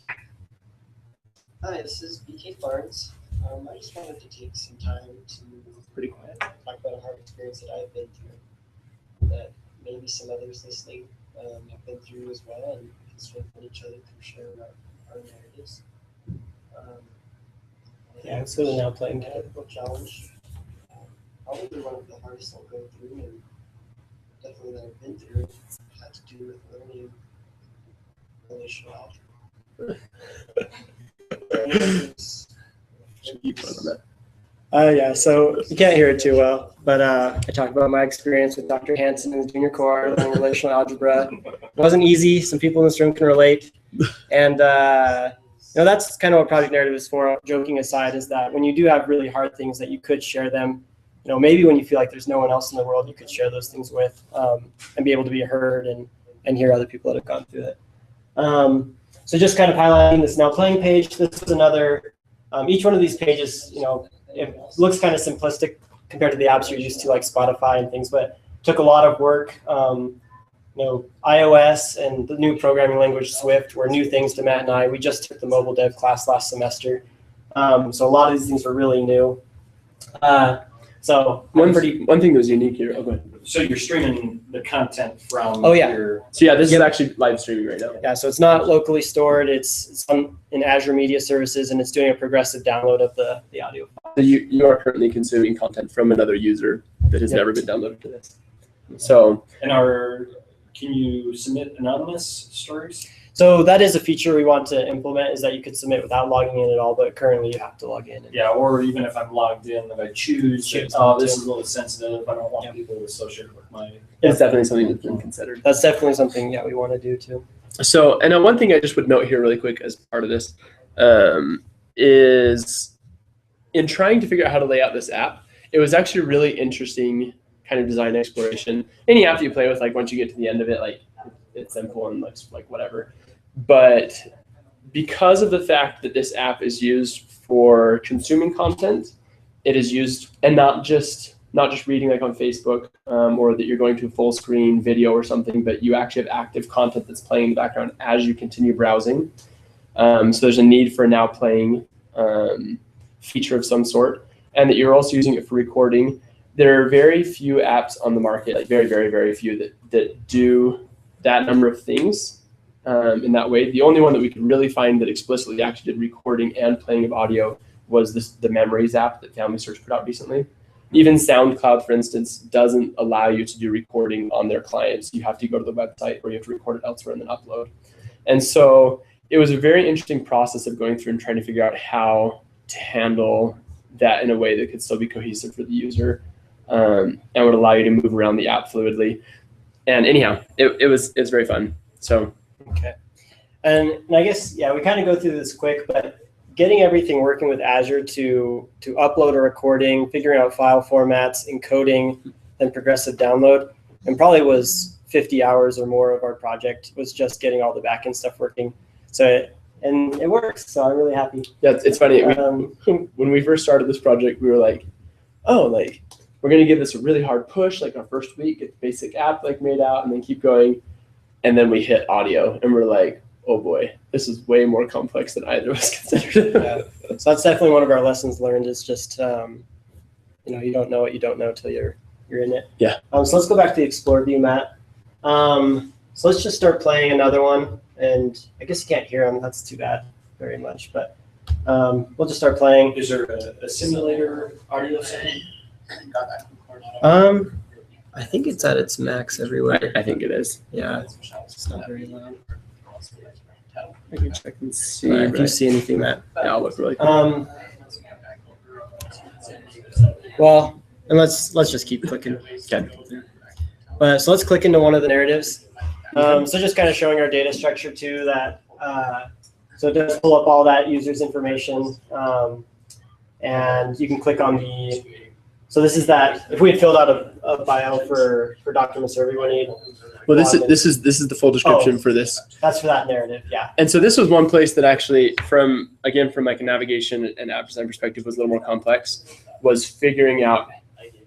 Hi, this is BK Barnes. I just wanted to take some time to pretty quiet talk about a hard experience that I've been through, that maybe some others listening have been through as well, and can strengthen each other through sharing our narratives. Yeah, it's really now playing. A difficult challenge. Probably one of the hardest I'll go through, and definitely that I've been through, had to do with learning relational algebra. Yeah, so you can't hear it too well, but I talked about my experience with Dr. Hansen in the junior core learning relational algebra. It wasn't easy. Some people in this room can relate. And that's kind of what Project Narrative is for, joking aside, is that when you do have really hard things that you could share them, maybe when you feel like there's no one else in the world you could share those things with, and be able to be heard and hear other people that have gone through it. So just kind of highlighting this now playing page. This is another, each one of these pages, it looks kind of simplistic compared to the apps you're used to, like Spotify and things, but took a lot of work. iOS and the new programming language Swift were new things to Matt and I. We just took the mobile dev class last semester. So a lot of these things were really new. So one thing that was unique here. Oh, go ahead. So you're streaming the content from So yeah, this is actually live streaming right now. Yeah, so it's not locally stored. It's in Azure Media Services, and it's doing a progressive download of the audio file. So you are currently consuming content from another user that has never been downloaded to this. So can you submit anonymous stories? So that is a feature we want to implement, is that you could submit without logging in at all, but currently you have to log in. Yeah, or even if I'm logged in, that I choose this is a little sensitive. I don't want people associated with my. It's definitely something that's been considered. That's definitely something, we want to do too. So, and one thing I just would note here really quick as part of this is in trying to figure out how to lay out this app, it was actually really interesting kind of design exploration. Any app you play with, like once you get to the end of it, like it's simple and looks like whatever. But because of the fact that this app is used for consuming content, it is used, and not just reading like on Facebook, or that you're going to a full screen video or something, but you actually have active content that's playing in the background as you continue browsing. So there's a need for a now playing feature of some sort, and that you're also using it for recording. There are very few apps on the market, like very, very, very few that do that number of things. In that way, the only one that we could really find that explicitly actually did recording and playing of audio was the Memories app that Family Search put out recently. Even SoundCloud, for instance, doesn't allow you to do recording on their clients. You have to go to the website, or you have to record it elsewhere and then upload. And so it was a very interesting process of going through and trying to figure out how to handle that in a way that could still be cohesive for the user, and would allow you to move around the app fluidly. And anyhow, it was very fun. So. Okay. And I guess, we kind of go through this quick, but getting everything working with Azure to upload a recording, figuring out file formats, encoding, and progressive download, and probably was 50 hours or more of our project was just getting all the backend stuff working. So, and it works, so I'm really happy. Yeah, it's funny. When we first started this project, we were like, we're going to give this a really hard push, like our first week, get the basic app made out, and then keep going. And then we hit audio, and we're like, oh boy, this is way more complex than either of us considered. So that's definitely one of our lessons learned, is just, you don't know what you don't know till you're in it. Yeah. So let's go back to the Explore view, Matt. So let's just start playing another one. And I guess you can't hear them. That's too bad very much. But we'll just start playing. Is there a simulator audio setting? I think it's at its max everywhere. I think it is. Yeah, it's not very loud. I can check and see if you see anything that. Yeah, I'll look really quick. Well, and let's just keep clicking. Okay. So let's click into one of the narratives. So just kind of showing our data structure too. That so it does pull up all that user's information, and you can click on the. So this is that. If we had filled out a bio for Dr. Maservi, we need. Well, this is the full description for this. That's for that narrative, yeah. And so this was one place that actually, from like a navigation and app design perspective, was a little more complex. Was figuring out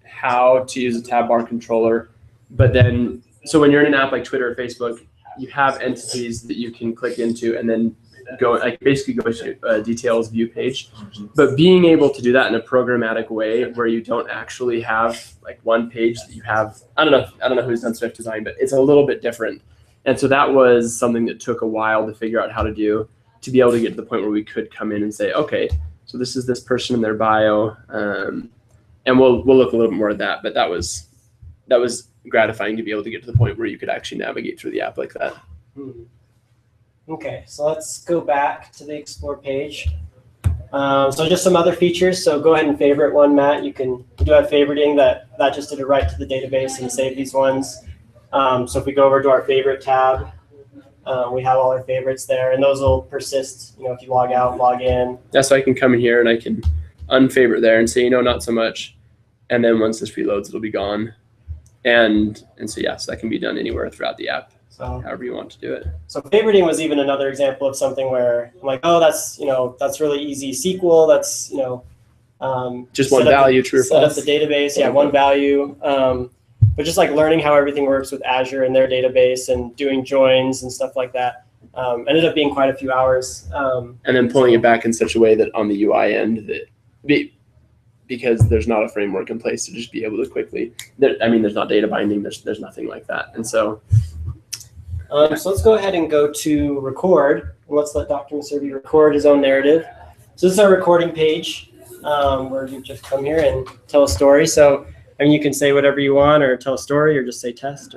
how to use a tab bar controller, but then so when you're in an app like Twitter or Facebook, you have entities that you can click into and then go basically go to a details view page. But being able to do that in a programmatic way where you don't actually have like one page that you have, I don't know who's done Swift design, but it's a little bit different. And so that was something that took a while to figure out how to do, to be able to get to the point where we could come in and say, okay, so this is this person in their bio, and we'll look a little bit more at that. But that was gratifying to be able to get to the point where you could actually navigate through the app like that. Okay, so let's go back to the Explore page. So just some other features. So go ahead and favorite one, Matt. You do have favoriting that just did a write to the database and save these ones. So if we go over to our favorite tab, we have all our favorites there, and those will persist. If you log out, log in. Yeah, so I can come in here and I can unfavorite there and say, not so much. And then once this reloads, it'll be gone. And so yeah, so that can be done anywhere throughout the app. So however you want to do it. So favoriting was even another example of something where I'm like, oh, that's really easy SQL. That's just one value, true or false. Set up the database, yeah, one value. But just like learning how everything works with Azure and their database and doing joins and stuff like that ended up being quite a few hours. And then pulling it back in such a way that on the UI end because there's not a framework in place to just be able to quickly. There's not data binding. There's nothing like that, and so. So let's go ahead and go to record. And let's let Dr. Maservi record his own narrative. So this is our recording page where you just come here and tell a story. So you can say whatever you want or tell a story or just say test.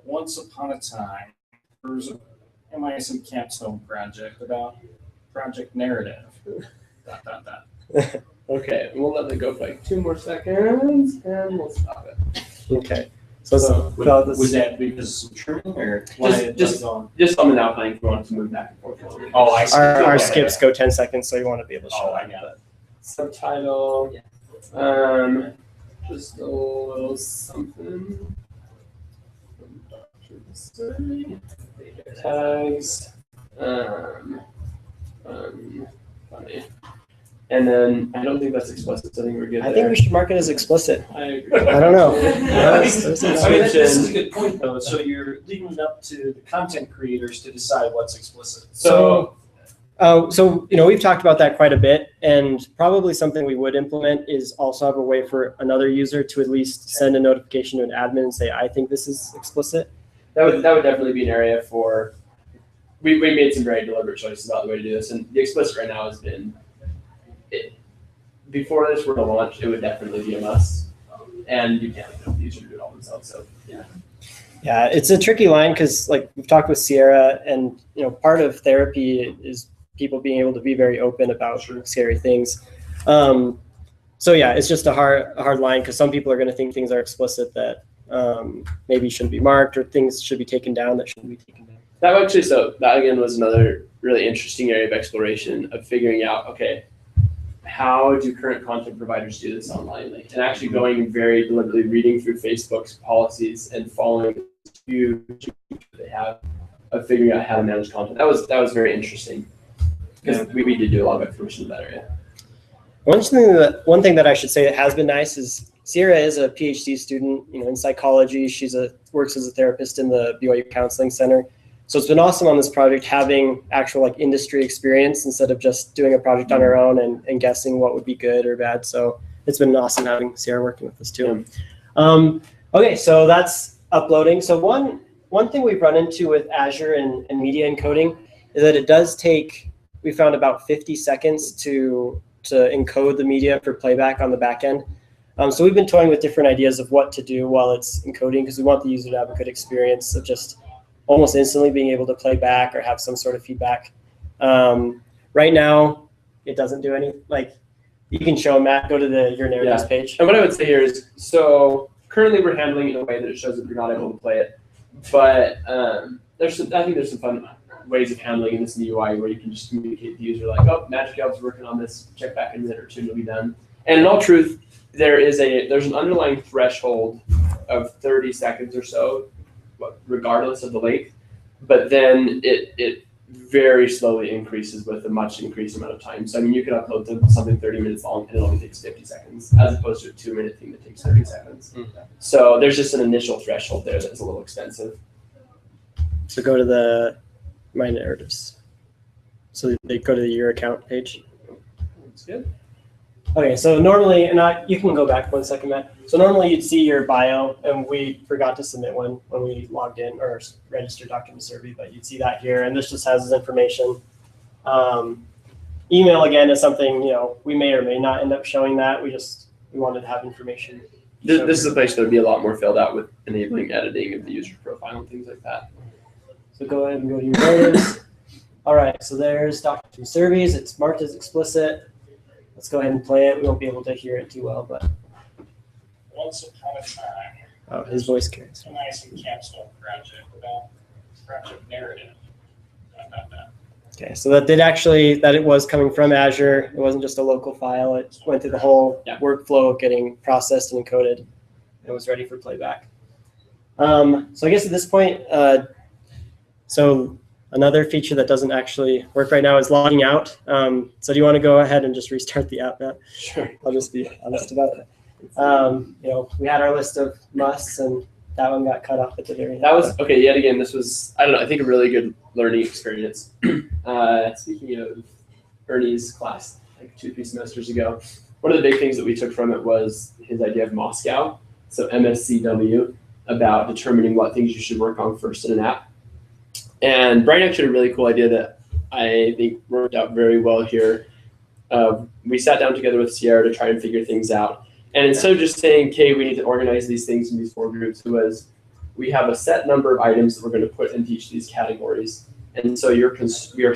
Once upon a time, there was a MISM Capstone project about project narrative. ... Okay, we'll let it go for like 2 more seconds and we'll stop it. Okay. So was that because of some trimming or just on the outline if you want to move back and forth? Oh, I see. Our skips go 10 seconds, so you want to be able to show I got it. Subtitle. Just a little something. Tags. Funny. And then I don't think that's explicit, so I think we're good. I think we should mark it as explicit. I agree. I don't know. This is a good point, though. So you're leaving it up to the content creators to decide what's explicit. So we've talked about that quite a bit, and probably something we would implement is also have a way for another user to at least send a notification to an admin and say, I think this is explicit. That would definitely be an area for. We made some very deliberate choices about the way to do this, and the explicit right now has been. Before this were to launch, it would definitely be a must, and you can't get the user to do it all themselves. So yeah. Yeah, it's a tricky line because like we've talked with Sierra, and part of therapy is people being able to be very open about scary things. So yeah, it's just a hard line because some people are going to think things are explicit that maybe shouldn't be marked, or things should be taken down that shouldn't be taken down. That again was another really interesting area of exploration of figuring out, okay, how do current content providers do this online? And actually going very deliberately reading through Facebook's policies and following the huge they have of figuring out how to manage content. That was very interesting because we did do a lot of exploration in that area. One thing that I should say that has been nice is Sierra is a PhD student, in psychology. She works as a therapist in the BYU Counseling Center. So it's been awesome on this project having actual industry experience instead of just doing a project on our own and guessing what would be good or bad. So it's been awesome having Sierra working with us too. Okay, so that's uploading. So one thing we've run into with Azure and media encoding is that it does take, we found about 50 seconds to encode the media for playback on the back end. So we've been toying with different ideas of what to do while it's encoding because we want the user to have a good experience of just almost instantly being able to play back or have some sort of feedback. Right now, it doesn't do any, like, you can show Matt, go to your narratives page. And what I would say here is, so currently we're handling it in a way that it shows that you're not able to play it. But I think there's some fun ways of handling in this in the UI where you can just communicate with the user like, oh, Magic Elf's working on this, check back in a minute or two and it'll be done. And in all truth, there's an underlying threshold of 30 seconds or so, regardless of the length. But then it very slowly increases with a much increased amount of time. So I mean, you could upload to something 30 minutes long and it only takes 50 seconds, as opposed to a 2-minute thing that takes 30 seconds. So there's just an initial threshold there that's a little expensive. So go to my narratives. So they go to your account page. That's good. Okay, so normally, and you can go back 1 second, Matt. So normally you'd see your bio, and we forgot to submit one when we logged in or registered Dr. Maservi, but you'd see that here, and this just has his information. Email, again, is something, we may or may not end up showing that. We wanted to have information. This is a place that would be a lot more filled out with enabling editing of the user profile and things like that. So go ahead and go to your narratives. All right, so there's Dr. Maservi's. It's marked as explicit. Let's go ahead and play it. We won't be able to hear it too well, but. Once upon a time. Oh, his voice carries. A MISM Capstone project about project narrative. Okay, so that it was coming from Azure. It wasn't just a local file. It went through the whole workflow of getting processed and encoded. It was ready for playback. So I guess at this point, so another feature that doesn't actually work right now is logging out. So do you want to go ahead and just restart the app, Matt? Sure. I'll just be honest about it. We had our list of musts, and that one got cut off at the very end. That was, okay, yet again, this was, I don't know, I think a really good learning experience. Speaking of Ernie's class, like 2-3 semesters ago, one of the big things that we took from it was his idea of Moscow, so MSCW, about determining what things you should work on first in an app. And Brian actually had a really cool idea that I think worked out very well here. We sat down together with Sierra to try and figure things out. And instead of just saying, okay, we need to organize these things in these 4 groups, it was, we have a set number of items that we're going to put into each of these categories. And so we are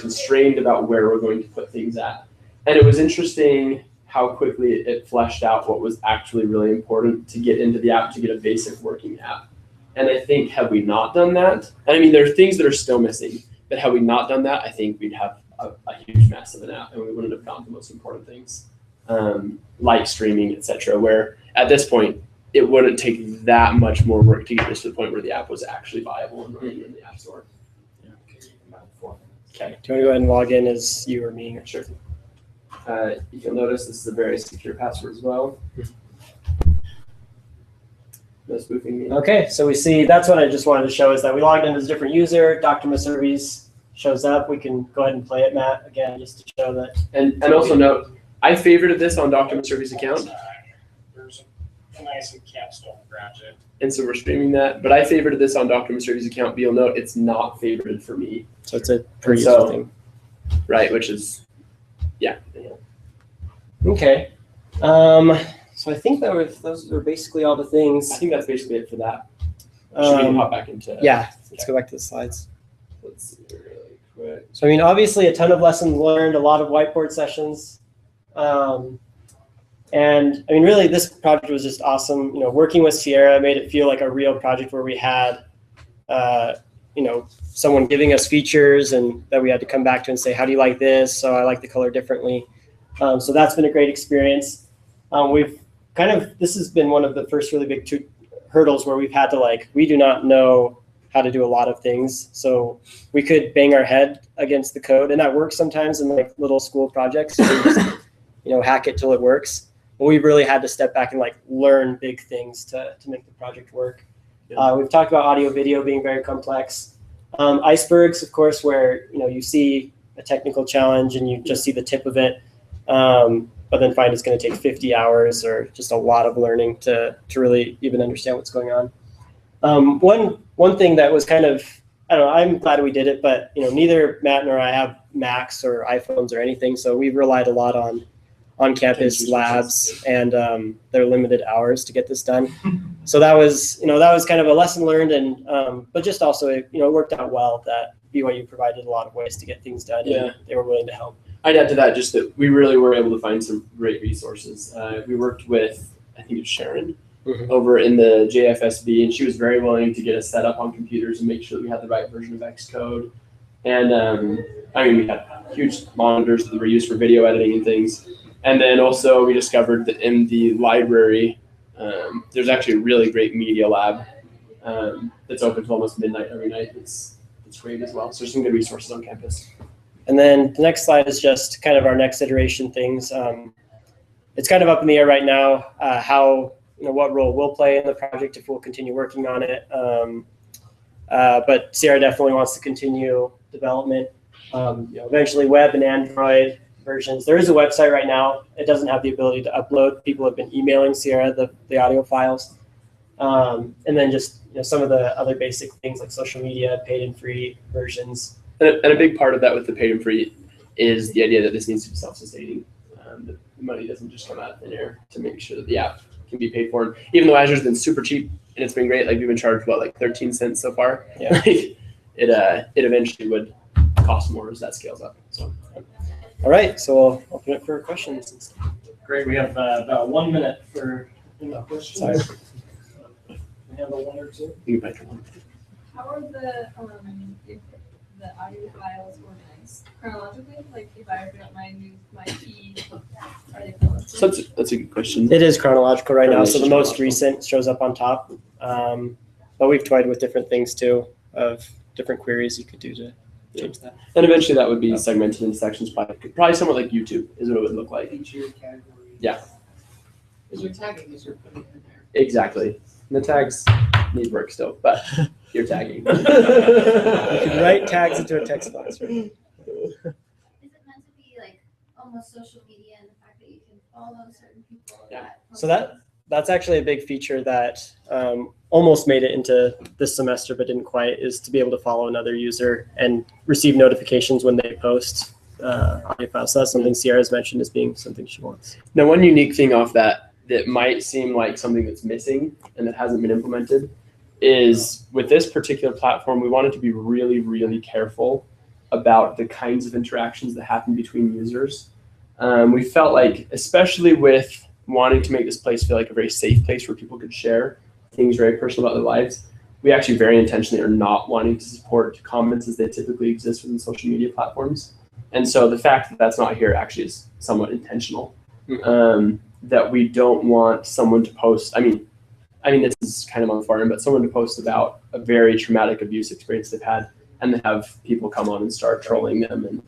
constrained about where we're going to put things at. And it was interesting how quickly it fleshed out what was actually really important to get into the app, to get a basic working app. And I think had we not done that, and I mean, there are things that are still missing, but had we not done that, I think we'd have a huge mess of an app and we wouldn't have gotten the most important things, like streaming, etc. Where at this point, it wouldn't take that much more work to get this to the point where the app was actually viable and running in the App Store. Okay, do you want to go ahead and log in as you or me? Sure. You'll notice this is a very secure password as well. No spoofing me. Okay, so we see, that's what I just wanted to show, is that we logged in as a different user. Dr. Maservi's shows up. We can go ahead and play it, Matt, again, just to show that. And also note, I favorited this on Dr. Maservi's account. There's a MISM Capstone project. And so we're streaming that, but I favorited this on Dr. Maservi's account, but you'll note it's not favorited for me. So it's a per user thing. Right, which is, yeah. Okay. So I think those were basically all the things. I think that's basically it for that. Should we hop back into? Yeah, let's go back to the slides. Let's see really quick. So I mean, obviously a ton of lessons learned, a lot of whiteboard sessions. And I mean, really this project was just awesome. Working with Sierra made it feel like a real project where we had, someone giving us features and that we had to come back to and say, how do you like this? So I like the color differently. So that's been a great experience. This has been one of the first really big hurdles where we've had to we do not know how to do a lot of things. So we could bang our head against the code, and that works sometimes in little school projects. So we just, hack it till it works. But we really had to step back and learn big things to make the project work. Yeah. We've talked about audio video being very complex. Icebergs, of course, where you see a technical challenge and you just see the tip of it. But then find it's going to take 50 hours or just a lot of learning to really even understand what's going on. One thing that was kind of, I don't know, I'm glad we did it, but neither Matt nor I have Macs or iPhones or anything, so we've relied a lot on on-campus labs, and there are limited hours to get this done. So that was kind of a lesson learned, and but just also it worked out well that BYU provided a lot of ways to get things done. Yeah. And they were willing to help. I'd add to that just that we really were able to find some great resources. We worked with, I think it's Sharon, over in the JFSB, and she was very willing to get us set up on computers and make sure that we had the right version of Xcode. And we had huge monitors that were used for video editing and things. And then also we discovered that in the library, there's actually a really great media lab that's open till almost midnight every night. It's great as well. So there's some good resources on campus. And then the next slide is just kind of our next iteration things. It's kind of up in the air right now how what role we'll play in the project if we'll continue working on it. But Sierra definitely wants to continue development. Eventually web and Android versions. There is a website right now. It doesn't have the ability to upload. People have been emailing Sierra the audio files. And then just some of the other basic things like social media, paid and free versions. And a big part of that with the paid and free is the idea that this needs to be self-sustaining. The money doesn't just come out of thin air to make sure that the app can be paid for. And even though Azure's been super cheap and it's been great, like we've been charged like 13 cents so far. Yeah. it eventually would cost more as that scales up. So. All right, so we'll open it for questions. Great. We have about 1 minute for questions. Sorry. We have a one or two. You can pick one. How are the audio files organized chronologically? Like if I open up my feed, are they chronological? So that's a good question. It is chronological right now, so the most recent shows up on top. But we've toyed with different things too, of different queries you could do to change that. And eventually that would be segmented into sections, probably somewhat like YouTube is what it would look like. Feature categories. Yeah. Because you're tagging as you're putting it in there. Exactly. And the tags need work still, but you're tagging. You can write tags into a text box, right? Is it meant to be like almost social media and the fact that you can follow certain people? Yeah. So that's actually a big feature that almost made it into this semester but didn't quite, is to be able to follow another user and receive notifications when they post audio files. So that's something Sierra's mentioned as being something she wants. Now, one unique thing off that might seem like something that's missing and that hasn't been implemented is with this particular platform, we wanted to be really, really careful about the kinds of interactions that happen between users. We felt like, especially with wanting to make this place feel like a very safe place where people could share things very personal about their lives, we actually very intentionally are not wanting to support comments as they typically exist within social media platforms. And so the fact that that's not here actually is somewhat intentional. That we don't want someone to post, I mean, this is kind of on the far end, but someone to post about a very traumatic abuse experience they've had and then have people come on and start trolling them.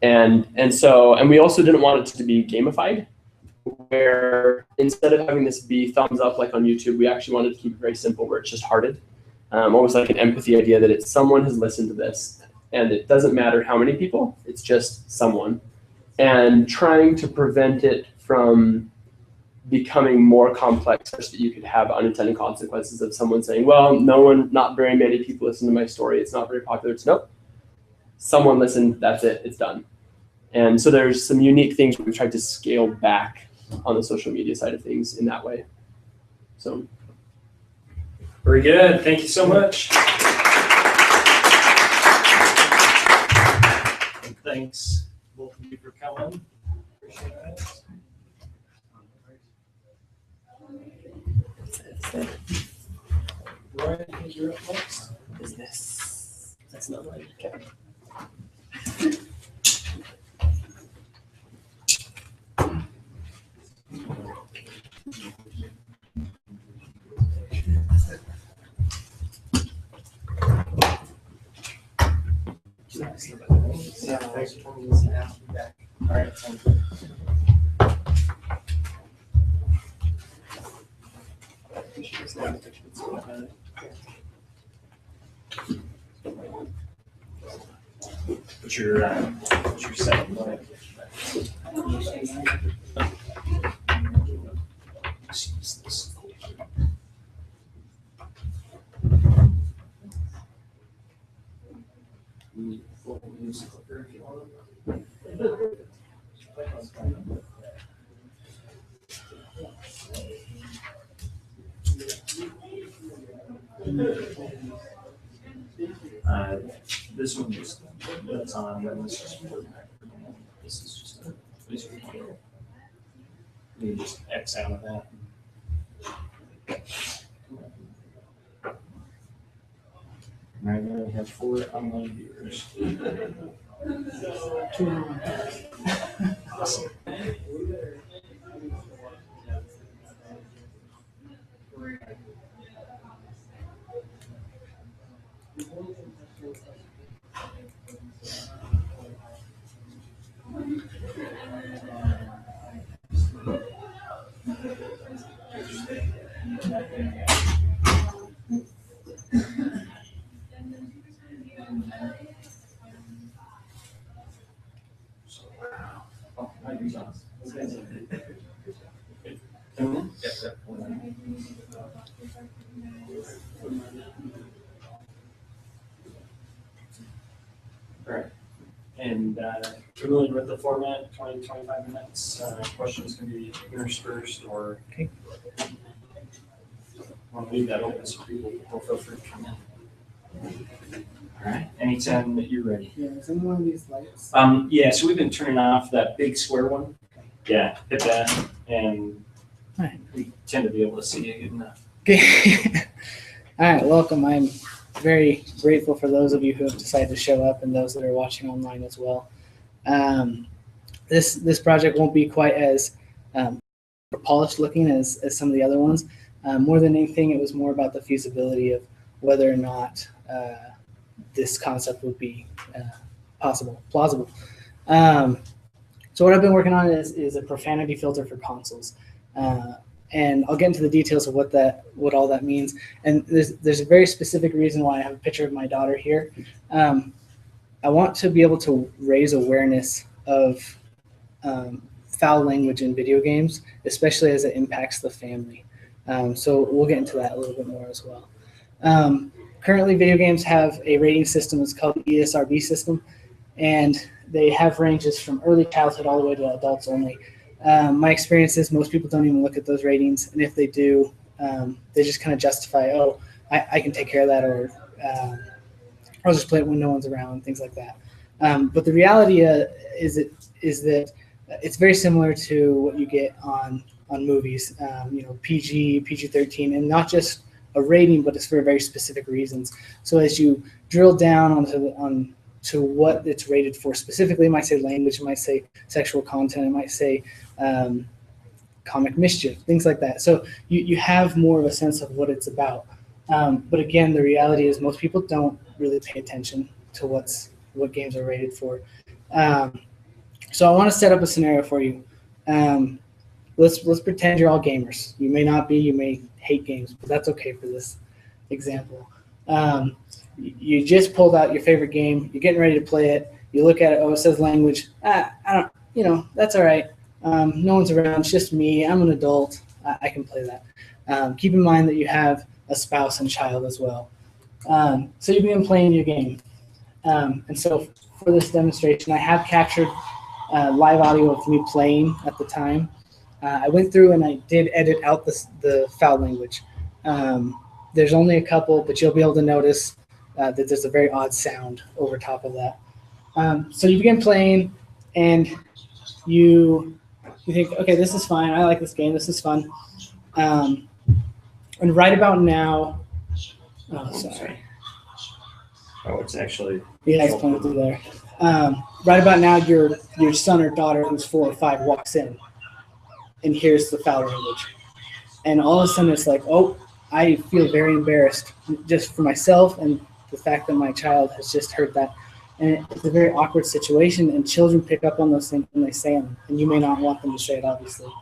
And we also didn't want it to be gamified, where instead of having this be thumbs up like on YouTube, we actually wanted to keep it very simple where it's just hearted. Almost like an empathy idea that it's someone has listened to this and it doesn't matter how many people, it's just someone. And trying to prevent it from becoming more complex such that you could have unintended consequences of someone saying, well, not very many people listen to my story. It's not very popular. It's nope. Someone listened, that's it, it's done. And so there's some unique things we've tried to scale back on the social media side of things in that way. So. Very good. Thank you so much. And thanks both of you for coming. Appreciate that. Ryan, I think you're up next. Business. That's not right. Okay. Yeah, thanks for coming. All right. What's your second line? This one just, that's on, and this is Fortnite. This is just a basic control. You just X out of that. Right now we have 4 online viewers. Awesome. Oh, I use on. All right. And familiar with the format, 20, 25 minutes. Questions can be interspersed or want to leave that open so people will feel free to come in. All right. Anytime that you're ready. Yeah, is any one of these lights? Yeah, so we've been turning off that big square one. Yeah, hit that, and we tend to be able to see you good enough. Okay. All right, welcome. I'm very grateful for those of you who have decided to show up and those that are watching online as well. This project won't be quite as polished looking as some of the other ones. More than anything, it was more about the feasibility of whether or not this concept would be plausible. So what I've been working on is a profanity filter for consoles. And I'll get into the details of what all that means. And there's a very specific reason why I have a picture of my daughter here. I want to be able to raise awareness of foul language in video games, especially as it impacts the family. So we'll get into that a little bit more as well. Currently, video games have a rating system. It's called the ESRB system, and they have ranges from early childhood all the way to adults only. My experience is most people don't even look at those ratings, and if they do, they just kind of justify, oh, I can take care of that, or I'll just play it when no one's around, things like that. But the reality is that it's very similar to what you get on movies, PG, PG-13, and not just a rating, but it's for very specific reasons. So as you drill down onto what it's rated for specifically, it might say language, it might say sexual content, it might say comic mischief, things like that. So you have more of a sense of what it's about. But again, the reality is most people don't really pay attention to what games are rated for. So I want to set up a scenario for you. Let's pretend you're all gamers. You may not be, you may hate games, but that's okay for this example. You just pulled out your favorite game, you're getting ready to play it, you look at it, oh, it says language. I don't, that's all right. No one's around, it's just me, I'm an adult, I can play that. Keep in mind that you have a spouse and child as well. So you begin playing your game. And so for this demonstration, I have captured live audio of me playing at the time. I went through and I did edit out the foul language. There's only a couple, but you'll be able to notice that there's a very odd sound over top of that. So you begin playing, and you think, okay, this is fine. I like this game. This is fun. And right about now, oh, sorry. Oh, it's actually. Yeah, it's playing through there. Right about now, your son or daughter who's 4 or 5 walks in and hears the foul language. And all of a sudden it's like, oh, I feel very embarrassed just for myself and the fact that my child has just heard that. And it's a very awkward situation, and children pick up on those things when they say them, and you may not want them to say it, obviously.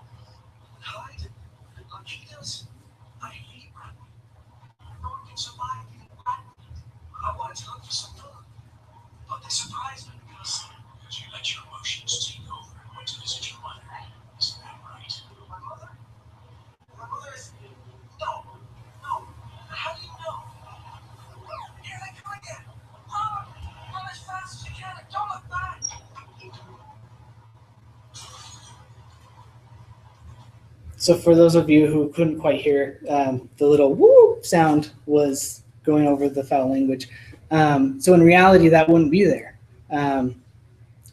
So for those of you who couldn't quite hear, the little whoop sound was going over the foul language. So in reality, that wouldn't be there.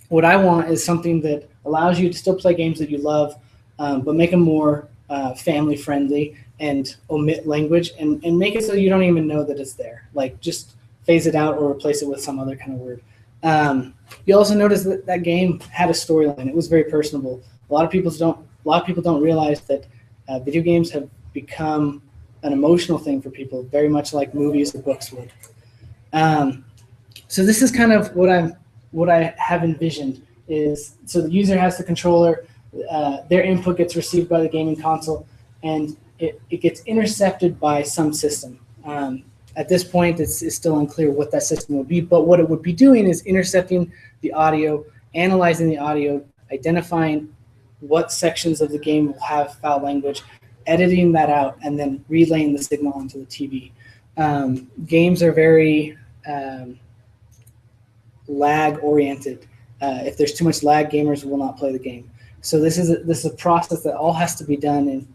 What I want is something that allows you to still play games that you love, but make them more family friendly and omit language and make it so you don't even know that it's there. Like just phase it out or replace it with some other kind of word. You also notice that that game had a storyline. It was very personable. A lot of people don't realize that video games have become an emotional thing for people, very much like movies or books would. So this is kind of what I have envisioned is, so the user has the controller, their input gets received by the gaming console, and it gets intercepted by some system. At this point, it's still unclear what that system would be, but what it would be doing is intercepting the audio, analyzing the audio, identifying what sections of the game will have foul language, editing that out, and then relaying the signal onto the TV. Games are very lag-oriented. If there's too much lag, gamers will not play the game. So this is a process that all has to be done in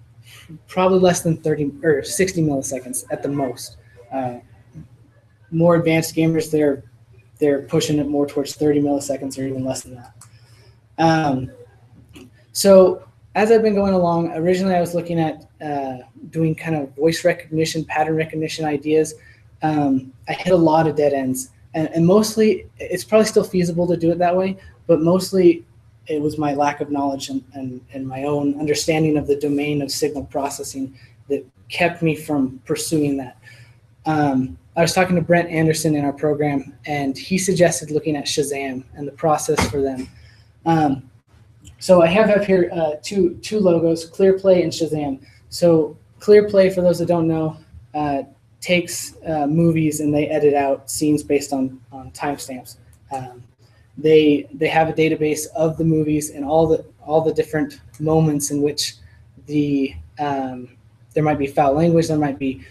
probably less than 30 or 60 milliseconds at the most. More advanced gamers, they're pushing it more towards 30 milliseconds or even less than that. So as I've been going along, originally I was looking at doing kind of voice recognition, pattern recognition ideas. I hit a lot of dead ends. And mostly, it's probably still feasible to do it that way, but mostly it was my lack of knowledge and my own understanding of the domain of signal processing that kept me from pursuing that. I was talking to Brent Anderson in our program, and he suggested looking at Shazam and the process for them. So I have up here two logos, ClearPlay and Shazam. So ClearPlay, for those that don't know, takes movies and they edit out scenes based on timestamps. They have a database of the movies and all the different moments in which there might be foul language, there might be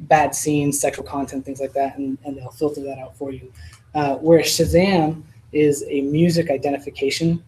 bad scenes, sexual content, things like that, and they'll filter that out for you. Whereas Shazam is a music identification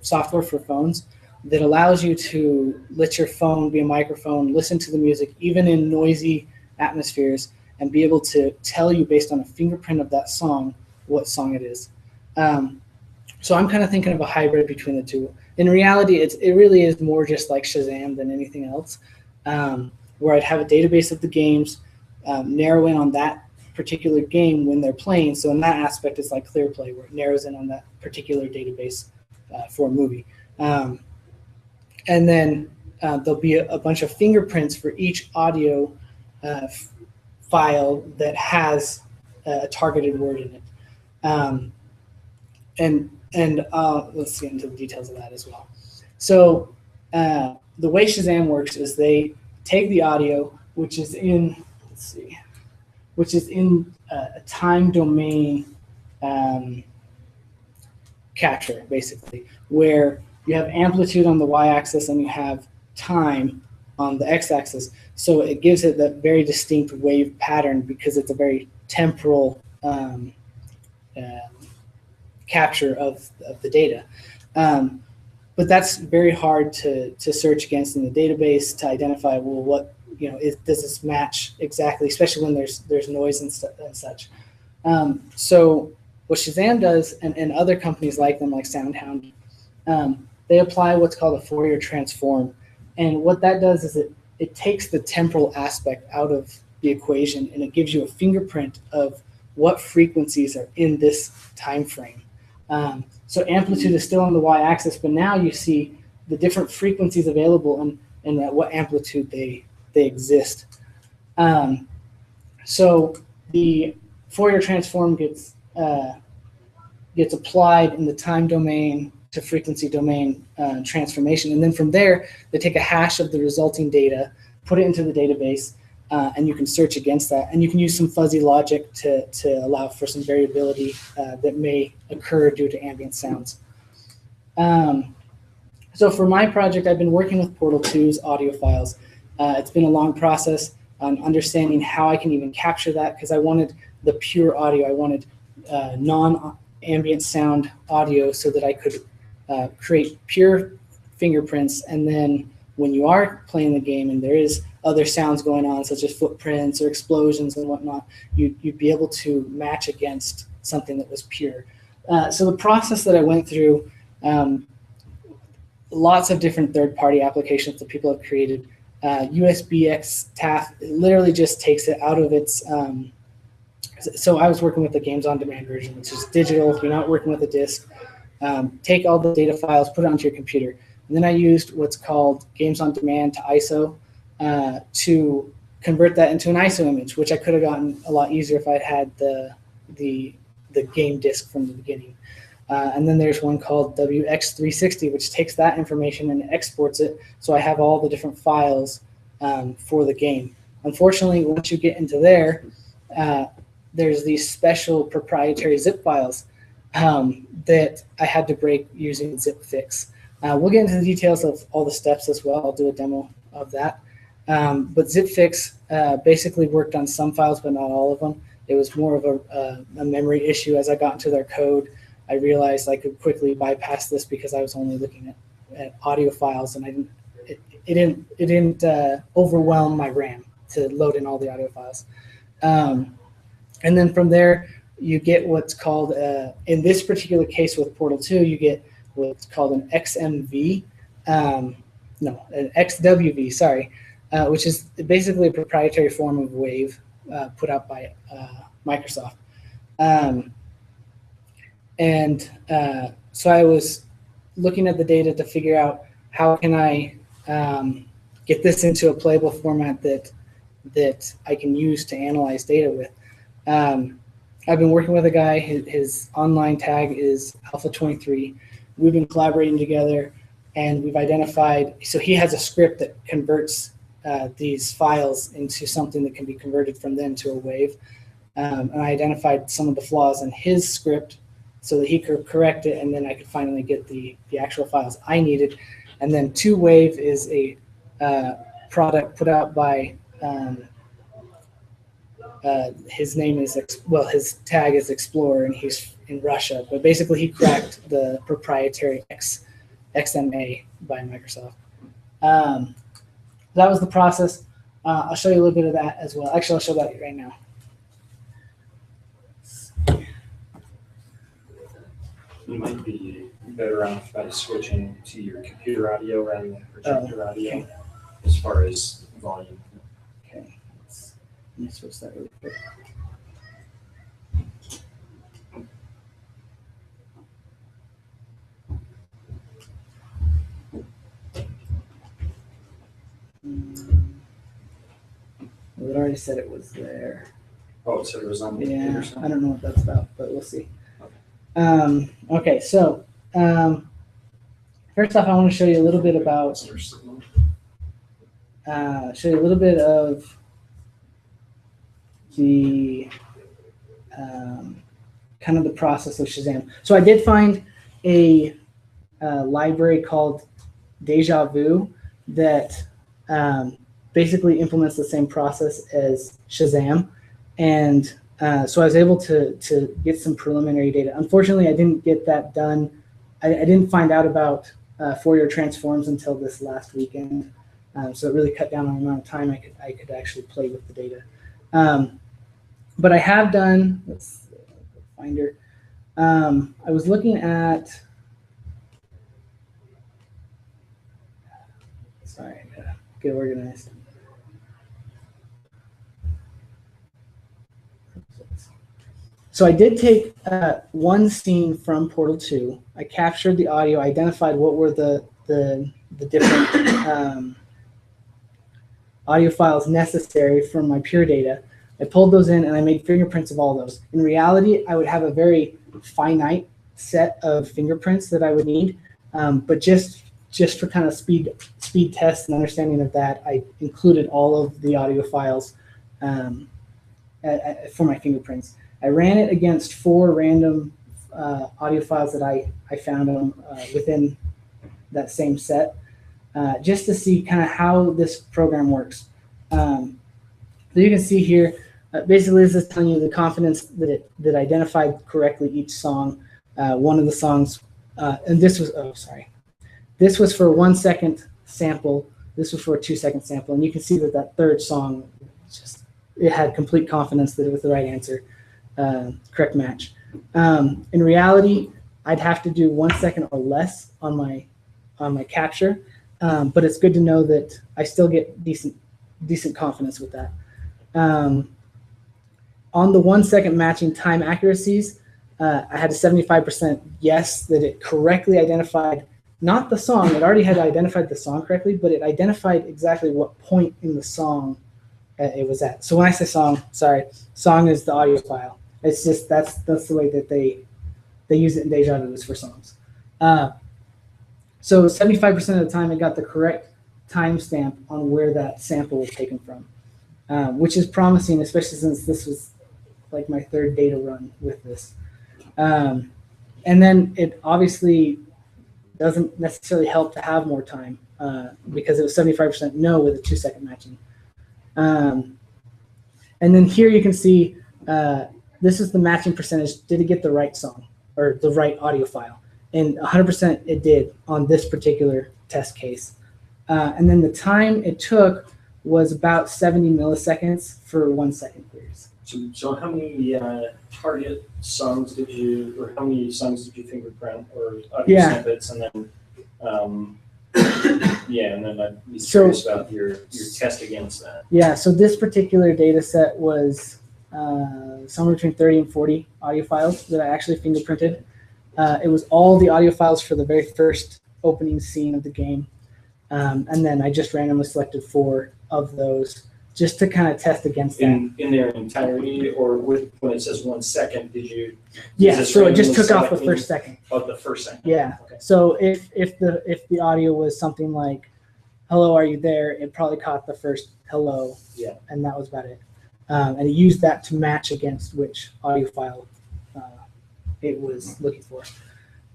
software for phones that allows you to let your phone be a microphone, listen to the music, even in noisy atmospheres, and be able to tell you based on a fingerprint of that song what song it is. So I'm kind of thinking of a hybrid between the two. In reality, it really is more just like Shazam than anything else, where I'd have a database of the games, narrow in on that particular game when they're playing. So in that aspect, it's like ClearPlay, where it narrows in on that particular database for a movie. And then there'll be a bunch of fingerprints for each audio file that has a targeted word in it. And let's get into the details of that as well. So the way Shazam works is they take the audio, which is in, a time domain capture, basically, where you have amplitude on the y-axis and you have time on the x-axis. So it gives it that very distinct wave pattern because it's a very temporal capture of the data. But that's very hard to search against in the database to identify, well, what, does this match exactly, especially when there's noise and such. So what Shazam does, and other companies like them, like SoundHound, they apply what's called a Fourier transform. And what that does is it takes the temporal aspect out of the equation, and it gives you a fingerprint of what frequencies are in this time frame. So amplitude is still on the y-axis, but now you see the different frequencies available and at what amplitude they exist. So the Fourier transform gets applied in the time domain to frequency domain transformation, and then from there they take a hash of the resulting data, put it into the database, and you can search against that, and you can use some fuzzy logic to allow for some variability that may occur due to ambient sounds. So for my project, I've been working with Portal 2's audio files. It's been a long process on understanding how I can even capture that, because I wanted the pure audio. I wanted non-ambient sound audio so that I could create pure fingerprints and then when you are playing the game and there is other sounds going on, such as footprints or explosions and whatnot, you'd be able to match against something that was pure. So the process that I went through, lots of different third-party applications that people have created. USBX TAF literally just takes it out of its, so I was working with the Games on Demand version, which is digital. You're not working with a disk. Take all the data files, put it onto your computer. And then I used what's called Games on Demand to ISO to convert that into an ISO image, which I could have gotten a lot easier if I'd had the game disk from the beginning. And then there's one called WX360, which takes that information and exports it, so I have all the different files for the game. Unfortunately, once you get into there, there's these special proprietary zip files that I had to break using ZipFix. We'll get into the details of all the steps as well. I'll do a demo of that. But ZipFix basically worked on some files, but not all of them. It was more of a memory issue. As I got into their code, I realized I could quickly bypass this because I was only looking at audio files, and it didn't overwhelm my RAM to load in all the audio files. And then from there, you get what's called, in this particular case with Portal 2, you get what's called an XMV, an XWV, sorry, which is basically a proprietary form of Wave put out by Microsoft. So I was looking at the data to figure out how can I get this into a playable format that I can use to analyze data with. I've been working with a guy, his online tag is Alpha23. We've been collaborating together, and we've identified, so he has a script that converts these files into something that can be converted from them to a Wave. And I identified some of the flaws in his script so that he could correct it, and then I could finally get the actual files I needed. And then 2Wave is a product put out by, his name is, his tag is Explorer, and he's in Russia. But basically, he cracked the proprietary XMA by Microsoft. That was the process. I'll show you a little bit of that as well. Actually, I'll show that right now. You might be better off by switching to your computer audio rather than projector audio, okay. As far as volume. Okay, let me switch that really quick. Well, it already said it was there. Oh, it said it was on the Yeah, computer or something? I don't know what that's about, but we'll see. Okay, so first off, I want to show you a little bit about, the kind of the process of Shazam. So I did find a library called Deja Vu that basically implements the same process as Shazam. And so I was able to get some preliminary data. Unfortunately, I didn't get that done. I didn't find out about Fourier transforms until this last weekend. So it really cut down on the amount of time I could actually play with the data. But I have done, let's find her. I was looking at, sorry, I gotta get organized. So I did take one scene from Portal 2. I captured the audio, identified what were the different audio files necessary from my pure data. I pulled those in and I made fingerprints of all those. In reality, I would have a very finite set of fingerprints that I would need, but just for kind of speed tests and understanding of that, I included all of the audio files for my fingerprints. I ran it against 4 random audio files that I found within that same set, just to see kind of how this program works. So you can see here, basically this is telling you the confidence that identified correctly each song. One of the songs, and this was, this was for 1 second sample This was for a 2-second sample, and you can see that that third song, it had complete confidence that it was the right answer, correct match. In reality, I'd have to do 1 second or less on my capture, but it's good to know that I still get decent confidence with that. On the 1 second matching time accuracies, I had a 75% yes that it correctly identified, not the song, it already had identified the song correctly, but it identified exactly what point in the song it was at. So when I say song, sorry, song is the audio file. It's just, that's the way that they use it in Deja Vu is for songs. So 75% of the time it got the correct timestamp on where that sample was taken from, which is promising, especially since this was like my third data run with this. And then it obviously doesn't necessarily help to have more time because it was 75% no with a 2 second matching. And then here you can see this is the matching percentage. Did it get the right song or the right audio file? And 100% it did on this particular test case. And then the time it took was about 70 milliseconds for 1 second clears. So how many target songs did you, or how many songs did you fingerprint or audio snippets, and then and then I'd be curious about your test against that. Yeah, so this particular data set was somewhere between 30 and 40 audio files that I actually fingerprinted. It was all the audio files for the very first opening scene of the game. And then I just randomly selected 4 of those just to kind of test against that. In their entirety, or when it says 1 second, did you? Yeah, so it just took off the first second. Of the first second. Yeah. Okay. So if the audio was something like, "Hello, are you there?" It probably caught the first "hello." Yeah. And that was about it. And it used that to match against which audio file it was looking for.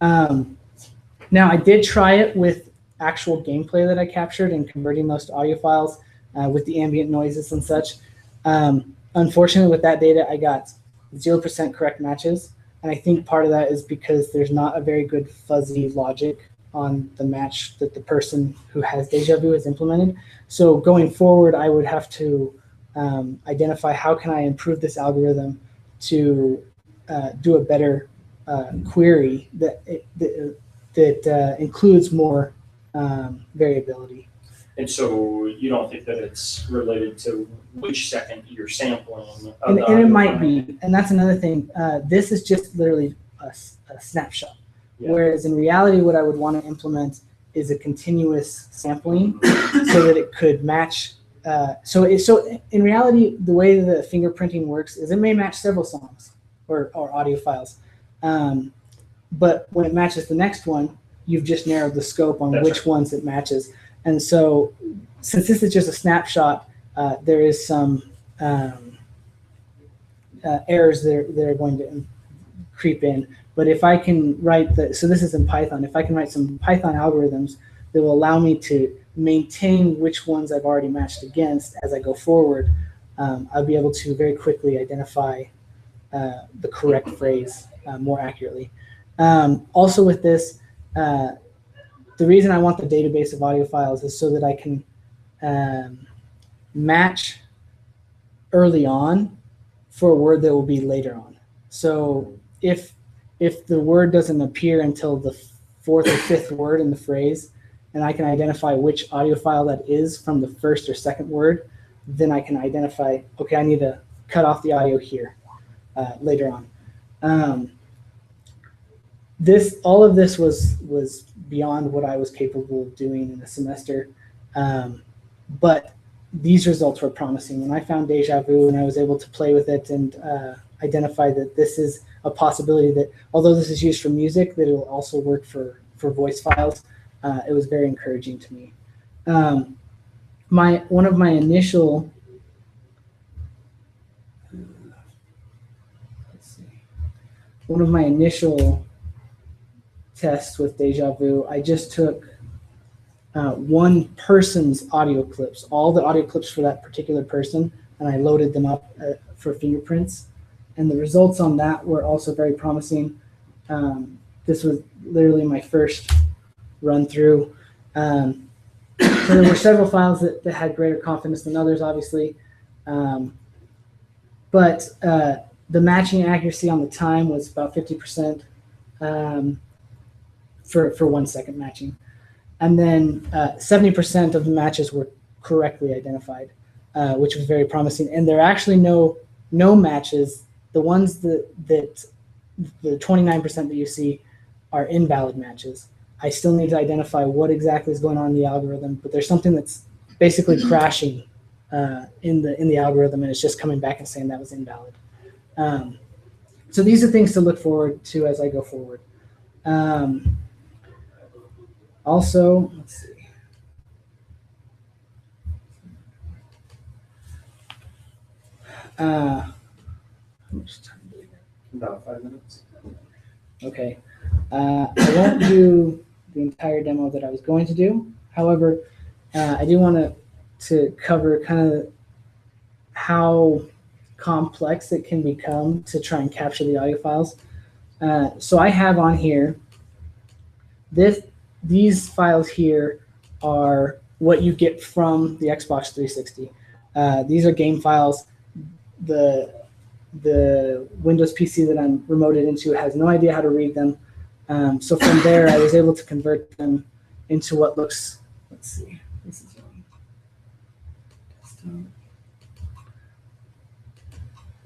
Now I did try it with actual gameplay that I captured and converting those to audio files with the ambient noises and such. Unfortunately, with that data, I got 0% correct matches. And I think part of that is because there's not a very good fuzzy logic on the match that the person who has Deja Vu has implemented. So going forward, I would have to identify how can I improve this algorithm to do a better query that includes more variability. And so you don't think that it's related to which second you're sampling? And it might be, and that's another thing. This is just literally a snapshot. Yeah. Whereas in reality, what I would want to implement is a continuous sampling so that it could match. So in reality, the way the fingerprinting works is it may match several songs or audio files. But when it matches the next one, you've just narrowed the scope on which ones it matches. And so since this is just a snapshot, there is some errors that are going to creep in. But if I can write so this is in Python, if I can write some Python algorithms that will allow me to maintain which ones I've already matched against as I go forward, I'll be able to very quickly identify the correct phrase more accurately. Also with this, the reason I want the database of audio files is so that I can match early on for a word that will be later on. So if the word doesn't appear until the 4th or 5th word in the phrase, and I can identify which audio file that is from the 1st or 2nd word, then I can identify, okay, I need to cut off the audio here later on. All of this was beyond what I was capable of doing in a semester, but these results were promising. When I found Deja Vu and I was able to play with it and identify that this is a possibility that, although this is used for music, that it will also work for voice files, it was very encouraging to me. One of my initial tests with Deja Vu, I just took one person's audio clips, all the audio clips for that particular person, and I loaded them up for fingerprints. And the results on that were also very promising. This was literally my first run through. So there were several files that had greater confidence than others, obviously. But the matching accuracy on the time was about 50% for 1 second matching. And then 70% of the matches were correctly identified, which was very promising. And there are actually no matches. The ones that the 29% that you see are invalid matches. I still need to identify what exactly is going on in the algorithm, but there's something that's basically crashing in the algorithm, and it's just coming back and saying that was invalid. So these are things to look forward to as I go forward. Also, let's see. How much time do we have? About 5 minutes. Okay. I won't do the entire demo that I was going to do. However, I do want to cover kind of how complex it can become to try and capture the audio files. So I have on here, these files here are what you get from the Xbox 360. These are game files. The Windows PC that I'm remoted into has no idea how to read them. So from there, I was able to convert them into what looks, let's see, this is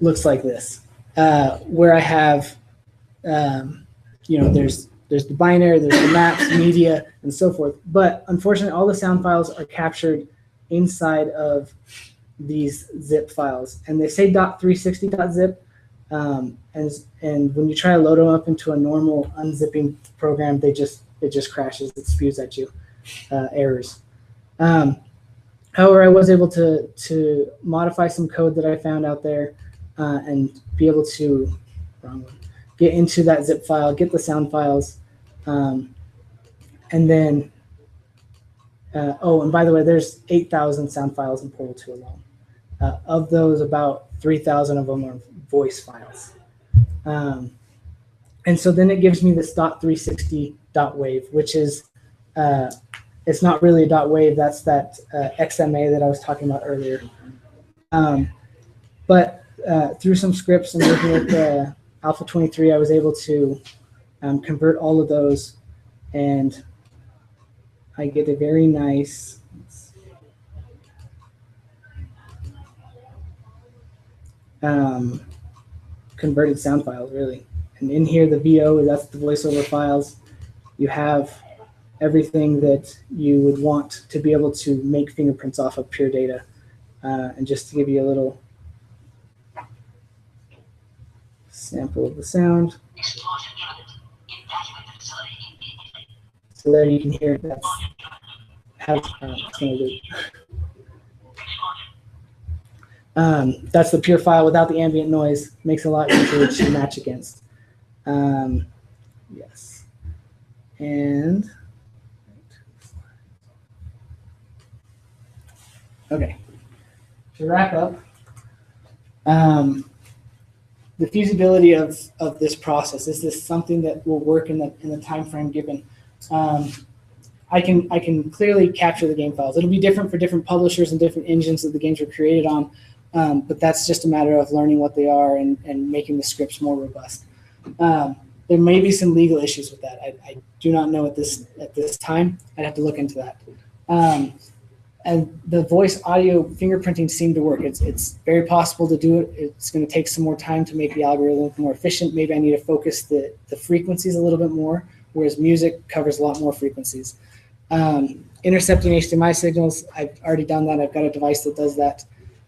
looks like this, where I have, there's the binary, there's the maps, media, and so forth. But unfortunately, all the sound files are captured inside of these zip files, and they say .360.zip, and when you try to load them up into a normal unzipping program, it just crashes. It spews at you errors. However, I was able to modify some code that I found out there and be able to get into that zip file, get the sound files, and then and by the way, there's 8,000 sound files in Portal 2 alone. Of those, about 3,000 of them are voice files. And so then it gives me this .360.wave, which is, it's not really a .wave, that's that XMA that I was talking about earlier. But through some scripts and working with the Alpha 23, I was able to convert all of those, and I get a very nice, converted sound files, really. And in here, the VO, that's the voiceover files. You have everything that you would want to be able to make fingerprints off of pure data. And just to give you a little sample of the sound. So there you can hear that's how it's going to loop. That's the pure file without the ambient noise. Makes it a lot easier to match against. Yes. And okay. To wrap up, the feasibility of this process, is this something that will work in the time frame given? I can clearly capture the game files. It'll be different for different publishers and different engines that the games were created on, but that's just a matter of learning what they are and making the scripts more robust. There may be some legal issues with that. I do not know at this time. I'd have to look into that. And the voice audio fingerprinting seemed to work. It's very possible to do it. It's going to take some more time to make the algorithm more efficient. Maybe I need to focus the frequencies a little bit more, whereas music covers a lot more frequencies. Intercepting HDMI signals, I've already done that. I've got a device that does that.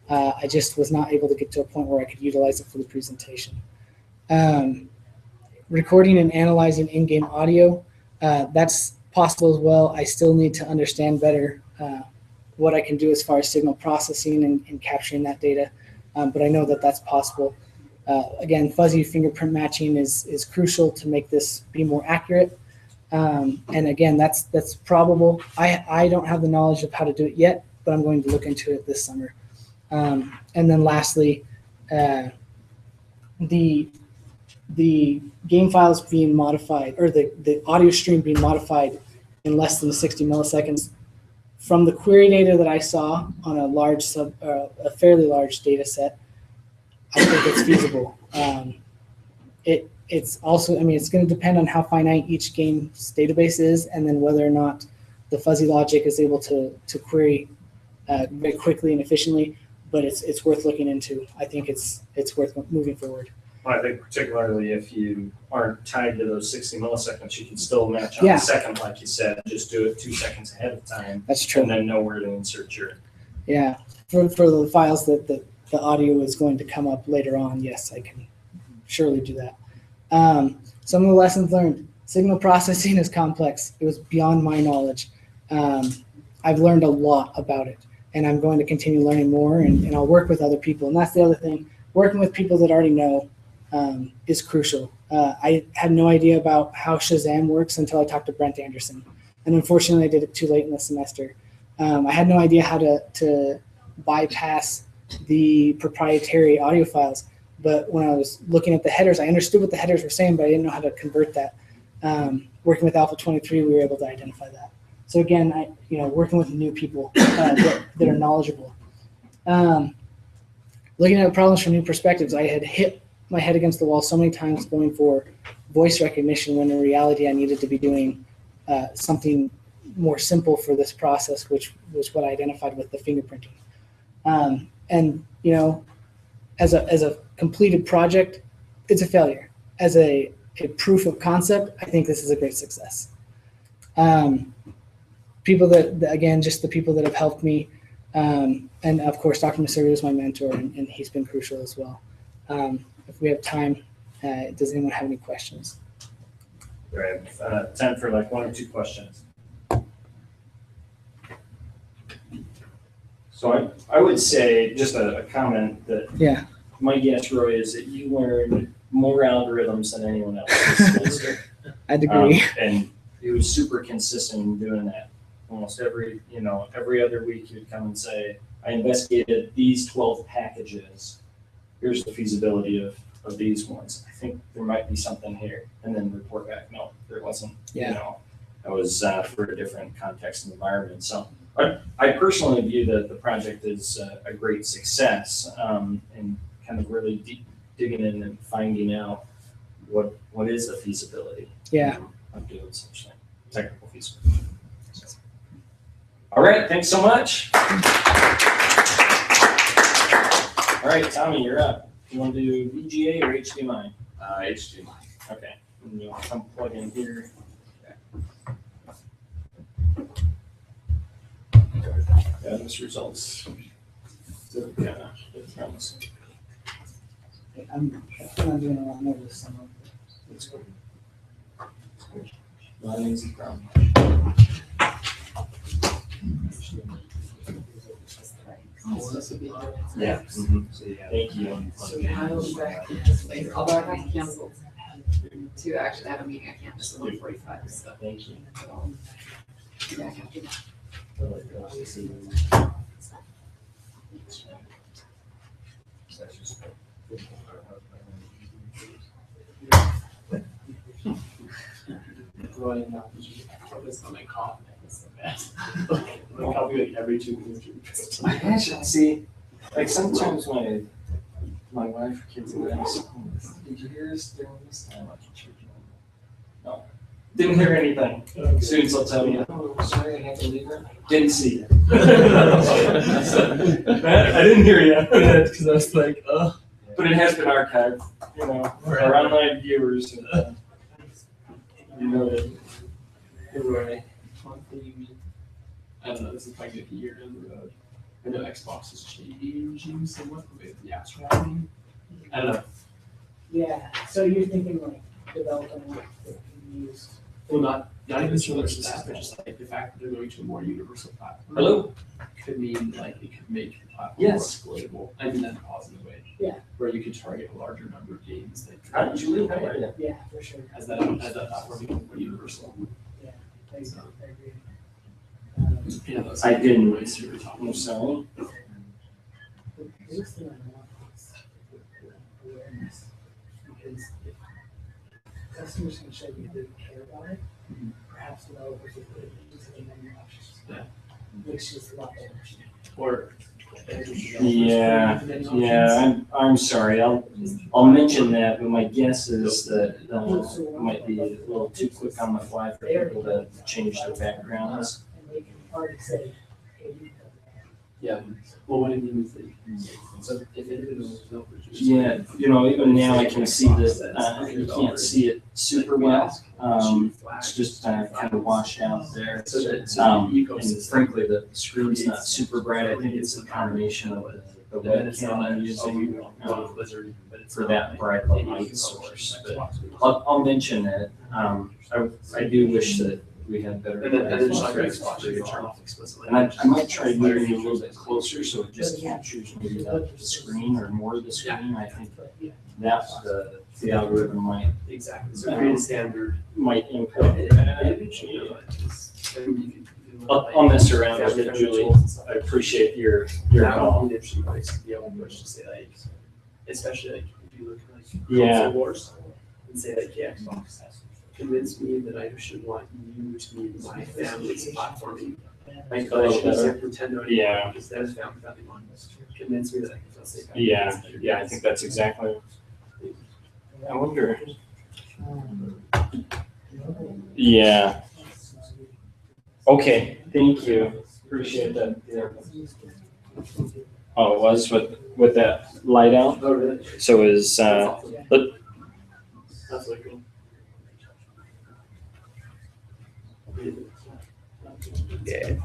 I just was not able to get to a point where I could utilize it for the presentation. Recording and analyzing in-game audio, that's possible as well. I still need to understand better what I can do as far as signal processing and capturing that data, but I know that that's possible. Again, fuzzy fingerprint matching is crucial to make this be more accurate. And again, that's probable. I don't have the knowledge of how to do it yet, but I'm going to look into it this summer. And then lastly, the game files being modified, or the audio stream being modified in less than 60 milliseconds, from the query data that I saw on a fairly large data set, I think it's feasible. It's also, I mean, it's going to depend on how finite each game's database is, and then whether or not the fuzzy logic is able to query very quickly and efficiently. But it's worth looking into. I think it's worth moving forward. I think particularly if you aren't tied to those 60 milliseconds, you can still match on Yeah. the second, like you said, just do it 2 seconds ahead of time. That's true. And then know where to insert your. Yeah, for the files that the audio is going to come up later on, yes, I can surely do that. Some of the lessons learned. Signal processing is complex. It was beyond my knowledge. I've learned a lot about it, and I'm going to continue learning more, and I'll work with other people. And that's the other thing. Working with people that already know is crucial. I had no idea about how Shazam works until I talked to Brent Anderson. And unfortunately, I did it too late in the semester. I had no idea how to bypass the proprietary audio files. But when I was looking at the headers, I understood what the headers were saying, but I didn't know how to convert that. Working with Alpha 23, we were able to identify that. So again, working with new people that are knowledgeable. Looking at problems from new perspectives, I had hit my head against the wall so many times going for voice recognition when in reality I needed to be doing something more simple for this process, which was what I identified with the fingerprinting. And as a completed project, it's a failure. As a proof of concept, I think this is a great success. People again, just the people that have helped me, and of course, Dr. Masuri is my mentor, and he's been crucial as well. If we have time, does anyone have any questions? We have time for like 1 or 2 questions. So I would say just a comment that my guess, Roy, is that you learned more algorithms than anyone else in the semester. I'd agree. And he was super consistent in doing that. Almost every other week he would come and say, I investigated these 12 packages. Here's the feasibility of these ones. I think there might be something here. And then report back, no, there wasn't. Yeah. That was for a different context and environment. So I personally view the project as a great success, and kind of really digging in and finding out what is the feasibility of doing such thing, technical feasibility. All right, thanks so much. All right, Tommy, you're up. You want to do VGA or HDMI? HDMI. Okay, and you'll come plug in here. Yeah, this results. So, yeah, it's promising. I'm doing a lot more this summer. That's good. Not an easy problem. Yeah. Thank you. So I'll be back later. Although I have canceled to actually have a meeting at campus at 1:45. So thank you. Be back after that. Focus on my cough. I'll be like every 2 minutes. Actually, see, like sometimes my wife or kids will ask, did you hear us during this time? I can check you. No. Didn't hear anything. Students will tell me, oh, sorry, I had to leave her. Didn't see it. I didn't hear you. Because I was like, oh. But it has been archived, for our online viewers. That. Right. I don't know, this is like a year down the road. I know Xbox is changing somewhat with the apps happening. I don't know. Yeah, so you're thinking like developing what that can be used. Well, not even so much that, but just like the fact that they're going to a more universal platform. Hello? Could mean like it could make the platform more exploitable. I mean that in a positive way. Yeah. Where you could target a larger number of games that How did you leave? How are you? Yeah, for sure. As that platform becomes more universal. Yeah, I agree. I didn't. I'm sorry. The biggest thing I want is awareness, because if customers can show you they care about it, perhaps developers will put it into the menu options. Yeah. Or yeah, I'm sorry. I'll mention that, but my guess is that it might be a little too quick on the fly for people to change their backgrounds. Yeah. Well, what do you think? So if individuals don't produce. Yeah, even now I can see that you can't see it super well. It's just kind of washed out there. And frankly, the screen's not super bright. I think it's a combination of the webcam I'm using for that bright light source. But I'll mention that. I do wish that we had better. And then just like exposure, you turn off explicitly. And I might try moving a little bit closer so it just captures maybe the screen or more of the screen. I think that's the algorithm might. Exactly. So create a standard. Might input. I'll mess around with it, Julie. I appreciate your call. Especially like if you look at like Yeah. console wars and say like, yeah, Xbox convince me that I should want you to be my family's platforming. Like, I should accept Nintendo Yeah. because that is family one. Convince me that I can feel safe. Yeah, I think that's exactly. I wonder. Yeah. Okay, thank you. Appreciate that. Yeah. Oh, it was with that light out? Oh, really? So it was, look. That's really cool. Yeah.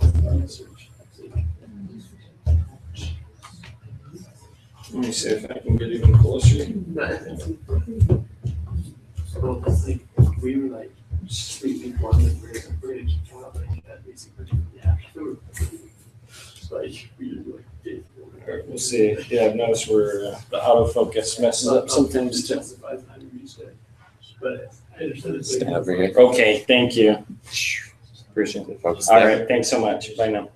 Let me see if I can get even closer. Well, it's like, we were like 3 people on the bridge, like that basically. Yeah. It's like, we were like, All right, we'll see. Yeah, I've noticed where the autofocus messes up sometimes too. But I understood it. Stand over here. Okay, thank you. Appreciate the focus All there. right, thanks so much. Bye now.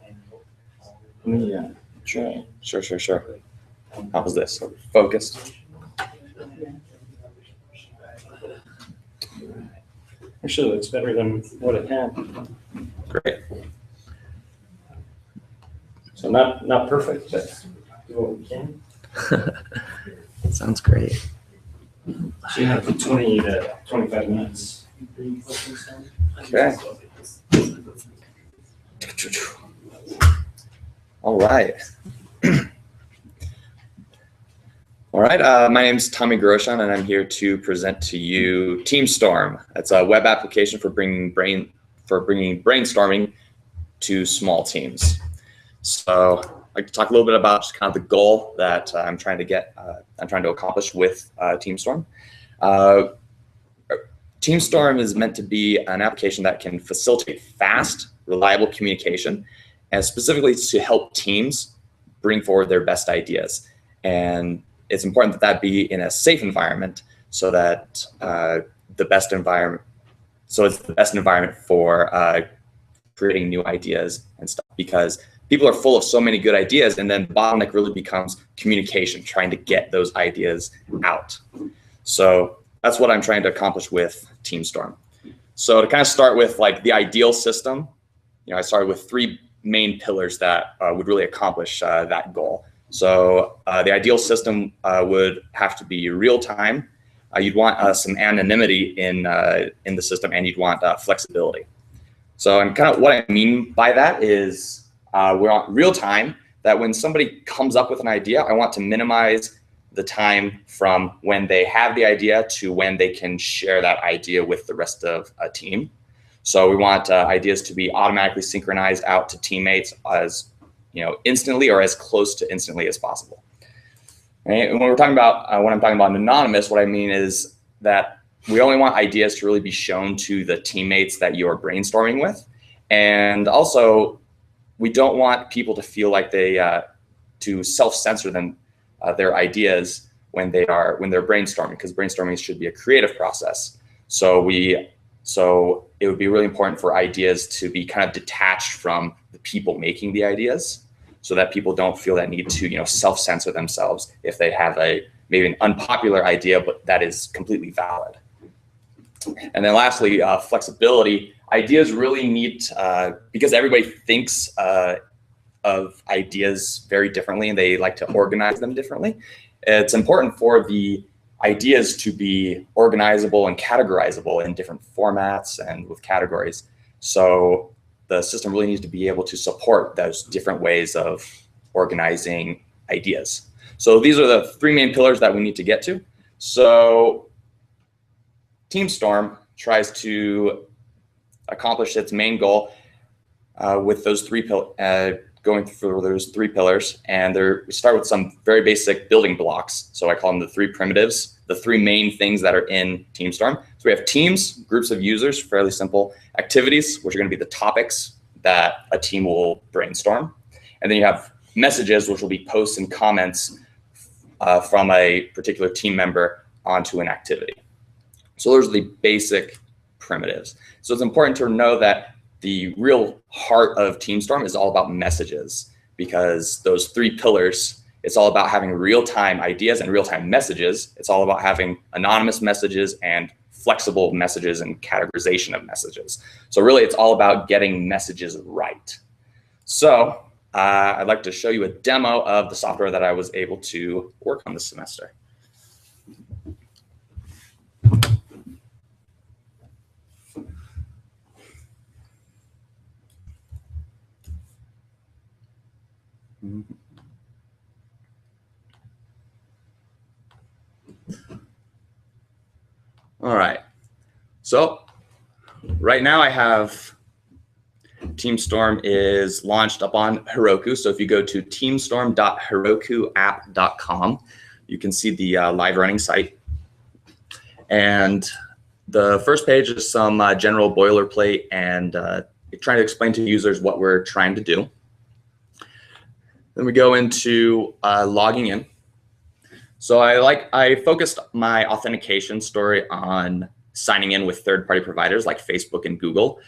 Let me try. Sure. How was this? Focused? Actually, it looks better than what it had. Great. So not perfect, but do what we can. Sounds great. So you have 20 to 25 minutes. Okay. All right. All right, my name is Tommy Groshon, and I'm here to present to you TeamStorm. It's a web application for bringing brainstorming to small teams. So I'd like to talk a little bit about just kind of the goal that I'm trying to accomplish with TeamStorm. TeamStorm is meant to be an application that can facilitate fast, reliable communication, and specifically to help teams bring forward their best ideas. And it's important that that be in a safe environment so that it's the best environment for creating new ideas and stuff, because people are full of so many good ideas, and then the bottleneck really becomes communication, trying to get those ideas out. So that's what I'm trying to accomplish with TeamStorm. So to kind of start with like the ideal system, I started with 3 main pillars that would really accomplish that goal. So the ideal system would have to be real time. You'd want some anonymity in the system, and you'd want flexibility. So and kind of what I mean by that is we want real time, that when somebody comes up with an idea, I want to minimize the time from when they have the idea to when they can share that idea with the rest of a team. So we want ideas to be automatically synchronized out to teammates as instantly or as close to instantly as possible. Right? And when I'm talking about anonymous, what I mean is that we only want ideas to really be shown to the teammates that you're brainstorming with, and also we don't want people to feel like they to self-censor their ideas when they're brainstorming, because brainstorming should be a creative process. So it would be really important for ideas to be kind of detached from the people making the ideas, so that people don't feel that need to self-censor themselves if they have maybe an unpopular idea but that is completely valid. And then lastly, flexibility. Ideas really need, because everybody thinks of ideas very differently and they like to organize them differently. It's important for the ideas to be organizable and categorizable in different formats and with categories. So the system really needs to be able to support those different ways of organizing ideas. So these are the three main pillars that we need to get to. So TeamStorm tries to accomplish its main goal with those going through those three pillars. And we start with some very basic building blocks. So I call them the three primitives, the three main things that are in TeamStorm. So we have teams, groups of users, fairly simple. Activities, which are going to be the topics that a team will brainstorm. And then you have messages, which will be posts and comments from a particular team member onto an activity. So those are the basic primitives. So it's important to know that the real heart of TeamStorm is all about messages, because those three pillars, it's all about having real-time ideas and real-time messages. It's all about having anonymous messages and flexible messages and categorization of messages. So really, it's all about getting messages right. So I'd like to show you a demo of the software that I was able to work on this semester. All right, so right now I have TeamStorm is launched up on Heroku. So if you go to teamstorm.herokuapp.com, you can see the live running site. And the first page is some general boilerplate and trying to explain to users what we're trying to do. Then we go into logging in. So I focused my authentication story on signing in with third-party providers like Facebook and Google.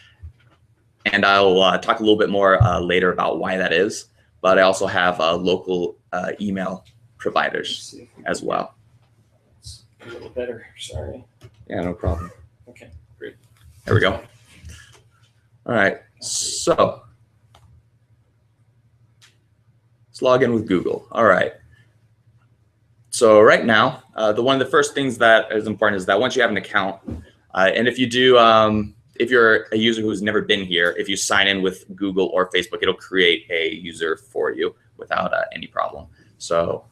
And I'll talk a little bit more later about why that is. But I also have local email providers as well. It's a little better, sorry. Yeah, no problem. Okay, great. There we go. All right, so let's log in with Google. All right. So right now, one of the first things that is important is that once you have an account, and if you do, if you're a user who's never been here, if you sign in with Google or Facebook, it'll create a user for you without any problem. So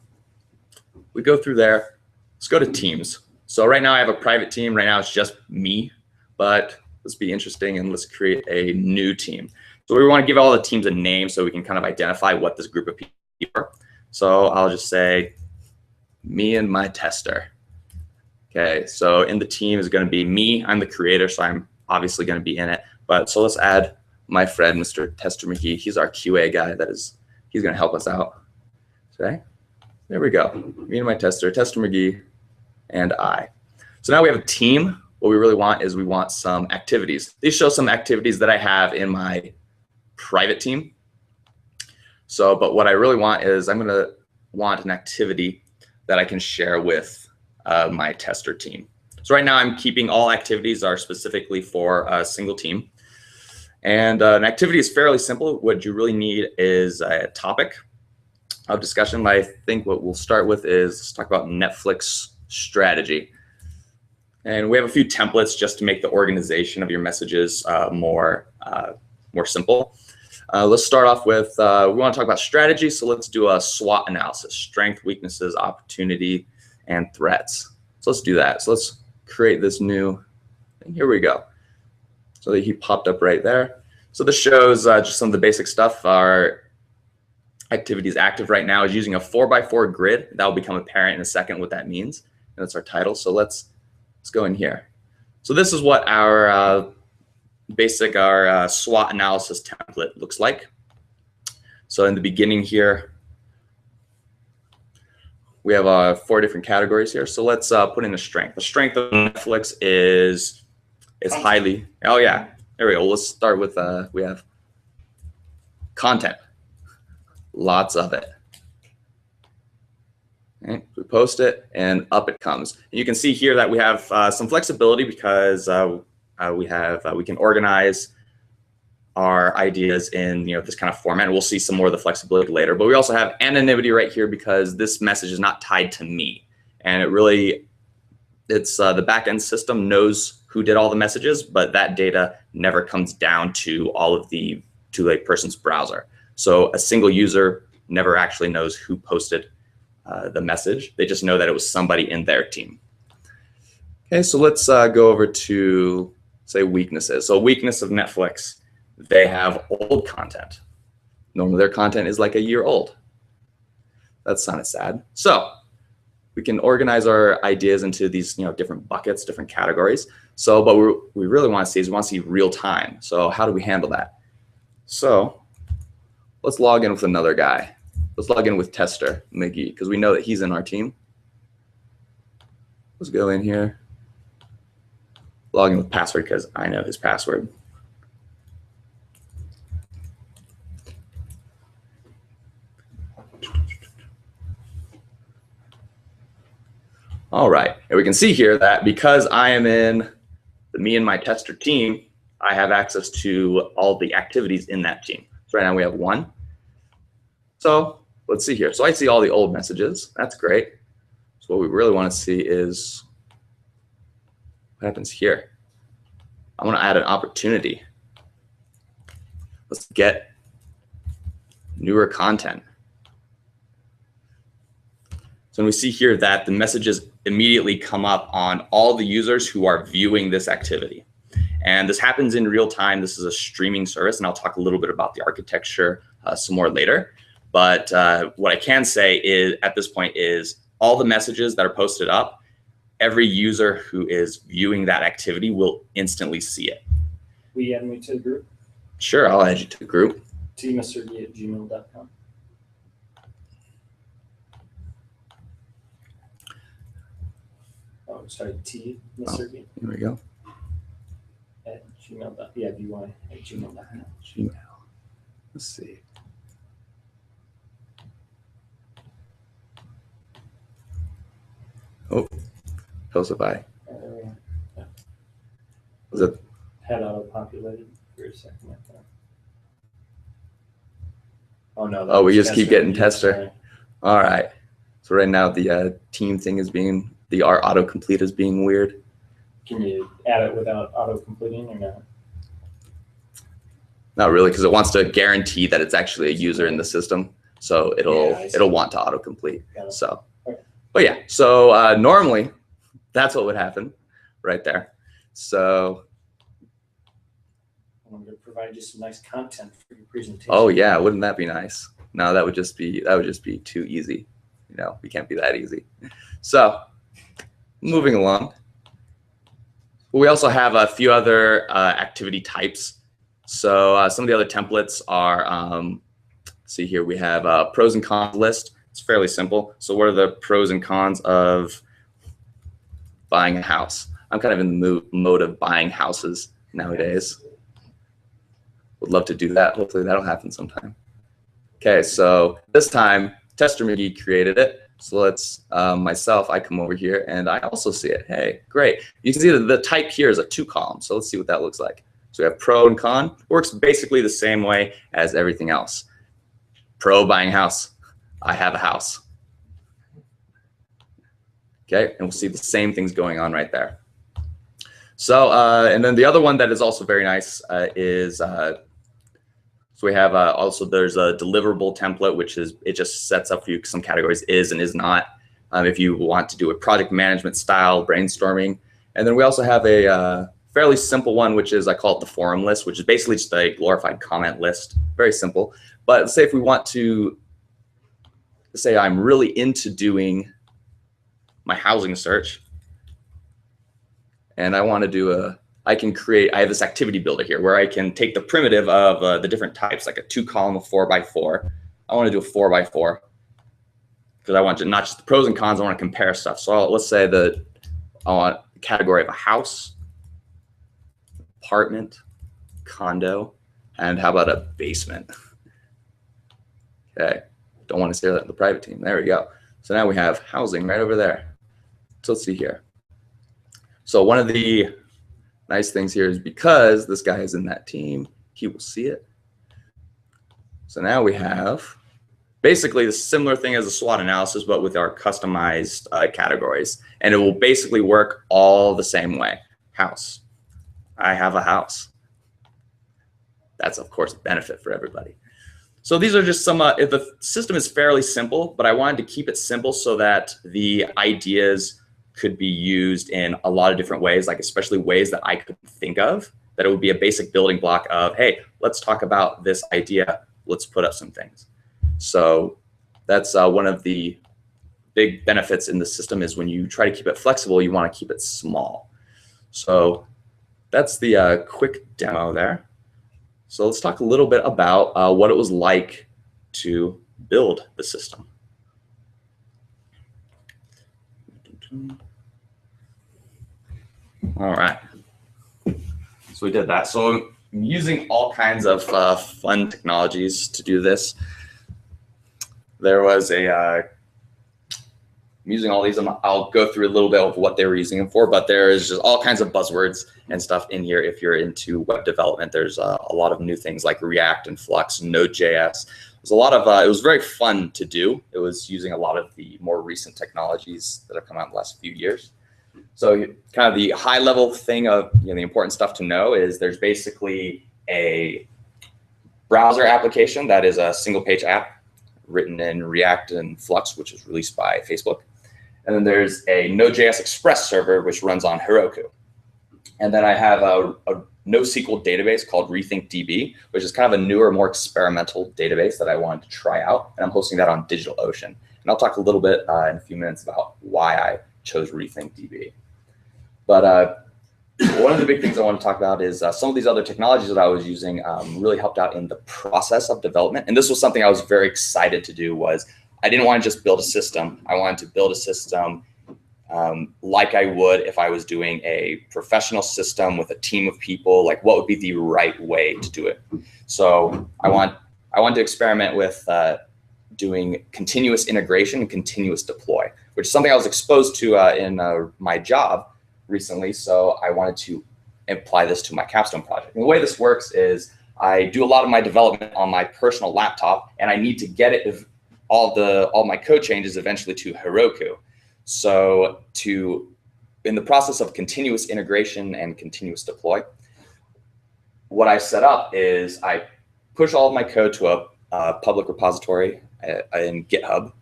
we go through there. Let's go to Teams. So right now I have a private team. Right now it's just me, but let's be interesting and let's create a new team. So we want to give all the teams a name so we can kind of identify what this group of people are. So I'll just say me and my tester. Okay, so in the team is going to be me. I'm the creator, so I'm obviously going to be in it. But so let's add my friend, Mr. Tester McGee. He's our QA guy. He's going to help us out. Okay, there we go. Me and my tester, Tester McGee, and I. So now we have a team. What we really want is we want some activities. These show some activities that I have in my private team. So, but what I really want is I'm going to want an activity that I can share with my tester team. So right now I'm keeping all activities are specifically for a single team. And an activity is fairly simple. What you really need is a topic of discussion. I think what we'll start with is let's talk about Netflix strategy. And we have a few templates just to make the organization of your messages more simple. Let's start off with, we want to talk about strategy. So let's do a SWOT analysis: strength, weaknesses, opportunity, and threats. So let's do that. So let's create this new thing. Here we go. So he popped up right there. So this shows just some of the basic stuff. Our activity is active right now is using a 4x4 grid. That will become apparent in a second what that means. And that's our title. So let's go in here. So this is what our our SWOT analysis template looks like. So in the beginning here, we have 4 different categories here. So let's put in the strength. The strength of Netflix is highly, oh yeah, there we go. Let's start with, we have content, lots of it. Okay, we post it and up it comes. And you can see here that we have some flexibility because we can organize our ideas in this kind of format. We'll see some more of the flexibility later, but we also have anonymity right here because this message is not tied to me, and it's the backend system knows who did all the messages, but that data never comes down to a person's browser. So a single user never actually knows who posted the message. They just know that it was somebody in their team. Okay, so let's go over to, say, weaknesses. So weakness of Netflix, they have old content. Normally their content is like a year old. That's kind of sad. So we can organize our ideas into these different buckets, different categories. So, but we really want to see is we want to see real time. So how do we handle that? So let's log in with another guy. Let's log in with Tester McGee because we know that he's in our team. Let's go in here. Log in with password because I know his password. All right, and we can see here that because I am in the me and my tester team, I have access to all the activities in that team. So right now we have 1. So let's see here. So I see all the old messages. That's great. So what we really want to see is what happens here. I want to add an opportunity. Let's get newer content. So when we see here that the messages immediately come up on all the users who are viewing this activity. And this happens in real time. This is a streaming service, and I'll talk a little bit about the architecture some more later. But what I can say is at this point is all the messages that are posted up, every user who is viewing that activity will instantly see it. Will you add me to the group? Sure, I'll add you to the group. tmrg@gmail.com. Oh, sorry, tmrg. Here we go. At gmail. Yeah, vy at gmail.com. Gmail. Let's see. Oh, Posify. Was it? Had auto-populated for a second. I thought. Oh no. Oh, we just keep getting tester. All right. So right now the team thing is being our autocomplete is being weird. Can you add it without auto-completing or not? Not really, because it wants to guarantee that it's actually a user in the system. So it'll want to autocomplete. So, but yeah. So normally that's what would happen right there. So I'm going to provide you some nice content for your presentation. Oh yeah, wouldn't that be nice? No, that would just be too easy. We can't be that easy. So moving along. We also have a few other activity types. So some of the other templates are, see here, we have a pros and cons list. It's fairly simple. So what are the pros and cons of buying a house? I'm kind of in the mode of buying houses nowadays. Would love to do that. Hopefully that'll happen sometime. Okay, so this time Tester McGee created it. So let's, I come over here and I also see it. Hey, great. You can see that the type here is a 2 column. So let's see what that looks like. So we have pro and con. Works basically the same way as everything else. Pro, buying house. I have a house. Okay, and we'll see the same things going on right there. So, and then the other one that is also very nice is, so we have also there's a deliverable template, which is, it just sets up for you some categories is and is not. If you want to do a project management style brainstorming. And then we also have a fairly simple one, which is, I call it the forum list, which is basically just a glorified comment list. Very simple. But let's say if we want to say I'm really into doing my housing search and I want to do I have this activity builder here where I can take the primitive of the different types, like a 2 column of 4x4. I want to do a 4x4 because I want to not just the pros and cons, I want to compare stuff. So let's say that I want a category of a house, apartment, condo, and how about a basement? Okay, don't want to say that in the private team. There we go. So now we have housing right over there. So let's see here. So one of the nice things here is because this guy is in that team, he will see it. So now we have basically the similar thing as a SWOT analysis, but with our customized categories. And it will basically work all the same way. House. I have a house. That's, of course, a benefit for everybody. So these are just some, the system is fairly simple, but I wanted to keep it simple so that the ideas could be used in a lot of different ways, like especially ways that I could think of, that it would be a basic building block of, hey, let's talk about this idea. Let's put up some things. So that's one of the big benefits in the system is when you try to keep it flexible, you want to keep it small. So that's the quick demo there. So let's talk a little bit about what it was like to build the system. All right. So we did that. So I'm using all kinds of fun technologies to do this. There was I'm using all these. I'll go through a little bit of what they were using them for, but there is just all kinds of buzzwords and stuff in here. If you're into web development, there's a lot of new things like React and Flux, Node.js. There's a lot of, it was very fun to do. It was using a lot of the more recent technologies that have come out in the last few years. So kind of the high level thing of, the important stuff to know is there's basically a browser application that is a single page app written in React and Flux, which is released by Facebook. And then there's a Node.js Express server, which runs on Heroku. And then I have a NoSQL database called RethinkDB, which is kind of a newer, more experimental database that I wanted to try out. And I'm hosting that on DigitalOcean. And I'll talk a little bit in a few minutes about why I chose RethinkDB. But one of the big things I want to talk about is some of these other technologies that I was using really helped out in the process of development. And this was something I was very excited to do. Was I didn't want to just build a system. I wanted to build a system like I would if I was doing a professional system with a team of people. Like, what would be the right way to do it? So I want to experiment with doing continuous integration and continuous deploy, which is something I was exposed to in my job recently. So I wanted to apply this to my capstone project. And the way this works is I do a lot of my development on my personal laptop, and I need to get it all my code changes eventually to Heroku. So in the process of continuous integration and continuous deploy, what I set up is I push all of my code to a public repository in GitHub.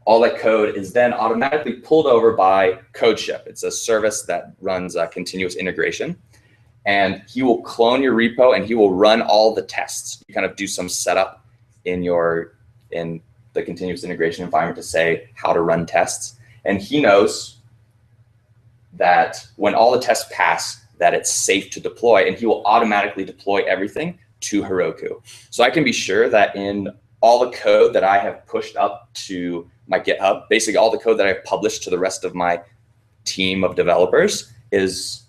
All that code is then automatically pulled over by CodeShip. It's a service that runs continuous integration. And he will clone your repo and he will run all the tests. You kind of do some setup in the continuous integration environment to say how to run tests. And he knows that when all the tests pass, that it's safe to deploy, and he will automatically deploy everything to Heroku. So I can be sure that in all the code that I have pushed up to my GitHub, basically all the code that I've published to the rest of my team of developers, is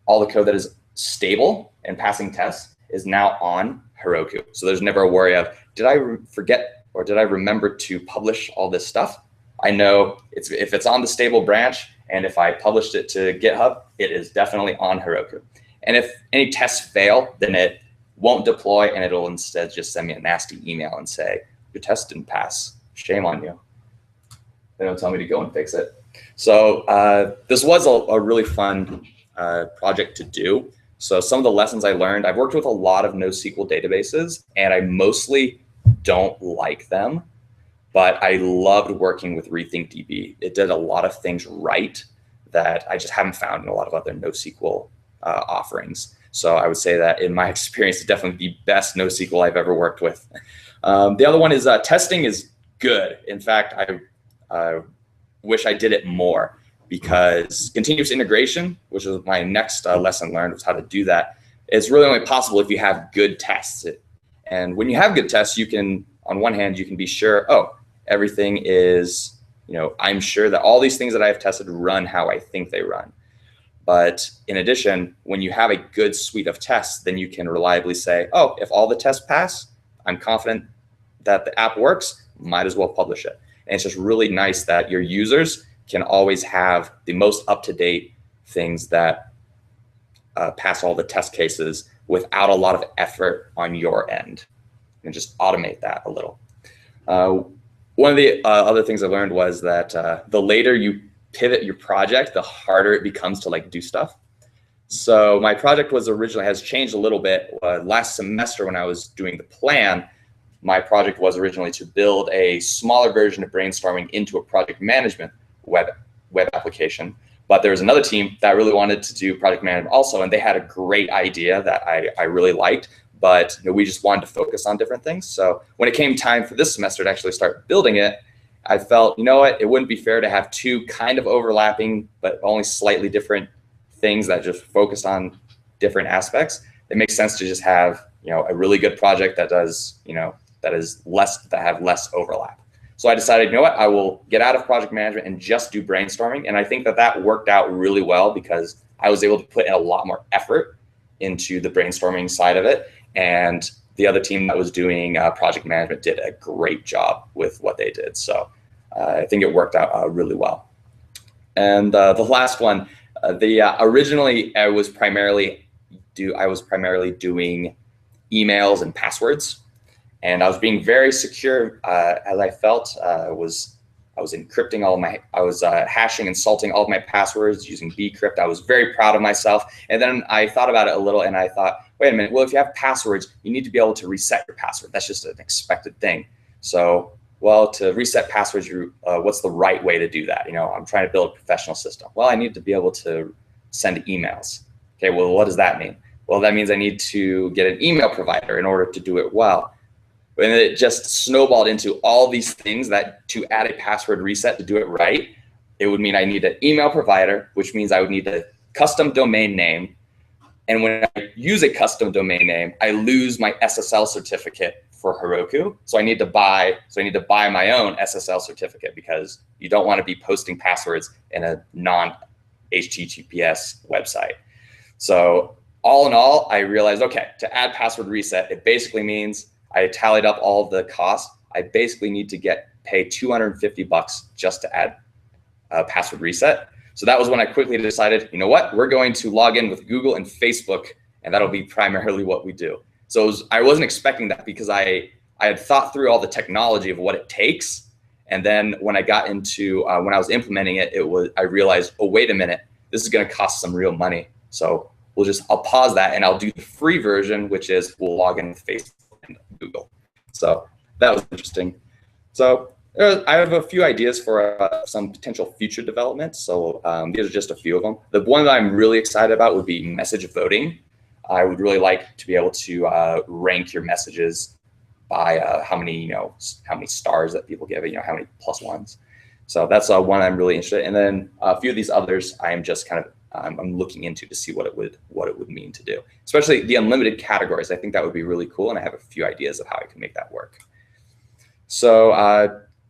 all the code that is stable and passing tests is now on Heroku. So there's never a worry of, did I forget or did I remember to publish all this stuff? I know if it's on the stable branch and if I published it to GitHub, it is definitely on Heroku. And if any tests fail, then it won't deploy and it'll instead just send me a nasty email and say, your test didn't pass, shame on you. They don't tell me to go and fix it. So this was a really fun project to do. So some of the lessons I learned, I've worked with a lot of NoSQL databases and I mostly don't like them, but I loved working with RethinkDB. It did a lot of things right that I just haven't found in a lot of other NoSQL offerings. So I would say that in my experience, it's definitely the best NoSQL I've ever worked with. The other one is testing is good. In fact, I wish I did it more, because continuous integration, which is my next lesson learned, was how to do that. It's really only possible if you have good tests. And when you have good tests, you can, on one hand, you can be sure, oh, everything is, I'm sure that all these things that I've tested run how I think they run. But in addition, when you have a good suite of tests, then you can reliably say, oh, if all the tests pass, I'm confident that the app works, might as well publish it. And it's just really nice that your users can always have the most up-to-date things that pass all the test cases without a lot of effort on your end, and just automate that a little. One of the other things I learned was that the later you pivot your project, the harder it becomes to like do stuff. So my project was originally, has changed a little bit. Last semester when I was doing the plan, my project was originally to build a smaller version of brainstorming into a project management web application. But there was another team that really wanted to do project management also, and they had a great idea that I really liked, but we just wanted to focus on different things. So when it came time for this semester to actually start building it, I felt, you know what, it wouldn't be fair to have two kind of overlapping, but only slightly different things that just focused on different aspects. It makes sense to just have, a really good project that does, that have less overlap. So I decided, you know what, I will get out of project management and just do brainstorming. And I think that worked out really well because I was able to put in a lot more effort into the brainstorming side of it. And the other team that was doing project management did a great job with what they did. So I think it worked out really well. And the last one, originally I was primarily doing emails and passwords. And I was being very secure, as I felt. I was encrypting I was hashing and salting all of my passwords using bcrypt. I was very proud of myself. And then I thought about it a little and I thought, wait a minute, well, if you have passwords, you need to be able to reset your password. That's just an expected thing. So, well, to reset passwords, what's the right way to do that? I'm trying to build a professional system. Well, I need to be able to send emails. Okay, well, what does that mean? Well, that means I need to get an email provider in order to do it well. And it just snowballed into all these things that to add a password reset to do it right, it would mean I need an email provider, which means I would need a custom domain name. And when I use a custom domain name, I lose my SSL certificate for Heroku. So I need to buy my own SSL certificate because you don't want to be posting passwords in a non-HTTPS website. So all in all, I realized, okay, to add password reset, it basically means I tallied up all of the costs. I basically need to pay $250 just to add a password reset. So that was when I quickly decided, you know what, we're going to log in with Google and Facebook, and that'll be primarily what we do. So I wasn't expecting that because I had thought through all the technology of what it takes. And then when I got into, when I was implementing it, I realized, oh, wait a minute, this is gonna cost some real money. So I'll pause that and I'll do the free version, which is we'll log in with Facebook and Google. So that was interesting. So I have a few ideas for some potential future developments. So these are just a few of them. The one that I'm really excited about would be message voting. I would really like to be able to rank your messages by how many stars that people give it, how many +1s. So that's one I'm really interested in. And then a few of these others I am just kind of I'm looking into to see what it would mean to do, especially the unlimited categories. I think that would be really cool, and I have a few ideas of how I can make that work. So I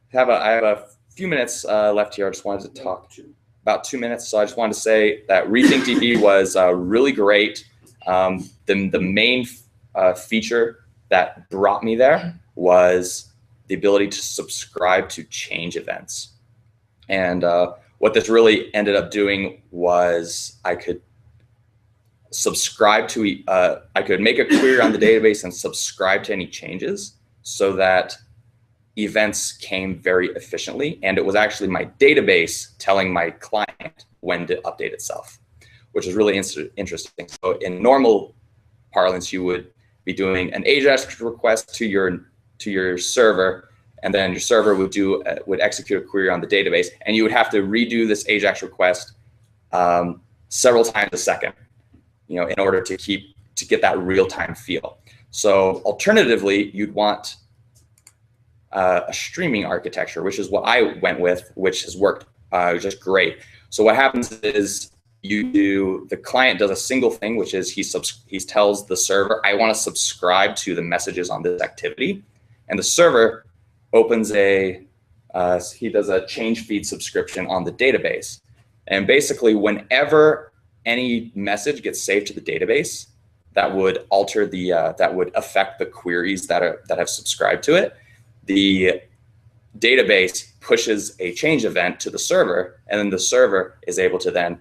have a few minutes left here. I just wanted to talk about 2 minutes. So I just wanted to say that Rethink DB was really great. The main feature that brought me there was the ability to subscribe to change events. And what this really ended up doing was I could subscribe to, I could make a query on the database and subscribe to any changes so that events came very efficiently. And it was actually my database telling my client when to update itself, which is really interesting. So in normal parlance, you would be doing an AJAX request to your server, and then your server would execute a query on the database, and you would have to redo this AJAX request several times a second, in order to get that real-time feel. So alternatively, you'd want a streaming architecture, which is what I went with, which has worked just great. So what happens is the client does a single thing, which is he tells the server, I want to subscribe to the messages on this activity, and the server opens he does a change feed subscription on the database. And basically whenever any message gets saved to the database that would alter that would affect the queries that have subscribed to it, the database pushes a change event to the server, and then the server is able to then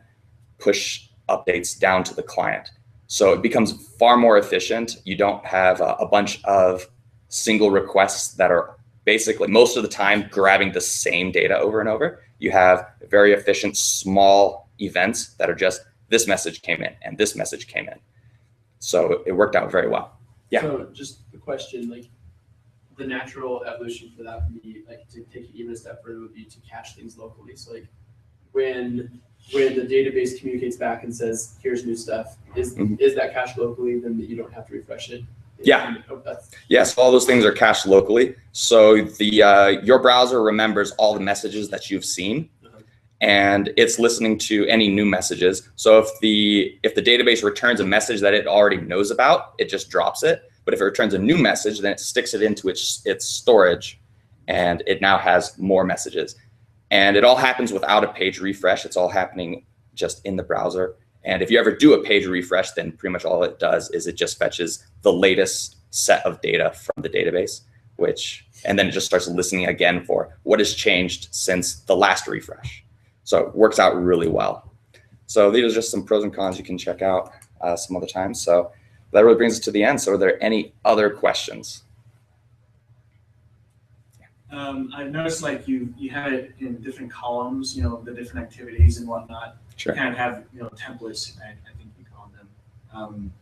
push updates down to the client. So it becomes far more efficient. You don't have a bunch of single requests that are basically most of the time grabbing the same data over and over. You have very efficient small events that are just this message came in and this message came in. So it worked out very well. Yeah. So just a question, like the natural evolution for that would be like to take it even a step further would be to cache things locally. So like when the database communicates back and says, here's new stuff, is that cached locally, then that you don't have to refresh it? Yeah. Yes, all those things are cached locally. So the your browser remembers all the messages that you've seen, and it's listening to any new messages. So if the database returns a message that it already knows about, it just drops it. But if it returns a new message, then it sticks it into its storage, and it now has more messages. And it all happens without a page refresh. It's all happening just in the browser. And if you ever do a page refresh, then pretty much all it does is it just fetches the latest set of data from the database, and then it just starts listening again for what has changed since the last refresh. So it works out really well. So these are just some pros and cons you can check out some other time. So that really brings us to the end. So are there any other questions? I've noticed like you have it in different columns, the different activities and whatnot. Sure. You kind of have, templates, I think you call them.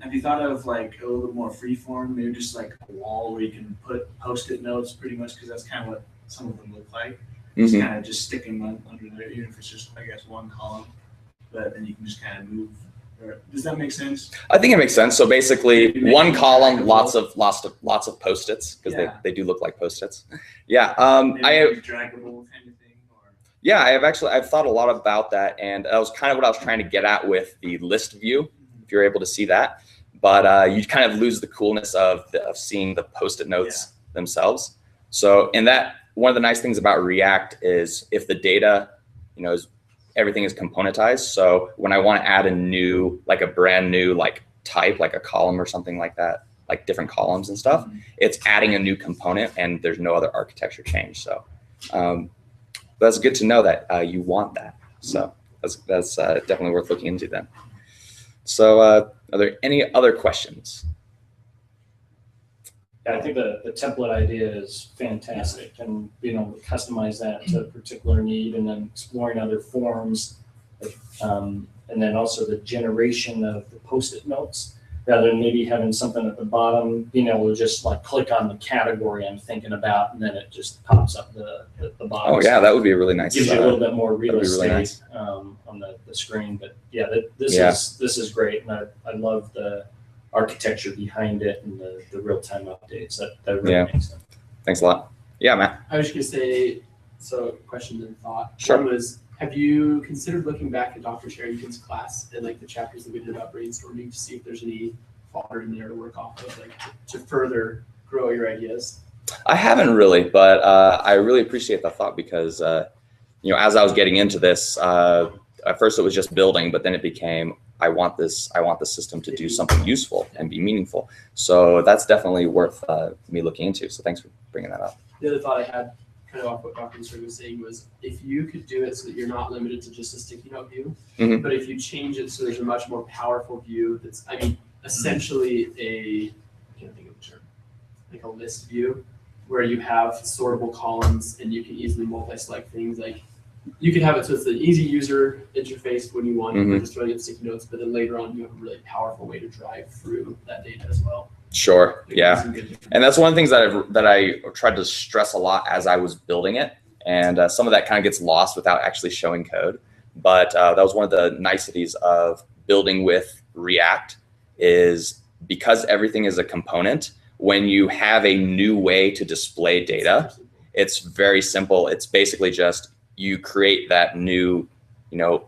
Have you thought of like a little bit more free form, maybe just like a wall where you can put Post-it notes pretty much, because that's kind of what some of them look like. Just kind of just sticking them under there, even if it's just, I guess, one column, but then you can just kind of move. Does that make sense? I think it makes sense. So basically one column, lots of Post-its, because they do look like Post-its. Yeah. Draggable kind of thing. Yeah, I've thought a lot about that, and that was kind of what I was trying to get at with the list view, if you're able to see that. But you kind of lose the coolness of seeing the Post-it notes themselves. So one of the nice things about React is if the data, everything is componentized. So when I want to add a brand new type, like a column or something like that, like different columns and stuff, it's adding a new component and there's no other architecture change. So that's good to know that you want that. So that's definitely worth looking into then. So are there any other questions? Yeah, I think the template idea is fantastic, and being able to customize that to a particular need, and then exploring other forms, and then also the generation of the Post-it notes, rather than maybe having something at the bottom, being able to just like click on the category I'm thinking about, and then it just pops up the bottom. Oh yeah, that would be a really nice. Gives you a little bit more real really estate nice. On the screen, but yeah, this is great, and I love the architecture behind it and the real-time updates. That really makes sense. Thanks a lot. Yeah, Matt. I was just gonna say, so question and thought. Sure. One was, have you considered looking back at Dr. Sherrington's class and like the chapters that we did about brainstorming to see if there's any fodder in there to work off of, like to further grow your ideas? I haven't really, but I really appreciate the thought because, as I was getting into this, at first it was just building, but then it became, I want the system to do something useful and be meaningful. So that's definitely worth me looking into. So thanks for bringing that up. The other thought I had, kind of off what Dr. Nisarg was saying, was if you could do it so that you're not limited to just a sticky note view, but if you change it so there's a much more powerful view that's, essentially I can't think of the term, like a list view, where you have sortable columns and you can easily multi-select things. Like you could have it so it's an easy user interface when you want, just throwing in sticky notes, but then later on you have a really powerful way to drive through that data as well. Sure. Yeah. And that's one of the things that I tried to stress a lot as I was building it. And some of that kind of gets lost without actually showing code. But that was one of the niceties of building with React is because everything is a component, when you have a new way to display data, it's very simple. It's basically just you create that new,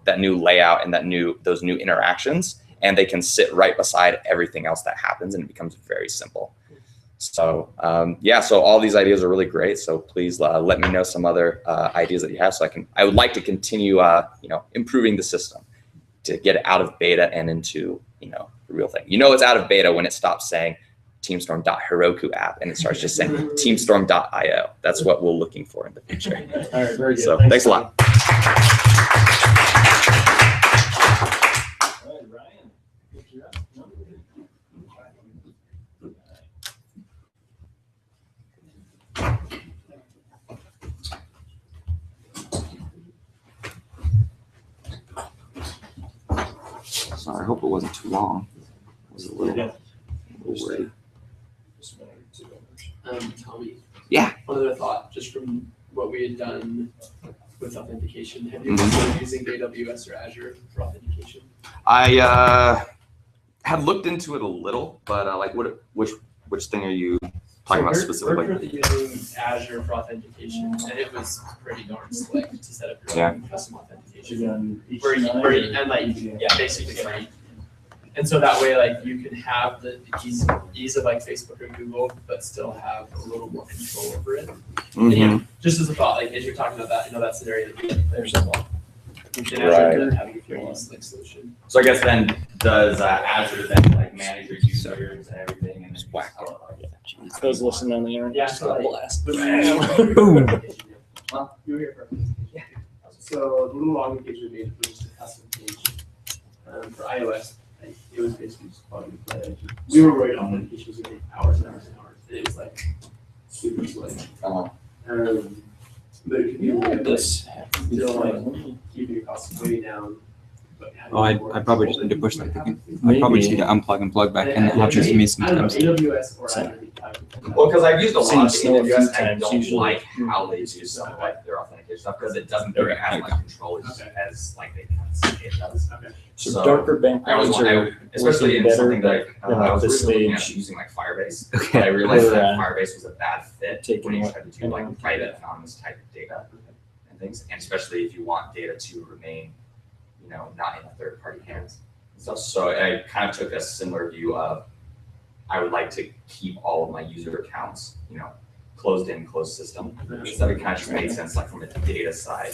that new layout and those new interactions, and they can sit right beside everything else that happens, and it becomes very simple. So so all these ideas are really great. So please let me know some other ideas that you have, so I would like to continue improving the system to get it out of beta and into the real thing. It's out of beta when it stops saying teamstorm.heroku app and it starts just saying teamstorm.io. That's what we're looking for in the future. All right, very good. So thanks a lot. All right, Ryan, pick you up. Sorry, I hope it wasn't too long. I was a little worried. Tommy. Yeah. One other thought, just from what we had done with authentication. Have you Mhm. considered using AWS or Azure for authentication? I had looked into it a little, but like, which thing are you talking about specifically? We're currently using Azure for authentication, and it was pretty darn slick to set up your own custom authentication. And like, yeah, basically free. And so that way, like, you can have the ease of like Facebook or Google, but still have a little more control over it. And, you know, just as a thought, like as you're talking about that, that scenario that you players as well. Right. Having a fairly slick solution. So I guess then does Azure then like manage your users and everything and just whack it? Those listening on the internet. Yeah, just so got like, blast. Boom. Well, you were here first. Yeah. So the little login page we made was just a custom page for iOS. Like, it was basically just plug and play. We were worried authentication was going to take hours and hours and hours. It was like super slick. But it could be really this still like keeping your costs way down. Oh, I probably just need to push that again. I probably just need to unplug and plug back in. It happens to me sometimes. AWS or Azure. Well, because I've used a lot of Seen AWS and I times, don't usually. like how they do some of like their authentication stuff because it doesn't give you as much control as like they can say it does. So darker I always backgrounds are especially in better, something like you know, I was at this originally looking at stage. using like Firebase, Okay. but I realized We're, that Firebase was a bad fit taking when you what- try to do like private anonymous type of data and things, and especially if you want data to remain, not in a third party hands. So I kind of took a similar view of I would like to keep all of my user accounts, closed in, closed system. So that kind of just made sense, like from a data side,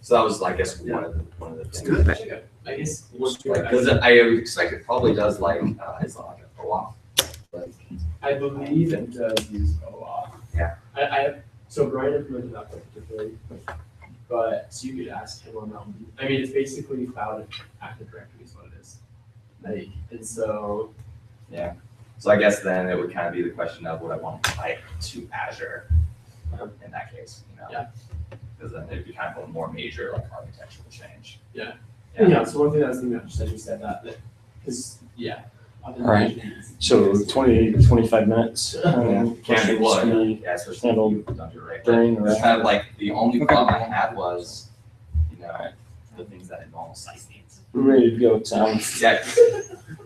So that was, I guess, one of the things. I guess Because I expect it probably does it's not like a OAuth. I believe it does use OAuth. Yeah. So Brian implemented that particularly, but so you could ask him on that one. I mean, it's basically cloud Active Directory is what it is. And so. Yeah. So I guess then it would kind of be the question of would I want to pipe to Azure in that case, Yeah. Because then it'd be kind of a more major architectural change. Yeah. Yeah. So one thing I was thinking about just as you said that because All right. So 20 to 25 minutes. Can be what? Be Yeah, especially handled if you've done it right. during or It's kind of after. like the only problem I had was, the things that a normal site needs. We're ready to go, Tom. Yeah.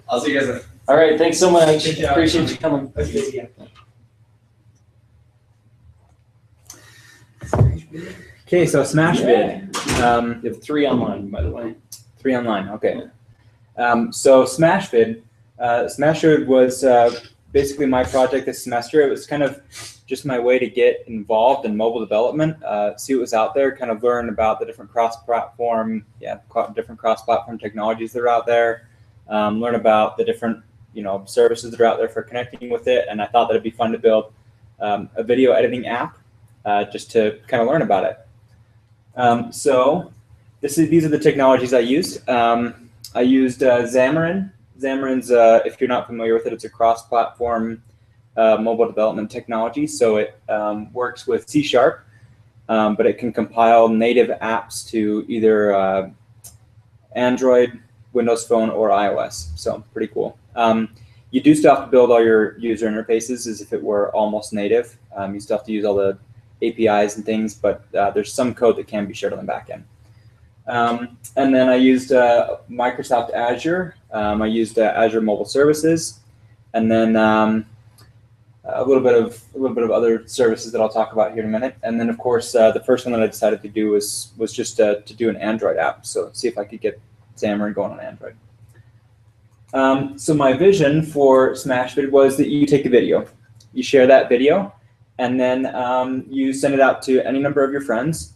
I'll see you guys. All right. Thanks so much. Good job. Appreciate you coming. Okay, so Smash Bid. You have 3 online, by the way. 3 online, okay. So Smash Bid. Smash Bid was basically my project this semester. It was kind of just my way to get involved in mobile development, see what was out there, kind of learn about the different cross-platform technologies that are out there, learn about the different services that are out there for connecting with it. And I thought that it'd be fun to build a video editing app just to kind of learn about it. So these are the technologies I used. I used Xamarin. Xamarin's, if you're not familiar with it, it's a cross-platform mobile development technology. So it works with C#, but it can compile native apps to either Android, Windows Phone, or iOS. So pretty cool. You do still have to build all your user interfaces as if it were almost native. You still have to use all the APIs and things, but there's some code that can be shared on the back end. And then I used Microsoft Azure. I used Azure Mobile Services, and then a little bit of other services that I'll talk about here in a minute. And then of course the first one that I decided to do was just to do an Android app. So see if I could get Xamarin going on Android. So my vision for SmashVid was that you take a video, you share that video, and then you send it out to any number of your friends.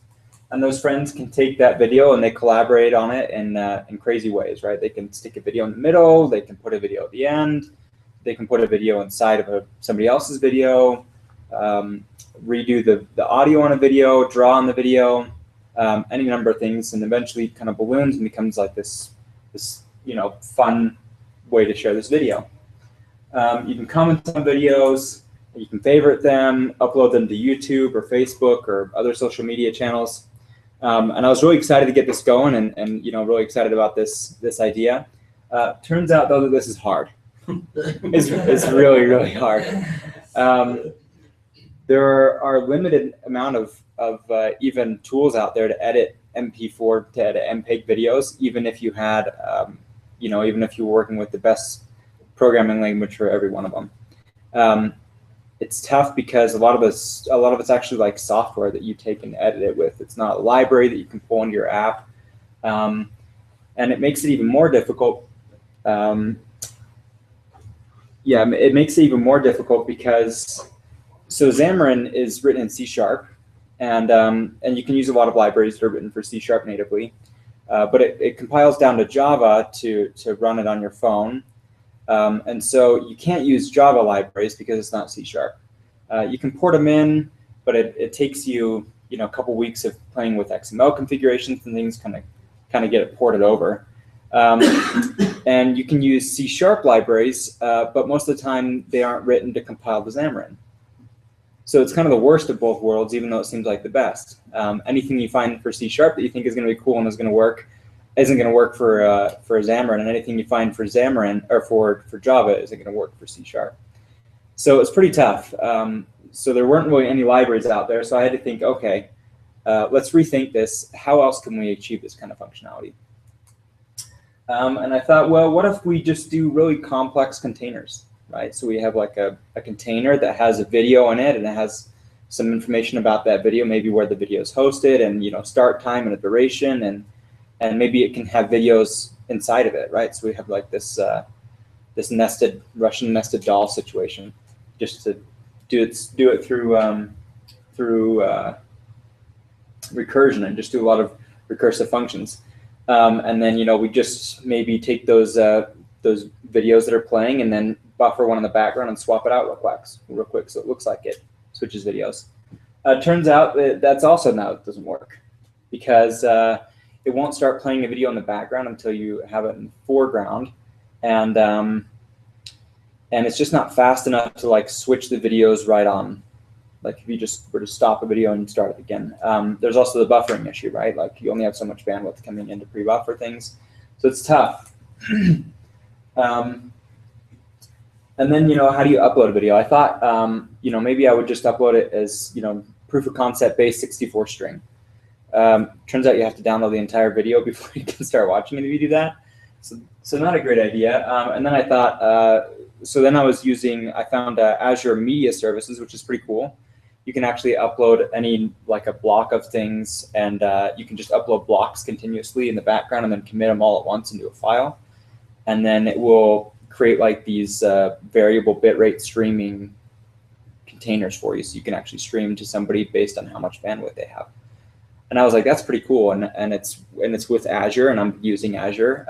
And those friends can take that video and they collaborate on it in crazy ways, right? They can stick a video in the middle, they can put a video at the end, they can put a video inside of somebody else's video, redo the audio on a video, draw on the video, any number of things, and eventually it kind of balloons and becomes like this fun way to share this video. You can comment on videos, you can favorite them, upload them to YouTube or Facebook or other social media channels. And I was really excited to get this going, and really excited about this idea. Turns out though that this is hard. It's really, really hard. There are limited amount of even tools out there to edit MP4 to edit MPEG videos, even if you had even if you were working with the best programming language for every one of them. It's tough because a lot of it's actually like software that you take and edit it with. It's not a library that you can pull into your app, and it makes it even more difficult. It makes it even more difficult because Xamarin is written in C#, and you can use a lot of libraries that are written for C# natively, but it compiles down to Java to run it on your phone. And so you can't use Java libraries because it's not C#. You can port them in, but it takes you a couple weeks of playing with XML configurations and things, kind of get it ported over. And you can use C# libraries, but most of the time they aren't written to compile to Xamarin. So it's kind of the worst of both worlds, even though it seems like the best. Anything you find for C# that you think is going to be cool and is going to work isn't going to work for Xamarin, and anything you find for Xamarin or for Java isn't going to work for C#. So it's pretty tough. So there weren't really any libraries out there, so I had to think, okay, let's rethink this. How else can we achieve this kind of functionality? And I thought, well, what if we just do really complex containers, right? So we have like a container that has a video in it, and it has some information about that video, maybe where the video is hosted, and start time and a duration, and maybe it can have videos inside of it, right? So we have like this this Russian nested doll situation, just to do it through recursion and just do a lot of recursive functions. And then we just maybe take those videos that are playing and then buffer one in the background and swap it out real quick so it looks like it switches videos. Turns out that's also now it doesn't work, because it won't start playing a video in the background until you have it in the foreground, and it's just not fast enough to like switch the videos right on. Like if you just were to stop a video and start it again. There's also the buffering issue, right? Like you only have so much bandwidth coming in to pre-buffer things, so it's tough. And then how do you upload a video? I thought maybe I would just upload it as proof of concept based 64 string. Turns out you have to download the entire video before you can start watching it if you do that. So not a great idea. And then I thought, so then I found Azure Media Services, which is pretty cool. You can actually upload a block of things, and you can just upload blocks continuously in the background and then commit them all at once into a file. And then it will create like these variable bitrate streaming containers for you, so you can actually stream to somebody based on how much bandwidth they have. And I was like, that's pretty cool, and it's with Azure, and I'm using Azure.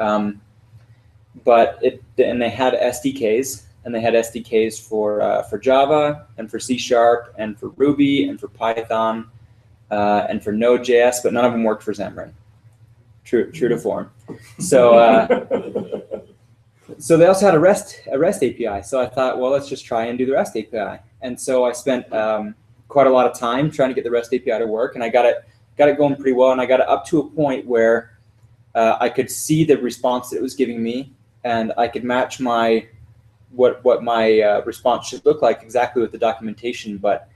But they had SDKs, and they had SDKs for Java and for C# and for Ruby and for Python and for Node.js, but none of them worked for Xamarin. True to form. So so they also had a REST API. So I thought, well, let's just try and do the REST API. And so I spent quite a lot of time trying to get the REST API to work, and I got it going pretty well, and I got it up to a point where I could see the response that it was giving me, and I could match what my response should look like exactly with the documentation, but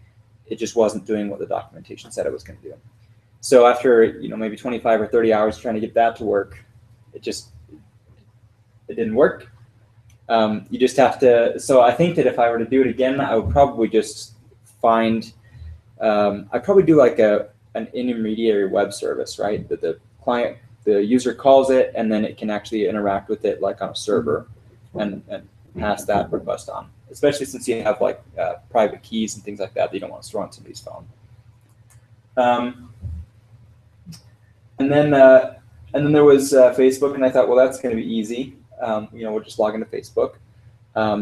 it just wasn't doing what the documentation said it was going to do. So after maybe 25 or 30 hours trying to get that to work, it didn't work. You just have to. So I think that if I were to do it again, I would probably just find. I'd probably do like an intermediary web service, right? That the user calls it, and then it can actually interact with it like on a server, and pass that request on. Especially since you have like private keys and things like that you don't want to store on somebody's phone. And then there was Facebook, and I thought, well, that's going to be easy. We'll just log into Facebook.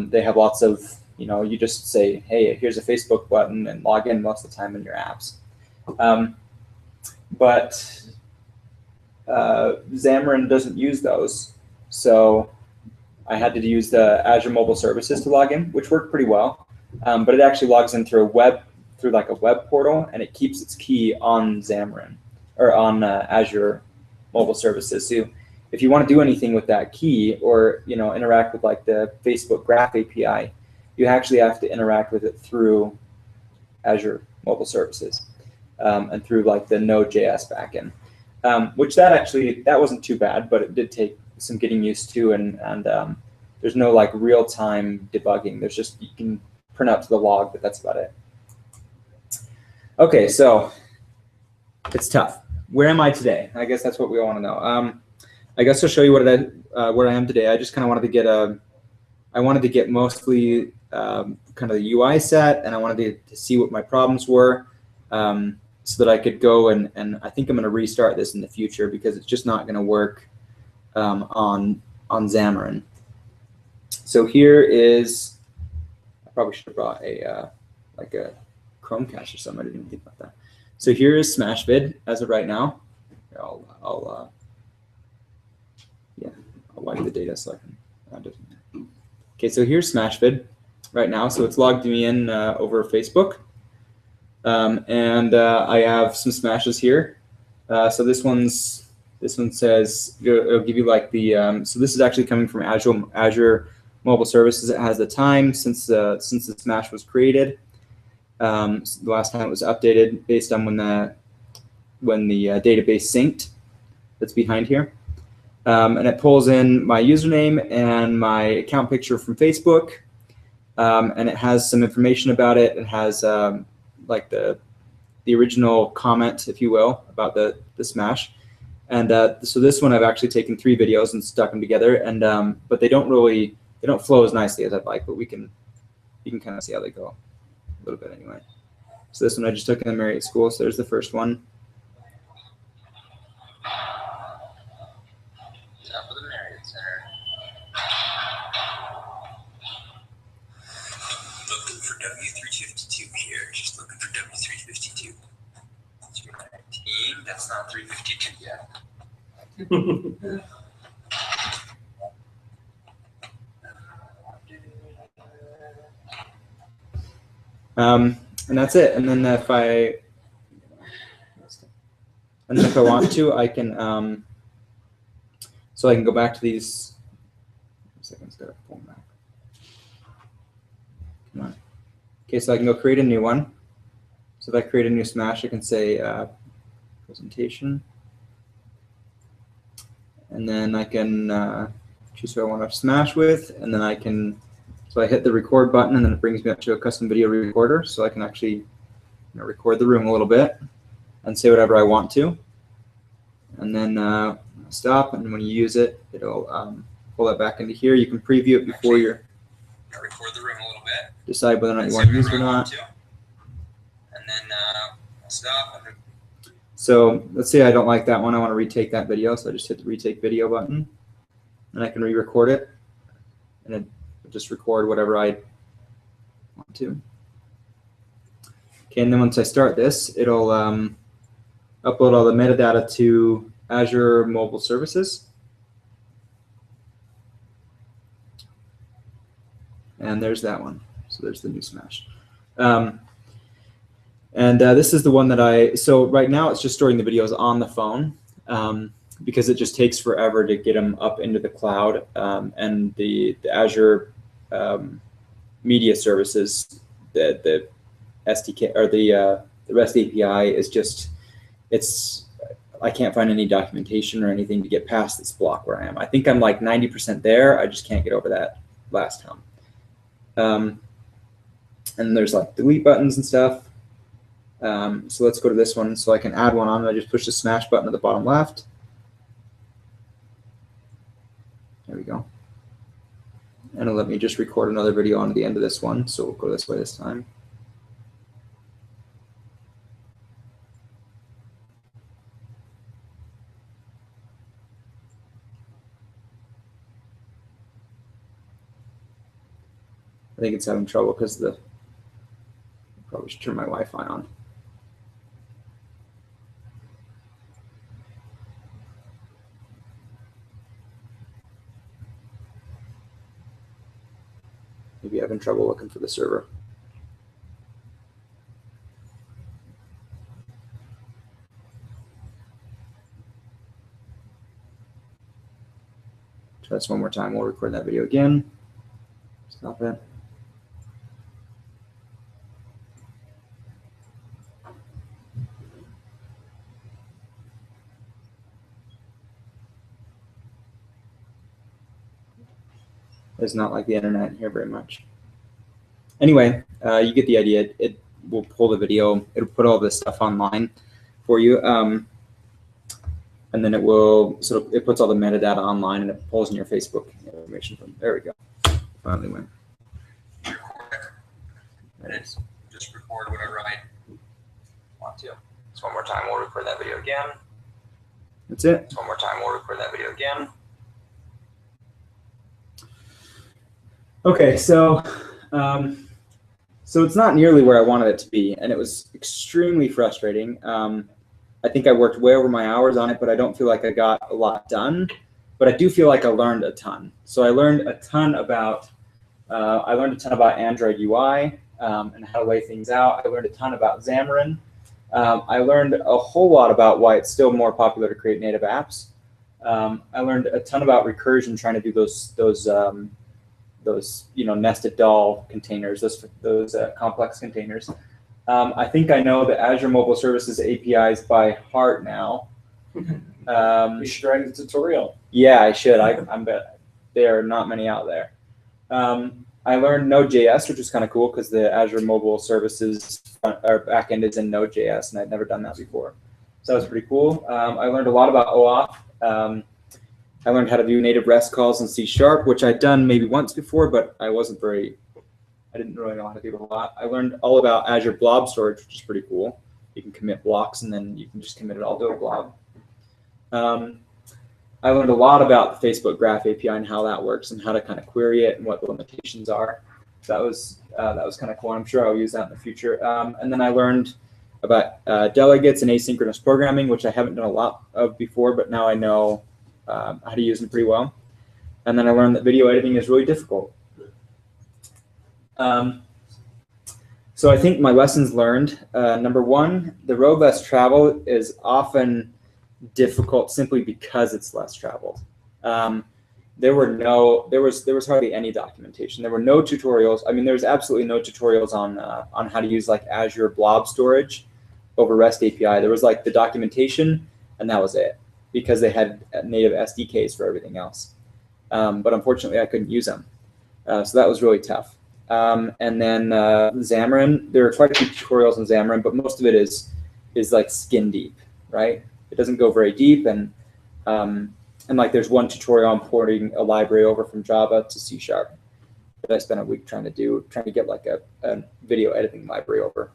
They have lots of, you just say, hey, here's a Facebook button, and log in most of the time in your apps. But Xamarin doesn't use those, so I had to use the Azure Mobile Services to log in, which worked pretty well. But it actually logs in through like a web portal, and it keeps its key on Xamarin. or on Azure mobile services. So if you want to do anything with that key, or interact with like the Facebook Graph API, you actually have to interact with it through Azure mobile services and through like the Node.js backend, which that wasn't too bad, but it did take some getting used to, and there's no like real-time debugging. There's just, you can print out to the log, but that's about it. Okay, so it's tough. Where am I today? I guess that's what we all want to know. I guess I'll show you where I am today. I just kind of wanted to get mostly kind of the UI set, and I wanted to see what my problems were, so that I could go and I think I'm going to restart this in the future, because it's just not going to work on Xamarin. So here is, I probably should have brought like a Chrome cache or something. I didn't even think about that. So here is SmashVid as of right now. Here, I'll wipe the data so I can add it. Okay, so here's SmashVid right now. So it's logged me in over Facebook, and I have some smashes here. So this one says, it'll give you like the so this is actually coming from Azure Mobile Services. It has the time since the smash was created. So the last time it was updated based on when the database synced. That's behind here, and it pulls in my username and my account picture from Facebook, and it has some information about it. It has like the original comment, if you will, about the smash. And so this one I've actually taken 3 videos and stuck them together, and but they don't flow as nicely as I'd like, but you can kind of see how they go a little bit anyway. So this one I just took in the Marriott School. So there's the first one. Top of the Marriott Center. Looking for W352 here. Just looking for W352. 219. That's not 352 yet. And that's it. And then if I want to, I can so I can go back to these. Come on. Okay, so I can go create a new one. So if I create a new smash, I can say presentation, and then I can choose who I want to smash with, and then I can. So I hit the record button, and then it brings me up to a custom video recorder, so I can actually record the room a little bit and say whatever I want to. And then stop, and when you use it, it'll pull that back into here. You can preview it before you're Record the room a little bit. decide whether or not you want to use it or not. And then stop. So let's say I don't like that one. I want to retake that video, so I just hit the retake video button, and I can re-record it, and it will just record whatever I want to. Okay, and then once I start this, it'll upload all the metadata to Azure Mobile Services. And there's that one. So there's the new smash. This is the one that so right now it's just storing the videos on the phone because it just takes forever to get them up into the cloud. And the Azure media services, the SDK or the REST API is just, I can't find any documentation or anything to get past this block where I am. I think I'm like 90% there. I just can't get over that last hump. And there's like delete buttons and stuff. So let's go to this one. So I can add one on. I just push the smash button at the bottom left. There we go. And it'll let me just record another video onto the end of this one. So we'll go this way this time. I think it's having trouble because probably should turn my Wi-Fi on. Maybe having trouble looking for the server. Try this one more time. We'll record that video again. Stop it. It's not like the internet here very much. Anyway, you get the idea. It will pull the video. It'll put all this stuff online for you. And then it will it puts all the metadata online and it pulls in your Facebook information from. There we go. Finally went. Just record whatever I want to. Just one more time, we'll record that video again. That's it. Just one more time, we'll record that video again. Okay, so it's not nearly where I wanted it to be, and it was extremely frustrating. I think I worked way over my hours on it, but I don't feel like I got a lot done. But I do feel like I learned a ton. So I learned a ton about Android UI and how to lay things out. I learned a ton about Xamarin. I learned a whole lot about why it's still more popular to create native apps. I learned a ton about recursion, trying to do those nested doll containers, those complex containers. I think I know the Azure Mobile Services APIs by heart now. You should write a tutorial. Yeah, I should. I'm bet there are not many out there. I learned Node.js, which was kind of cool because the Azure Mobile Services backend is in Node.js, and I'd never done that before. So that was pretty cool. I learned a lot about OAuth. I learned how to do native REST calls in C#, which I'd done maybe once before, but I didn't really know how to do it a lot. I learned all about Azure Blob Storage, which is pretty cool. You can commit blocks, and then you can just commit it all to a blob. I learned a lot about the Facebook Graph API and how that works and how to kind of query it and what the limitations are. So that was kind of cool. I'm sure I'll use that in the future. And then I learned about delegates and asynchronous programming, which I haven't done a lot of before, but now I know how to use them pretty well. And then I learned that video editing is really difficult. So I think my lessons learned, number one, the road less traveled is often difficult simply because it's less traveled. There was hardly any documentation. There were no tutorials. I mean, there was absolutely no tutorials on how to use like Azure Blob Storage over REST API. There was like the documentation, and that was it, because they had native SDKs for everything else. But unfortunately, I couldn't use them. So that was really tough. And then Xamarin, there are quite a few tutorials on Xamarin, but most of it is like skin deep, right? It doesn't go very deep, and like there's one tutorial on porting a library over from Java to C# that I spent a week trying to get like a video editing library over.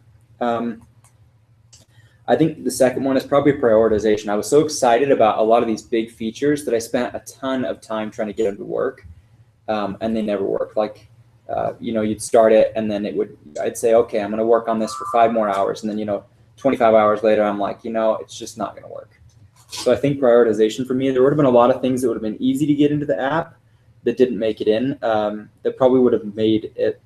I think the second one is probably prioritization. I was so excited about a lot of these big features that I spent a ton of time trying to get them to work, and they never worked. Like, you'd start it, and then I'd say, okay, I'm going to work on this for 5 more hours, and then 25 hours later, I'm like, it's just not going to work. So I think prioritization for me, there would have been a lot of things that would have been easy to get into the app that didn't make it in, that probably would have made it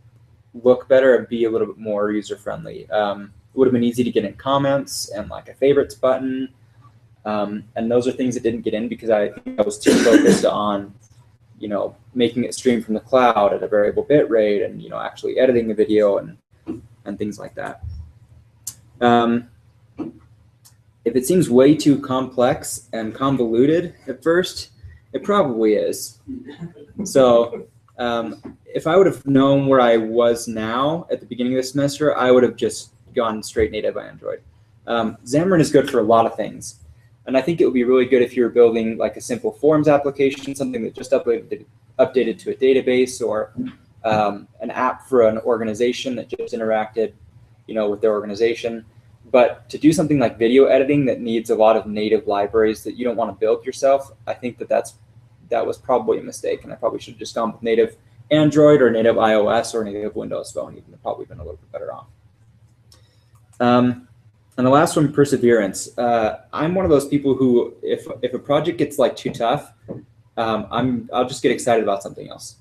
look better and be a little bit more user-friendly. It would have been easy to get in comments and like a favorites button. And those are things that didn't get in because I think I was too focused on, making it stream from the cloud at a variable bit rate and, actually editing the video and things like that. If it seems way too complex and convoluted at first, it probably is. So if I would have known where I was now at the beginning of the semester, I would have just gone straight native Android. Xamarin is good for a lot of things. And I think it would be really good if you were building like a simple forms application, something that just updated to a database, or an app for an organization that just interacted, with their organization. But to do something like video editing that needs a lot of native libraries that you don't want to build yourself, I think that was probably a mistake, and I probably should have just gone with native Android or native iOS or native Windows Phone. Even probably been a little bit better off. And the last one, perseverance. I'm one of those people who, if a project gets like too tough, I'll just get excited about something else.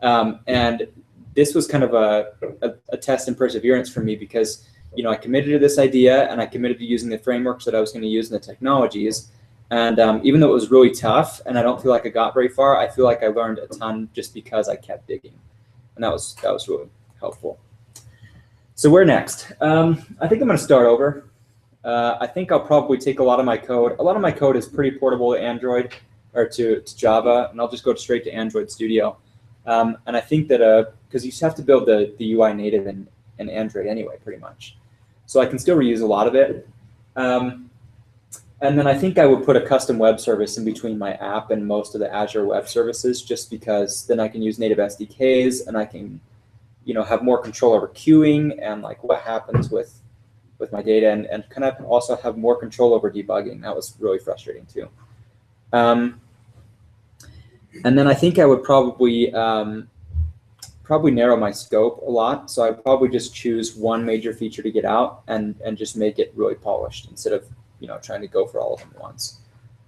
And this was kind of a test in perseverance for me because, I committed to this idea and I committed to using the frameworks that I was going to use and the technologies. And even though it was really tough and I don't feel like I got very far, I feel like I learned a ton just because I kept digging. And that was really helpful. So where next? I think I'm going to start over. I think I'll probably take a lot of my code. A lot of my code is pretty portable to Android or to Java, and I'll just go straight to Android Studio. And I think that because you have to build the UI native in Android anyway, pretty much. So I can still reuse a lot of it. And then I think I would put a custom web service in between my app and most of the Azure web services, just because then I can use native SDKs and I can, have more control over queuing and like what happens with my data, and kind of also have more control over debugging. That was really frustrating too. And then I think I would probably narrow my scope a lot. So I'd probably just choose one major feature to get out and just make it really polished instead of trying to go for all of them at once.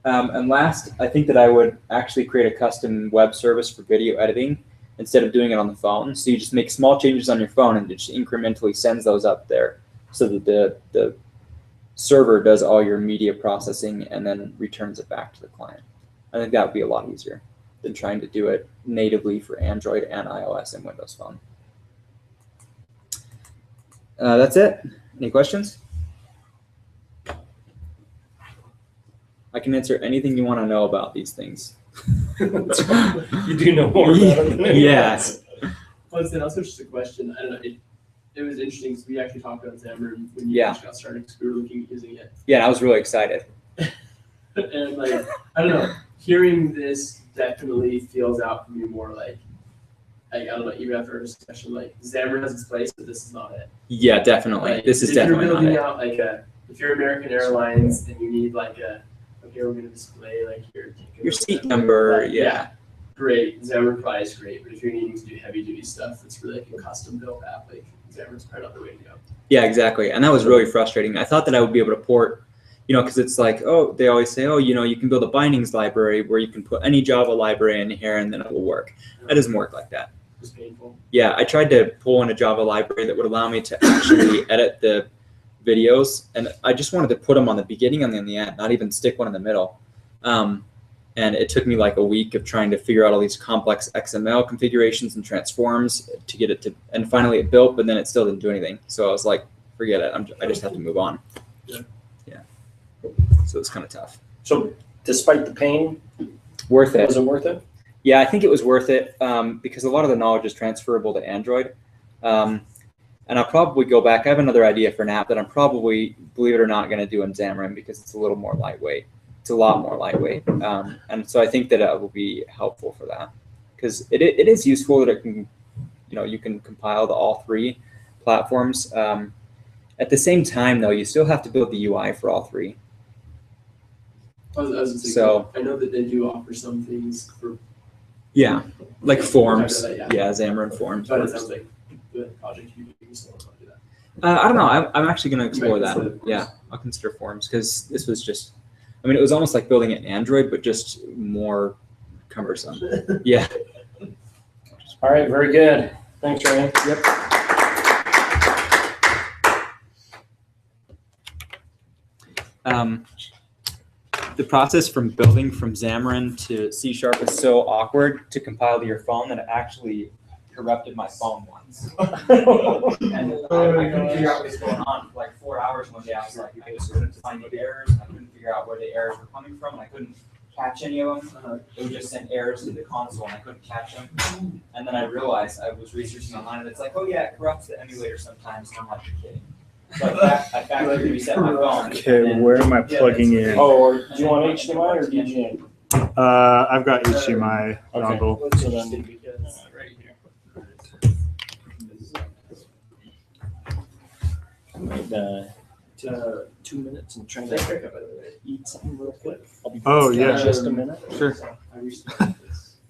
And last, I think that I would actually create a custom web service for video editing instead of doing it on the phone. So you just make small changes on your phone and it just incrementally sends those up there so that the server does all your media processing and then returns it back to the client. I think that would be a lot easier than trying to do it natively for Android and iOS and Windows Phone. That's it. Any questions? I can answer anything you want to know about these things. You do know more about them than Yes. Plus, then also just a question. I don't know. It was interesting because we actually talked about Xamarin when you first got started because we were looking at using it. Yeah, I was really excited. And like, I don't know, hearing this definitely feels out for me more like I don't know, even after our discussion, like Xamarin has its place, but this is not it. Yeah, definitely. Like, this is definitely not it. If you're building out like if you're American Airlines and you need like okay, we're gonna display like your seat number, yeah. Great, Xamarin probably is great, but if you're needing to do heavy duty stuff, it's really like a custom built app, like Xamarin's probably not the way to go. Yeah, exactly. And that was really frustrating. I thought that I would be able to port, because it's like, they always say, you can build a bindings library where you can put any Java library in here and then it will work. That doesn't work like that. It's painful. Yeah, I tried to pull in a Java library that would allow me to actually edit the videos, and I just wanted to put them on the beginning and then the end, not even stick one in the middle. And it took me like a week of trying to figure out all these complex XML configurations and transforms to get it to, and finally it built, but then it still didn't do anything. So I was like, forget it. I just have to move on. Yeah. So it's kind of tough. So despite the pain, worth it. Was it worth it? Yeah, I think it was worth it because a lot of the knowledge is transferable to Android. And I'll probably go back. I have another idea for an app that I'm probably, believe it or not, going to do in Xamarin because it's a little more lightweight. It's a lot more lightweight. And so I think that it will be helpful for that because it is useful that it can, you can compile to all three platforms. At the same time, though, you still have to build the UI for all three. I was thinking, So I know that they do offer some things for. Yeah, like forms. That, yeah, Xamarin forms. But it sounds like the project you still want to do that. I don't know. I'm actually going to explore that. Yeah, I'll consider forms because this was just, it was almost like building it in Android, but just more cumbersome. Yeah. All right, very good. Thanks, Ryan. Yep. The process from building from Xamarin to C# is so awkward to compile to your phone that it actually corrupted my phone once. And I couldn't figure out what was going on for like 4 hours one day. I was like, I just couldn't find the errors. I couldn't figure out where the errors were coming from, and I couldn't catch any of them. It would just send errors to the console, and I couldn't catch them. And then I realized I was researching online, and it's like, oh yeah, it corrupts the emulator sometimes. And I'm like, you're kidding. So I factory reset my phone. Okay, where am I plugging in? Oh, or do you want HDMI or DGA? I've got HDMI dongle. So then, right here. to 2 minutes and try to eat something real quick. I'll be Oh, back yeah. in just a minute. Sure.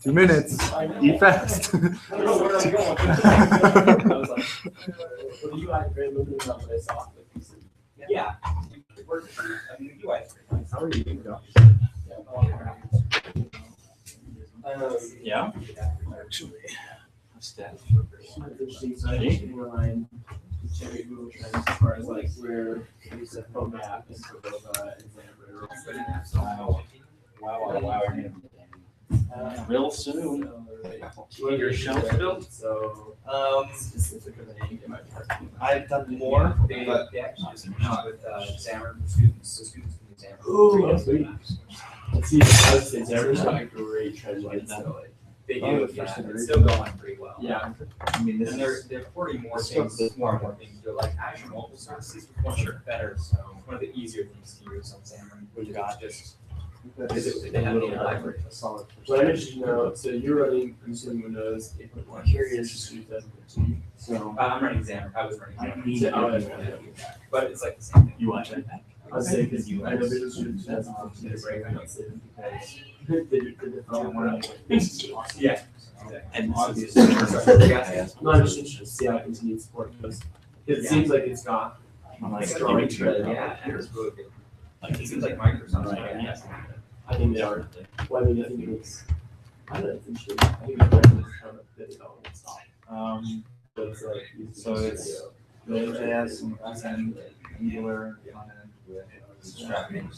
2 minutes. Eat fast. I don't know where I'm going. I was like, well, the UI is very limited on what I saw. Yeah. It works. The UI is pretty nice. How are you doing, Josh? Yeah. Actually, Staff. generate Google Trends as far as like where we set phone map and Cordova and Xamarin. Wow. Real soon. Will your shelf built? So, specific of the name, it might be hard to do. I've done more, but They actually just come out with Xamarin for students, so students can use Xamarin. Ooh, that's sweet. See, I would say Xamarin's not a great trend line, so like, They do, yeah, it's still going pretty well. yeah. I mean, and they're porting more things, more and more things. They're like Azure mobile services was one of the better, so one of the easier things to use on Xamarin. We've got just they have a library. Well, I mentioned, so you're running, I'm assuming Windows 8.1. Curious to use that. So I'm running Xamarin. I was running Xamarin. Yeah. But it's like the same thing. You watch it? I'll say because I know visual students that's often a break. I don't say them because they yeah. And obviously, I'm not just interested to see how continued support goes. It seems like it's got strong trend. Yeah, and it's really good. Like, it seems like Microsoft's right. Yes. I think they are. Well, I mean, I think it's, I don't know, it's interesting. I think it's kind of the development style. But it's like, So it's Node.js and Angular front end with Strapping.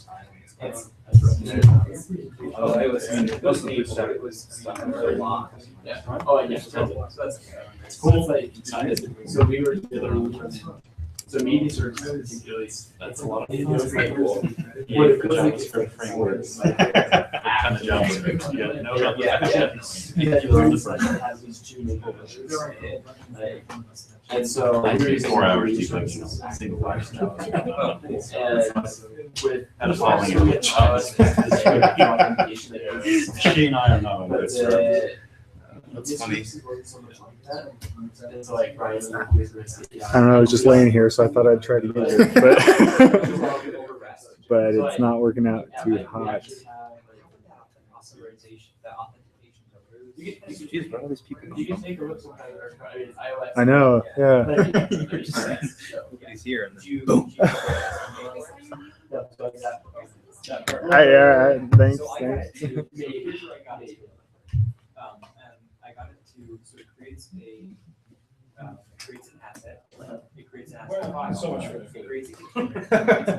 Oh, it was mostly it was a lot. Yeah. Oh, yeah. So that's it's cool. It's like so we were together. So media search particularly, that's a lot of. It was like cool. What it feels like for frameworks. Like, Kind of JavaScript. Yeah. No, you learn this like it has these two main publishers. And so I do 4 hours deep in single file. And with Had a following image. She and I are not on good terms. That's funny. It's like Ryan. I don't know. I was just laying here, so I thought I'd try to use it, but it's not working out too hot. Jeez, what are all these people? You can take a look sometime. I mean, iOS. I know. Yeah. He's here. And then Boom. Thanks. So I got it to, here's what I got it to. And I got it to, so it creates an asset. It creates an asset. So much for it. Creates a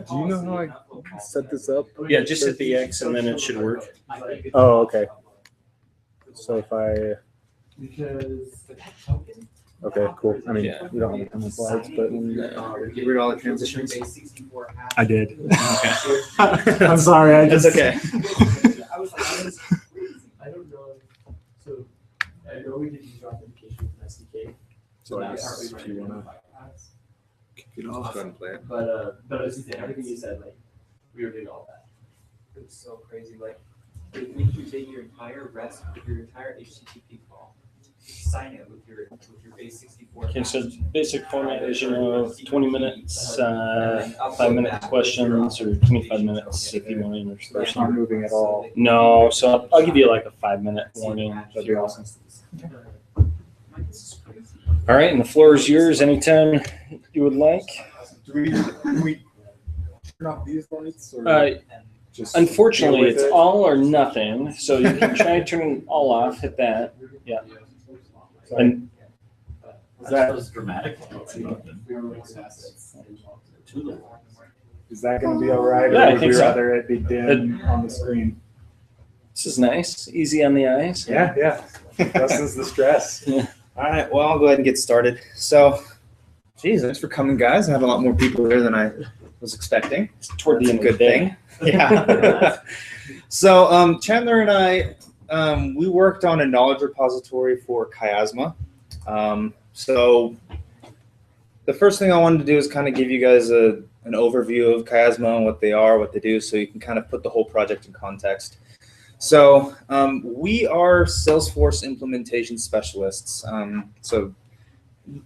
Do you know how I set this up? Yeah, just hit the X and then it should work. Oh, okay. So if I. Okay, cool. I mean, we don't have a ton of slides, but get rid of all the transitions. I did. I'm sorry. I just. That's okay. I don't know. So I know we did use authentication with an SDK. So I guess if you wanna kick it off, go ahead and play it. But I was just saying, everything you said, like we were doing all that. It was so crazy. Like, it makes you take your entire REST, your entire HTTP call, sign it with your base 64. Okay, so basic format is, 20 minutes, 5-minute questions, or 25 minutes if you want to intersperse It's not them. moving at all. No, so I'll give you like a 5-minute warning. That'd be awesome. All right, and the floor is yours anytime you would like. Do we turn off these lights or just Unfortunately, deal with it's it? all or nothing, so you can try to turn it all off, hit that. Yeah. And that dramatic? Is that going to be all right, Yeah, or I would think we so. rather it be dim on the screen? This is nice, easy on the eyes. Yeah. Lessens the stress. Yeah. All right, well, I'll go ahead and get started. So, geez, thanks for coming, guys. I had a lot more people here than I was expecting. Toward the That's end a of the good day. thing. Yeah. So, Chandler and I, we worked on a knowledge repository for Chiasma. So, the first thing I wanted to do is kind of give you guys an overview of Chiasma and what they are, what they do, so you can kind of put the whole project in context. So we are Salesforce implementation specialists. So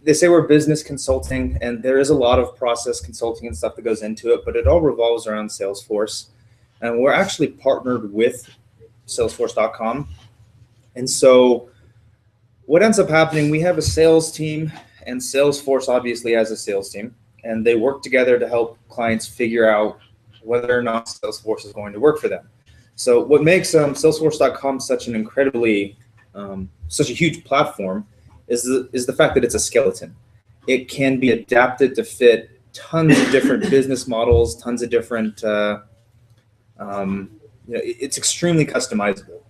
they say we're business consulting, and there is a lot of process consulting and stuff that goes into it, but it all revolves around Salesforce. And we're actually partnered with Salesforce.com. And so what ends up happening, we have a sales team, and Salesforce obviously has a sales team, and they work together to help clients figure out whether or not Salesforce is going to work for them. So what makes Salesforce.com such an incredibly, such a huge platform is the fact that it's a skeleton. it can be adapted to fit tons of different business models, tons of different, it's extremely customizable.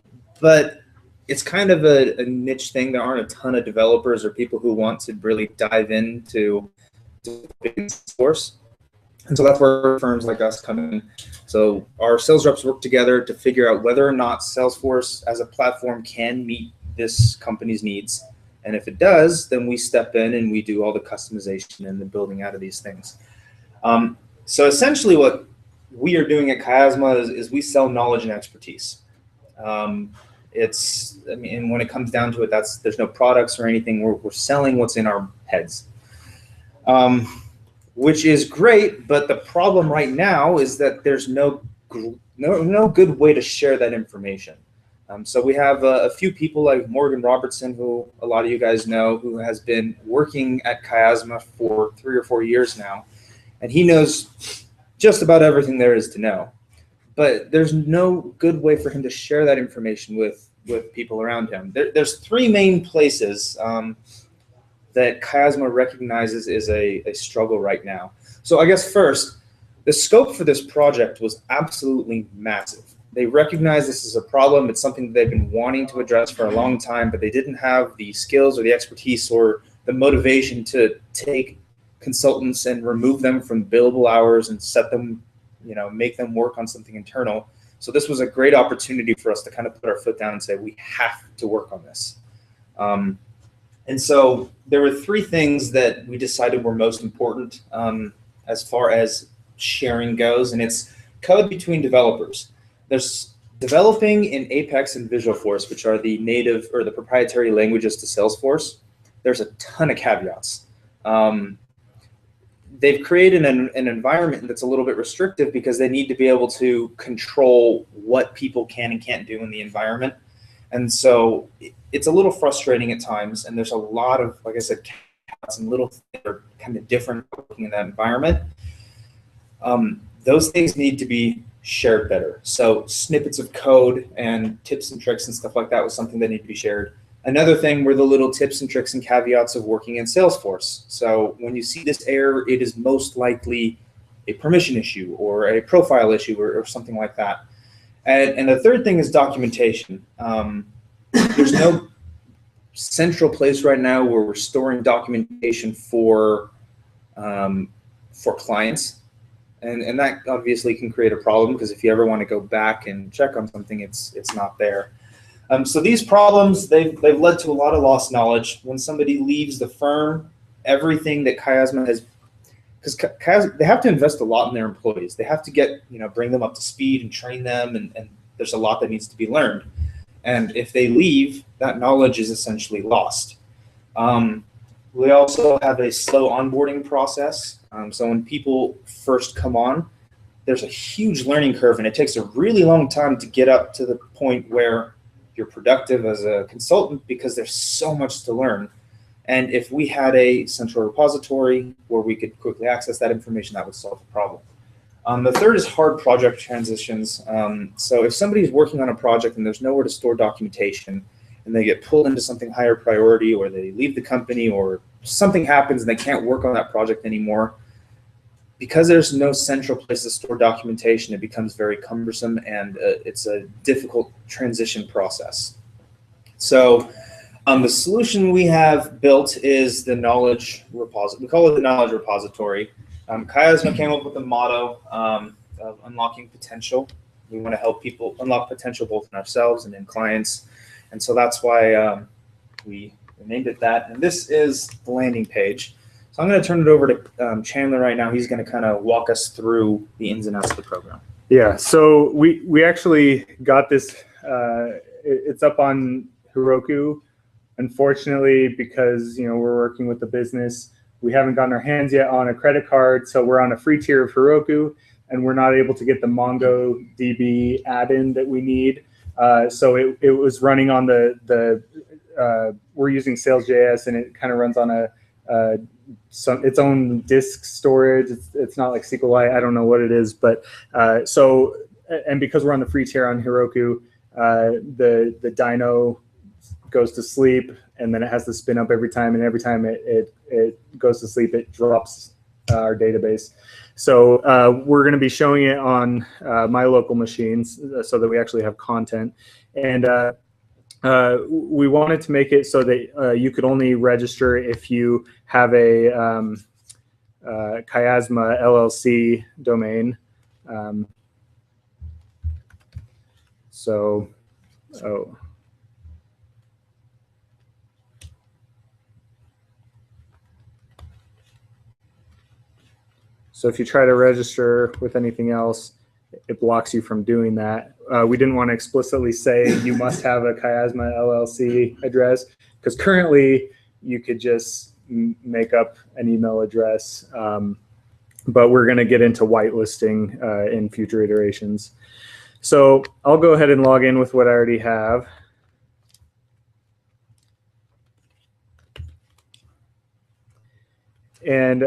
But it's kind of a niche thing. There aren't a ton of developers or people who want to really dive into Salesforce. And so that's where firms like us come in. So our sales reps work together to figure out whether or not Salesforce as a platform can meet this company's needs. And if it does, then we step in and we do all the customization and the building out of these things. So essentially what we are doing at Chiasma is we sell knowledge and expertise. When it comes down to it, there's no products or anything. We're selling what's in our heads. Which is great, but the problem right now is that there's no good way to share that information. So we have a few people like Morgan Robertson, who a lot of you guys know, who has been working at Chiasma for 3 or 4 years now, and he knows just about everything there is to know. But there's no good way for him to share that information with people around him. There's 3 main places that Chiasma recognizes is a struggle right now. So I guess first, the scope for this project was absolutely massive. They recognize this is a problem. It's something that they've been wanting to address for a long time, but they didn't have the skills or the expertise or the motivation to take consultants and remove them from billable hours and set them, make them work on something internal. So this was a great opportunity for us to kind of put our foot down and say, we have to work on this. And so there were 3 things that we decided were most important as far as sharing goes, and it's code between developers. There's developing in Apex and Visualforce, which are the native or the proprietary languages to Salesforce. There's a ton of caveats. They've created an environment that's a little bit restrictive because they need to be able to control what people can and can't do in the environment. And so it's a little frustrating at times, and there's a lot of, like I said, caveats and little things that are kind of different working in that environment. Those things need to be shared better. So snippets of code and tips and tricks and stuff like that was something that needed to be shared. Another thing were the little tips and tricks and caveats of working in Salesforce. So when you see this error, it is most likely a permission issue or a profile issue or something like that. And the third thing is documentation. There's no central place right now where we're storing documentation for clients. And that obviously can create a problem because if you ever want to go back and check on something, it's not there. So these problems, they've led to a lot of lost knowledge. When somebody leaves the firm, everything that Chiasma has, because they have to invest a lot in their employees. They have to bring them up to speed and train them, and there's a lot that needs to be learned. And if they leave, that knowledge is essentially lost. We also have a slow onboarding process. So when people first come on, there's a huge learning curve, and it takes a really long time to get up to the point where you're productive as a consultant because there's so much to learn. And if we had a central repository where we could quickly access that information, that would solve the problem. The third is hard project transitions. So if somebody's working on a project and there's nowhere to store documentation, and they get pulled into something higher priority, or they leave the company, or something happens and they can't work on that project anymore, because there's no central place to store documentation, it becomes very cumbersome, and it's a difficult transition process. So the solution we have built is the knowledge repository. We call it the knowledge repository. Chiasma came up with the motto of unlocking potential. We want to help people unlock potential both in ourselves and in clients. And so that's why we named it that. And this is the landing page. So I'm going to turn it over to Chandler right now. He's going to kind of walk us through the ins and outs of the program. Yeah, so we actually got this. It's up on Heroku. Unfortunately, because we're working with the business, we haven't gotten our hands yet on a credit card. So we're on a free tier of Heroku, and we're not able to get the MongoDB add-in that we need. So it was running on we're using Sales.js, and it kind of runs on its own disk storage. It's not like SQLite. I don't know what it is, but and because we're on the free tier on Heroku, the dyno goes to sleep and then it has to spin up every time, and every time it goes to sleep, it drops our database. So we're going to be showing it on my local machines so that we actually have content. And we wanted to make it so that you could only register if you have a Chiasma LLC domain. So if you try to register with anything else, it blocks you from doing that. We didn't want to explicitly say you must have a Chiasma LLC address, because currently you could just make up an email address, but we're going to get into whitelisting in future iterations. So I'll go ahead and log in with what I already have. And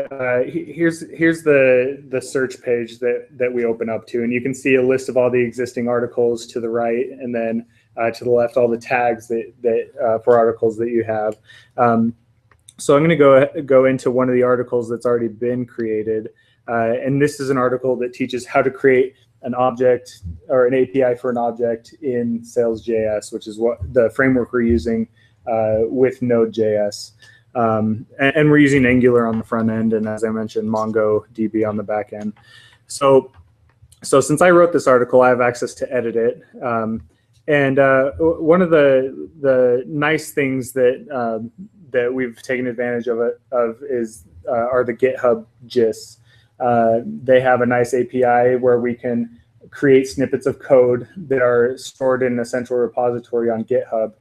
here's the search page that we open up to, and you can see a list of all the existing articles to the right, and then to the left all the tags that for articles that you have. So I'm going to go into one of the articles that's already been created, and this is an article that teaches how to create an object or an API for an object in Sales.js, which is what the framework we're using with Node.js. And we're using Angular on the front end, and as I mentioned, MongoDB on the back end. So since I wrote this article, I have access to edit it. And one of the nice things that we've taken advantage of are the GitHub gists. They have a nice API where we can create snippets of code that are stored in a central repository on GitHub.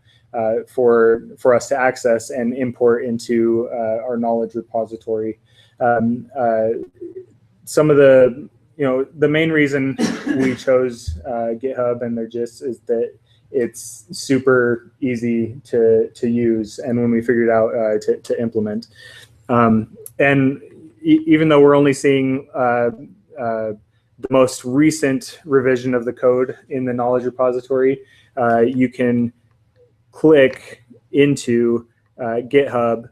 For us to access and import into our knowledge repository. Some of the main reason we chose GitHub and their gists is that it's super easy to use, and when we figured out to implement. And even though we're only seeing the most recent revision of the code in the knowledge repository, you can click into GitHub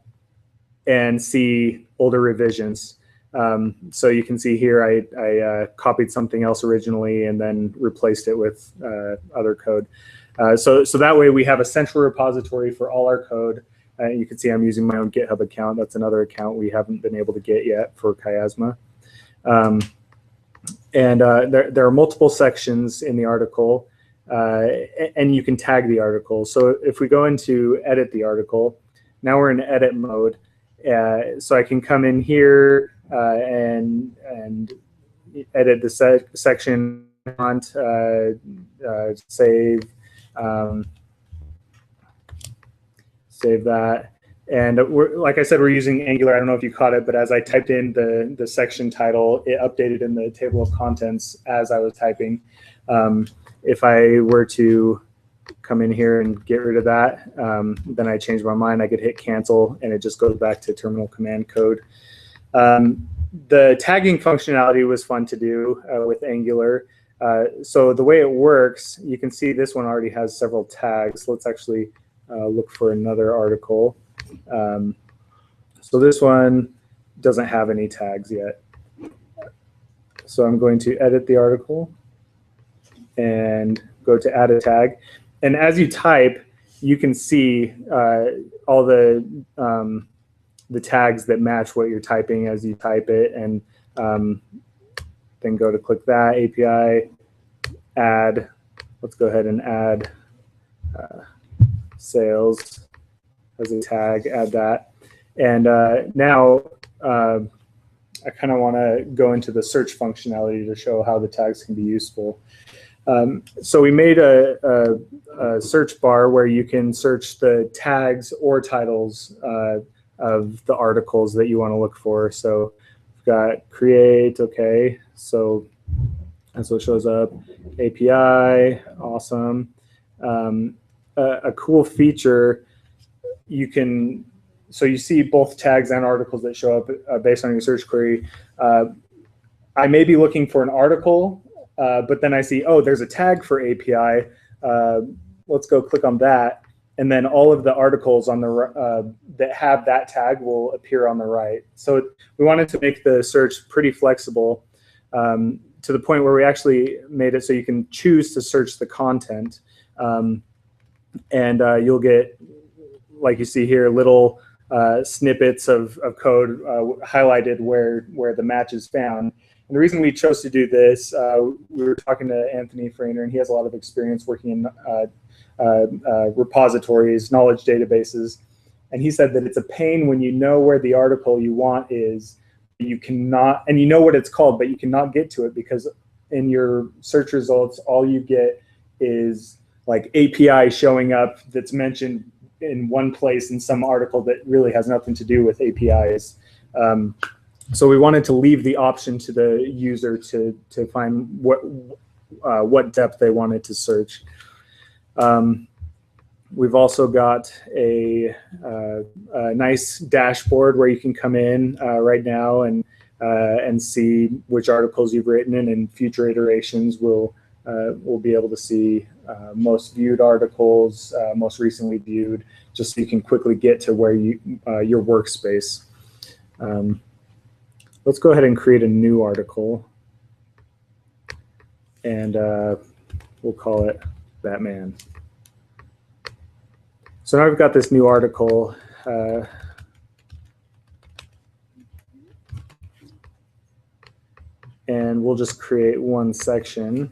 and see older revisions. So you can see here I copied something else originally and then replaced it with other code. So that way we have a central repository for all our code. You can see I'm using my own GitHub account. That's another account we haven't been able to get yet for Chiasma. And there are multiple sections in the article. And you can tag the article. So if we go into edit the article, now we're in edit mode. So I can come in here and edit the section I want, save that. And like I said, we're using Angular. I don't know if you caught it, but as I typed in the section title, it updated in the table of contents as I was typing. If I were to come in here and get rid of that, then I change my mind, I could hit cancel and it just goes back to terminal command code. The tagging functionality was fun to do with Angular. So the way it works, you can see this one already has several tags. Let's actually look for another article. So this one doesn't have any tags yet. So I'm going to edit the article and go to add a tag. And as you type, you can see all the tags that match what you're typing as you type it. And then go to click that, API, add. Let's go ahead and add sales as a tag, add that. And now I kind of want to go into the search functionality to show how the tags can be useful. So we made a search bar where you can search the tags or titles of the articles that you want to look for. So we've got create, okay. So that's what shows up. API, awesome. A cool feature, so you see both tags and articles that show up based on your search query. I may be looking for an article, but then I see, oh, there's a tag for API. Let's go click on that. and then all of the articles on the that have that tag will appear on the right. So we wanted to make the search pretty flexible, to the point where we actually made it so you can choose to search the content, and you'll get, like you see here, little snippets of code highlighted where the match is found. And the reason we chose to do this, we were talking to Anthony Frainer, and he has a lot of experience working in repositories, knowledge databases, and he said that it's a pain when you know where the article you want is, you cannot, and you know what it's called, but you cannot get to it because in your search results, all you get is like API showing up that's mentioned in one place in some article that really has nothing to do with APIs. So we wanted to leave the option to the user to find what depth they wanted to search. We've also got a nice dashboard where you can come in right now and see which articles you've written, and in future iterations we'll be able to see most viewed articles, most recently viewed, just so you can quickly get to where your workspace. Let's go ahead and create a new article, and we'll call it Batman. So now we've got this new article. And we'll just create one section.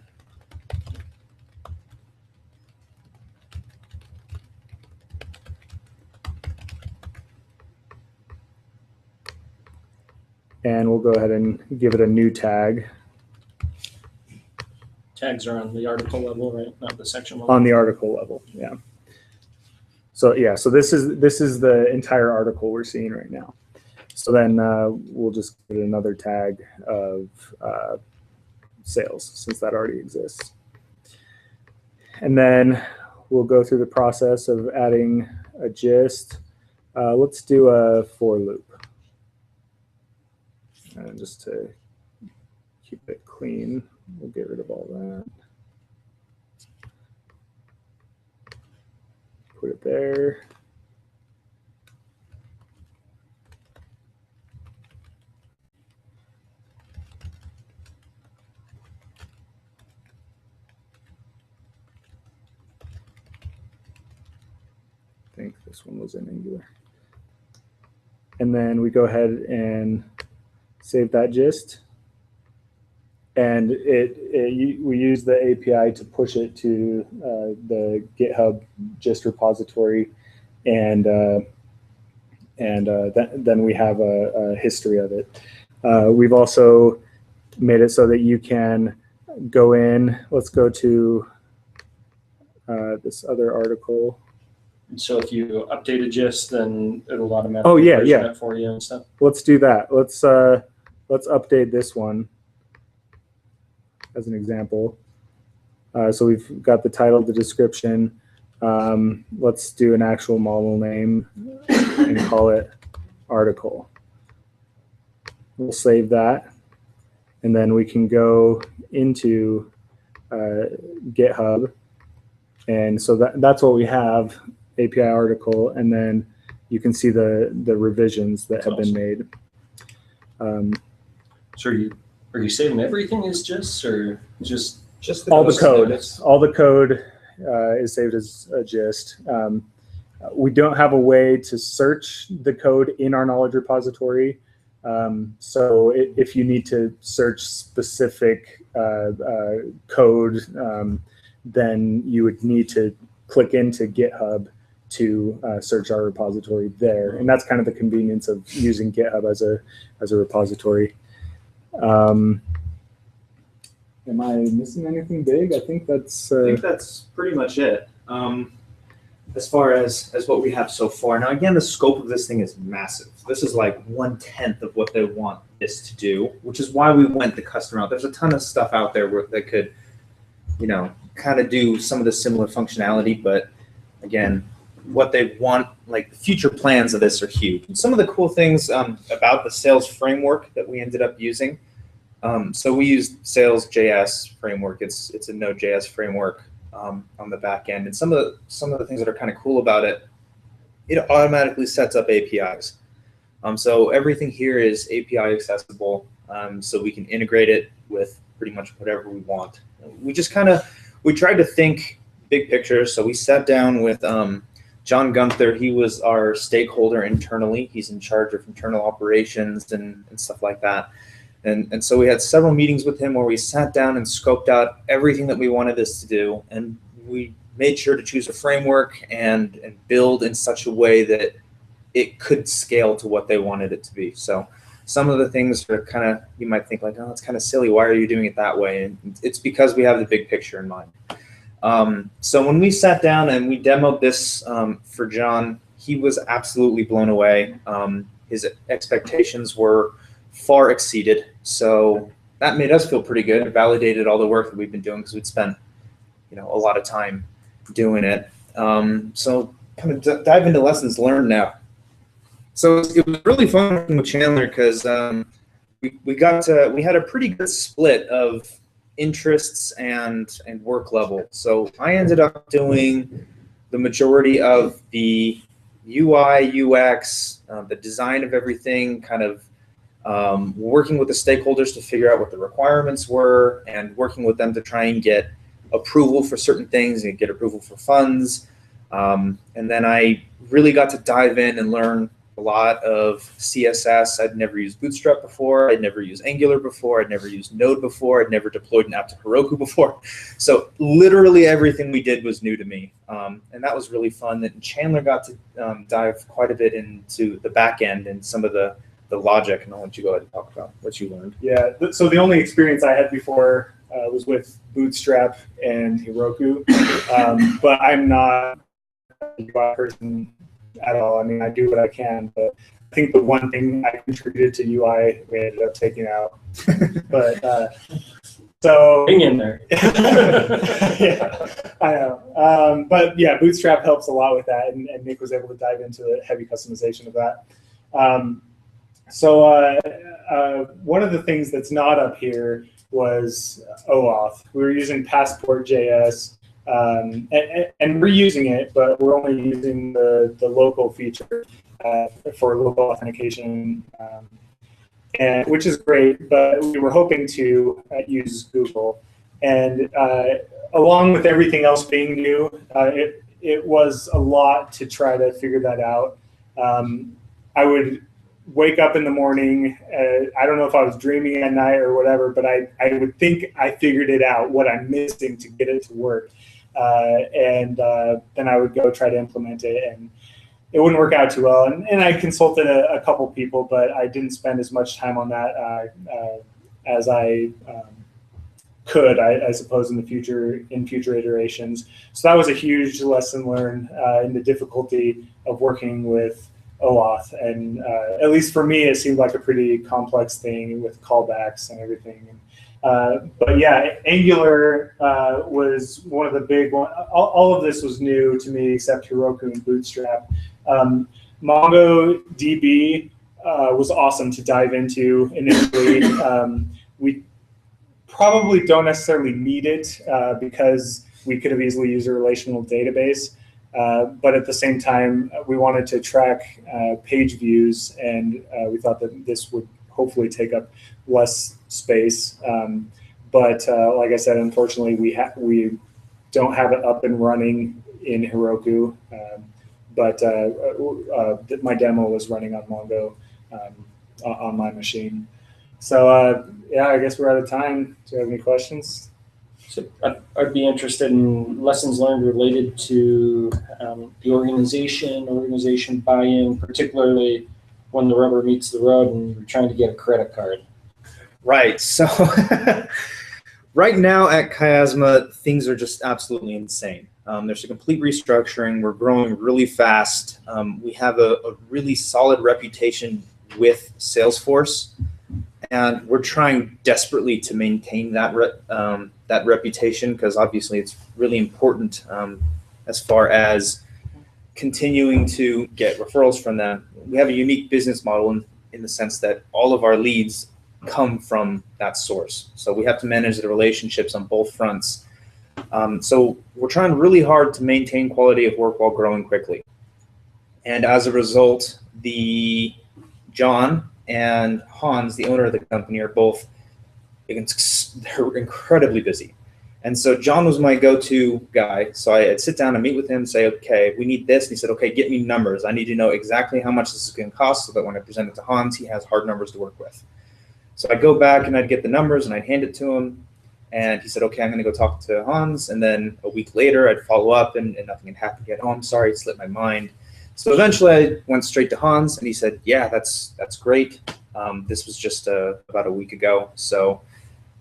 And we'll go ahead and give it a new tag. Tags are on the article level, right? Not the section level. On the article level, yeah. So yeah, so this is the entire article we're seeing right now. So then we'll just put another tag of sales, since that already exists. And then we'll go through the process of adding a gist. Let's do a for loop. And just to keep it clean, we'll get rid of all that. Put it there. I think this one was in Angular. And then we go ahead and save that gist. And we use the API to push it to the GitHub gist repository, and then we have a history of it. We've also made it so that you can go in. Let's go to this other article. So if you update a gist, then it'll automatically version it for you and stuff. Let's do that. Let's update this one as an example. So we've got the title, the description. Let's do an actual model name and call it article. We'll save that, and then we can go into GitHub, and so that's what we have. API article, and then you can see the revisions that have been made. So are you saving everything as gist, or just all the code? All the code is saved as a gist. We don't have a way to search the code in our knowledge repository. So if you need to search specific code, then you would need to click into GitHub to search our repository there, and that's kind of the convenience of using GitHub as a repository. Am I missing anything big? I think that's pretty much it. As far as what we have so far. Now, again, the scope of this thing is massive. This is like 1/10 of what they want this to do, which is why we went the custom route. There's a ton of stuff out there that could, kind of do some of the similar functionality, but again, what they want, like the future plans of this are huge. And some of the cool things about the sales framework that we ended up using. So we used Sales.js framework. It's a Node.js framework. on the back end. And some of the things that are kind of cool about it, it automatically sets up APIs. So everything here is API accessible, so we can integrate it with pretty much whatever we want. We tried to think big picture. So we sat down with John Gunther. He was our stakeholder internally. He's in charge of internal operations and stuff like that. And so we had several meetings with him where we sat down and scoped out everything that we wanted this to do. And we made sure to choose a framework and build in such a way that it could scale to what they wanted it to be. So some of the things are kind of, you might think like, oh, it's kind of silly. Why are you doing it that way? And it's because we have the big picture in mind. So when we sat down and we demoed this for John, he was absolutely blown away. His expectations were far exceeded. So that made us feel pretty good. It validated all the work that we've been doing because we'd spent, a lot of time doing it. So kind of dive into lessons learned now. So it was really fun working with Chandler because we had a pretty good split of interests and work level. So I ended up doing the majority of the UI, UX, the design of everything, kind of working with the stakeholders to figure out what the requirements were and working with them to try and get approval for certain things and get approval for funds. And then I really got to dive in and learn a lot of CSS. I'd never used Bootstrap before. I'd never used Angular before. I'd never used Node before. I'd never deployed an app to Heroku before. So literally everything we did was new to me. And that was really fun. And Chandler got to dive quite a bit into the back end and some of the logic. And I'll let you go ahead and talk about what you learned. Yeah, so the only experience I had before was with Bootstrap and Heroku. But I'm not a UI person at all. I mean, I do what I can, but I think the one thing I contributed to UI, we ended up taking out. But so hang in there. Yeah, I know. But yeah, Bootstrap helps a lot with that, and Nick was able to dive into the heavy customization of that. So one of the things that's not up here was OAuth. We were using Passport.js. And we're using it, but we're only using the local feature for local authentication, and which is great. But we were hoping to use Google, and along with everything else being new, it was a lot to try to figure that out. I would wake up in the morning. I don't know if I was dreaming at night or whatever, but I would think I figured it out, what I'm missing to get it to work. And then I would go try to implement it, and it wouldn't work out too well. And I consulted a couple people, but I didn't spend as much time on that as I could, I suppose, in future iterations. So that was a huge lesson learned in the difficulty of working with OAuth. And at least for me, it seemed like a pretty complex thing with callbacks and everything. But yeah, Angular was one of the big ones. All of this was new to me except Heroku and Bootstrap. MongoDB was awesome to dive into initially. We probably don't necessarily need it because we could have easily used a relational database. But at the same time, we wanted to track page views, and we thought that this would hopefully take up less space. But like I said, unfortunately, we don't have it up and running in Heroku. But my demo was running on Mongo on my machine. So yeah, I guess we're out of time. Do you have any questions? So I'd be interested in lessons learned related to the organization buy-in, particularly when the rubber meets the road and you're trying to get a credit card. Right. So right now at Chiasma, things are just absolutely insane. There's a complete restructuring. We're growing really fast. We have a really solid reputation with Salesforce, and we're trying desperately to maintain that that reputation, because obviously it's really important as far as continuing to get referrals from them. We have a unique business model in the sense that all of our leads come from that source. So we have to manage the relationships on both fronts. So we're trying really hard to maintain quality of work while growing quickly. And as a result, John and Hans, the owner of the company, are both they're incredibly busy. And so John was my go-to guy. So I'd sit down and meet with him and say, okay, we need this. And he said, okay, get me numbers. I need to know exactly how much this is going to cost so that when I present it to Hans, he has hard numbers to work with. So I'd go back and I'd get the numbers and I'd hand it to him. And he said, okay, I'm going to go talk to Hans. And then a week later, I'd follow up and nothing had happened yet. Oh, I'm sorry, it slipped my mind. So eventually I went straight to Hans and he said, yeah, that's great. This was just about a week ago.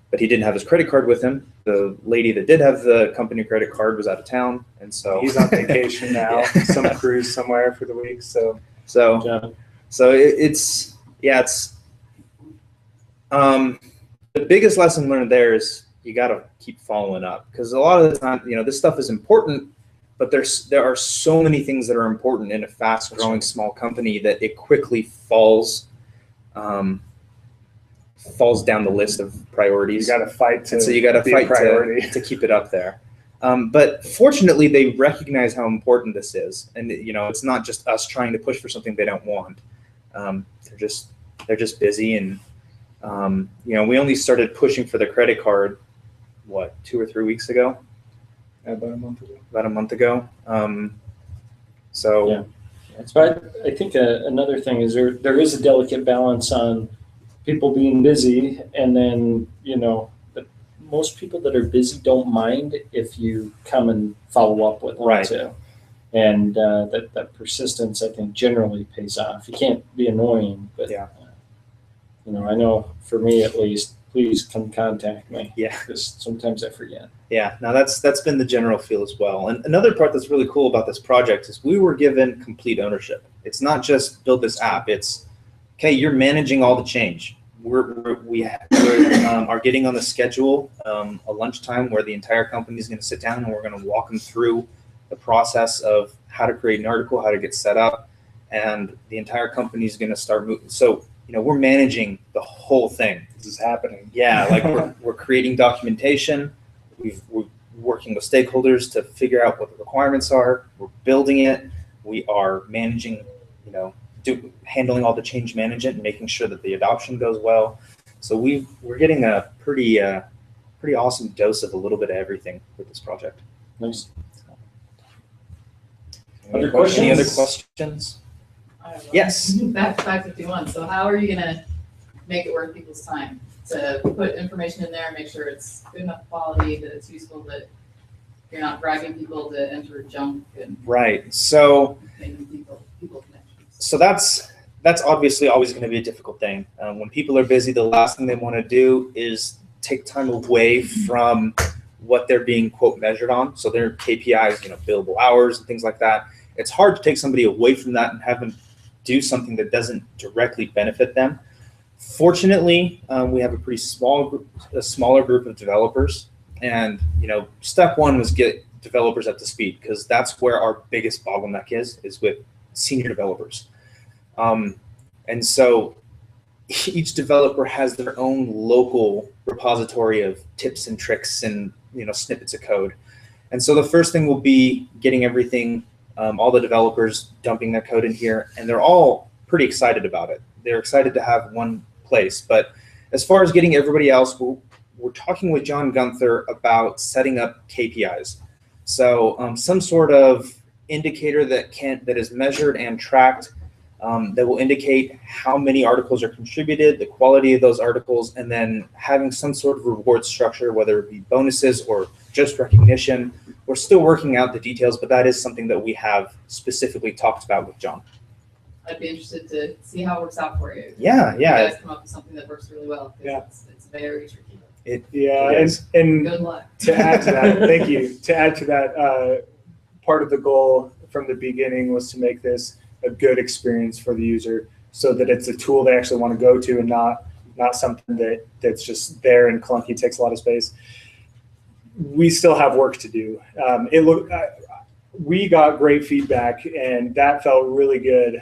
But he didn't have his credit card with him. The lady that did have the company credit card was out of town. And so he's on vacation now, yeah. Some cruise somewhere for the week. So it's the biggest lesson learned there is you got to keep following up, because a lot of the time, this stuff is important, but there are so many things that are important in a fast growing small company that it quickly falls down the list of priorities. You got to fight to so you got to fight to keep it up there. But fortunately, they recognize how important this is, and it's not just us trying to push for something they don't want. They're just busy, and we only started pushing for the credit card 2 or 3 weeks ago. About a month ago. About a month ago. But I think another thing is there is a delicate balance on people being busy, and then most people that are busy don't mind if you come and follow up with them too. And that persistence, I think, generally pays off. You can't be annoying, but I know for me at least, please come contact me. Yeah, because sometimes I forget. Yeah, now that's been the general feel as well. And another part that's really cool about this project is we were given complete ownership. It's not just build this app. It's okay, you're managing all the change. We are getting on the schedule a lunchtime where the entire company is going to sit down and we're going to walk them through the process of how to create an article, how to get set up, and the entire company is going to start moving. So we're managing the whole thing. This is happening. Yeah, like we're creating documentation. We're working with stakeholders to figure out what the requirements are. We're building it. We are managing, handling all the change management and making sure that the adoption goes well. So we're getting a pretty awesome dose of a little bit of everything with this project. Nice. Any other questions? Yes. Back to 551. So how are you gonna make it worth people's time to put information in there and make sure it's good enough quality that it's useful, that you're not dragging people to enter junk and So making people connections? So that's obviously always going to be a difficult thing. When people are busy, the last thing they want to do is take time away from what they're being quote measured on. So their KPIs, billable hours and things like that. It's hard to take somebody away from that and have them do something that doesn't directly benefit them. Fortunately, we have a smaller group of developers, and step one was get developers up to speed, because that's where our biggest bottleneck is with senior developers. And so each developer has their own local repository of tips and tricks and snippets of code. And so the first thing will be getting everything, all the developers dumping their code in here, and they're all pretty excited about it. They're excited to have one place. But as far as getting everybody else, we're talking with John Gunther about setting up KPIs. So some sort of indicator that is measured and tracked, that will indicate how many articles are contributed, the quality of those articles, and then having some sort of reward structure, whether it be bonuses or just recognition. We're still working out the details, but that is something that we have specifically talked about with John. I'd be interested to see how it works out for you. Yeah. You guys come up with something that works really well. Yeah. It's very tricky. And Good luck. To add to that, thank you. To add to that, part of the goal from the beginning was to make this a good experience for the user, so that it's a tool they actually want to go to and not something that's just there and clunky, takes a lot of space. We still have work to do. We got great feedback, and that felt really good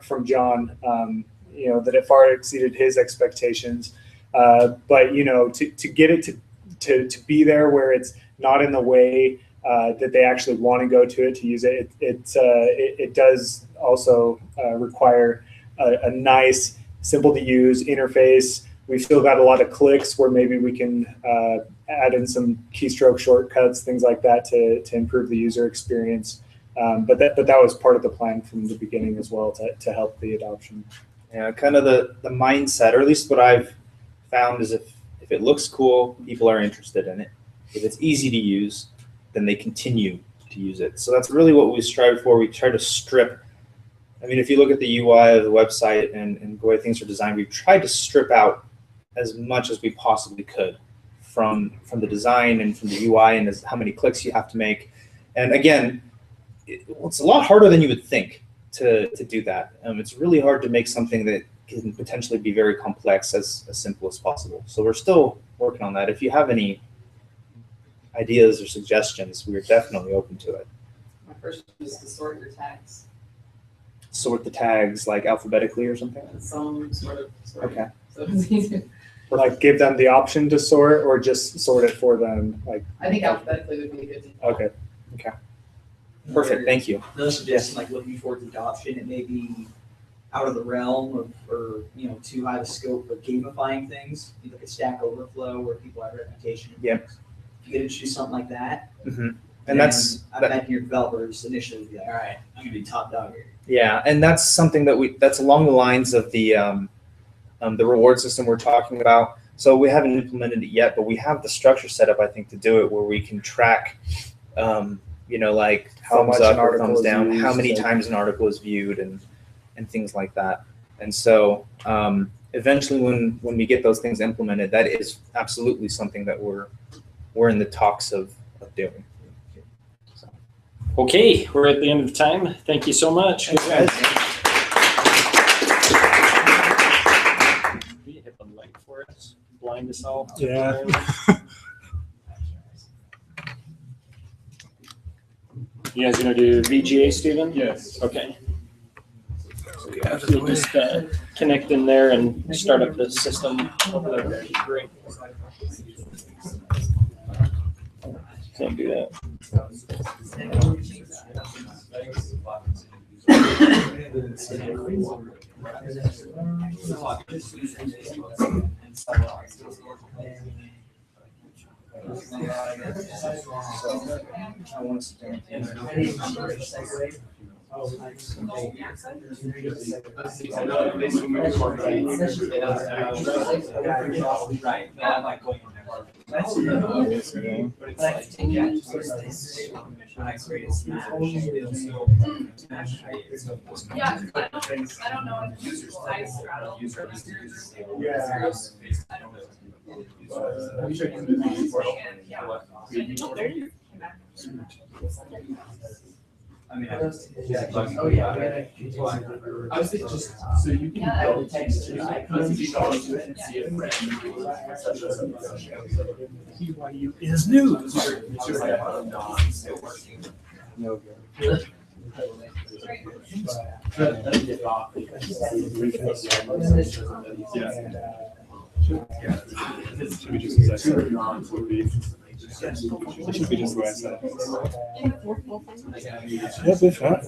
from John. That it far exceeded his expectations. But to get it to be there where it's not in the way that they actually want to go to it to use it. It does also require a nice, simple to use interface. We've still got a lot of clicks where maybe we can add in some keystroke shortcuts, things like that to improve the user experience. But that was part of the plan from the beginning as well to help the adoption. Yeah, kind of the mindset, or at least what I've found is if it looks cool, people are interested in it. If it's easy to use, then they continue to use it. So that's really what we strive for. We try to strip. I mean, if you look at the UI of the website and the way things are designed, we've tried to strip out as much as we possibly could from the design and from the UI and how many clicks you have to make. And again, it's a lot harder than you would think to do that. It's really hard to make something that can potentially be very complex as simple as possible. So we're still working on that. If you have any ideas or suggestions, we're definitely open to it. My first one is to sort your tags. Sort the tags like alphabetically or something? Some sort of sorting. Okay. So it's easier. Like give them the option to sort, or just sort it for them? Like I think alphabetically would be good. Okay. Okay. Perfect. Thank you. Another suggestion, like looking towards adoption, it may be out of the realm of, or too high the scope of gamifying things. You look at Stack Overflow, where people have reputation. Yep. If you could introduce something like that, And that's I imagine your developers initially be like, all right, I'm gonna be top dog here. Yeah, and that's something that's along the lines of the reward system we're talking about. So we haven't implemented it yet, but we have the structure set up, I think, to do it, where we can track, like How thumbs much up an or article thumbs is down, how used, many and- times an article is viewed, and things like that. And so eventually, when we get those things implemented, that is absolutely something that we're in the talks of doing. Okay, we're at the end of the time. Thank you so much. Thanks, guys. Will you hit the light for us? Blind us all. Yeah. You guys gonna do VGA, Stephen? Yes. Okay. So we'll just connect in there and start up the system over there. Great. Can't do that. Yeah, I don't know if users I straddle. I mean, oh yeah. I was thinking just so you can build text to the icons, you go into it and see it. BYU is news. It's just like non-still working. No. Should we just use that sort of it should be just the way I said it. Yep, it's fine.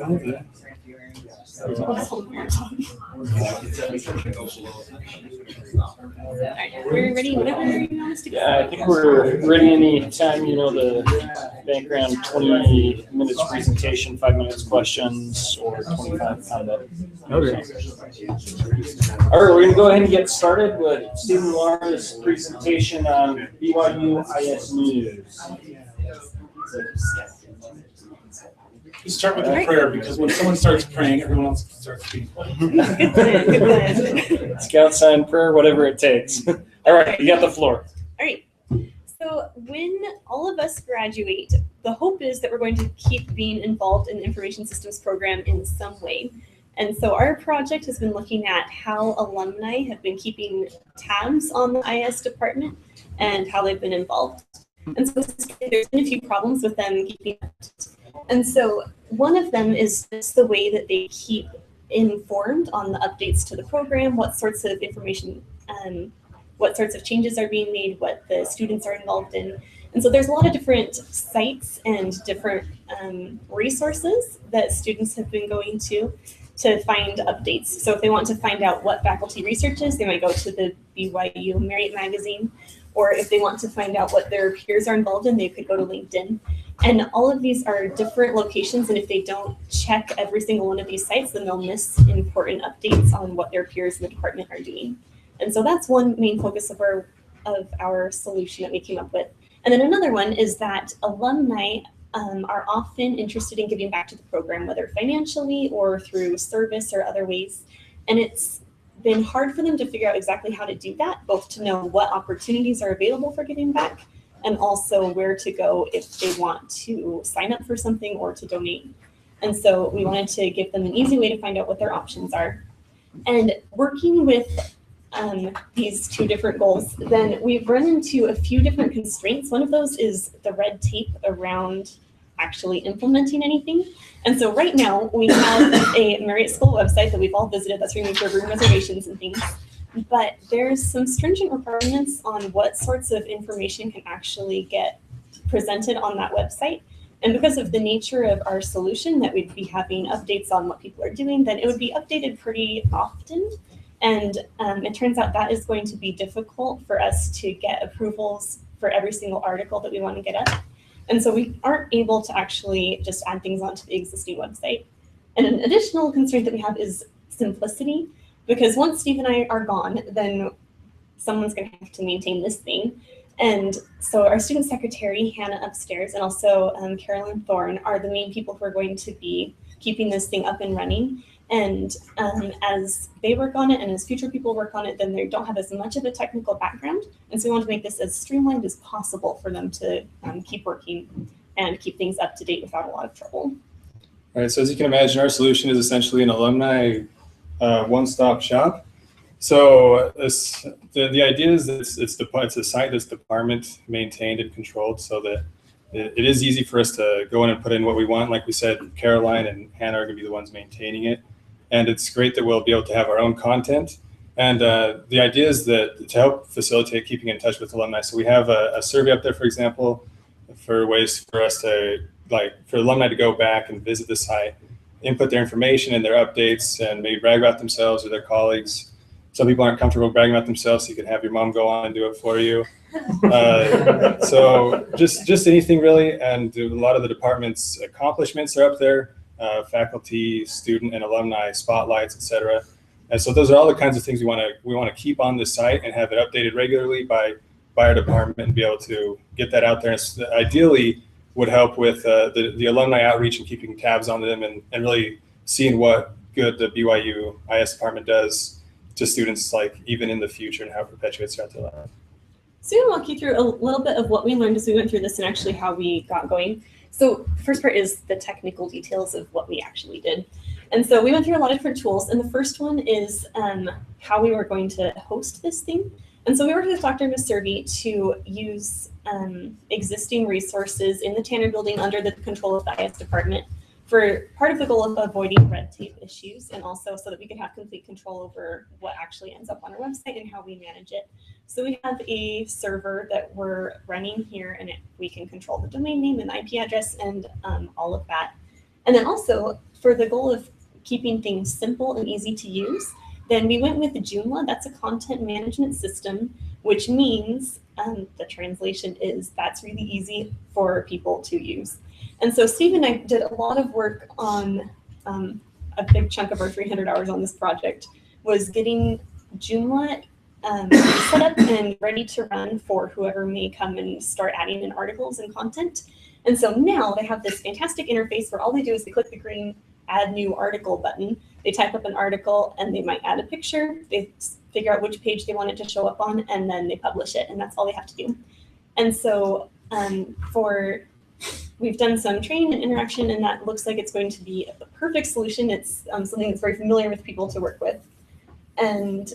We're ready whenever you want us to go. Yeah, I think we're ready any time, the background 20 minutes presentation, 5 minutes questions, or 25 comment. Okay. All right, we're gonna go ahead and get started with Stephen Lara's presentation on BYU IS News. You start with a prayer, because when someone starts praying, everyone else starts speaking. Scout sign, prayer, whatever it takes. All right, you got the floor. All right. So when all of us graduate, the hope is that we're going to keep being involved in the information systems program in some way. And so our project has been looking at how alumni have been keeping tabs on the IS department and how they've been involved. And so there's been a few problems with them keeping that. And so one of them is just the way that they keep informed on the updates to the program, what sorts of information, what sorts of changes are being made, what the students are involved in. And so there's a lot of different sites and different resources that students have been going to find updates. So if they want to find out what faculty research is, they might go to the BYU Marriott magazine, or if they want to find out what their peers are involved in, they could go to LinkedIn. And all of these are different locations, and if they don't check every single one of these sites, then they'll miss important updates on what their peers in the department are doing. And so that's one main focus of our solution that we came up with. And then another one is that alumni are often interested in giving back to the program, whether financially or through service or other ways. And it's been hard for them to figure out exactly how to do that, both to know what opportunities are available for giving back and also where to go if they want to sign up for something or to donate. And so we wanted to give them an easy way to find out what their options are. And working with these two different goals, then we've run into a few different constraints. One of those is the red tape around actually implementing anything. And so right now we have a Marriott School website that we've all visited that's removed for room reservations and things. But there's some stringent requirements on what sorts of information can actually get presented on that website. And because of the nature of our solution that we'd be having updates on what people are doing, then it would be updated pretty often. And it turns out that is going to be difficult for us to get approvals for every single article that we want to get up. And so we aren't able to actually just add things onto the existing website. And an additional constraint that we have is simplicity, because once Steve and I are gone, then someone's going to have to maintain this thing. And so our student secretary, Hannah upstairs, and also Carolyn Thorne are the main people who are going to be keeping this thing up and running. And as they work on it and as future people work on it, then they don't have as much of a technical background. And so we want to make this as streamlined as possible for them to keep working and keep things up to date without a lot of trouble. All right, so as you can imagine, our solution is essentially an alumni one-stop shop. So the idea is that it's a site that's department maintained and controlled, so that it is easy for us to go in and put in what we want. Like we said, Caroline and Hannah are going to be the ones maintaining it. And it's great that we'll be able to have our own content. And the idea is that to help facilitate keeping in touch with alumni. So we have a survey up there, for example, for ways for us to, for alumni to go back and visit the site, input their information and their updates, and maybe brag about themselves or their colleagues. Some people aren't comfortable bragging about themselves, so you can have your mom go on and do it for you. So just anything really, and a lot of the department's accomplishments are up there, faculty, student, and alumni spotlights, etc. And so those are all the kinds of things we want to keep on the site and have it updated regularly by our department and be able to get that out there. And ideally would help with the alumni outreach and keeping tabs on them and really seeing what good the BYU IS department does to students, like even in the future, and how it perpetuates throughout their life. So I'm going to walk you through a little bit of what we learned as we went through this and actually how we got going. So the first part is the technical details of what we actually did. And so we went through a lot of different tools. And the first one is how we were going to host this thing. And so we worked with Dr. Maservi to use existing resources in the Tanner building under the control of the IS department for part of the goal of avoiding red tape issues, and also so that we can have complete control over what actually ends up on our website and how we manage it. So we have a server that we're running here, and we can control the domain name and IP address and all of that. And then also for the goal of keeping things simple and easy to use, then we went with Joomla. That's a content management system, which means the translation is that's really easy for people to use. And so Steve and I did a lot of work on a big chunk of our 300 hours on this project was getting Joomla set up and ready to run for whoever may come and start adding in articles and content. And so now they have this fantastic interface where all they do is they click the green add new article button. They type up an article and they might add a picture. They figure out which page they want it to show up on, and then they publish it, and that's all they have to do. And so we've done some training and interaction, and that looks like it's going to be a perfect solution. It's something that's very familiar with people to work with. And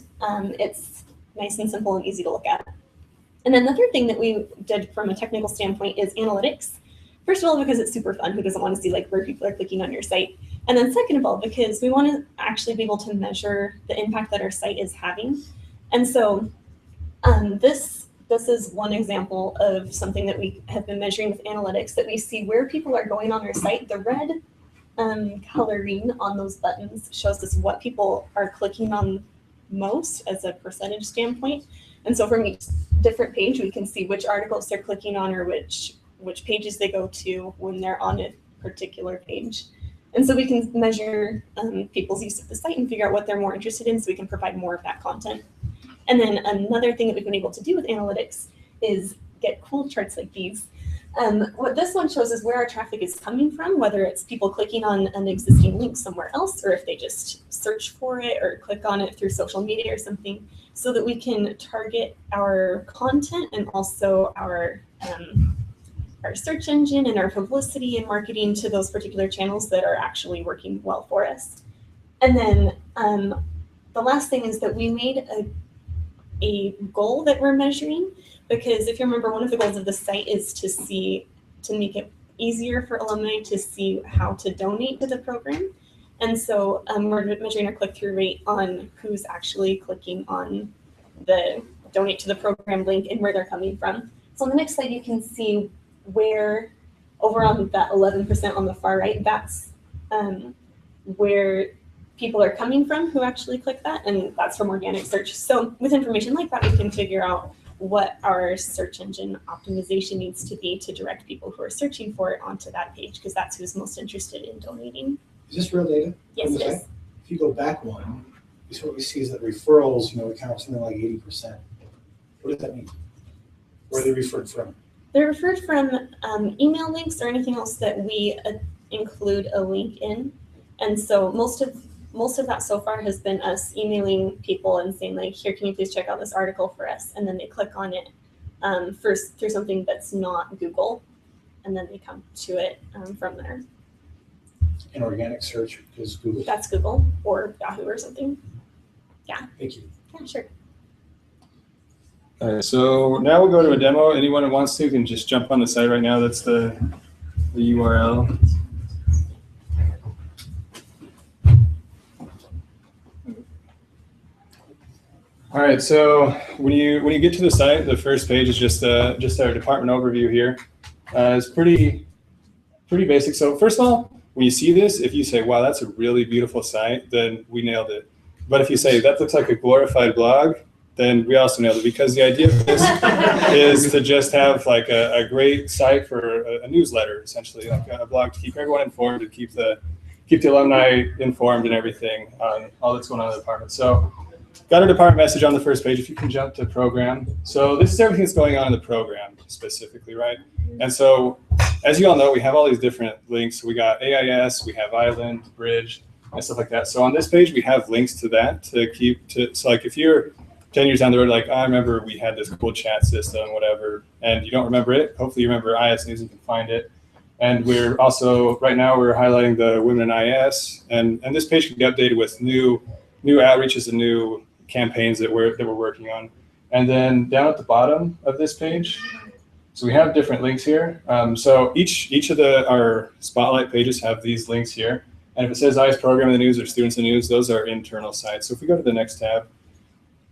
it's nice and simple and easy to look at. And then the third thing that we did from a technical standpoint is analytics. First of all, because it's super fun. Who doesn't want to see like where people are clicking on your site? And then second of all, because we want to actually be able to measure the impact that our site is having. And so the this is one example of something that we have been measuring with analytics, that we see where people are going on our site. The red coloring on those buttons shows us what people are clicking on most as a percentage standpoint. And so from each different page, we can see which articles they're clicking on or which pages they go to when they're on a particular page. And so we can measure people's use of the site and figure out what they're more interested in so we can provide more of that content. And then another thing that we've been able to do with analytics is get cool charts like these. What this one shows is where our traffic is coming from, whether it's people clicking on an existing link somewhere else, or if they just search for it or click on it through social media or something, so that we can target our content and also our search engine and our publicity and marketing to those particular channels that are actually working well for us. And then the last thing is that we made a goal that we're measuring, because if you remember, one of the goals of the site is to make it easier for alumni to see how to donate to the program. And so we're measuring our click-through rate on who's actually clicking on the donate to the program link and where they're coming from. So on the next slide, you can see where over on that 11% on the far right, that's where people are coming from who actually click that, and that's from organic search. So with information like that, we can figure out what our search engine optimization needs to be to direct people who are searching for it onto that page, because that's who's most interested in donating. Is this real data? Yes, it is. If you go back one, what we see is that referrals, account for something like 80%. What does that mean? Where are they referred from? They're referred from email links or anything else that we include a link in. And so most of that so far has been us emailing people and saying, like, here, can you please check out this article for us? And then they click on it first through something that's not Google, and then they come to it from there. An organic search is Google. That's Google or Yahoo or something. Yeah. Thank you. Yeah, sure. All right, so now we'll go to a demo. Anyone who wants to can just jump on the site right now. That's the URL. All right, so when you get to the site, the first page is just our department overview here. It's pretty basic. So first of all, when you see this, if you say, wow, that's a really beautiful site, then we nailed it. But if you say, that looks like a glorified blog, then we also nailed it, because the idea of this is to just have like a great site for a newsletter, essentially, like a blog to keep everyone informed, to keep the alumni informed and everything on all that's going on in the department. So got our department message on the first page. If you can jump to program. So this is everything that's going on in the program specifically, right? And so as you all know, we have all these different links. We got AIS, we have Island, Bridge, and stuff like that. So on this page, we have links to that so like if you're 10 years down the road, like, I remember we had this cool chat system, whatever, and you don't remember it, hopefully you remember IS News and can find it. And we're also, right now, we're highlighting the Women in IS, and this page can be updated with new outreaches and new campaigns that we're working on. And then down at the bottom of this page, so we have different links here. So each of our spotlight pages have these links here. And if it says IS program in the news or students in the news, those are internal sites. So if we go to the next tab,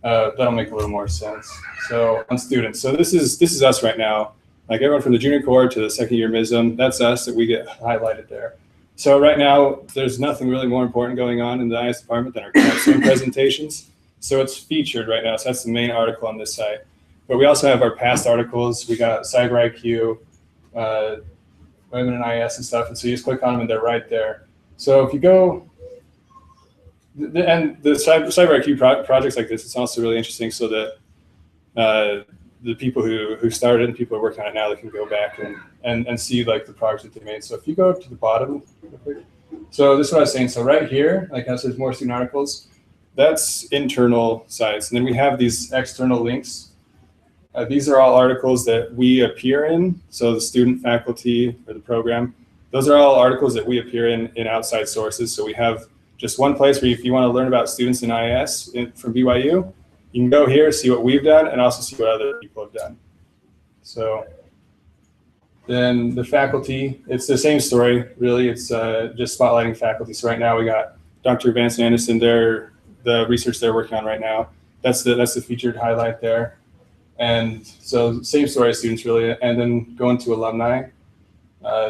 that'll make a little more sense. So on students, so this is us right now. Like everyone from the junior core to the second year MISM, that's us that we get highlighted there. So right now, there's nothing really more important going on in the IS department than our capstone presentations. So it's featured right now. So that's the main article on this site. But we also have our past articles. We got Cyber IQ, Women in IS and stuff. And so you just click on them and they're right there. So if you go, and the Cyber IQ projects like this, it's also really interesting so that the people who started and people who are working on it now, they can go back and see like the progress that they made. So if you go to the bottom, so this is what I was saying. So right here, like how it says more student articles, that's internal sites. And then we have these external links. These are all articles that we appear in. So the student, faculty, or the program, those are all articles that we appear in outside sources. So we have just one place where if you want to learn about students in IS from BYU, you can go here, see what we've done, and also see what other people have done. So then the faculty, it's the same story, really. It's just spotlighting faculty. So right now we got Dr. Vance and Anderson, the research they're working on right now. That's the featured highlight there. And so same story as students really, and then going to alumni.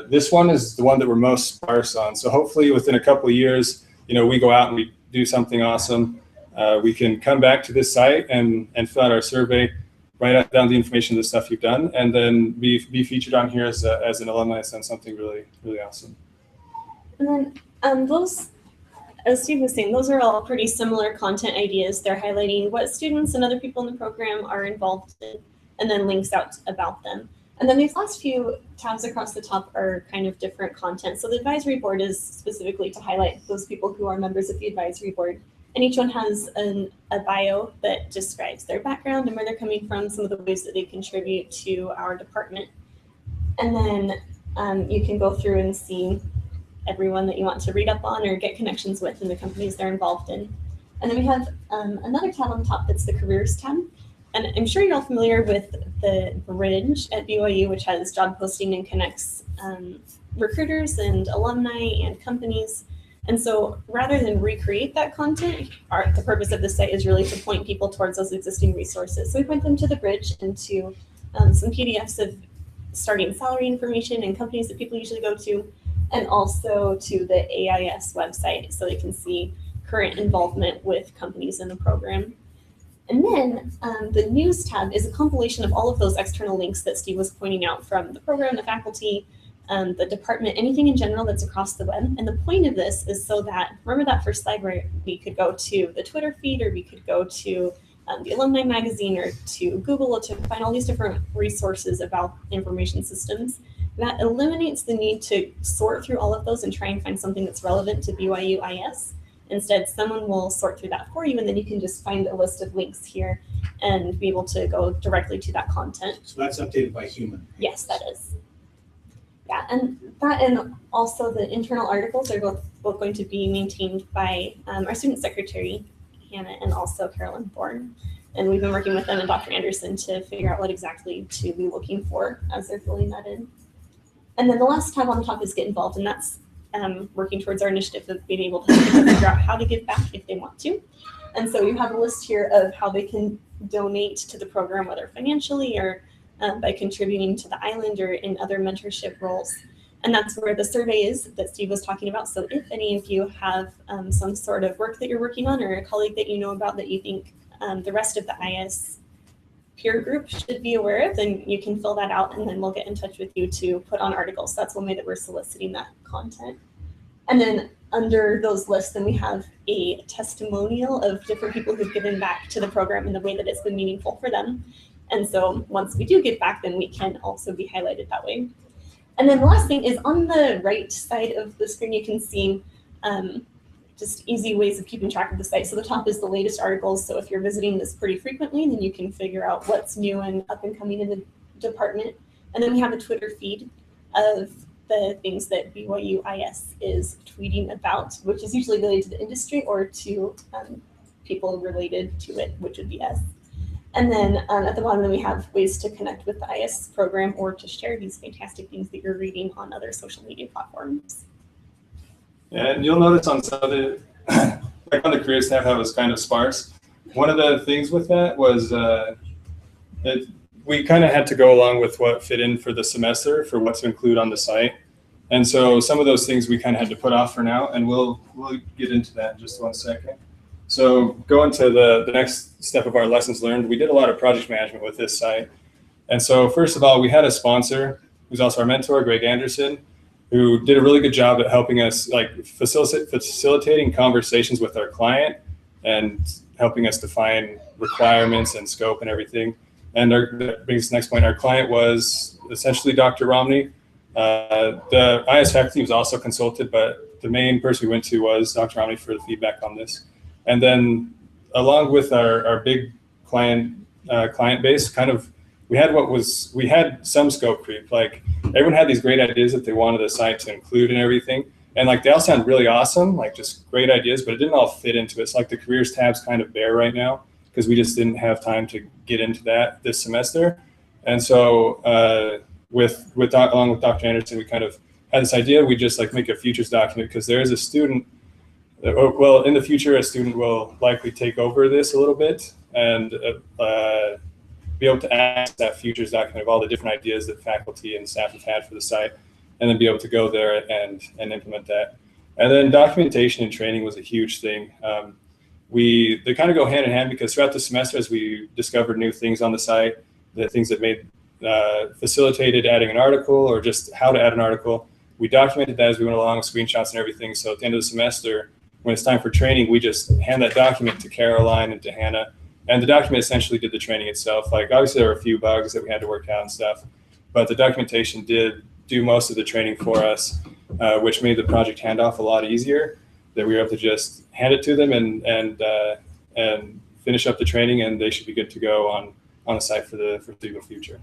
This one is the one that we're most sparse on. So hopefully within a couple of years, we go out and we do something awesome. We can come back to this site and fill out our survey, write down the information of the stuff you've done, and then be featured on here as an alumni on something really, really awesome. And then those, as Steve was saying, those are all pretty similar content ideas. They're highlighting what students and other people in the program are involved in, and then links out about them. And then these last few tabs across the top are kind of different content. So the advisory board is specifically to highlight those people who are members of the advisory board. And each one has a bio that describes their background and where they're coming from, some of the ways that they contribute to our department. And then you can go through and see everyone that you want to read up on or get connections with in the companies they're involved in. And then we have another tab on top that's the careers tab. And I'm sure you're all familiar with the bridge at BYU, which has job posting and connects recruiters and alumni and companies. And so rather than recreate that content, the purpose of this site is really to point people towards those existing resources. So we point them to the bridge and to some PDFs of starting salary information and companies that people usually go to, and also to the AIS website so they can see current involvement with companies in the program. And then the news tab is a compilation of all of those external links that Steve was pointing out from the program, the faculty, the department, anything in general that's across the web. And the point of this is so that, remember that first slide where we could go to the Twitter feed, or we could go to the alumni magazine, or to Google, or to find all these different resources about information systems. That eliminates the need to sort through all of those and try and find something that's relevant to BYU IS. Instead, someone will sort through that for you, and then you can just find a list of links here and be able to go directly to that content. So that's updated by human. Yes, that is. Yeah, and that, and also the internal articles are both going to be maintained by our student secretary, Hannah, and also Carolyn Bourne. And we've been working with them and Dr. Anderson to figure out what exactly to be looking for as they're filling that in. And then the last tab on the top is get involved, and that's working towards our initiative of being able to figure out how to give back if they want to. And so you have a list here of how they can donate to the program, whether financially or by contributing to the island or in other mentorship roles. And that's where the survey is that Steve was talking about. So if any of you have some sort of work that you're working on, or a colleague that you know about that you think the rest of the IS peer group should be aware of, then you can fill that out, and then we'll get in touch with you to put on articles. That's one way that we're soliciting that content. And then under those lists, then we have a testimonial of different people who've given back to the program in the way that it's been meaningful for them. And so once we do give back, then we can also be highlighted that way. And then the last thing is on the right side of the screen, you can see just easy ways of keeping track of the site. So the top is the latest articles. So if you're visiting this pretty frequently, then you can figure out what's new and up and coming in the department. And then we have a Twitter feed of the things that BYU IS is tweeting about, which is usually related to the industry or to people related to it, which would be us. And then at the bottom, then we have ways to connect with the IS program or to share these fantastic things that you're reading on other social media platforms. Yeah, and you'll notice on some of the, like on the careers tab, how it was kind of sparse. One of the things with that was we kind of had to go along with what fit in for the semester for what to include on the site. And so some of those things we kind of had to put off for now, and we'll get into that in just 1 second. So going to the next step of our lessons learned, we did a lot of project management with this site. And so first of all, we had a sponsor who's also our mentor, Greg Anderson, who did a really good job at helping us like facilitating conversations with our client and helping us define requirements and scope and everything. And that brings us to the next point. Our client was essentially Dr. Romney. The IS faculty was also consulted, but the main person we went to was Dr. Romney for the feedback on this. And then along with our big client base, kind of we had some scope creep. Like everyone had these great ideas that they wanted the site to include and everything. And like they all sound really awesome, like just great ideas, but it didn't all fit into it. It's like the careers tab's kind of bare right now because we just didn't have time to get into that this semester. And so along with Dr. Anderson, we kind of had this idea, we just like make a futures document because there is a student, well, in the future, a student will likely take over this a little bit. And be able to access that futures document of all the different ideas that faculty and staff have had for the site, and then be able to go there and implement that. And then documentation and training was a huge thing. They kind of go hand in hand, because throughout the semester, as we discovered new things on the site, the things that made facilitated adding an article or just how to add an article, we documented that as we went along, screenshots and everything. So at the end of the semester, when it's time for training, we just hand that document to Caroline and to Hannah, and the document essentially did the training itself. Like, obviously there were a few bugs that we had to work out and stuff, but the documentation did do most of the training for us, which made the project handoff a lot easier, that we were able to just hand it to them and finish up the training, and they should be good to go on the site for the foreseeable future.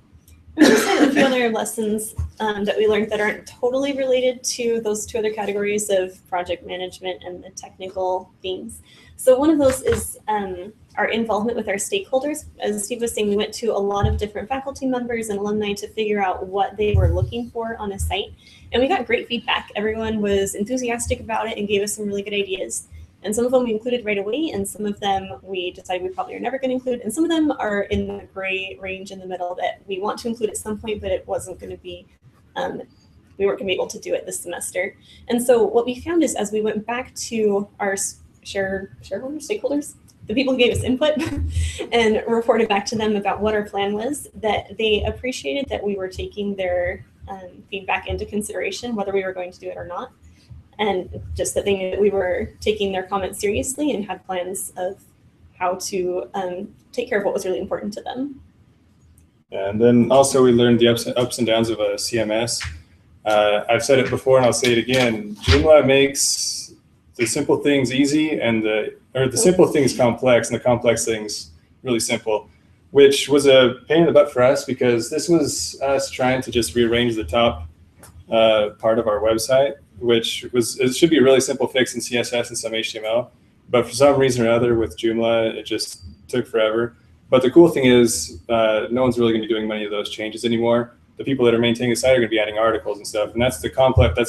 There's a few other lessons that we learned that aren't totally related to those two other categories of project management and the technical themes. So one of those is our involvement with our stakeholders. As Steve was saying, we went to a lot of different faculty members and alumni to figure out what they were looking for on a site. And we got great feedback. Everyone was enthusiastic about it and gave us some really good ideas. And some of them we included right away, and some of them we decided we probably are never going to include, and some of them are in the gray range in the middle that we want to include at some point, but it wasn't going to be, we weren't going to be able to do it this semester. And so what we found is, as we went back to our shareholders, stakeholders, the people who gave us input, and reported back to them about what our plan was, that they appreciated that we were taking their feedback into consideration, whether we were going to do it or not. And just that they knew that we were taking their comments seriously and had plans of how to take care of what was really important to them. And then also we learned the ups and downs of a CMS. I've said it before and I'll say it again. Joomla makes the simple things easy and the simple things complex, and the complex things really simple, which was a pain in the butt for us, because this was us trying to just rearrange the top part of our website, which it should be a really simple fix in CSS and some HTML, but for some reason or other with Joomla, it just took forever. But the cool thing is, no one's really going to be doing many of those changes anymore. The people that are maintaining the site are going to be adding articles and stuff, and that's the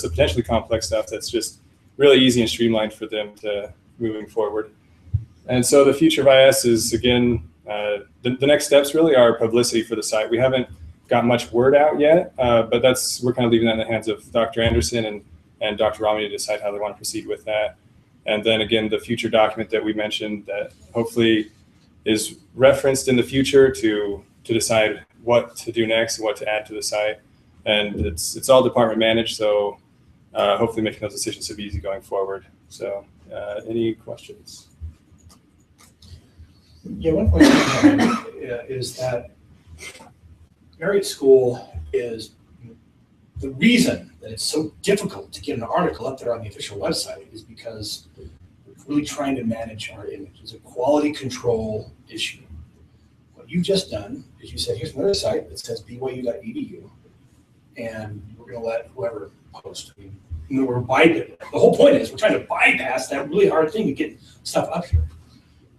potentially complex stuff that's just really easy and streamlined for them to moving forward. And so the future of IS is, again, the next steps really are publicity for the site. We haven't got much word out yet, but we're kind of leaving that in the hands of Dr. Anderson and Dr. Rami to decide how they want to proceed with that. And then again, the future document that we mentioned that hopefully is referenced in the future to decide what to do next and what to add to the site. And it's all department managed, so hopefully making those decisions will be easy going forward. So any questions? Yeah, one question I have is that Marriott School is the reason that it's so difficult to get an article up there on the official website is because we're really trying to manage our image. It's a quality control issue. What you've just done is you said, here's another site that says byu.edu, and we're going to let whoever post. I mean, the whole point is we're trying to bypass that really hard thing to get stuff up here.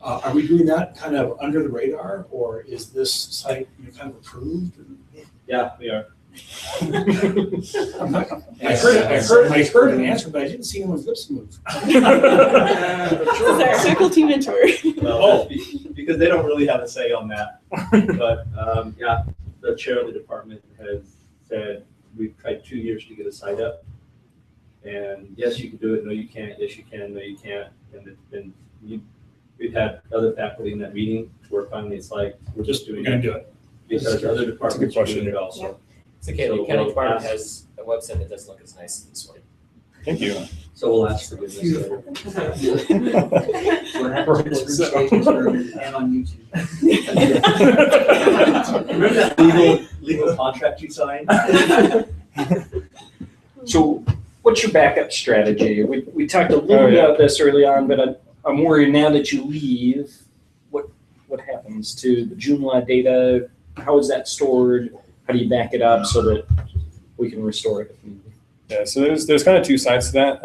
Are we doing that kind of under the radar, or is this site kind of approved? Yeah, we are. I heard an answer, but I didn't see anyone's lips move. This is our faculty mentor. Well, because they don't really have a say on that. But yeah, the chair of the department has said we've tried 2 years to get a site up, and yes, you can do it. No, you can't. Yes, you can. No, you can't. And it's been we've had other faculty in that meeting where finally it's like we're just doing it because other departments are doing it also. Yeah. It's okay. The county department has a website that doesn't look as nice as this one. Thank you. So we'll ask forgiveness later. What happens and on YouTube. Remember that legal contract you signed? So what's your backup strategy? We talked a little about this early on, but I'm worried now that you leave, what happens to the Joomla data? How is that stored? How do you back it up so that we can restore it if needed? Yeah, so there's kind of two sides to that.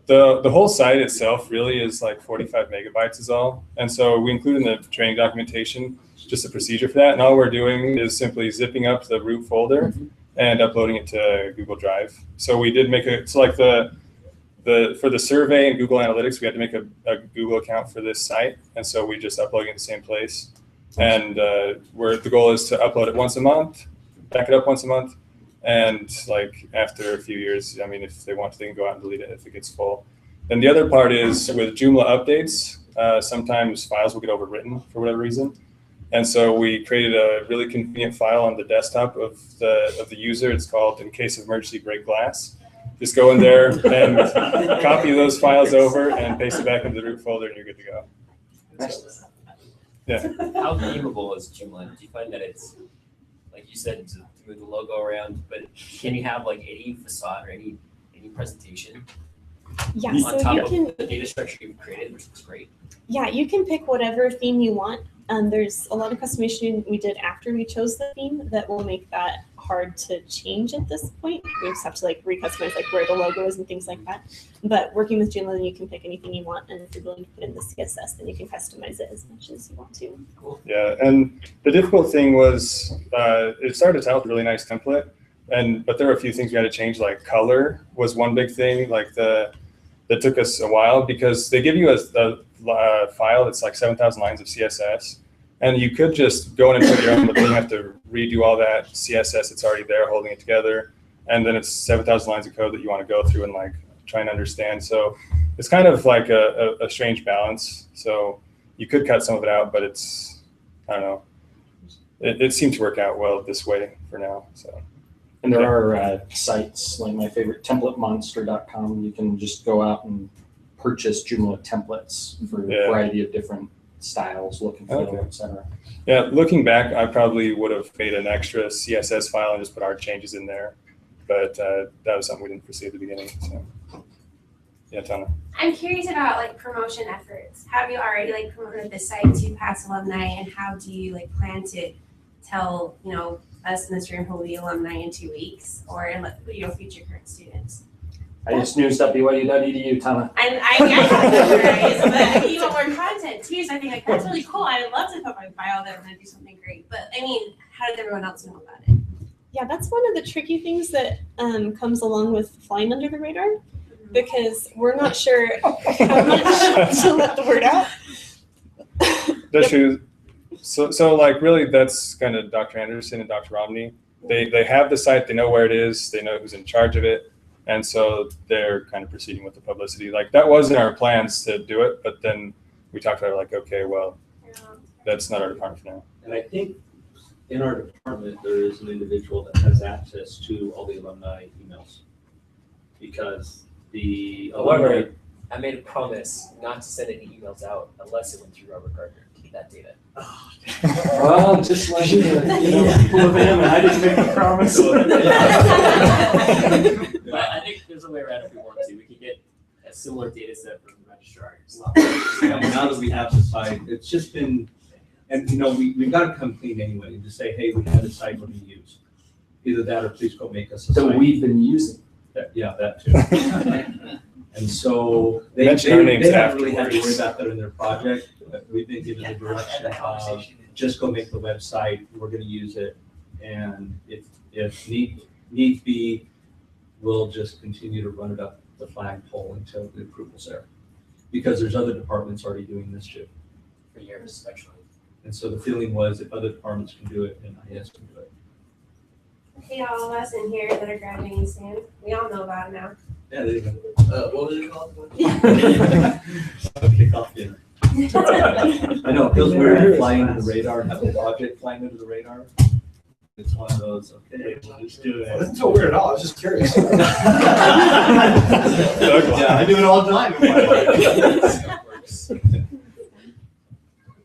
The whole site itself really is like 45 megabytes is all. And so we include in the training documentation just a procedure for that. And all we're doing is simply zipping up the root folder and uploading it to Google Drive. So we did make for the survey and Google Analytics, we had to make a Google account for this site. And so we just uploaded it in the same place. And where the goal is to upload it once a month, back it up once a month, and like after a few years, I mean, if they want to, they can go out and delete it if it gets full. Then the other part is with Joomla updates, sometimes files will get overwritten for whatever reason. And so we created a really convenient file on the desktop of the user. It's called "In Case of Emergency Break Glass." Just go in there and copy those files over and paste it back into the root folder, and you're good to go. Yeah. How memeable is Joomla? Do you find that it's, like you said, to move the logo around, but can you have like any facade or any presentation Yeah, on so top you of can, the data structure you've created, which looks great? yeah, you can pick whatever theme you want. There's a lot of customization we did after we chose the theme that will make that hard to change at this point. We just have to like recustomize like where the logo is and things like that. But working with Joomla, you can pick anything you want, and if you're willing to put in the CSS, then you can customize it as much as you want to. Cool. Yeah, and the difficult thing was it started out with a really nice template, but there were a few things we had to change, like color was one big thing. Like that took us a while because they give you a file that's like 7,000 lines of CSS, and you could just go in and put your own, but then you have to redo all that CSS that's already there holding it together, and then it's 7,000 lines of code that you want to go through and like try and understand. So it's kind of like a strange balance. So you could cut some of it out, but it's, I don't know, it seemed to work out well this way for now. So. And there are sites like my favorite, templatemonster.com. You can just go out and purchase Joomla templates for a variety of different styles, look and feel, etc. Yeah, looking back, I probably would have made an extra CSS file and just put our changes in there, but that was something we didn't foresee at the beginning. So, yeah, Tana. I'm curious about like promotion efforts. Have you already like promoted the site to past alumni, and how do you like plan to tell us in this room who will be alumni in 2 weeks, or future current students? I just news.byu.edu, Tana. I memorize, but I need more content too. So I think like that's really cool. I'd love to put my bio there and do something great. But I mean, how did everyone else know about it? Yeah, that's one of the tricky things that comes along with flying under the radar, because we're not sure how much to let the word out. That's true. So like really that's kind of Dr. Anderson and Dr. Romney. They have the site, they know where it is, they know who's in charge of it. And so they're kind of proceeding with the publicity. Like that wasn't our plans to do it, but then we talked about it like, okay, well, that's not our department for now. And I think in our department, there is an individual that has access to all the alumni emails. Because the alumni. However, I made a promise not to send any emails out unless it went through Robert Gardner to get that data. Well, just like people of him, and I didn't make a promise. But I think there's a way around if we want to. We could get a similar data set from the registrar. Now that we have the site, it's just been, and we've got to come clean anyway and just say, hey, we have a site, what do you use? Either that or please go make us a site. That we've been using. Yeah, that too. And so they haven't really had to worry about that in their project. But we've been given the direction of just go make the website. We're going to use it, and if needs be, we'll just continue to run it up the flagpole until the approval's there. Because there's other departments already doing this too. For years, actually. And so the feeling was if other departments can do it, then IS can do it. Okay, all of us in here that are graduating soon, we all know about it now. Yeah, there you go. What was it called? Kickoff dinner. I know, it feels weird flying under the radar and having a project flying under the radar. It's one of those, okay, we'll just do it. It doesn't feel weird at all. I was just curious. Yeah, I do it all the time.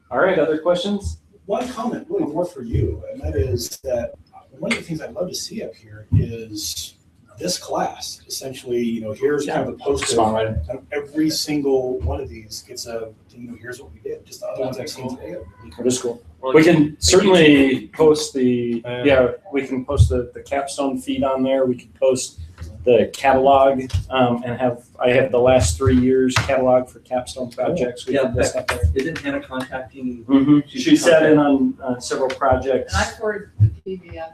All right, other questions? One comment, really more for you, and that is that one of the things I'd love to see up here is this class. Essentially, here's kind of a poster. Every single one of these gets a, here's what we did. Just the other ones I've seen today. That is cool. We can certainly post we can post the capstone feed on there. We can post the catalog and I have the last 3 years catalog for capstone projects. We have this up there. Isn't Hannah contacting? Mm-hmm. She sat in on several projects. And I forwarded the PDF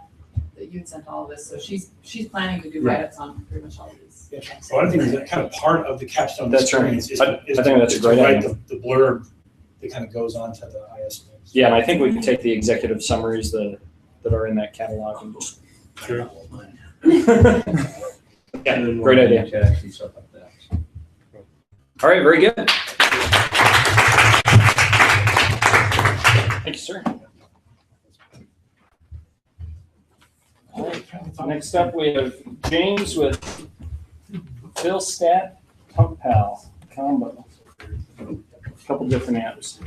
that you had sent all of this, so she's planning to do write-ups on pretty much all of these. Yeah. Well, I think that kind of part of the capstone That's experience right. is I think that's a great to write idea. the blurb that kind of goes on to the ISP. Yeah, and I think we can take the executive summaries that are in that catalog and just. Sure. Yeah, great idea. All right, very good. Thank you, sir. All right, next up we have James with PhilStat PumpPal combo. A couple different apps.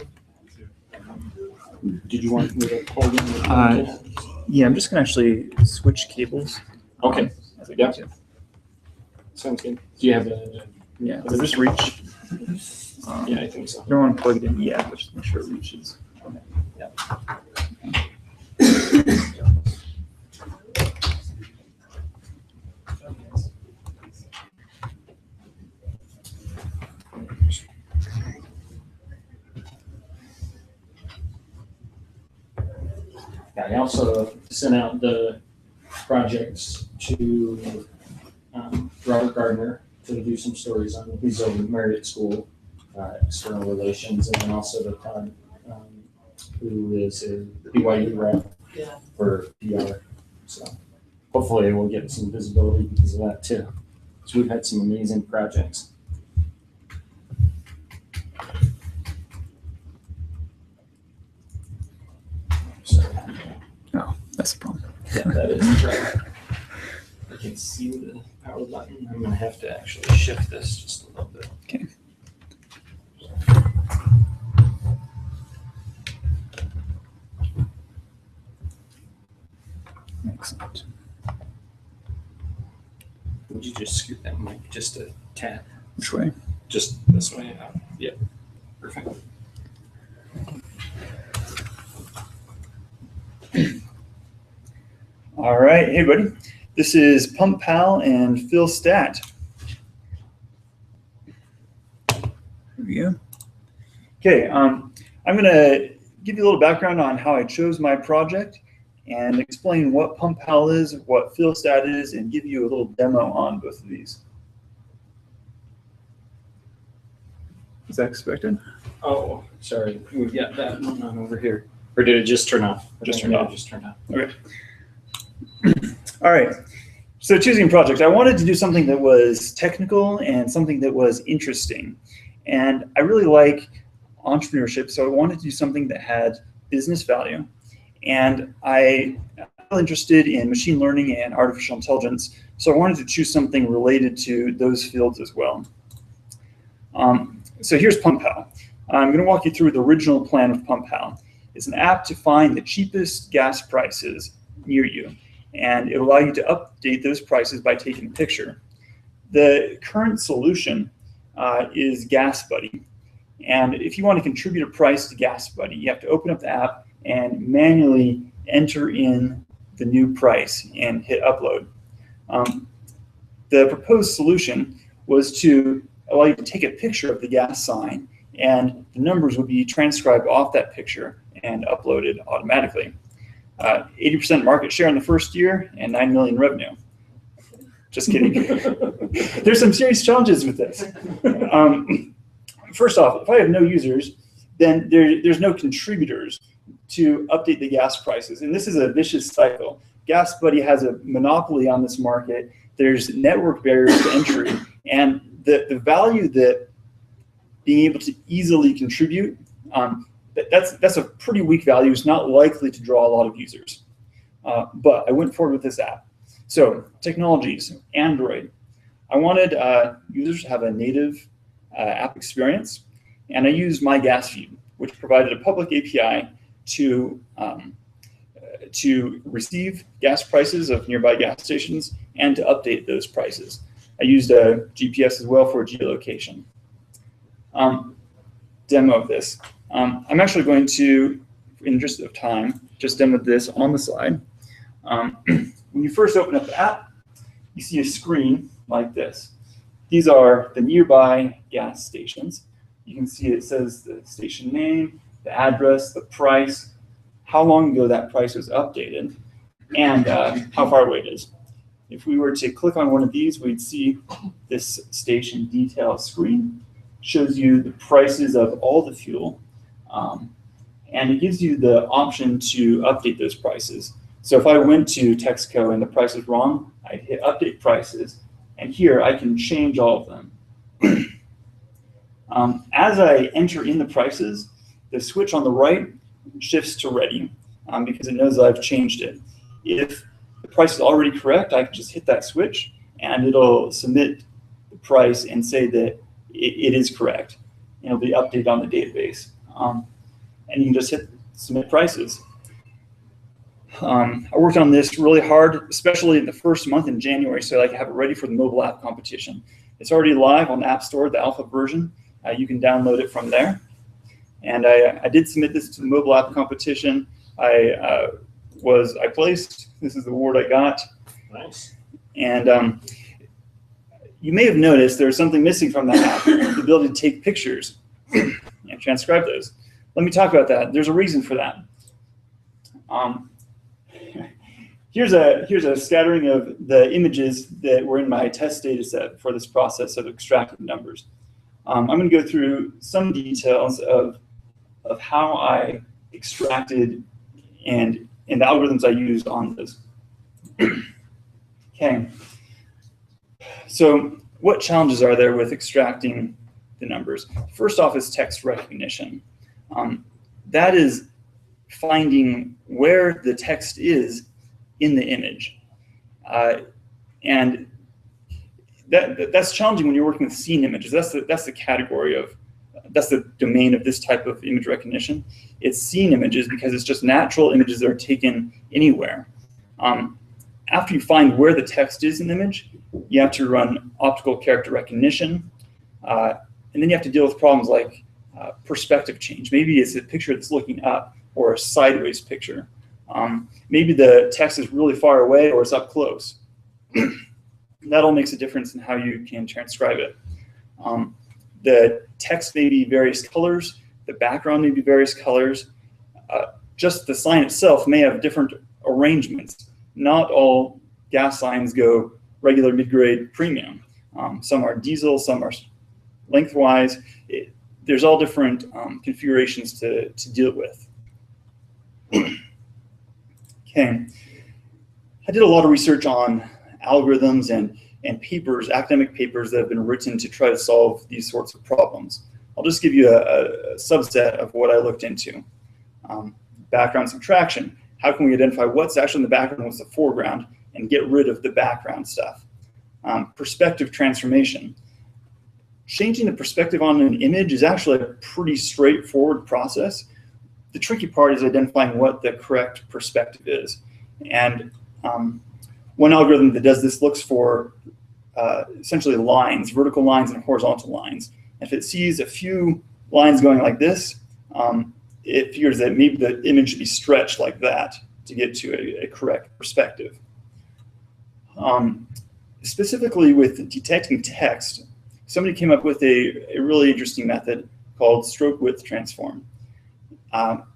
Did you want me to hold it? Yeah, I'm just gonna actually switch cables. Okay. Yeah. Sounds good. Do you have a? Yeah, so just reach. Yeah, I think so. I don't want to plug it in yet, but just make sure it reaches. Okay. Yeah. I also sent out the projects to Robert Gardner to do some stories on. He's over at Marriott School, external relations, and then also to Todd, who is a BYU rep for PR. So hopefully we'll get some visibility because of that too. So we've had some amazing projects. Oh, that's the problem. Yeah, that is right. I can see the power button. I'm gonna have to actually shift this just a little bit. Okay. Excellent. Would you just scoot that mic just a tap? Which way? Just this way. Yeah. Perfect. All right, hey buddy. This is PumpPal and PhilStat. Here we go. Okay, I'm gonna give you a little background on how I chose my project and explain what PumpPal is, what PhilStat is, and give you a little demo on both of these. Is that expected? Oh, sorry. We've got that one on over here. Or did it just turn off? Just turned off. Just turned off. Okay. All right. So choosing a project, I wanted to do something that was technical and something that was interesting. And I really like entrepreneurship, so I wanted to do something that had business value. And I'm interested in machine learning and artificial intelligence, so I wanted to choose something related to those fields as well. So here's PumpPal. I'm going to walk you through the original plan of PumpPal. It's an app to find the cheapest gas prices near you, and it'll allow you to update those prices by taking a picture. The current solution is GasBuddy, and if you want to contribute a price to GasBuddy, you have to open up the app and manually enter in the new price and hit upload. The proposed solution was to allow you to take a picture of the gas sign, and the numbers would be transcribed off that picture and uploaded automatically. 80% market share in the first year and 9 million revenue. Just kidding. There's some serious challenges with this. First off, if I have no users, then there's no contributors to update the gas prices. And this is a vicious cycle. GasBuddy has a monopoly on this market. There's network barriers to entry. And the value that being able to easily contribute, that's a pretty weak value. It's not likely to draw a lot of users. But I went forward with this app. So technologies, Android. I wanted users to have a native app experience. And I used My Gas Feed, which provided a public API to receive gas prices of nearby gas stations and to update those prices. I used a GPS as well for geolocation. Demo of this. I'm actually going to, in the interest of time, just demo this on the slide. When you first open up the app, you see a screen like this. These are the nearby gas stations. You can see it says the station name, the address, the price, how long ago that price was updated, and how far away it is. If we were to click on one of these, we'd see this station detail screen. Shows you the prices of all the fuel And it gives you the option to update those prices. So if I went to Texaco and the price is wrong, I'd hit update prices, and here I can change all of them. As I enter in the prices, the switch on the right shifts to ready because it knows I've changed it. If the price is already correct, I can just hit that switch and it'll submit the price and say that it is correct. And it'll be updated on the database. And you can just hit submit prices. I worked on this really hard, especially in the first month in January, so I can have it ready for the mobile app competition. It's already live on the App Store, the alpha version. You can download it from there. And I did submit this to the mobile app competition. I placed. This is the award I got. Nice. And you may have noticed there's something missing from that app, the ability to take pictures and transcribe those. Let me talk about that. There's a reason for that. Here's a scattering of the images that were in my test data set for this process of extracting numbers. I'm going to go through some details of how I extracted and the algorithms I used on this. Okay. So what challenges are there with extracting the numbers? First off is text recognition. That is finding where the text is in the image. And that's challenging when you're working with scene images. That's the category of, that's the domain of this type of image recognition. It's scene images because it's just natural images that are taken anywhere. After you find where the text is in the image, you have to run optical character recognition. And then you have to deal with problems like perspective change. Maybe it's a picture that's looking up or a sideways picture. Maybe the text is really far away or it's up close. That all makes a difference in how you can transcribe it. The text may be various colors. The background may be various colors. Just the sign itself may have different arrangements. Not all gas signs go regular, mid-grade, premium. Some are diesel, some are lengthwise. There's all different configurations to deal with. Okay, I did a lot of research on algorithms and papers, academic papers that have been written to try to solve these sorts of problems. I'll just give you a subset of what I looked into. Background subtraction. How can we identify what's actually in the background, what's the foreground, and get rid of the background stuff? Perspective transformation. Changing the perspective on an image is actually a pretty straightforward process. The tricky part is identifying what the correct perspective is. And one algorithm that does this looks for essentially lines, vertical lines and horizontal lines. If it sees a few lines going like this, it figures that maybe the image should be stretched like that to get to a correct perspective. Specifically with detecting text, somebody came up with a really interesting method called stroke width transform.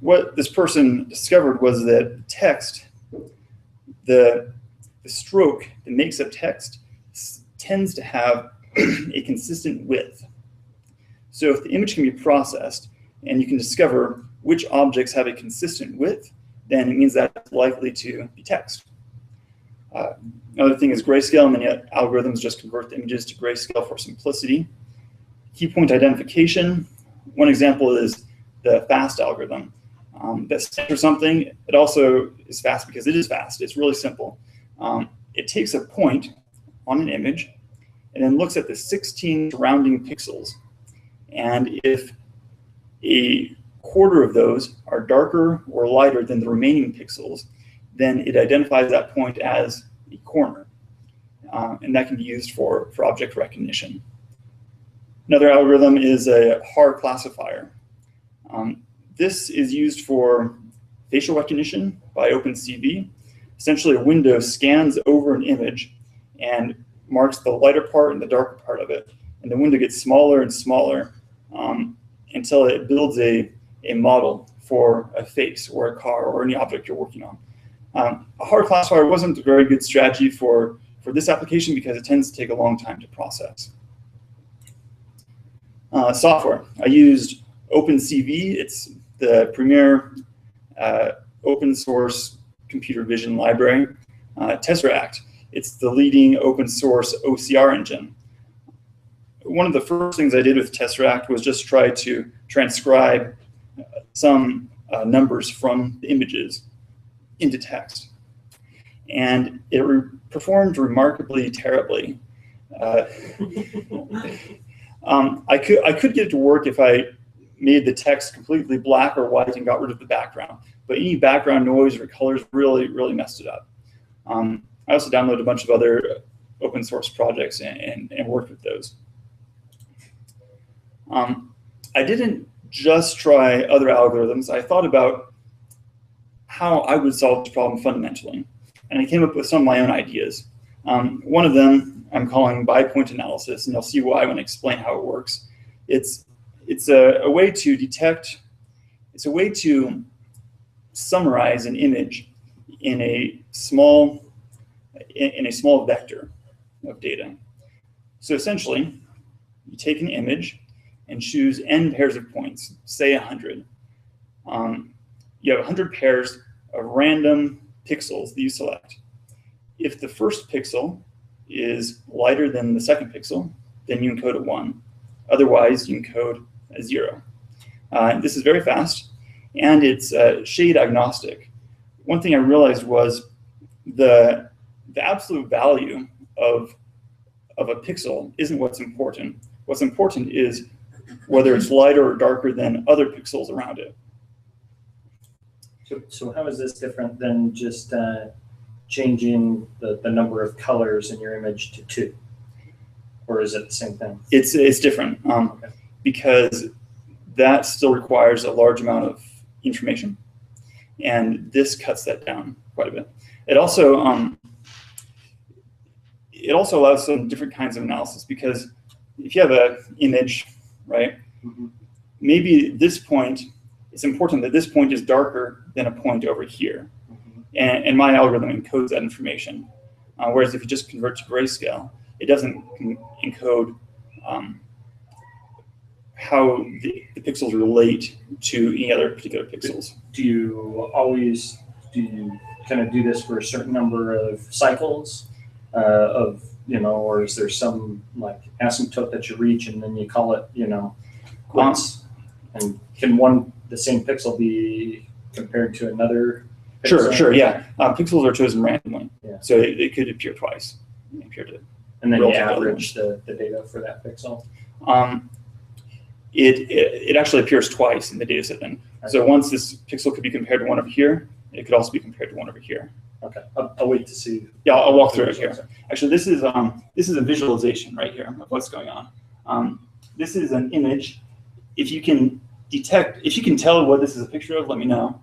What this person discovered was that text, the stroke that makes up text tends to have a consistent width. So if the image can be processed and you can discover which objects have a consistent width, then it means that it's likely to be text. Another thing is grayscale. Many algorithms just convert the images to grayscale for simplicity. Key point identification. One example is the FAST algorithm. That stands for something. It also is fast because it is fast. It's really simple. It takes a point on an image and then looks at the 16 surrounding pixels. And if a quarter of those are darker or lighter than the remaining pixels, then it identifies that point as a corner. And that can be used for object recognition. Another algorithm is a HAR classifier. This is used for facial recognition by OpenCV. Essentially, a window scans over an image and marks the lighter part and the darker part of it. And the window gets smaller and smaller until it builds a model for a face or a car or any object you're working on. A HAR classifier wasn't a very good strategy for this application because it tends to take a long time to process. Software. I used OpenCV. It's the premier open source computer vision library, Tesseract. It's the leading open source OCR engine. One of the first things I did with Tesseract was just try to transcribe some numbers from the images into text. And it performed remarkably terribly. I could get it to work if I made the text completely black or white and got rid of the background. But any background noise or colors really, really messed it up. I also downloaded a bunch of other open source projects and worked with those. I didn't just try other algorithms. I thought about how I would solve this problem fundamentally. And I came up with some of my own ideas. One of them I'm calling by-point analysis, and you'll see why when I explain how it works. It's a way to detect, it's a way to summarize an image in a small vector of data. So essentially, you take an image and choose n pairs of points, say 100. You have 100 pairs of random pixels that you select. If the first pixel is lighter than the second pixel, then you encode a 1. Otherwise, you encode a 0. This is very fast, and it's shade agnostic. One thing I realized was the absolute value of a pixel isn't what's important. What's important is whether it's lighter or darker than other pixels around it. So how is this different than just changing the number of colors in your image to 2? Or is it the same thing? It's different because that still requires a large amount of information, and this cuts that down quite a bit. It also allows some different kinds of analysis, because if you have an image, right, maybe this point, it's important that this point is darker than a point over here. And my algorithm encodes that information. Whereas if you just convert to grayscale, it doesn't encode how the pixels relate to any other particular pixels. Do you kind of do this for a certain number of cycles or is there some like asymptote that you reach and then you call it, quits? And can the same pixel be compared to another pixel? Sure, yeah. Pixels are chosen randomly. Yeah. So it could appear twice. And then you average the data for that pixel? It actually appears twice in the data set then. So once this pixel could be compared to one over here, it could also be compared to one over here. Okay, I'll wait to see. Yeah, I'll walk through it here. Actually, this is a visualization right here of what's going on. This is an image. If you can tell what this is a picture of, let me know.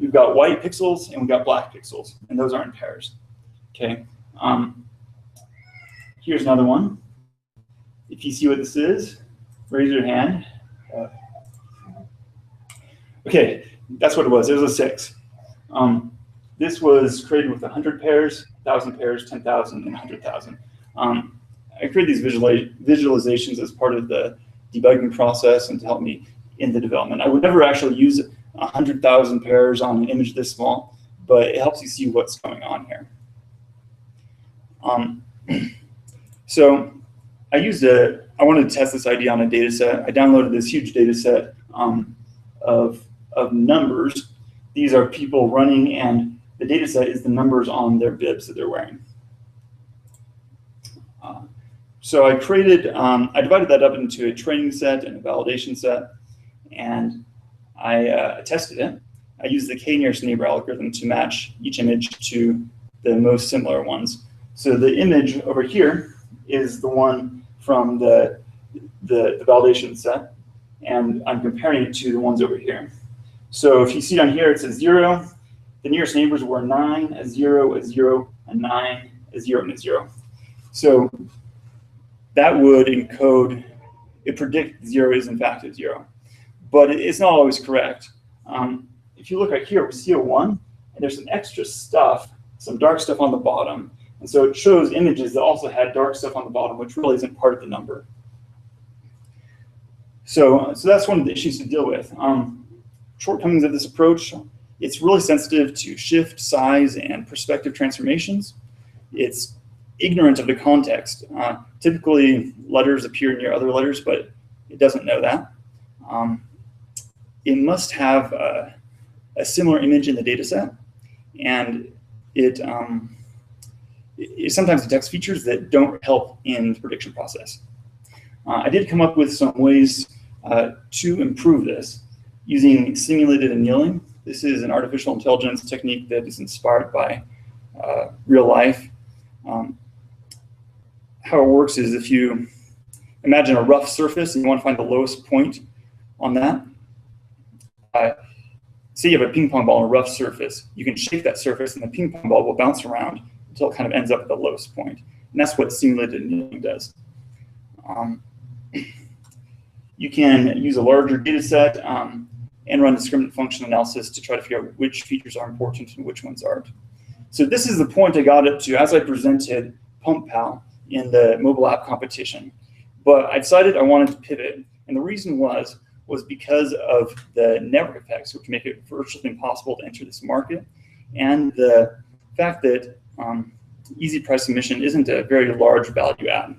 We've got white pixels and we've got black pixels, and those are in pairs. Okay. Here's another one. If you see what this is, raise your hand. Okay, that's what it was. It was a 6. This was created with 100 pairs, 1,000 pairs, 10,000, and 100,000. I created these visualizations as part of the debugging process and to help me in the development. I would never actually use 100,000 pairs on an image this small, but it helps you see what's going on here. So I wanted to test this idea on a data set. I downloaded this huge data set of numbers. These are people running, and the data set is the numbers on their bibs that they're wearing. So I divided that up into a training set and a validation set, and I tested it. I used the k-nearest neighbor algorithm to match each image to the most similar ones. So the image over here is the one from the validation set, and I'm comparing it to the ones over here. So if you see down here, it says 0. The nearest neighbors were 9, a 0, a 0, a 9, a 0, and a 0. So that would encode, it predict 0 is in fact a 0. But it's not always correct. If you look right here, we see a 1, and there's some extra stuff, some dark stuff on the bottom. And so it shows images that also had dark stuff on the bottom, which really isn't part of the number. So that's one of the issues to deal with. Shortcomings of this approach: it's really sensitive to shift, size, and perspective transformations. It's ignorant of the context. Typically, letters appear near other letters, but it doesn't know that. It must have a similar image in the data set, and it sometimes detects features that don't help in the prediction process. I did come up with some ways to improve this using simulated annealing. This is an artificial intelligence technique that is inspired by real life. How it works is if you imagine a rough surface and you want to find the lowest point on that, say you have a ping pong ball on a rough surface, you can shake that surface and the ping pong ball will bounce around until it kind of ends up at the lowest point. And that's what simulated annealing does. You can use a larger data set and run discriminant function analysis to try to figure out which features are important and which ones aren't. So this is the point I got up to as I presented PumpPal in the mobile app competition. But I decided I wanted to pivot, and the reason was because of the network effects, which make it virtually impossible to enter this market, and the fact that easy price submission isn't a very large value add.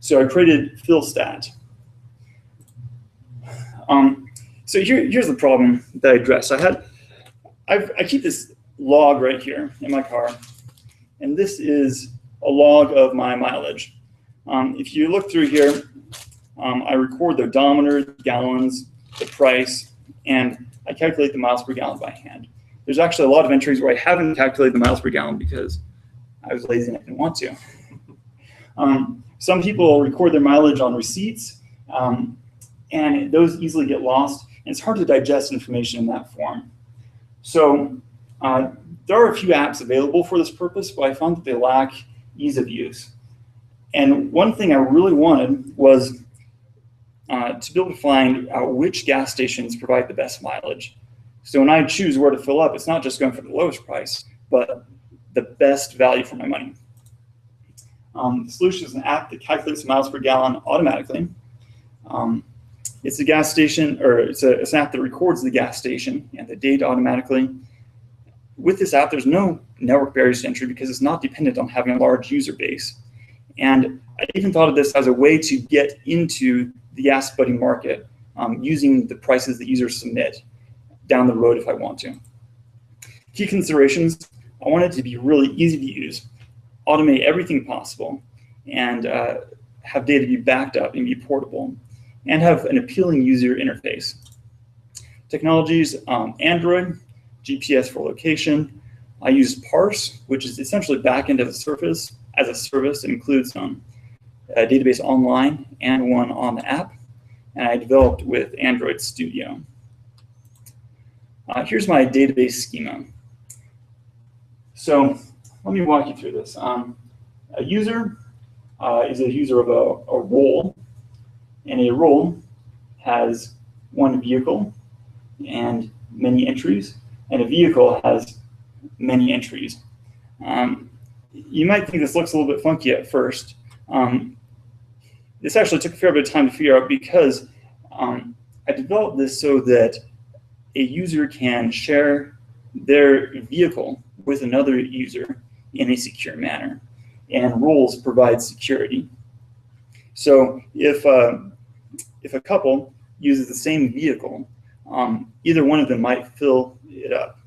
So I created PhilStat. So here's the problem that I addressed. I keep this log right here in my car, and this is a log of my mileage. If you look through here, I record the odometer, gallons, the price, and I calculate the miles per gallon by hand. There's actually a lot of entries where I haven't calculated the miles per gallon because I was lazy and I didn't want to. Some people record their mileage on receipts, and those easily get lost, and it's hard to digest information in that form. So there are a few apps available for this purpose, but I found that they lack ease of use. And one thing I really wanted was to be able to find out which gas stations provide the best mileage. So when I choose where to fill up, it's not just going for the lowest price, but the best value for my money. The solution is an app that calculates miles per gallon automatically. It's a gas station, or it's an app that records the gas station and the date automatically. With this app, there's no network barriers to entry because it's not dependent on having a large user base. And I even thought of this as a way to get into the gas buddy market using the prices that users submit down the road if I want to. Key considerations: I want it to be really easy to use, automate everything possible, and have data be backed up and be portable, and have an appealing user interface. Technologies: Android, GPS for location. I use Parse, which is essentially backend as a service. It includes a database online and one on the app, and I developed with Android Studio. Here's my database schema. So let me walk you through this. A user is a user of a role, and a role has one vehicle and many entries, and a vehicle has many entries. You might think this looks a little bit funky at first. This actually took a fair bit of time to figure out because I developed this so that a user can share their vehicle with another user in a secure manner, and roles provide security. So if a couple uses the same vehicle, either one of them might fill it up,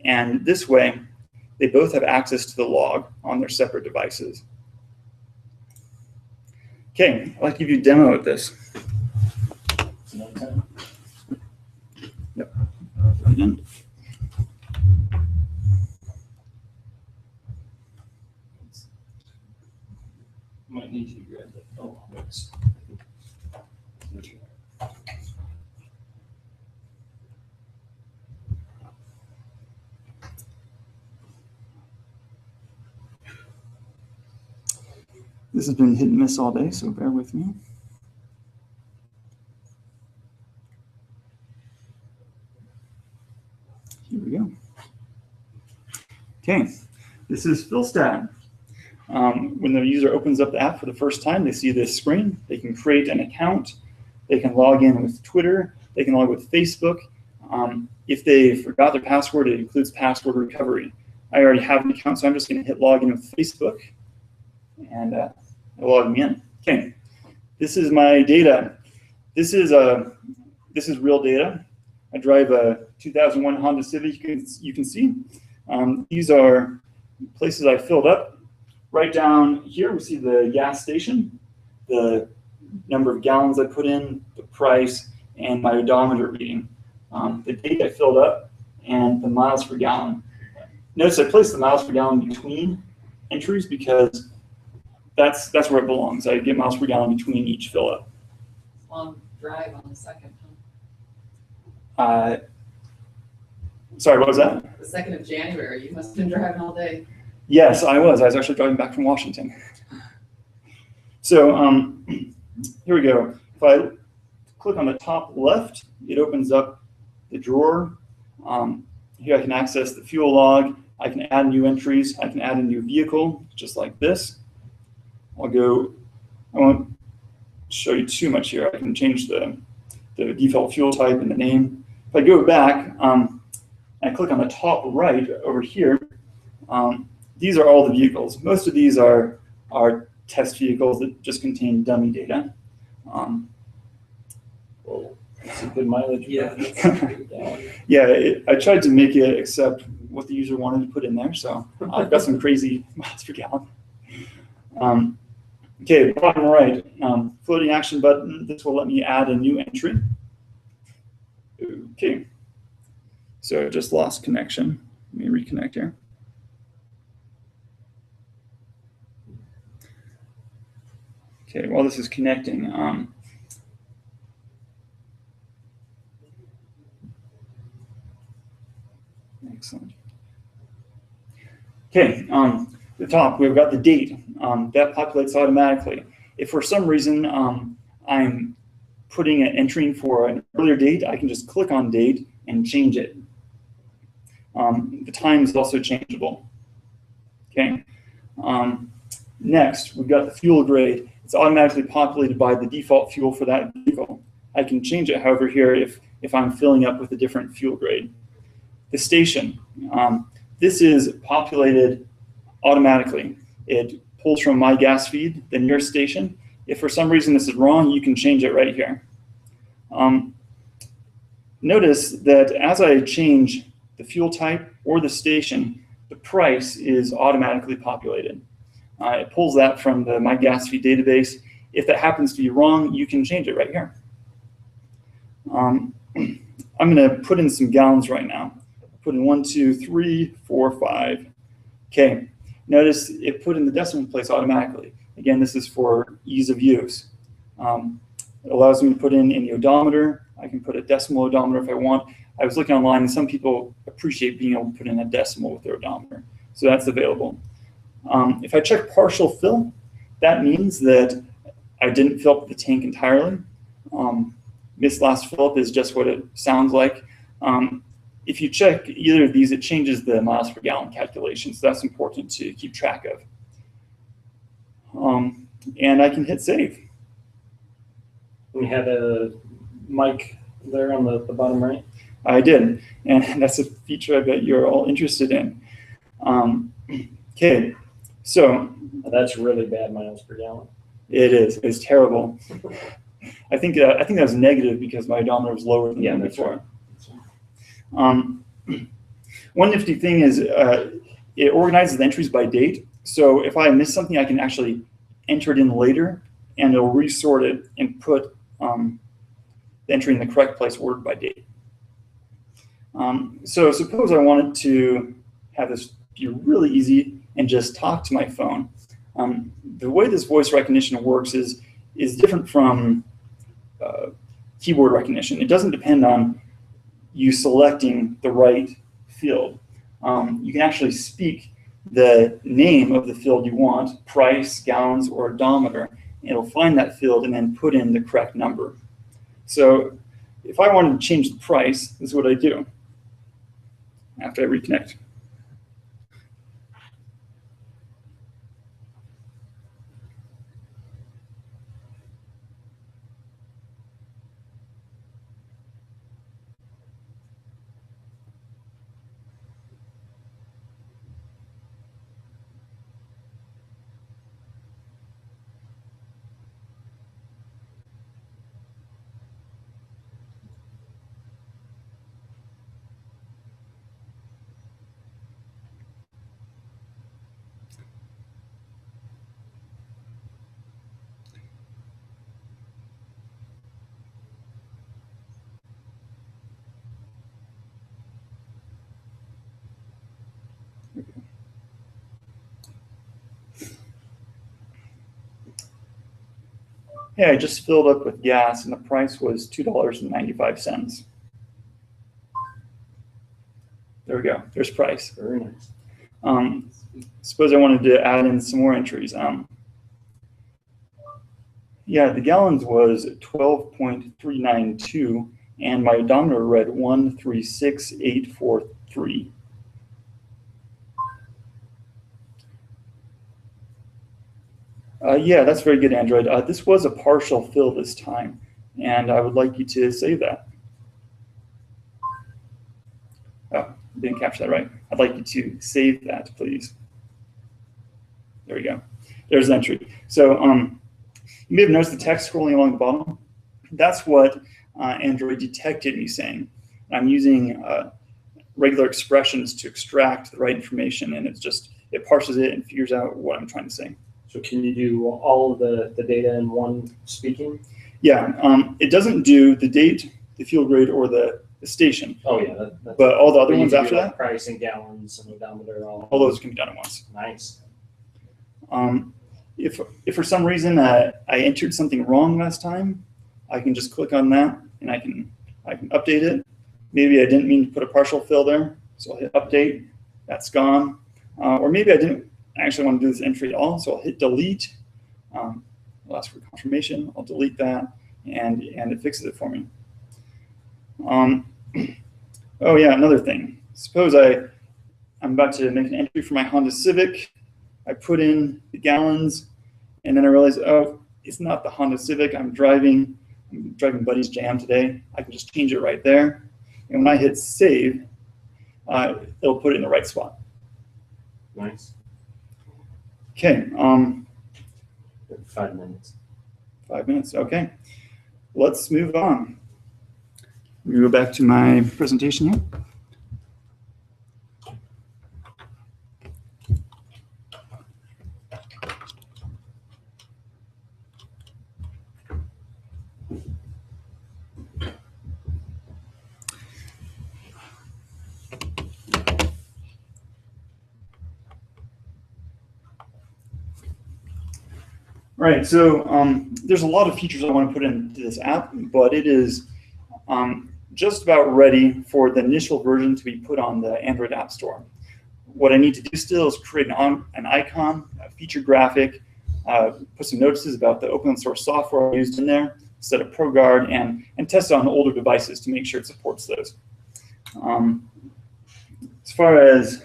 and this way they both have access to the log on their separate devices. Okay, I'd like to give you a demo of this. Yep. Might need you to grab that. Oh, thanks. This has been hit and miss all day, so bear with me. Here we go. Okay, this is PhilStat. When the user opens up the app for the first time, they see this screen. They can create an account, They can log in with Twitter. They can log with Facebook. If they forgot their password, it includes password recovery. I already have an account, so I'm just going to hit login with Facebook, and it'll log me in. Okay, this is my data. This is real data. I drive a 2001 Honda Civic. You can see these are places I filled up. Right down here, we see the gas station, the number of gallons I put in, the price, and my odometer reading. The date I filled up, and the miles per gallon. Notice I placed the miles per gallon between entries because that's where it belongs. I get miles per gallon between each fill up. Long drive on the second. Sorry, what was that? The 2nd of January. You must have been driving all day. Yes, I was. I was actually driving back from Washington. So here we go. If I click on the top left, it opens up the drawer. Here I can access the fuel log. I can add new entries. I can add a new vehicle, just like this. I won't show you too much here. I can change the default fuel type and the name. If I go back, and I click on the top right over here, these are all the vehicles. Most of these are test vehicles that just contain dummy data. That's a good mileage. Yeah. Yeah, I tried to make it accept what the user wanted to put in there, so I've got some crazy miles per gallon. Okay, bottom right, floating action button. This will let me add a new entry. Okay, so I just lost connection. Let me reconnect here. Okay, while this is connecting, excellent. Okay, the top, we've got the date. That populates automatically. If for some reason I'm putting an entry for an earlier date, I can just click on date and change it. The time is also changeable. Okay. Next, we've got the fuel grade. It's automatically populated by the default fuel for that vehicle. I can change it, however, here if I'm filling up with a different fuel grade. The station. This is populated automatically. It pulls from my gas feed, the nearest station. If for some reason this is wrong, you can change it right here. Notice that as I change the fuel type or the station, the price is automatically populated. It pulls that from the My Gas Feed database. If that happens to be wrong, you can change it right here. I'm going to put in some gallons right now. Put in 1, 2, 3, 4, 5. Okay, notice it put in the decimal place automatically. Again, this is for ease of use. It allows me to put in the odometer. I can put a decimal odometer if I want. I was looking online, and some people appreciate being able to put in a decimal with their odometer. So that's available. If I check partial fill, that means that I didn't fill up the tank entirely. Missed last fill up is just what it sounds like. If you check either of these, it changes the miles per gallon calculation, so that's important to keep track of. And I can hit save. We had a mic there on the bottom right. I did, and that's a feature I bet you're all interested in. Okay, so that's really bad miles per gallon. It is. It's terrible. I think that was negative because my odometer was lower than before. Right. One nifty thing is it organizes the entries by date. So if I miss something, I can actually enter it in later, and it'll resort it and put the entry in the correct place ordered by date. So suppose I wanted to have this be really easy and just talk to my phone. The way this voice recognition works is different from keyboard recognition. It doesn't depend on you selecting the right field. You can actually speak the name of the field you want, price, gallons, or odometer. It'll find that field and then put in the correct number. So if I wanted to change the price, this is what I do after I reconnect. Yeah, I just filled up with gas and the price was $2.95. There we go. There's price. Very nice. Suppose I wanted to add in some more entries. Yeah, the gallons was 12.392 and my odometer read 136843. Yeah, that's very good, Android. This was a partial fill this time, and I would like you to save that. Oh, didn't capture that right. I'd like you to save that, please. There we go. There's the entry. So you may have noticed the text scrolling along the bottom. That's what Android detected me saying. I'm using regular expressions to extract the right information, and it parses it and figures out what I'm trying to say. So can you do all of the data in one speaking? Yeah, it doesn't do the date, the fuel grade, or the station. Oh yeah, but all the other you ones can do, after like, that, price and gallons and odometer, all those can be done at once. Nice. If for some reason I entered something wrong last time, I can just click on that and I can update it. Maybe I didn't mean to put a partial fill there, so I'll hit update. That's gone. Or maybe I didn't actually want to do this entry at all, so I'll hit delete. I'll ask for confirmation. I'll delete that, and it fixes it for me. Oh yeah, another thing. Suppose I'm about to make an entry for my Honda Civic. I put in the gallons, and then I realize, oh, it's not the Honda Civic. I'm driving Buddy's Jam today. I can just change it right there. And when I hit save, it'll put it in the right spot. Nice. Okay. 5 minutes. 5 minutes. Okay. Let's move on. Let me go back to my presentation here. Right, so there's a lot of features I want to put into this app, but it is just about ready for the initial version to be put on the Android App Store. What I need to do still is create an icon, a feature graphic, put some notices about the open source software I used in there, set a ProGuard, and test it on older devices to make sure it supports those. As far as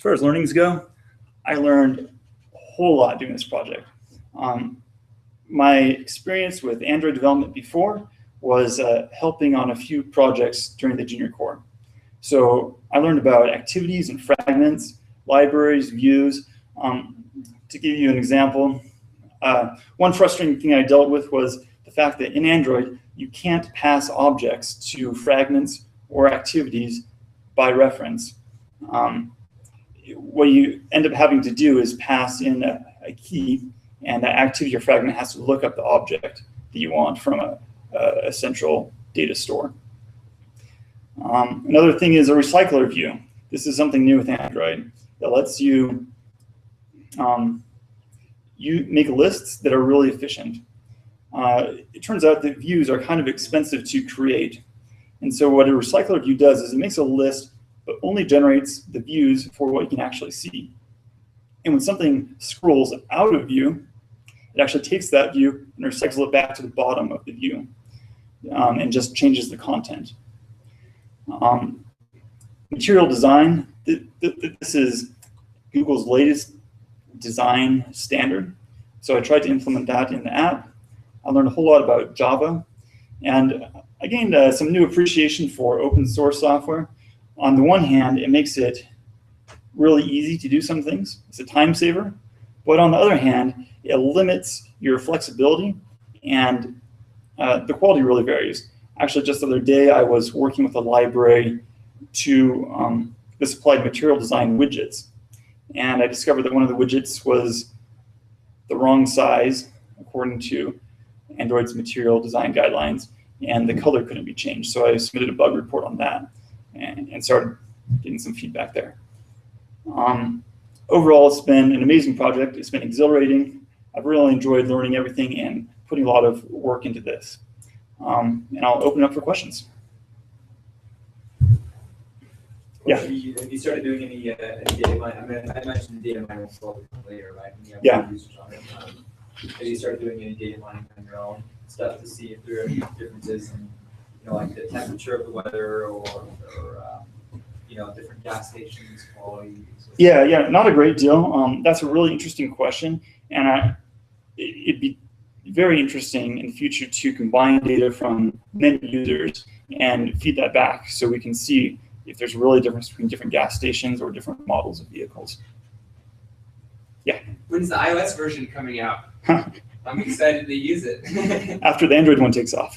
learnings go, I learned a whole lot doing this project. My experience with Android development before was helping on a few projects during the junior core. So I learned about activities and fragments, libraries, views. To give you an example, one frustrating thing I dealt with was the fact that in Android, you can't pass objects to fragments or activities by reference. What you end up having to do is pass in a key, and that activity or fragment has to look up the object that you want from a central data store. Another thing is a recycler view. This is something new with Android that lets you make lists that are really efficient. It turns out that views are kind of expensive to create. And so what a recycler view does is it makes a list but only generates the views for what you can actually see. And when something scrolls out of view, it actually takes that view and recycles it back to the bottom of the view and just changes the content. Material design, this is Google's latest design standard. So I tried to implement that in the app. I learned a whole lot about Java, and I gained some new appreciation for open source software. On the one hand, it makes it really easy to do some things. It's a time saver. But on the other hand, it limits your flexibility, and the quality really varies. Actually, just the other day, I was working with a library to this applied material design widgets. And I discovered that one of the widgets was the wrong size, according to Android's material design guidelines, and the color couldn't be changed. So I submitted a bug report on that and started getting some feedback there. Overall, it's been an amazing project. It's been exhilarating. I've really enjoyed learning everything and putting a lot of work into this. And I'll open up for questions. Yeah. Have you started doing any data mining? I mean, I mentioned data mining later, right? And you have Yeah. users on it. Have you started doing any data mining on your own stuff to see if there are any differences in, like the temperature of the weather or different gas stations, quality? Yeah, not a great deal. That's a really interesting question, and it'd be very interesting in the future to combine data from many users and feed that back so we can see if there's really a difference between different gas stations or different models of vehicles. Yeah. When's the iOS version coming out? I'm excited to use it. After the Android one takes off.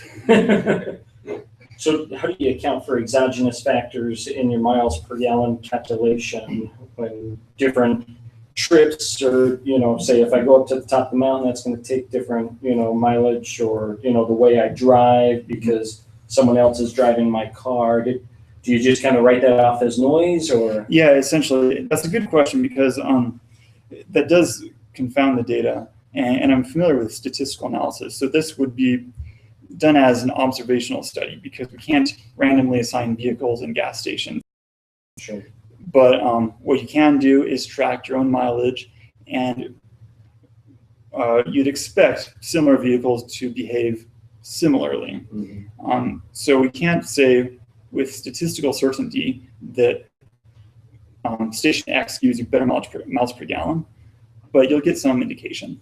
So how do you account for exogenous factors in your miles per gallon calculation when different trips or, say if I go up to the top of the mountain, that's going to take different, mileage or, the way I drive because someone else is driving my car. Do you just kind of write that off as noise or? Yeah, essentially. That's a good question because that does confound the data. And I'm familiar with statistical analysis. So this would be done as an observational study because we can't randomly assign vehicles and gas stations. Sure. But what you can do is track your own mileage, and you'd expect similar vehicles to behave similarly. Mm-hmm. So we can't say with statistical certainty that station X gives you better miles per gallon, but you'll get some indication.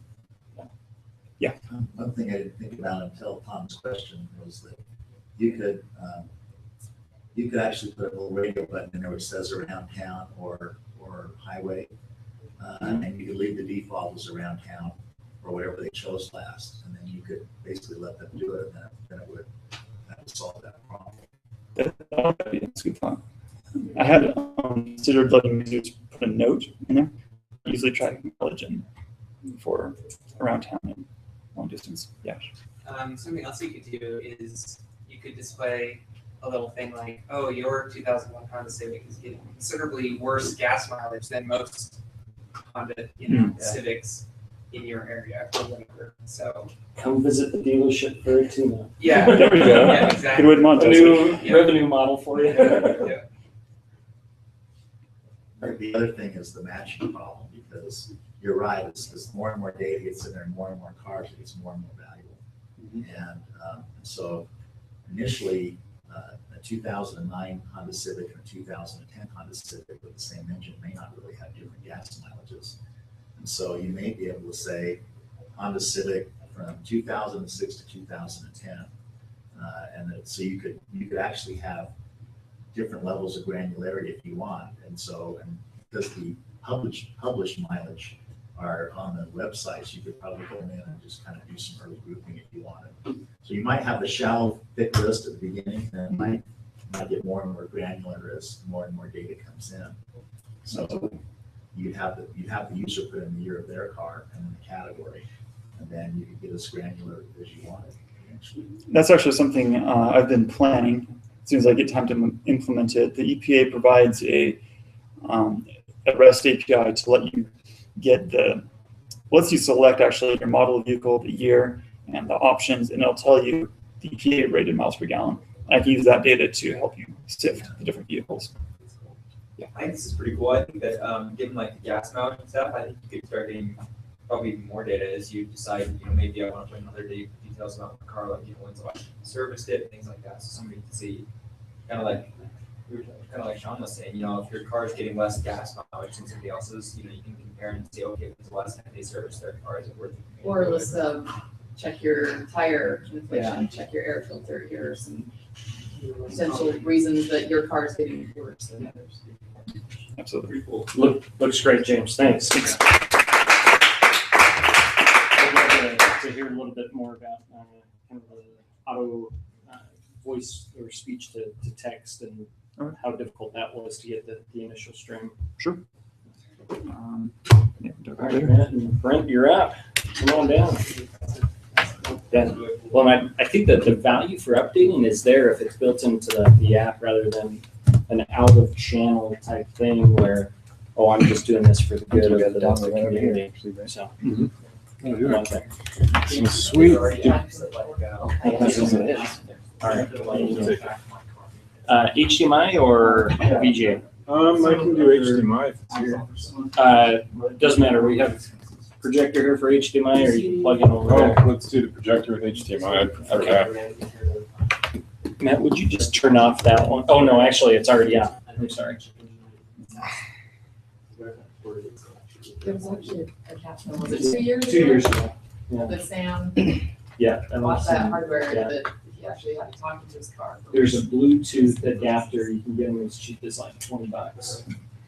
Yeah. One thing I didn't think about until Tom's question was that you could actually put a little radio button in there which says around town or highway, and you could leave the default as around town or whatever they chose last, and then you could basically let them do it, and then that would solve that problem. That's good thought. I had considered letting users put a note in there, usually tracking mileage for around town and long distance. Yeah. Something else you could do is you could display a little thing like, oh, your 2001 Honda Civic is getting considerably worse gas mileage than most Honda Civics in your area or whatever. So come visit the dealership for it too. Yeah. There we go. Yeah, exactly. Good way to monetize a new it. revenue model for you. Yeah. The other thing is the matching problem, because you're right, as more and more data gets in there, more and more cars, it gets more and more valuable. And so initially, a 2009 Honda Civic and a 2010 Honda Civic with the same engine may not really have different gas mileages. And so you may be able to say Honda Civic from 2006 to 2010, so you could actually have different levels of granularity if you want. And because the published mileage are on the websites, you could probably go in and just kind of do some early grouping if you wanted. So you might have the shallow thick list at the beginning, and then might get more and more granular as more and more data comes in. So you'd have the user put in the year of their car and then the category, and then you could get as granular as you wanted. That's actually something I've been planning. As soon as I get time to implement it, the EPA provides a REST API to let you lets you select actually your model of vehicle, the year, and the options, and it'll tell you the EPA rated miles per gallon. I can use that data to help you sift the different vehicles. Yeah, I think this is pretty cool. I think that given like the gas mileage and stuff, I think you could start getting probably even more data as you decide, maybe I want to put in other details about the car, like when's the last serviced it, things like that. So somebody can see kind of like Sean was saying, if your car is getting less gas mileage than somebody else's, you can compare and say, okay, when's the last time they serviced their car? Is it worth it? Or let's check your tire inflation, check your air filter. Here are some potential reasons that your car is getting worse than others. Absolutely. Pretty cool. Looks great, James. Thanks. I'd love to hear a little bit more about kind of the auto voice or speech to text and how difficult that was to get the initial stream. Sure. All right, Brent, you're up. Come on down. Yeah. Well, I think that the value for updating is there if it's built into the app rather than an out-of-channel type thing where oh, I'm just doing this for the good of the community. So. One thing. Sweet. All right. HDMI or VGA? I can do HDMI if it's here. Doesn't matter. We have projector here for HDMI, or you can plug in over there. Oh, let's do the projector with HDMI. I prefer that. Matt, would you just turn off that one? Oh, no, actually, it's already on. I'm sorry. There was actually a capstone, was it 2 years ago? 2 years ago. Yeah. That Sam Yeah. bought that hardware that he actually had to talk into his car. There's a Bluetooth adapter. You can get them as cheap as like $20.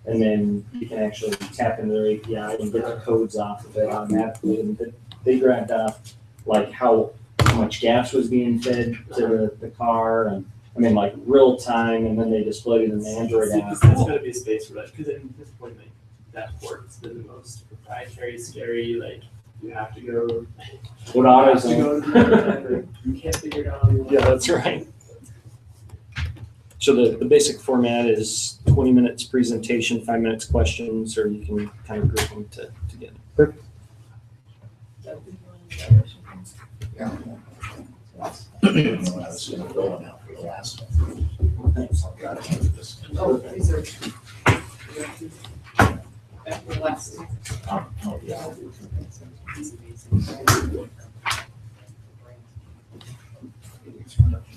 And then you can actually tap into their API and get the codes off of it automatically. And they grabbed off like how much gas was being fed to the car, and I mean like real time, and then they displayed it in the Android app. There's gotta be a space for that, because at this point, like, that port's been the most proprietary, scary, like, you have to go. What autos you have to go to you can't figure it out on your own. Yeah, that's right. So the basic format is 20 minutes presentation, 5 minutes questions, or you can kind of group them together. I was gonna go on that for the last one. Oh, these are. Back to the last. Oh, yeah.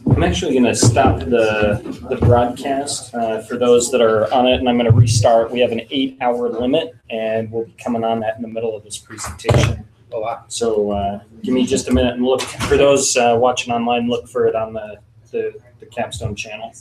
I'm actually going to stop the broadcast for those that are on it, and I'm going to restart. We have an 8-hour limit, and we'll be coming on that in the middle of this presentation. Oh, wow. So give me just a minute and look for those watching online. Look for it on the Capstone channel.